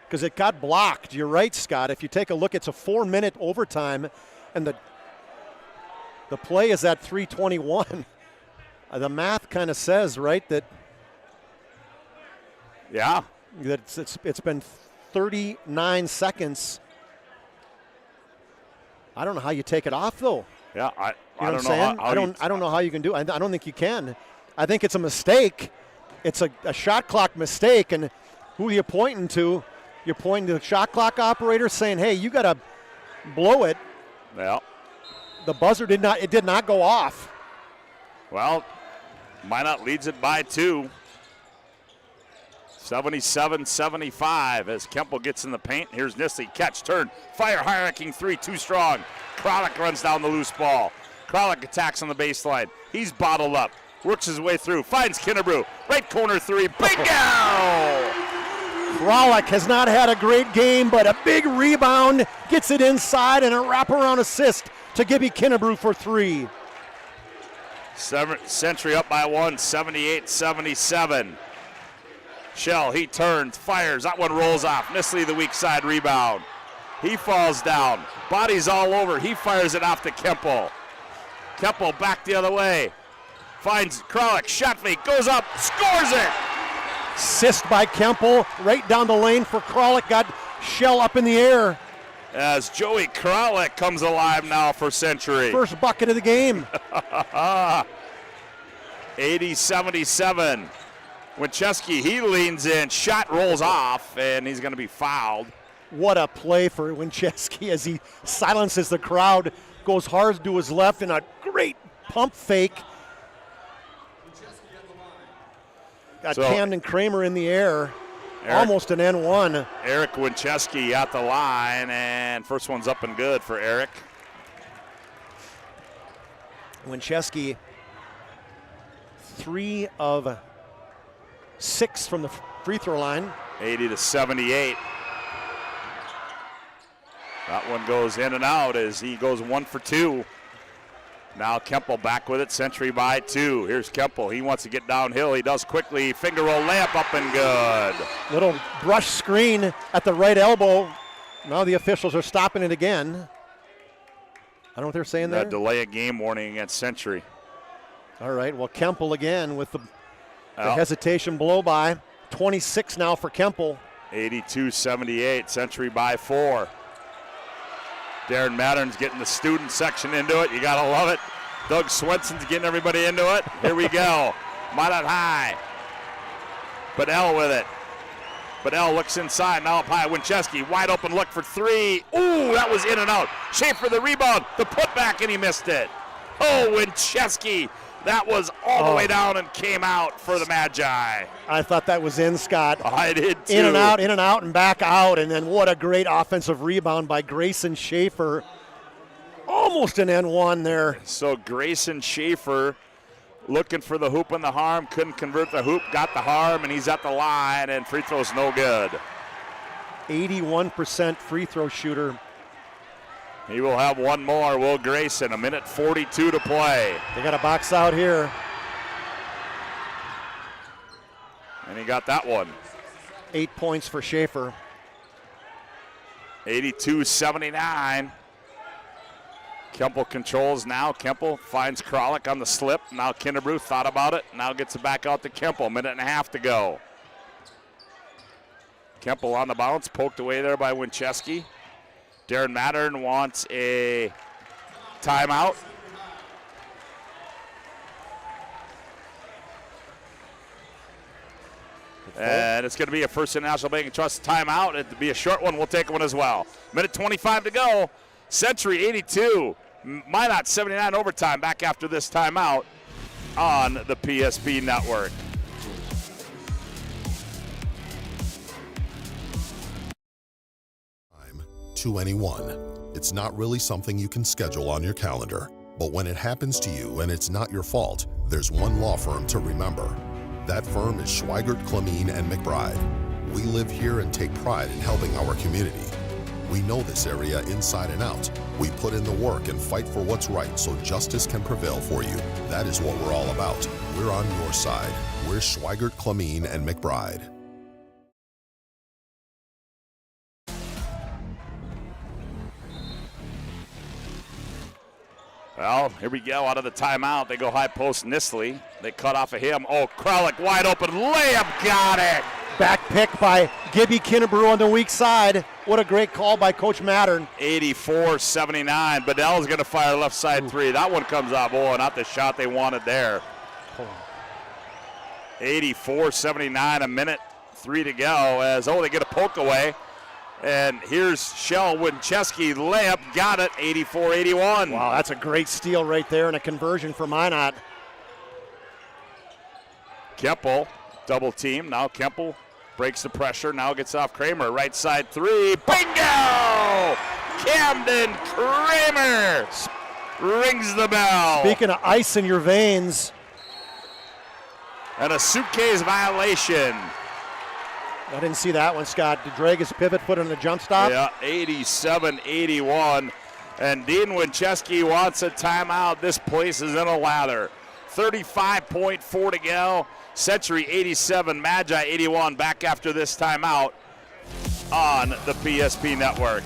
Because it got blocked. You're right, Scott. If you take a look, it's a 4-minute overtime, and the play is at 3:21. The math kind of says, right, that yeah, that it's been 39 seconds. I don't know how you take it off, though. Yeah, I don't know know. how I don't know how you can do it. I don't think you can. I think it's a mistake. It's a shot clock mistake, and who are you pointing to? You're pointing to the shot clock operator saying, hey, you got to blow it. Yeah. The buzzer did not go off. Well, Minot leads it by 2. 77-75 as Kemple gets in the paint. Here's Nisley, catch, turn, fire, high-arcing 3, too strong. Kralik runs down the loose ball. Kralik attacks on the baseline. He's bottled up, works his way through, finds Kennebrew, right corner 3, bingo! Kralik has not had a great game, but a big rebound, gets it inside, and a wraparound assist to Gibby Kennebrew for 3. Century up by 1, 78-77. Shell, he turns, fires, that one rolls off. Nisley, the weak side rebound. He falls down, body's all over. He fires it off to Kemple. Kemple back the other way. Finds Kralik, shot fake, goes up, scores it! Assist by Kemple, right down the lane for Kralik, got Shell up in the air. As Joey Kralik comes alive now for Century. First bucket of the game. 80-77. Winchesky, he leans in, shot rolls off, and he's going to be fouled. What a play for Winchesky as he silences the crowd, goes hard to his left in a great pump fake. Got Camden Kramer in the air, almost an N1. Eric Winchesky at the line, and first one's up and good for Eric. Winchesky, 3 of 6 from the free throw line. 80-78. That one goes in and out as he goes 1 for 2. Now Kemple back with it, Century by 2. Here's Kemple, he wants to get downhill, he does quickly, finger roll layup up and good. Little brush screen at the right elbow. Now the officials are stopping it again. I don't know what they're saying there. Delay a game warning against Century. All right, well Kemple again with the hesitation blow by. 26 now for Kemple. 82-78, Century by 4. Darren Mattern's getting the student section into it. You got to love it. Doug Swenson's getting everybody into it. Here we go. Minot High. Bedell with it. Bedell looks inside. Now up high. Winchesky, wide open look for 3. Ooh, that was in and out. Schaefer the rebound. The putback, and he missed it. Oh, Winchesky. That was all the way down and came out for the Magi. I thought that was in, Scott. I did too. In and out, and back out. And then what a great offensive rebound by Grayson Schaefer. Almost an N1 there. So Grayson Schaefer looking for the hoop and the harm. Couldn't convert the hoop, got the harm, and he's at the line, and free throw's no good. 81% free throw shooter. He will have one more, Will Grayson. 1:42 to play. They got a box out here. And he got that one. 8 points for Schaefer. 82-79. Kemple controls now. Kemple finds Kralik on the slip. Now Kinnebrew thought about it. Now gets it back out to Kemple. Minute and a half to go. Kemple on the bounce. Poked away there by Winchesky. Darren Mattern wants a timeout. And it's going to be a First International Bank and Trust timeout. It'll be a short one. We'll take one as well. Minute 25 to go. Century 82. Minot 79 overtime. Back after this timeout on the PSP Network. Time to anyone. It's not really something you can schedule on your calendar. But when it happens to you and it's not your fault, there's one law firm to remember. That firm is Schweigert, Clemene, and McBride. We live here and take pride in helping our community. We know this area inside and out. We put in the work and fight for what's right so justice can prevail for you. That is what we're all about. We're on your side. We're Schweigert, Clemene, and McBride. Well, here we go out of the timeout. They go high post Nisley. They cut off of him. Oh, Kralik wide open. Layup, got it. Back pick by Gibby Kinnebrew on the weak side. What a great call by Coach Mattern. 84-79. Bedell's going to fire left side three. That one comes off. Oh, not the shot they wanted there. 84-79, a minute, 3 to go. As, they get a poke away. And here's Shell Winchesky, layup, got it, 84-81. Wow, that's a great steal right there and a conversion for Minot. Kemple, double team. Now Kemple breaks the pressure, now gets off Kramer. Right side three, bingo! Camden Kramer rings the bell. Speaking of ice in your veins. And a suitcase violation. I didn't see that one, Scott. DeDragus pivot put on the jump stop. Yeah, 87-81. And Dean Winchesky wants a timeout. This place is in a lather. 35.4 to go. Century 87, Magi 81. Back after this timeout on the PSP Network.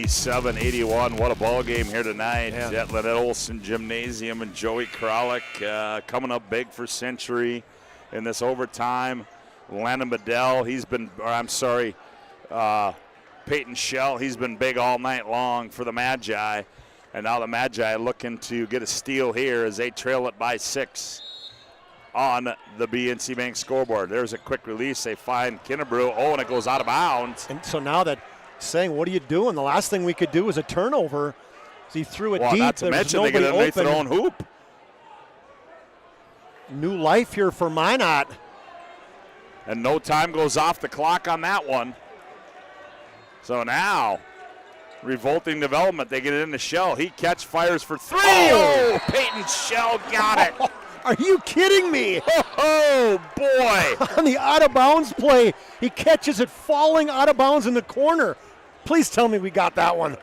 Seven, 81. What a ball game here tonight at Lynette Olson Gymnasium, and Joey Kralik coming up big for Century in this overtime. Landon Bedell, Peyton Shell, he's been big all night long for the Magi, and now the Magi looking to get a steal here as they trail it by 6 on the BNC Bank scoreboard. There's a quick release. They find Kinnebrew. Oh, and it goes out of bounds. And so now that saying, what are you doing? The last thing we could do is a turnover. So he threw it deep. Not to mention they get it underneath their own hoop. New life here for Minot. And no time goes off the clock on that one. So now, revolting development. They get it in the Shell. He fires for 3. Oh, Peyton Shell got it. Are you kidding me? Oh, boy. On the out-of-bounds play, he catches it falling out of bounds in the corner. Please tell me we got that one.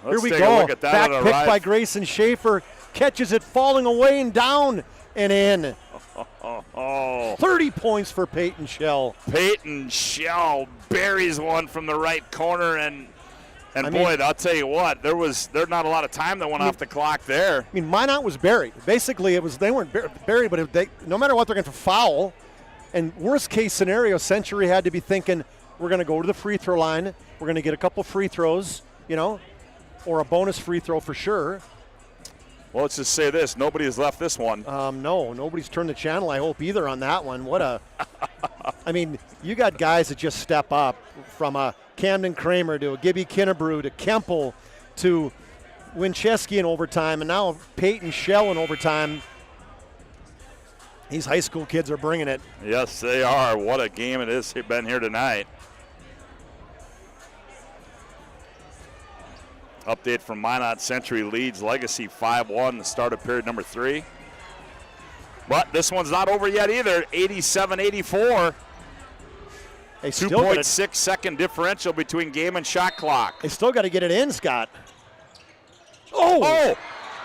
Here we go. A look at that. Back pick by Grayson Schaefer. Catches it falling away and down and in. 30 points for Peyton Shell. Peyton Shell buries one from the right corner, and I'll tell you what, there's not a lot of time that went off the clock there. I mean, Minot was buried. Basically, they weren't buried, but no matter what, they're going to foul. And worst case scenario, Century had to be thinking, we're going to go to the free throw line. We're going to get a couple free throws, or a bonus free throw for sure. Well, let's just say this. Nobody has left this one. No, nobody's turned the channel, I hope, either on that one. I mean, you got guys that just step up from a Camden Kramer to a Gibby Kinnebrew to Kemple to Winchesky in overtime, and now Peyton Shell in overtime. These high school kids are bringing it. Yes, they are. What a game it has been here tonight. Update from Minot. Century leads Legacy 5-1, the start of period number 3. But this one's not over yet either. 87-84. 2.6 second differential between game and shot clock. They still got to get it in, Scott. Oh!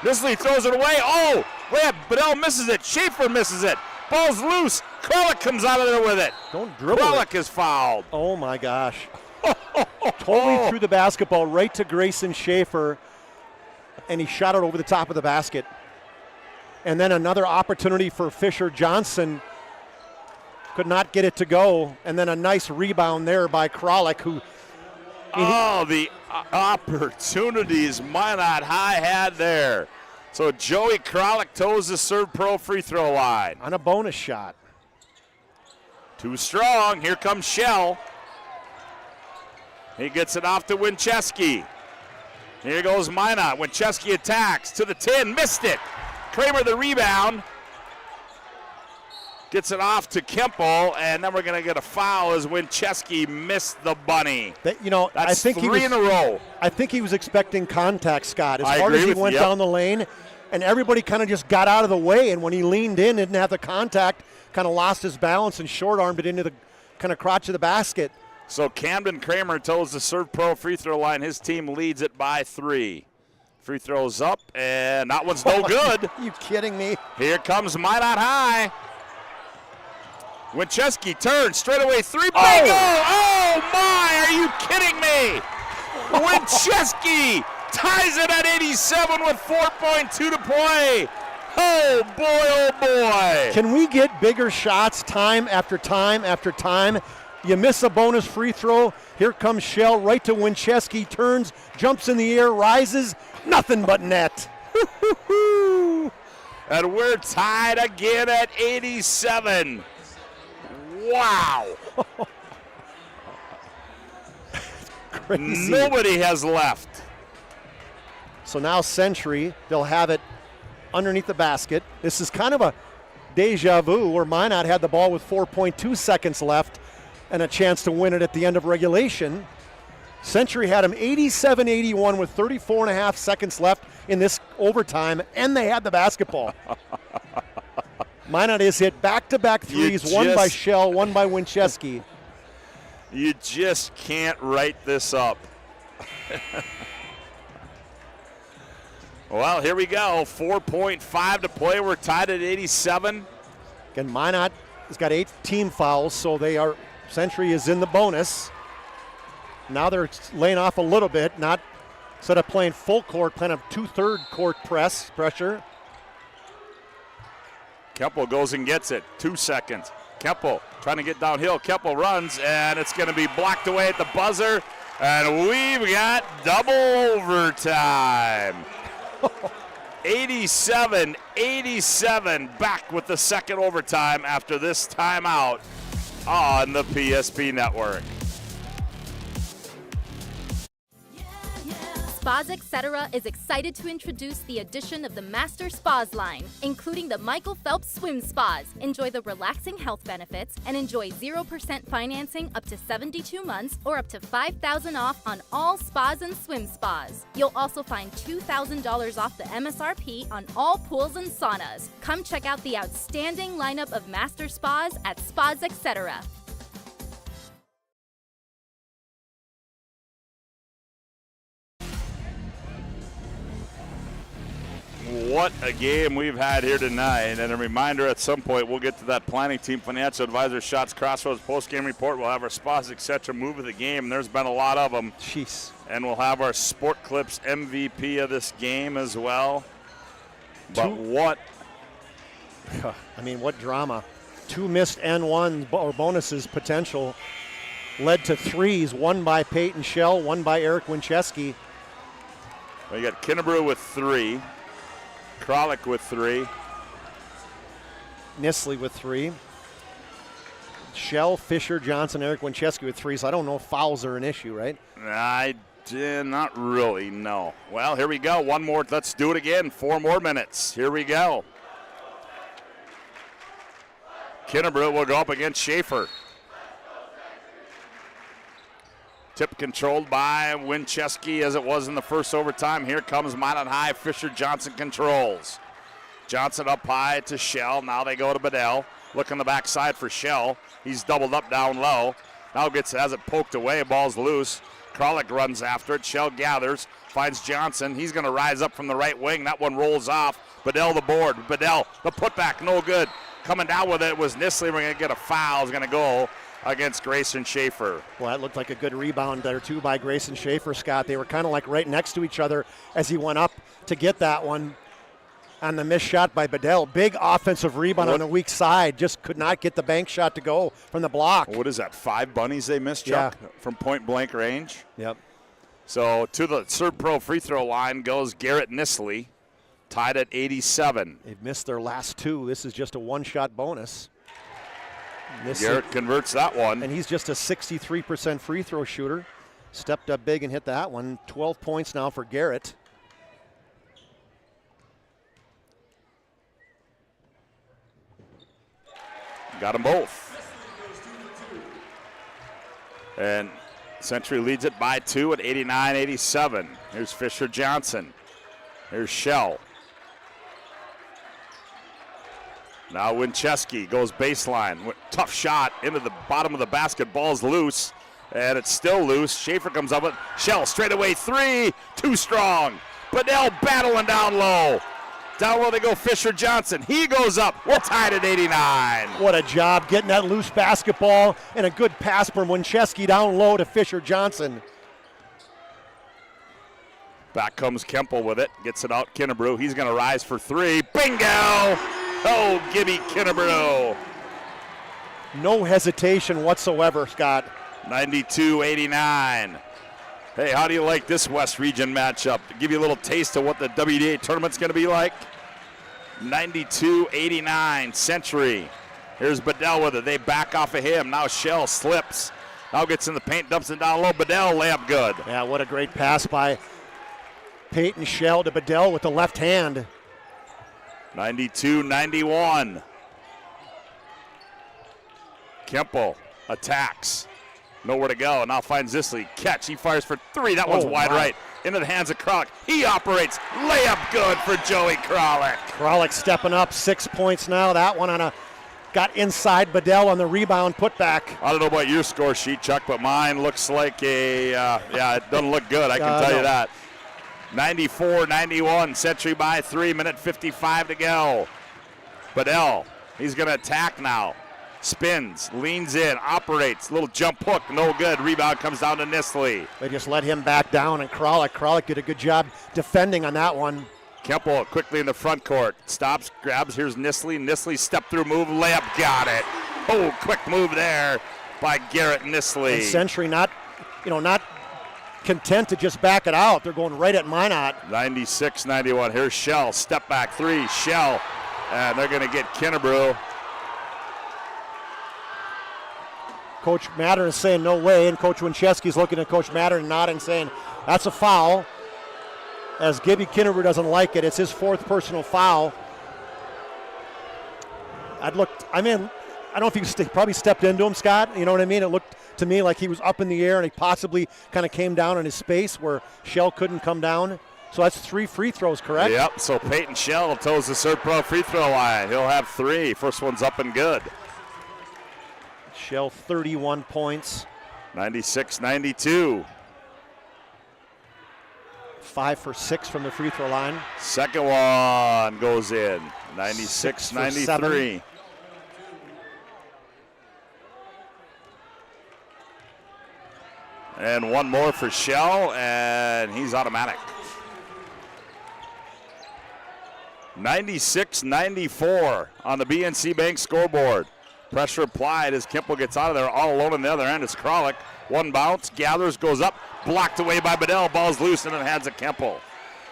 Nisley throws it away. Oh! Wait, Bedell misses it. Schaefer misses it. Ball's loose. Kralik comes out of there with it. Don't dribble Kralik is fouled. Oh, my gosh. Totally threw the basketball right to Grayson Schaefer, and he shot it over the top of the basket. And then another opportunity for Fisher Johnson. Could not get it to go. And then a nice rebound there by Kralik, who... the opportunities Minot High had there. So Joey Kralik toes the serve pro free throw line. On a bonus shot. Too strong. Here comes Shell. He gets it off to Winchesky. Here goes Minot. Winchesky attacks to the 10. Missed it. Kramer the rebound. Gets it off to Kemple, and then we're going to get a foul as Winchesky missed the bunny. That's I think three in a row. I think he was expecting contact, Scott. As I hard as agree he with went you. down the lane, and everybody kind of just got out of the way, and when he leaned in, didn't have the contact, kind of lost his balance and short-armed it into the kind of crotch of the basket. So Camden Kramer toes the serve pro free throw line. His team leads it by 3. Free throws up, and that one's no good. Are you kidding me? Here comes Minot High. Winchesky turns, straight away 3, bingo! Oh my, are you kidding me? Winchesky ties it at 87 with 4.2 to play. Oh boy, oh boy. Can we get bigger shots time after time after time? You miss a bonus free throw. Here comes Shell right to Winchesky, turns, jumps in the air, rises, nothing but net. And we're tied again at 87. Wow. Crazy. Nobody has left. So now Century, they'll have it underneath the basket. This is kind of a deja vu where Minot had the ball with 4.2 seconds left and a chance to win it at the end of regulation. Century had him 87-81 with 34 and a half seconds left in this overtime, and they had the basketball. Minot has hit back-to-back threes, one by Shell, one by Winchesky. You just can't write this up. Well, here we go. 4.5 to play. We're tied at 87. Again, Minot has got 8 team fouls, so Century is in the bonus. Now they're laying off a little bit, not instead of playing full court, playing a 2/3 court pressure. Kemple goes and gets it. 2 seconds. Kemple trying to get downhill. Kemple runs, and it's going to be blocked away at the buzzer. And we've got double overtime. 87-87, back with the second overtime after this timeout on the PSP Network. Spas Etc. is excited to introduce the addition of the Master Spas line, including the Michael Phelps Swim Spas. Enjoy the relaxing health benefits and enjoy 0% financing up to 72 months or up to $5,000 off on all spas and swim spas. You'll also find $2,000 off the MSRP on all pools and saunas. Come check out the outstanding lineup of Master Spas at Spas Etc. What a game we've had here tonight. And a reminder, at some point, we'll get to that planning team, financial advisor, shots, crossroads, post-game report. We'll have our Spas, etc. move of the game. There's been a lot of them. Jeez. And we'll have our Sport Clips MVP of this game as well. But what? I mean, what drama. 2 missed N1 or bonuses potential led to 3s, one by Peyton Shell, one by Eric Winchesky. We got Kinnebrew with 3. Kralik with 3. Nisley with 3. Shell, Fisher, Johnson, Eric Winchesky with 3. So I don't know if fouls are an issue, right? Not really, no. Well, here we go. One more. Let's do it again. 4 more minutes. Here we go. Kinnebrew will go up against Schaefer. Tip controlled by Winchesky as it was in the first overtime. Here comes Minot High. Fisher Johnson controls. Johnson up high to Shell. Now they go to Bedell. Look on the backside for Shell. He's doubled up down low. Now has it poked away. Ball's loose. Kralik runs after it. Shell gathers. Finds Johnson. He's going to rise up from the right wing. That one rolls off. Bedell the board. Bedell the putback. No good. Coming down with it was Nisley. We're going to get a foul. Is going to go against Grayson Schaefer. Well, that looked like a good rebound there, too, by Grayson Schaefer, Scott. They were kind of like right next to each other as he went up to get that one on the missed shot by Bedell. Big offensive rebound on the weak side. Just could not get the bank shot to go from the block. What is that, 5 bunnies they missed, Chuck, from point-blank range? Yep. So to the Serve-Pro free throw line goes Garrett Nisley, tied at 87. They've missed their last 2. This is just a one-shot bonus. Garrett converts that one. And he's just a 63% free throw shooter. Stepped up big and hit that one. 12 points now for Garrett. Got them both. And Century leads it by 2 at 89-87. Here's Fisher Johnson. Here's Shell. Now Winchesky goes baseline. Tough shot into the bottom of the basket. Ball's loose, and it's still loose. Schaefer comes up with Shell. Straight away 3. Too strong. Bedell battling down low. Down low they go Fisher Johnson. He goes up. We're tied at 89. What a job getting that loose basketball and a good pass from Winchesky down low to Fisher Johnson. Back comes Kemple with it. Gets it out. Kinnebrew. He's going to rise for 3. Bingo! Oh, Gibby Kinnebrew. No hesitation whatsoever, Scott. 92-89. Hey, how do you like this West Region matchup? To give you a little taste of what the WDA tournament's going to be like. 92-89, Century. Here's Bedell with it. They back off of him. Now Shell slips. Now gets in the paint, dumps it down low. Bedell, layup good. Yeah, what a great pass by Peyton Shell to Bedell with the left hand. 92-91. Kemple attacks. Nowhere to go. Now finds Zisley. Catch. He fires for 3. That one's wide right. Into the hands of Kralik. He operates. Layup good for Joey Kralik. Kralik stepping up. 6 points now. That one got inside Bedell on the rebound putback. I don't know about your score sheet, Chuck, but mine looks like it doesn't look good. I can tell you that. 94-91. Century by 3. Minute 55 to go. Bedell. He's going to attack now. Spins, leans in, operates, little jump hook, no good. Rebound comes down to Nisley. They just let him back down, and Kralik did a good job defending on that one. Kemple quickly in the front court. Stops, grabs, here's Nisley. Nisley step through move, layup, got it. Oh, quick move there by Garrett Nisley. And Century not content to just back it out. They're going right at Minot. 96-91, here's Shell, step back 3, Shell. And they're gonna get Kinnebrew. Coach Mattern is saying no way, and Coach Winchesky's looking at Coach Mattern nodding, saying that's a foul. As Gibby Kinnebrew doesn't like it, it's his 4th personal foul. I don't know if he probably stepped into him, Scott. You know what I mean? It looked to me like he was up in the air, and he possibly kind of came down in his space where Shell couldn't come down. So that's 3 free throws, correct? Yep, so Peyton Shell toes the Serve-Pro free throw line. He'll have 3. First one's up and good. Shell 31 points. 96-92. 5 for 6 from the free throw line. Second one goes in. 96-93. And one more for Shell, and he's automatic. 96-94 on the BNC Bank scoreboard. Pressure applied as Kemple gets out of there. All alone on the other end is Kralik. One bounce, gathers, goes up, blocked away by Bedell. Ball's loose in the hands of Kemple.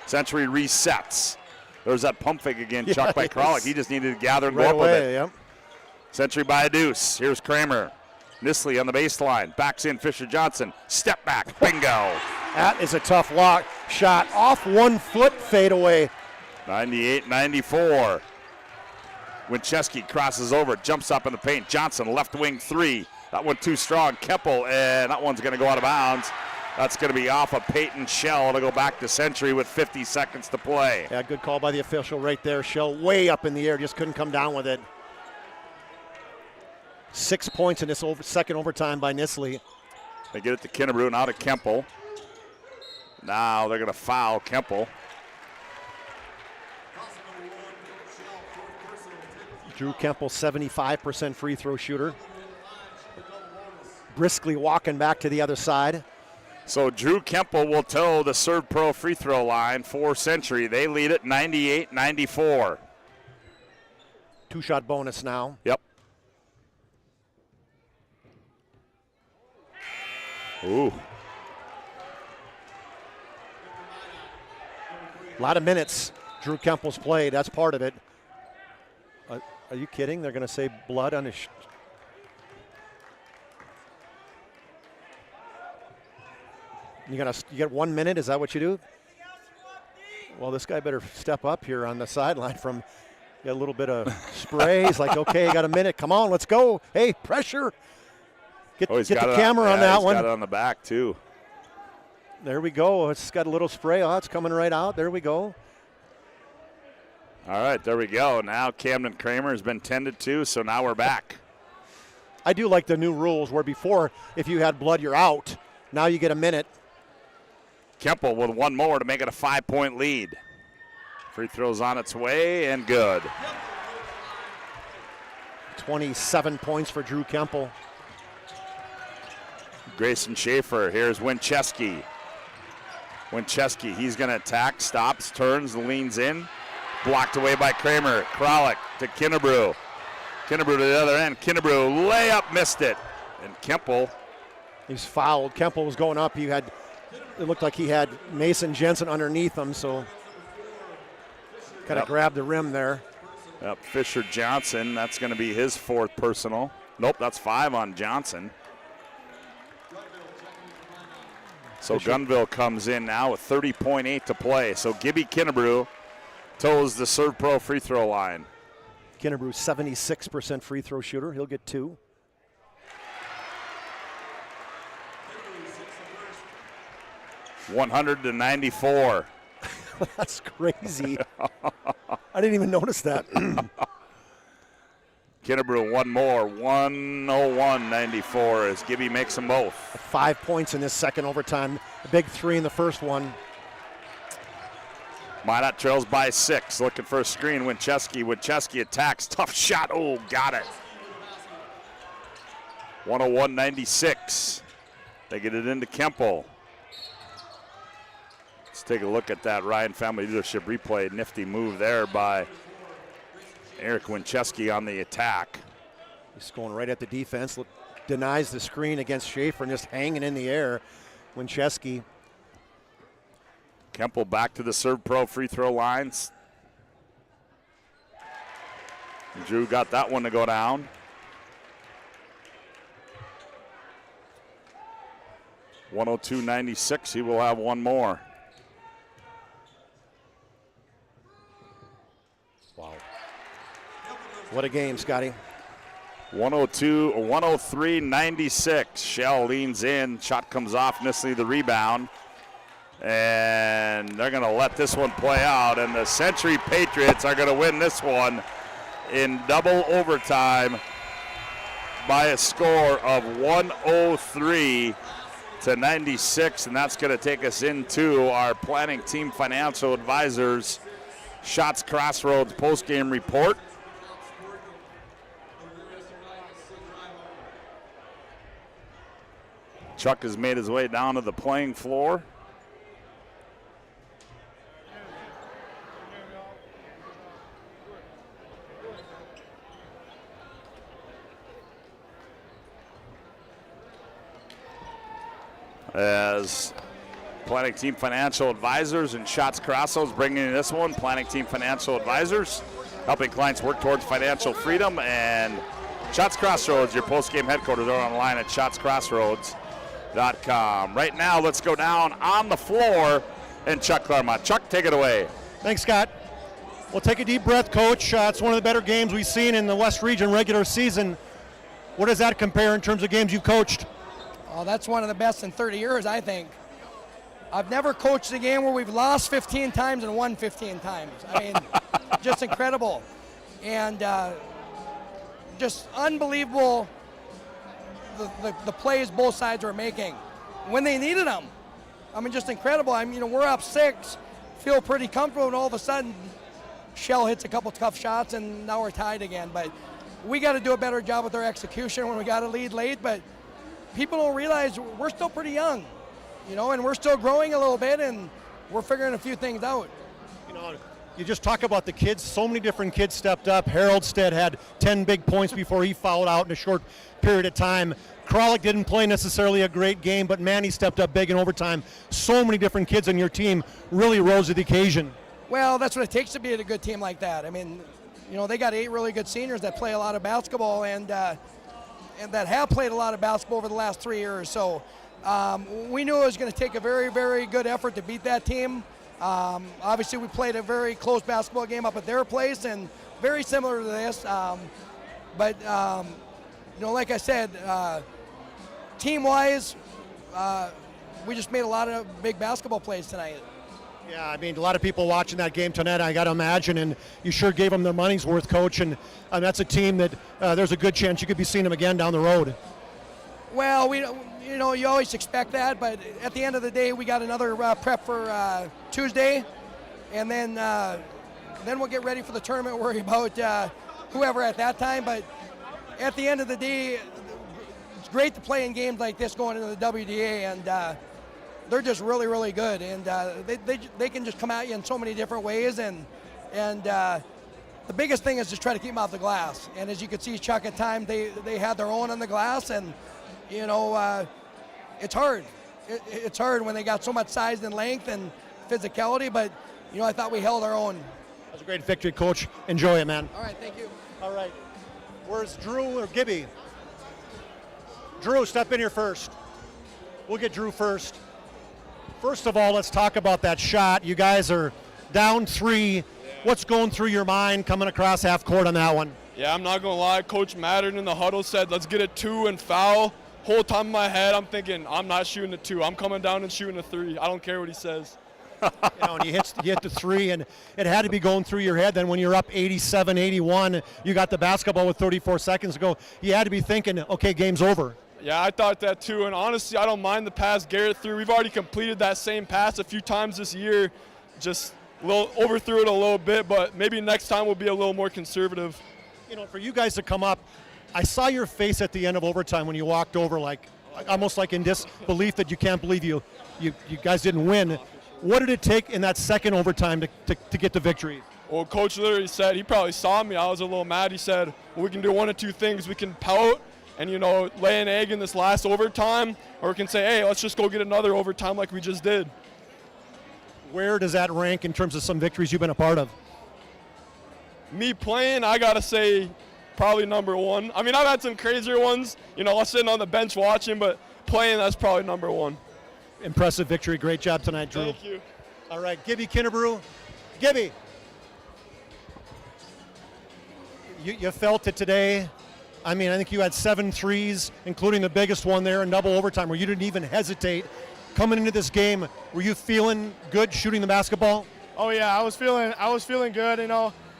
Century resets. There's that pump fake again, Chuck, by Kralik. He just needed to gather and go up with it. Yep. Century by a deuce. Here's Kramer. Nisley on the baseline. Backs in Fisher Johnson. Step back. Bingo. That is a tough lock shot. Off 1 foot fadeaway. 98-94. Winchesky crosses over, jumps up in the paint. Johnson, left wing three. That one too strong. Keppel, and that one's going to go out of bounds. That's going to be off of Peyton Shell to go back to Century with 50 seconds to play. Yeah, good call by the official right there. Shell way up in the air, just couldn't come down with it. 6 points in this second overtime by Nisley. They get it to Kinnebrew, now to Kemple. Now they're going to foul Kemple. Drew Kemple, 75% free throw shooter. Briskly walking back to the other side. So Drew Kemple will toe the Serve Pro free throw line for Century. They lead it 98-94. Two-shot bonus now. Yep. Ooh. A lot of minutes Drew Kemple's played. That's part of it. Are you kidding? They're going to say blood on his You get 1 minute? Is that what you do? Well, this guy better step up here on the sideline from get a little bit of spray. He's like, okay, got a minute. Come on, let's go. Hey, pressure. Get the camera on that one. He's got it on the back, too. There we go. It's got a little spray. Oh, it's coming right out. There we go. All right, there we go. Now Camden Kramer has been tended to, so now we're back. I do like the new rules where before, if you had blood, you're out. Now you get a minute. Kemple with one more to make it a 5-point lead. Free throws on its way and good. 27 points for Drew Kemple. Grayson Schaefer, here's Winchesky. Winchesky, he's going to attack, stops, turns, leans in. Blocked away by Kramer. Kralik to Kinnebrew. Kinnebrew to the other end. Kinnebrew, layup, missed it. And Kemple. He's fouled. Kemple was going up. It looked like he had Mason Jensen underneath him, so kind of grabbed the rim there. Yep, Fisher Johnson, that's going to be his fourth personal. Nope, that's 5 on Johnson. So Gunville comes in now with 30.8 to play. So Gibby Kinnebrew toes the Serve Pro free throw line. Kinnebrew, 76% free throw shooter. He'll get 2. $194. That's crazy. I didn't even notice that. Kinnebrew one more, 101.94 as Gibby makes them both. 5 points in this second overtime. A big 3 in the first one. Minot trails by 6, looking for a screen. Winchesky attacks, tough shot. Oh, got it. 101.96. They get it into Kemple. Let's take a look at that Ryan Family Dealership replay. Nifty move there by Eric Winchesky on the attack. He's going right at the defense. Denies the screen against Schaefer and just hanging in the air. Winchesky. Kemple back to the Serve Pro free throw lines. Drew got that one to go down. $102.96. He will have one more. Wow. What a game, Scotty. 103.96. Shell leans in. Shot comes off. Nisley the rebound. And they're going to let this one play out. And the Century Patriots are going to win this one in double overtime by a score of 103-96. And that's going to take us into our planning team financial advisors Shots Crossroads post-game report. Chuck has made his way down to the playing floor. As Planning Team Financial Advisors and Shots Crossroads bringing in this one. Planning Team Financial Advisors, helping clients work towards financial freedom. And Shots Crossroads, your post-game headquarters, are online at shotscrossroads.com. Right now, let's go down on the floor and Chuck Claremont. Chuck, take it away. Thanks, Scott. Well, take a deep breath, Coach. It's one of the better games we've seen in the West Region regular season. What does that compare in terms of games you've coached? Oh, that's one of the best in 30 years, I think. I've never coached a game where we've lost 15 times and won 15 times. I mean, just incredible. And just unbelievable the plays both sides are making when they needed them. I mean, just incredible. I mean, we're up 6, feel pretty comfortable, and all of a sudden, Shell hits a couple tough shots, and now we're tied again. But we got to do a better job with our execution when we got to lead late. But people don't realize we're still pretty young, and we're still growing a little bit, and we're figuring a few things out. You just talk about the kids. So many different kids stepped up. Haroldstead had 10 big points before he fouled out in a short period of time. Kralik didn't play necessarily a great game, but Manny stepped up big in overtime. So many different kids on your team really rose to the occasion. Well, that's what it takes to be a good team like that. I mean, they got 8 really good seniors that play a lot of basketball and that have played a lot of basketball over the last 3 years. So we knew it was going to take a very, very good effort to beat that team. Obviously, we played a very close basketball game up at their place and very similar to this. But like I said, team-wise, we just made a lot of big basketball plays tonight. Yeah, I mean, a lot of people watching that game tonight, I got to imagine, and you sure gave them their money's worth, Coach, and that's a team that there's a good chance you could be seeing them again down the road. Well, you always expect that, but at the end of the day, we got another prep for Tuesday, and then we'll get ready for the tournament, worry about whoever at that time, but at the end of the day, it's great to play in games like this going into the WDA, and they're just really, really good, and they can just come at you in so many different ways, and the biggest thing is just try to keep them off the glass. And as you can see, Chuck, at times they had their own on the glass, and it's hard. It's hard when they got so much size and length and physicality, but I thought we held our own. That was a great victory, Coach. Enjoy it, man. All right, thank you. All right, where's Drew or Gibby? Drew, step in here first. We'll get Drew first. First of all, let's talk about that shot. You guys are down 3. What's going through your mind coming across half court on that one? Yeah, I'm not going to lie. Coach Mattern in the huddle said, let's get a 2 and foul. Whole time in my head, I'm thinking, I'm not shooting a 2. I'm coming down and shooting a 3. I don't care what he says. And you hit the 3, and it had to be going through your head. Then when you're up 87, 81, you got the basketball with 34 seconds to go. You had to be thinking, okay, game's over. Yeah, I thought that too, and honestly, I don't mind the pass Garrett threw. We've already completed that same pass a few times this year. Just overthrew it a little bit, but maybe next time we'll be a little more conservative. For you guys to come up, I saw your face at the end of overtime when you walked over, almost like in disbelief that you can't believe you guys didn't win. What did it take in that second overtime to get the victory? Well, Coach literally said, he probably saw me. I was a little mad. He said, well, we can do one of two things. We can pout and, lay an egg in this last overtime, or we can say, hey, let's just go get another overtime like we just did. Where does that rank in terms of some victories you've been a part of? Me playing, I got to say probably number 1. I mean, I've had some crazier ones, I was sitting on the bench watching, but playing, that's probably number 1. Impressive victory. Great job tonight, Drew. Thank you. All right, Gibby Kinnebrew. Gibby, you felt it today. I mean, I think you had 7 threes, including the biggest one there in double overtime, where you didn't even hesitate. Coming into this game, were you feeling good shooting the basketball? Oh yeah, I was feeling good.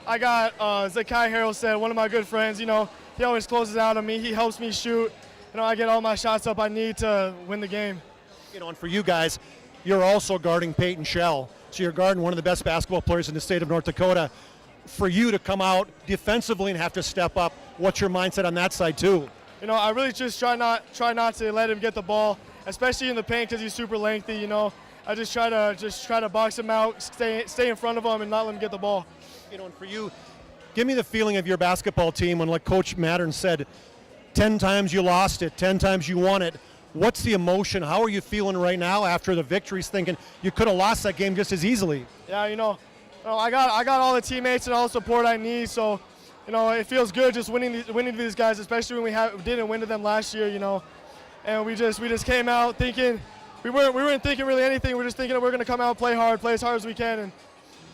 I got Zakai Haroldstead, one of my good friends. He always closes out on me. He helps me shoot. I get all my shots up I need to win the game. And for you guys, you're also guarding Peyton Shell, so you're guarding one of the best basketball players in the state of North Dakota. For you to come out defensively and have to step up, what's your mindset on that side too? I really just try not to let him get the ball, especially in the paint because he's super lengthy. I just try to box him out, stay in front of him, and not let him get the ball. And for you, give me the feeling of your basketball team when, like Coach Mattern said, 10 times you lost it, 10 times you won it. What's the emotion? How are you feeling right now after the victories, thinking you could have lost that game just as easily? Yeah, I got all the teammates and all the support I need, so it feels good just winning to these guys, especially when we didn't win to them last year, and we just came out thinking we weren't thinking really anything. We're just thinking that we're going to come out and play hard, play as hard as we can,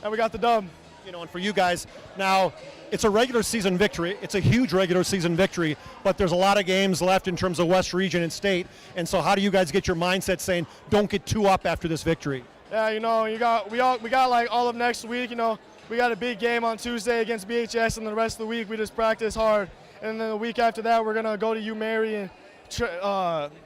and we got the dub. And for you guys, now it's a regular season victory. It's a huge regular season victory, but there's a lot of games left in terms of West Region and State. And so how do you guys get your mindset saying, don't get too up after this victory? Yeah, we got like all of next week. We got a big game on Tuesday against BHS, and the rest of the week we just practice hard. And then the week after that, we're gonna go to UMary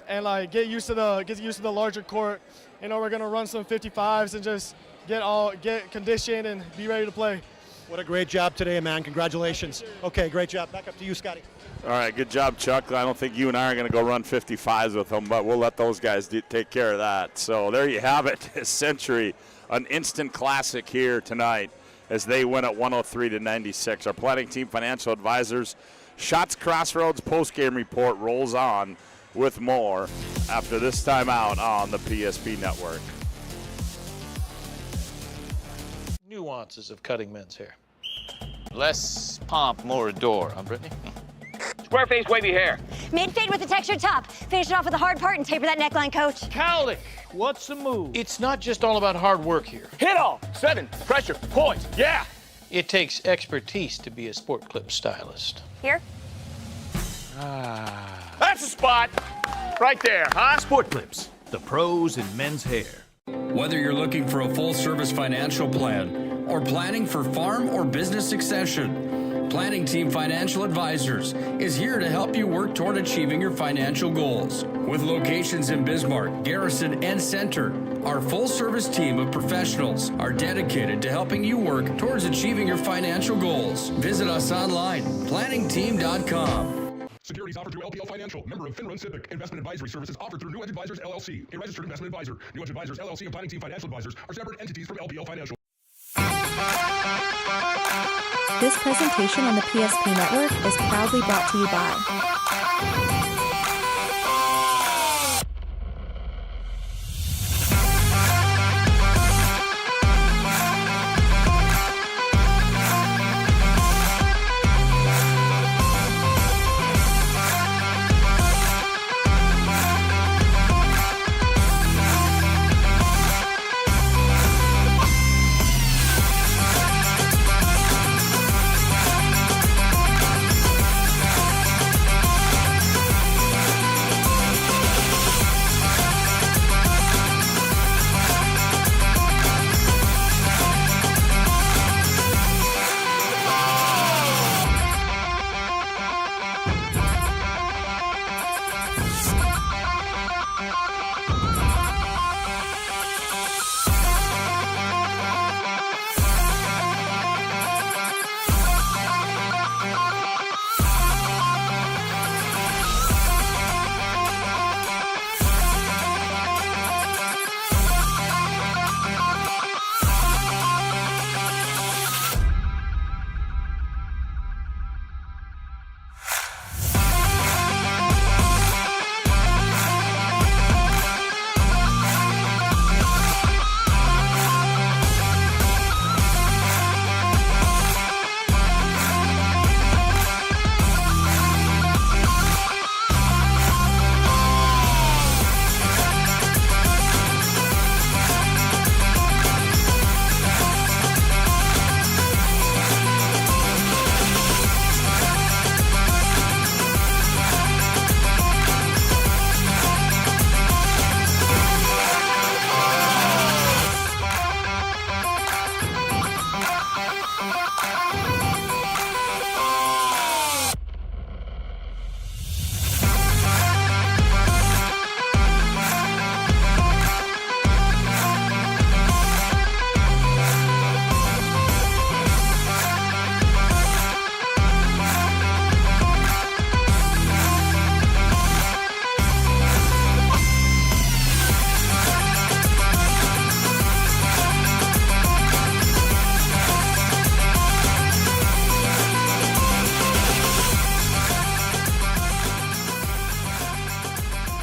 and get used to the larger court. We're gonna run some 55s and just get conditioned and be ready to play. What a great job today, man. Congratulations. Okay, great job. Back up to you, Scotty. All right, good job, Chuck. I don't think you and I are going to go run 55s with them, but we'll let those guys take care of that. So there you have it. Century, an instant classic here tonight as they win at 103-96. Our planning team financial advisors, Shots Crossroads postgame report rolls on with more after this timeout on the PSP Network. Nuances of cutting men's hair. Less pomp, more adore, huh, Brittany? Square face, wavy hair. Mid-fade with a textured top. Finish it off with a hard part and taper that neckline, coach. Cowlick, what's the move? It's not just all about hard work here. Hit all, 7, pressure, points, yeah! It takes expertise to be a sport clip stylist. Here? That's the spot! Right there, huh? Sport Clips, the pros in men's hair. Whether you're looking for a full-service financial plan or planning for farm or business succession, Planning Team Financial Advisors is here to help you work toward achieving your financial goals. With locations in Bismarck, Garrison, and Center, our full-service team of professionals are dedicated to helping you work towards achieving your financial goals. Visit us online, planningteam.com. Securities offered through LPL Financial, member of FinRun Civic. Investment advisory services offered through New Edge Advisors, LLC, a registered investment advisor. New Edge Advisors, LLC, and Planning Team Financial Advisors are separate entities from LPL Financial. This presentation on the PSP Network is proudly brought to you by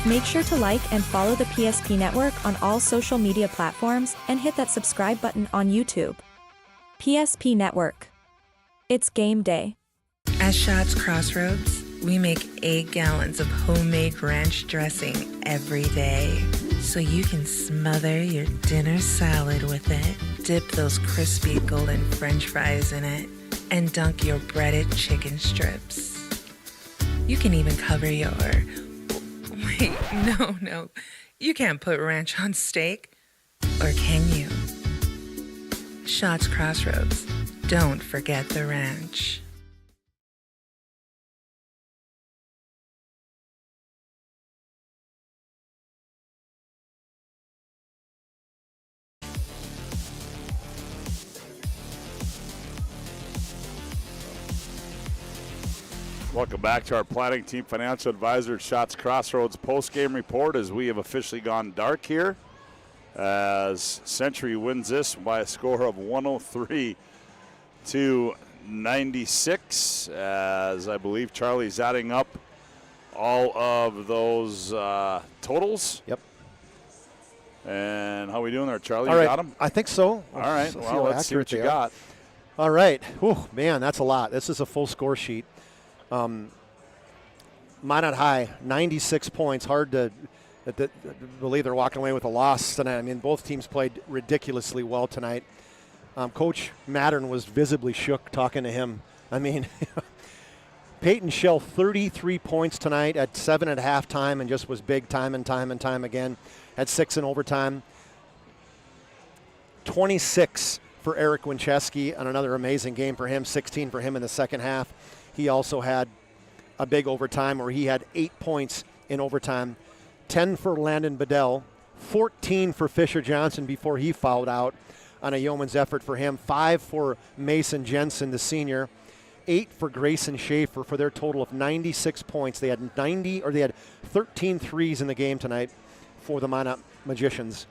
Make sure to like and follow the PSP Network on all social media platforms and hit that subscribe button on YouTube. PSP Network. It's game day. At Shots Crossroads, we make 8 gallons of homemade ranch dressing every day. so you can smother your dinner salad with it, dip those crispy golden French fries in it, and dunk your breaded chicken strips. You can even cover your... Wait, no. You can't put ranch on steak. Or can you? Shots Crossroads. Don't forget the ranch. Welcome back to our planning team financial advisor Shots Crossroads post-game report as we have officially gone dark here as Century wins this by a score of 103-96 as I believe Charlie's adding up all of those totals. Yep. And how are we doing there, Charlie? All You right. got them? I think so. All right. Well, let's see what you got. All right. Whew, man, that's a lot. This is a full score sheet. Minot High, 96 points. Hard to believe they're walking away with a loss tonight. I mean, both teams played ridiculously well tonight. Coach Mattern was visibly shook talking to him. I mean, Peyton Shell, 33 points tonight at 7 at halftime and just was big time and time again. Had 6 in overtime. 26 for Eric Winchesky on another amazing game for him, 16 for him in the second half. He also had a big overtime where he had 8 points in overtime. 10 for Landon Bedell, 14 for Fisher Johnson before he fouled out on a yeoman's effort for him. 5 for Mason Jensen, the senior. 8 for Grayson Schaefer for their total of 96 points. They had 13 threes in the game tonight for the Minot Magicians.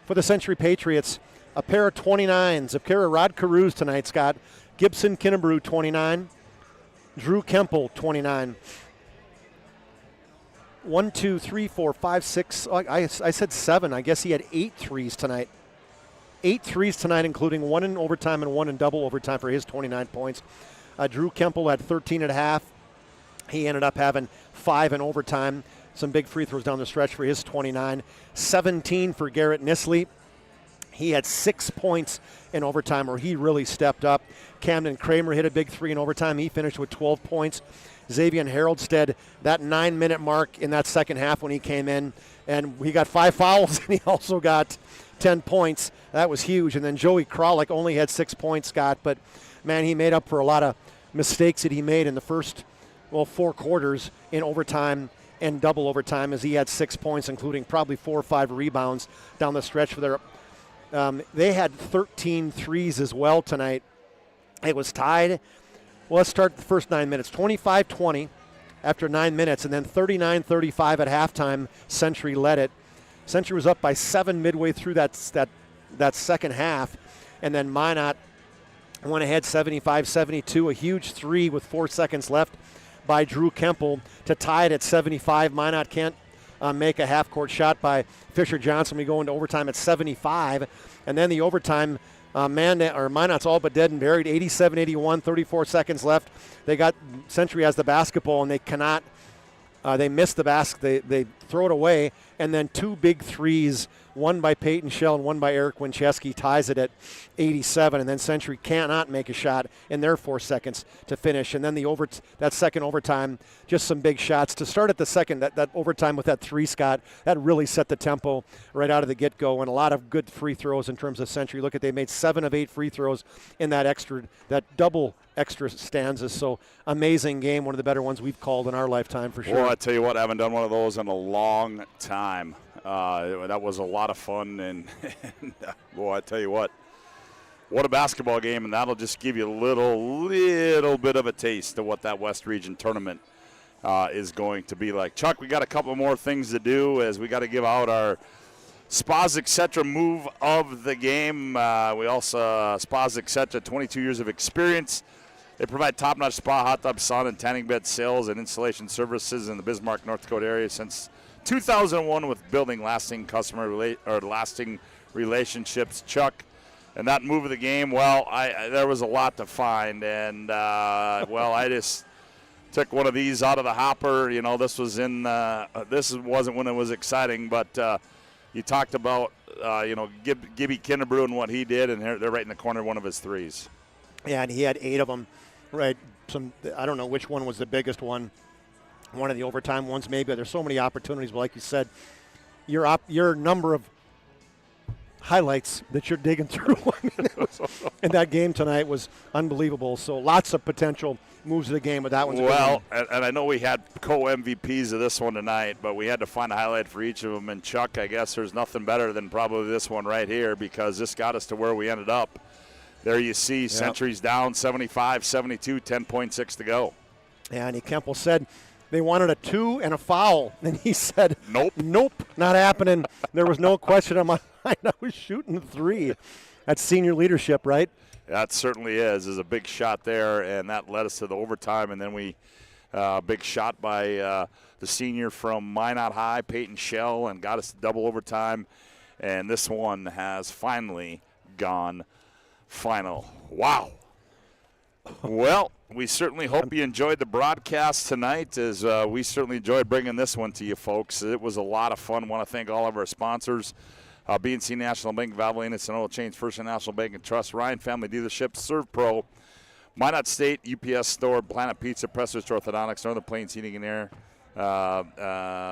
For the Century Patriots, a pair of 29s, a pair of Rod Carews tonight, Scott. Gibson Kinnebrew, 29. Drew Kemple, 29. 1, 2, 3, 4, 5, 6. I said 7. I guess he had 8 threes tonight. 8 threes tonight, including 1 in overtime and 1 in double overtime for his 29 points. Drew Kemple had 13 and a half. He ended up having 5 in overtime. Some big free throws down the stretch for his 29. 17 for Garrett Nisley. He had 6 points in overtime where he really stepped up. Camden Kramer hit a big 3 in overtime. He finished with 12 points. Xavier Haroldstead, that 9-minute mark in that second half when he came in, and he got 5 fouls, and he also got 10 points. That was huge. And then Joey Kralik only had 6 points, Scott, but, man, he made up for a lot of mistakes that he made in the first, 4 quarters in overtime and double overtime as he had 6 points, including probably 4 or 5 rebounds down the stretch for their they had 13 threes as well tonight. It was tied. Well, let's start the first 9 minutes. 25-20 after 9 minutes, and then 39-35 at halftime. Century led it. Century was up by 7 midway through that second half, and then Minot went ahead 75-72. A huge 3 with 4 seconds left by Drew Kemple to tie it at 75. Minot can't make a half-court shot by Fisher Johnson. We go into overtime at 75. And then the overtime, Minot's all but dead and buried, 87-81, 34 seconds left. Century has the basketball, and they cannot, they miss the basket. They throw it away. And then 2 big threes, one by Peyton Shell and one by Eric Winchesky, ties it at 87. And then Century cannot make a shot in their 4 seconds to finish. And then that second overtime, just some big shots. To start at the second, that overtime with that 3, Scott, that really set the tempo right out of the get-go. And a lot of good free throws in terms of Century. Look at, they made 7 of 8 free throws in that double extra stanzas. So amazing game, one of the better ones we've called in our lifetime for sure. Well, I tell you what, I haven't done one of those in a long time. That was a lot of fun, and boy, I tell you what a basketball game, and that'll just give you a little bit of a taste of what that West Region tournament is going to be like. Chuck, we got a couple more things to do as we got to give out our Spas Etc. move of the game. We also, Spas Etc., 22 years of experience. They provide top-notch spa, hot tub, sauna, and tanning bed sales and installation services in the Bismarck, North Dakota area since 2001 with building lasting lasting relationships. Chuck, and that move of the game, well, there was a lot to find, and I just took one of these out of the hopper. You know, this wasn't when it was exciting, but you talked about, Gibby Kinnebrew and what he did, and they're right in the corner, one of his threes. Yeah, and he had 8 of them, right? I don't know which one was the biggest one. One of the overtime ones, maybe. There's so many opportunities, but like you said, your number of highlights that you're digging through in that game tonight was unbelievable. So lots of potential moves of the game, but that one's well, and I know we had co-MVPs of this one tonight, but we had to find a highlight for each of them. And Chuck, I guess there's nothing better than probably this one right here, because this got us to where we ended up. There you see, Century's down 75-72, 10.6 to go. Yeah, and Kemple said they wanted a 2 and a foul, and he said, "Nope, not happening." There was no question on my mind. I was shooting 3. That's senior leadership, right? That certainly is. There's a big shot there, and that led us to the overtime. And then big shot by the senior from Minot High, Peyton Shell, and got us to double overtime. And this one has finally gone final. Wow. Well, we certainly hope you enjoyed the broadcast tonight, as we certainly enjoyed bringing this one to you folks. It was a lot of fun. I want to thank all of our sponsors. BNC National Bank, Valvoline, and Sonoma Chains, First National Bank and Trust, Ryan Family Dealership, Serve Pro, Minot State, UPS Store, Planet Pizza, Presser's Orthodontics, Northern Plains Heating and Air,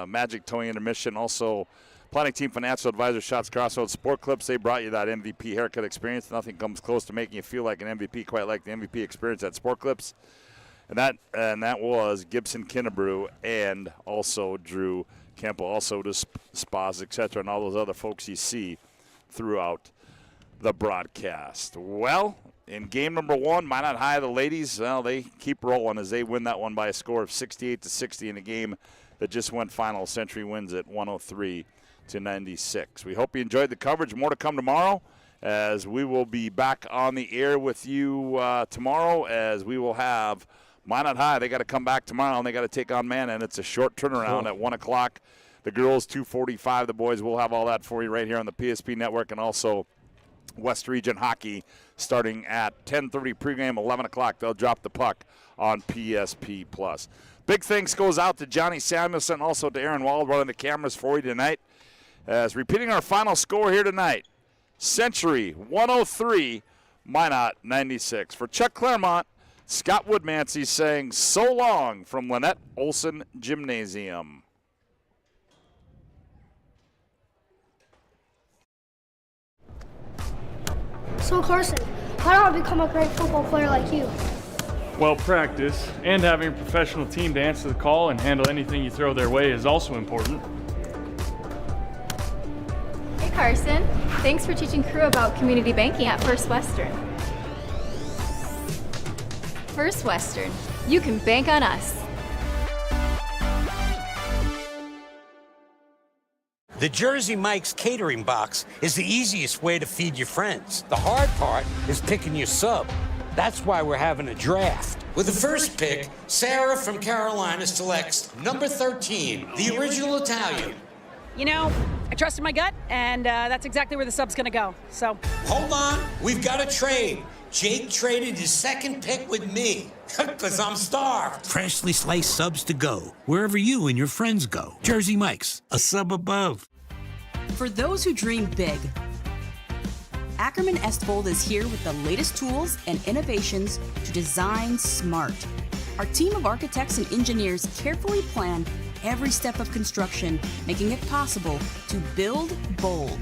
Magic Towing Intermission, also Planning Team Financial Advisor, Shots Crossroads, Sport Clips. They brought you that MVP haircut experience. Nothing comes close to making you feel like an MVP, quite like the MVP experience at Sport Clips. And that was Gibson Kinnebrew and also Drew Kemple, also to Spas, etc., and all those other folks you see throughout the broadcast. Well, in game number 1, Minot High, the ladies, well, they keep rolling as they win that one by a score of 68-60 in a game that just went final. Century wins it 103-96. We hope you enjoyed the coverage. More to come tomorrow, as we will be back on the air with you tomorrow, as we will have Minot High. They got to come back tomorrow, and they got to take on Manna, and it's a short turnaround at 1 o'clock. The girls, 2:45. The boys, we'll have all that for you right here on the PSP Network, and also West Region Hockey starting at 10:30 pregame, 11 o'clock. They'll drop the puck on PSP+. Big thanks goes out to Johnny Samuelson, also to Aaron Wald running the cameras for you tonight. As repeating our final score here tonight, Century 103, Minot 96. For Chuck Claremont, Scott Woodmansee saying so long from Lynette Olson Gymnasium. So Carson, how do I become a great football player like you? Well, practice and having a professional team to answer the call and handle anything you throw their way is also important. Hey Carson, thanks for teaching crew about community banking at First Western. First Western, you can bank on us. The Jersey Mike's catering box is the easiest way to feed your friends. The hard part is picking your sub. That's why we're having a draft. With the first pick, Sarah from Carolina selects number 13, the original Italian. You know, I trusted my gut, and that's exactly where the sub's gonna go, so. Hold on, we've got a trade. Jake traded his second pick with me, because I'm starved. Freshly sliced subs to go, wherever you and your friends go. Jersey Mike's, a sub above. For those who dream big, Ackerman Estvold is here with the latest tools and innovations to design smart. Our team of architects and engineers carefully plan every step of construction, making it possible to build bold.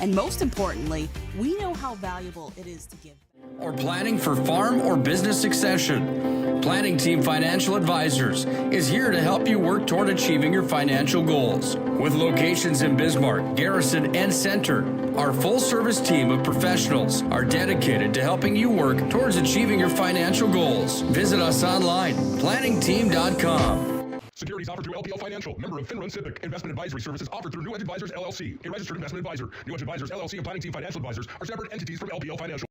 And most importantly, we know how valuable it is to give. Or planning for farm or business succession. Planning Team Financial Advisors is here to help you work toward achieving your financial goals. With locations in Bismarck, Garrison, and Center, our full-service team of professionals are dedicated to helping you work towards achieving your financial goals. Visit us online, planningteam.com. Securities offered through LPL Financial, member of FINRA SIPC. Investment advisory services offered through New Edge Advisors, LLC, a registered investment advisor. New Edge Advisors, LLC, and Planning Team Financial Advisors are separate entities from LPL Financial.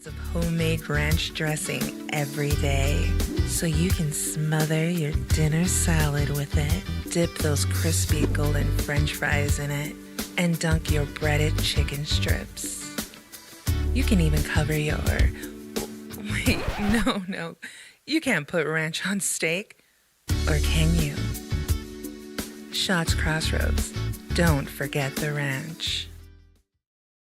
Of homemade ranch dressing every day, so you can smother your dinner salad with it, dip those crispy golden French fries in it, and dunk your breaded chicken strips. You can even cover your Wait, no. You can't put ranch on steak. Or can you? Shots Crossroads. Don't forget the ranch.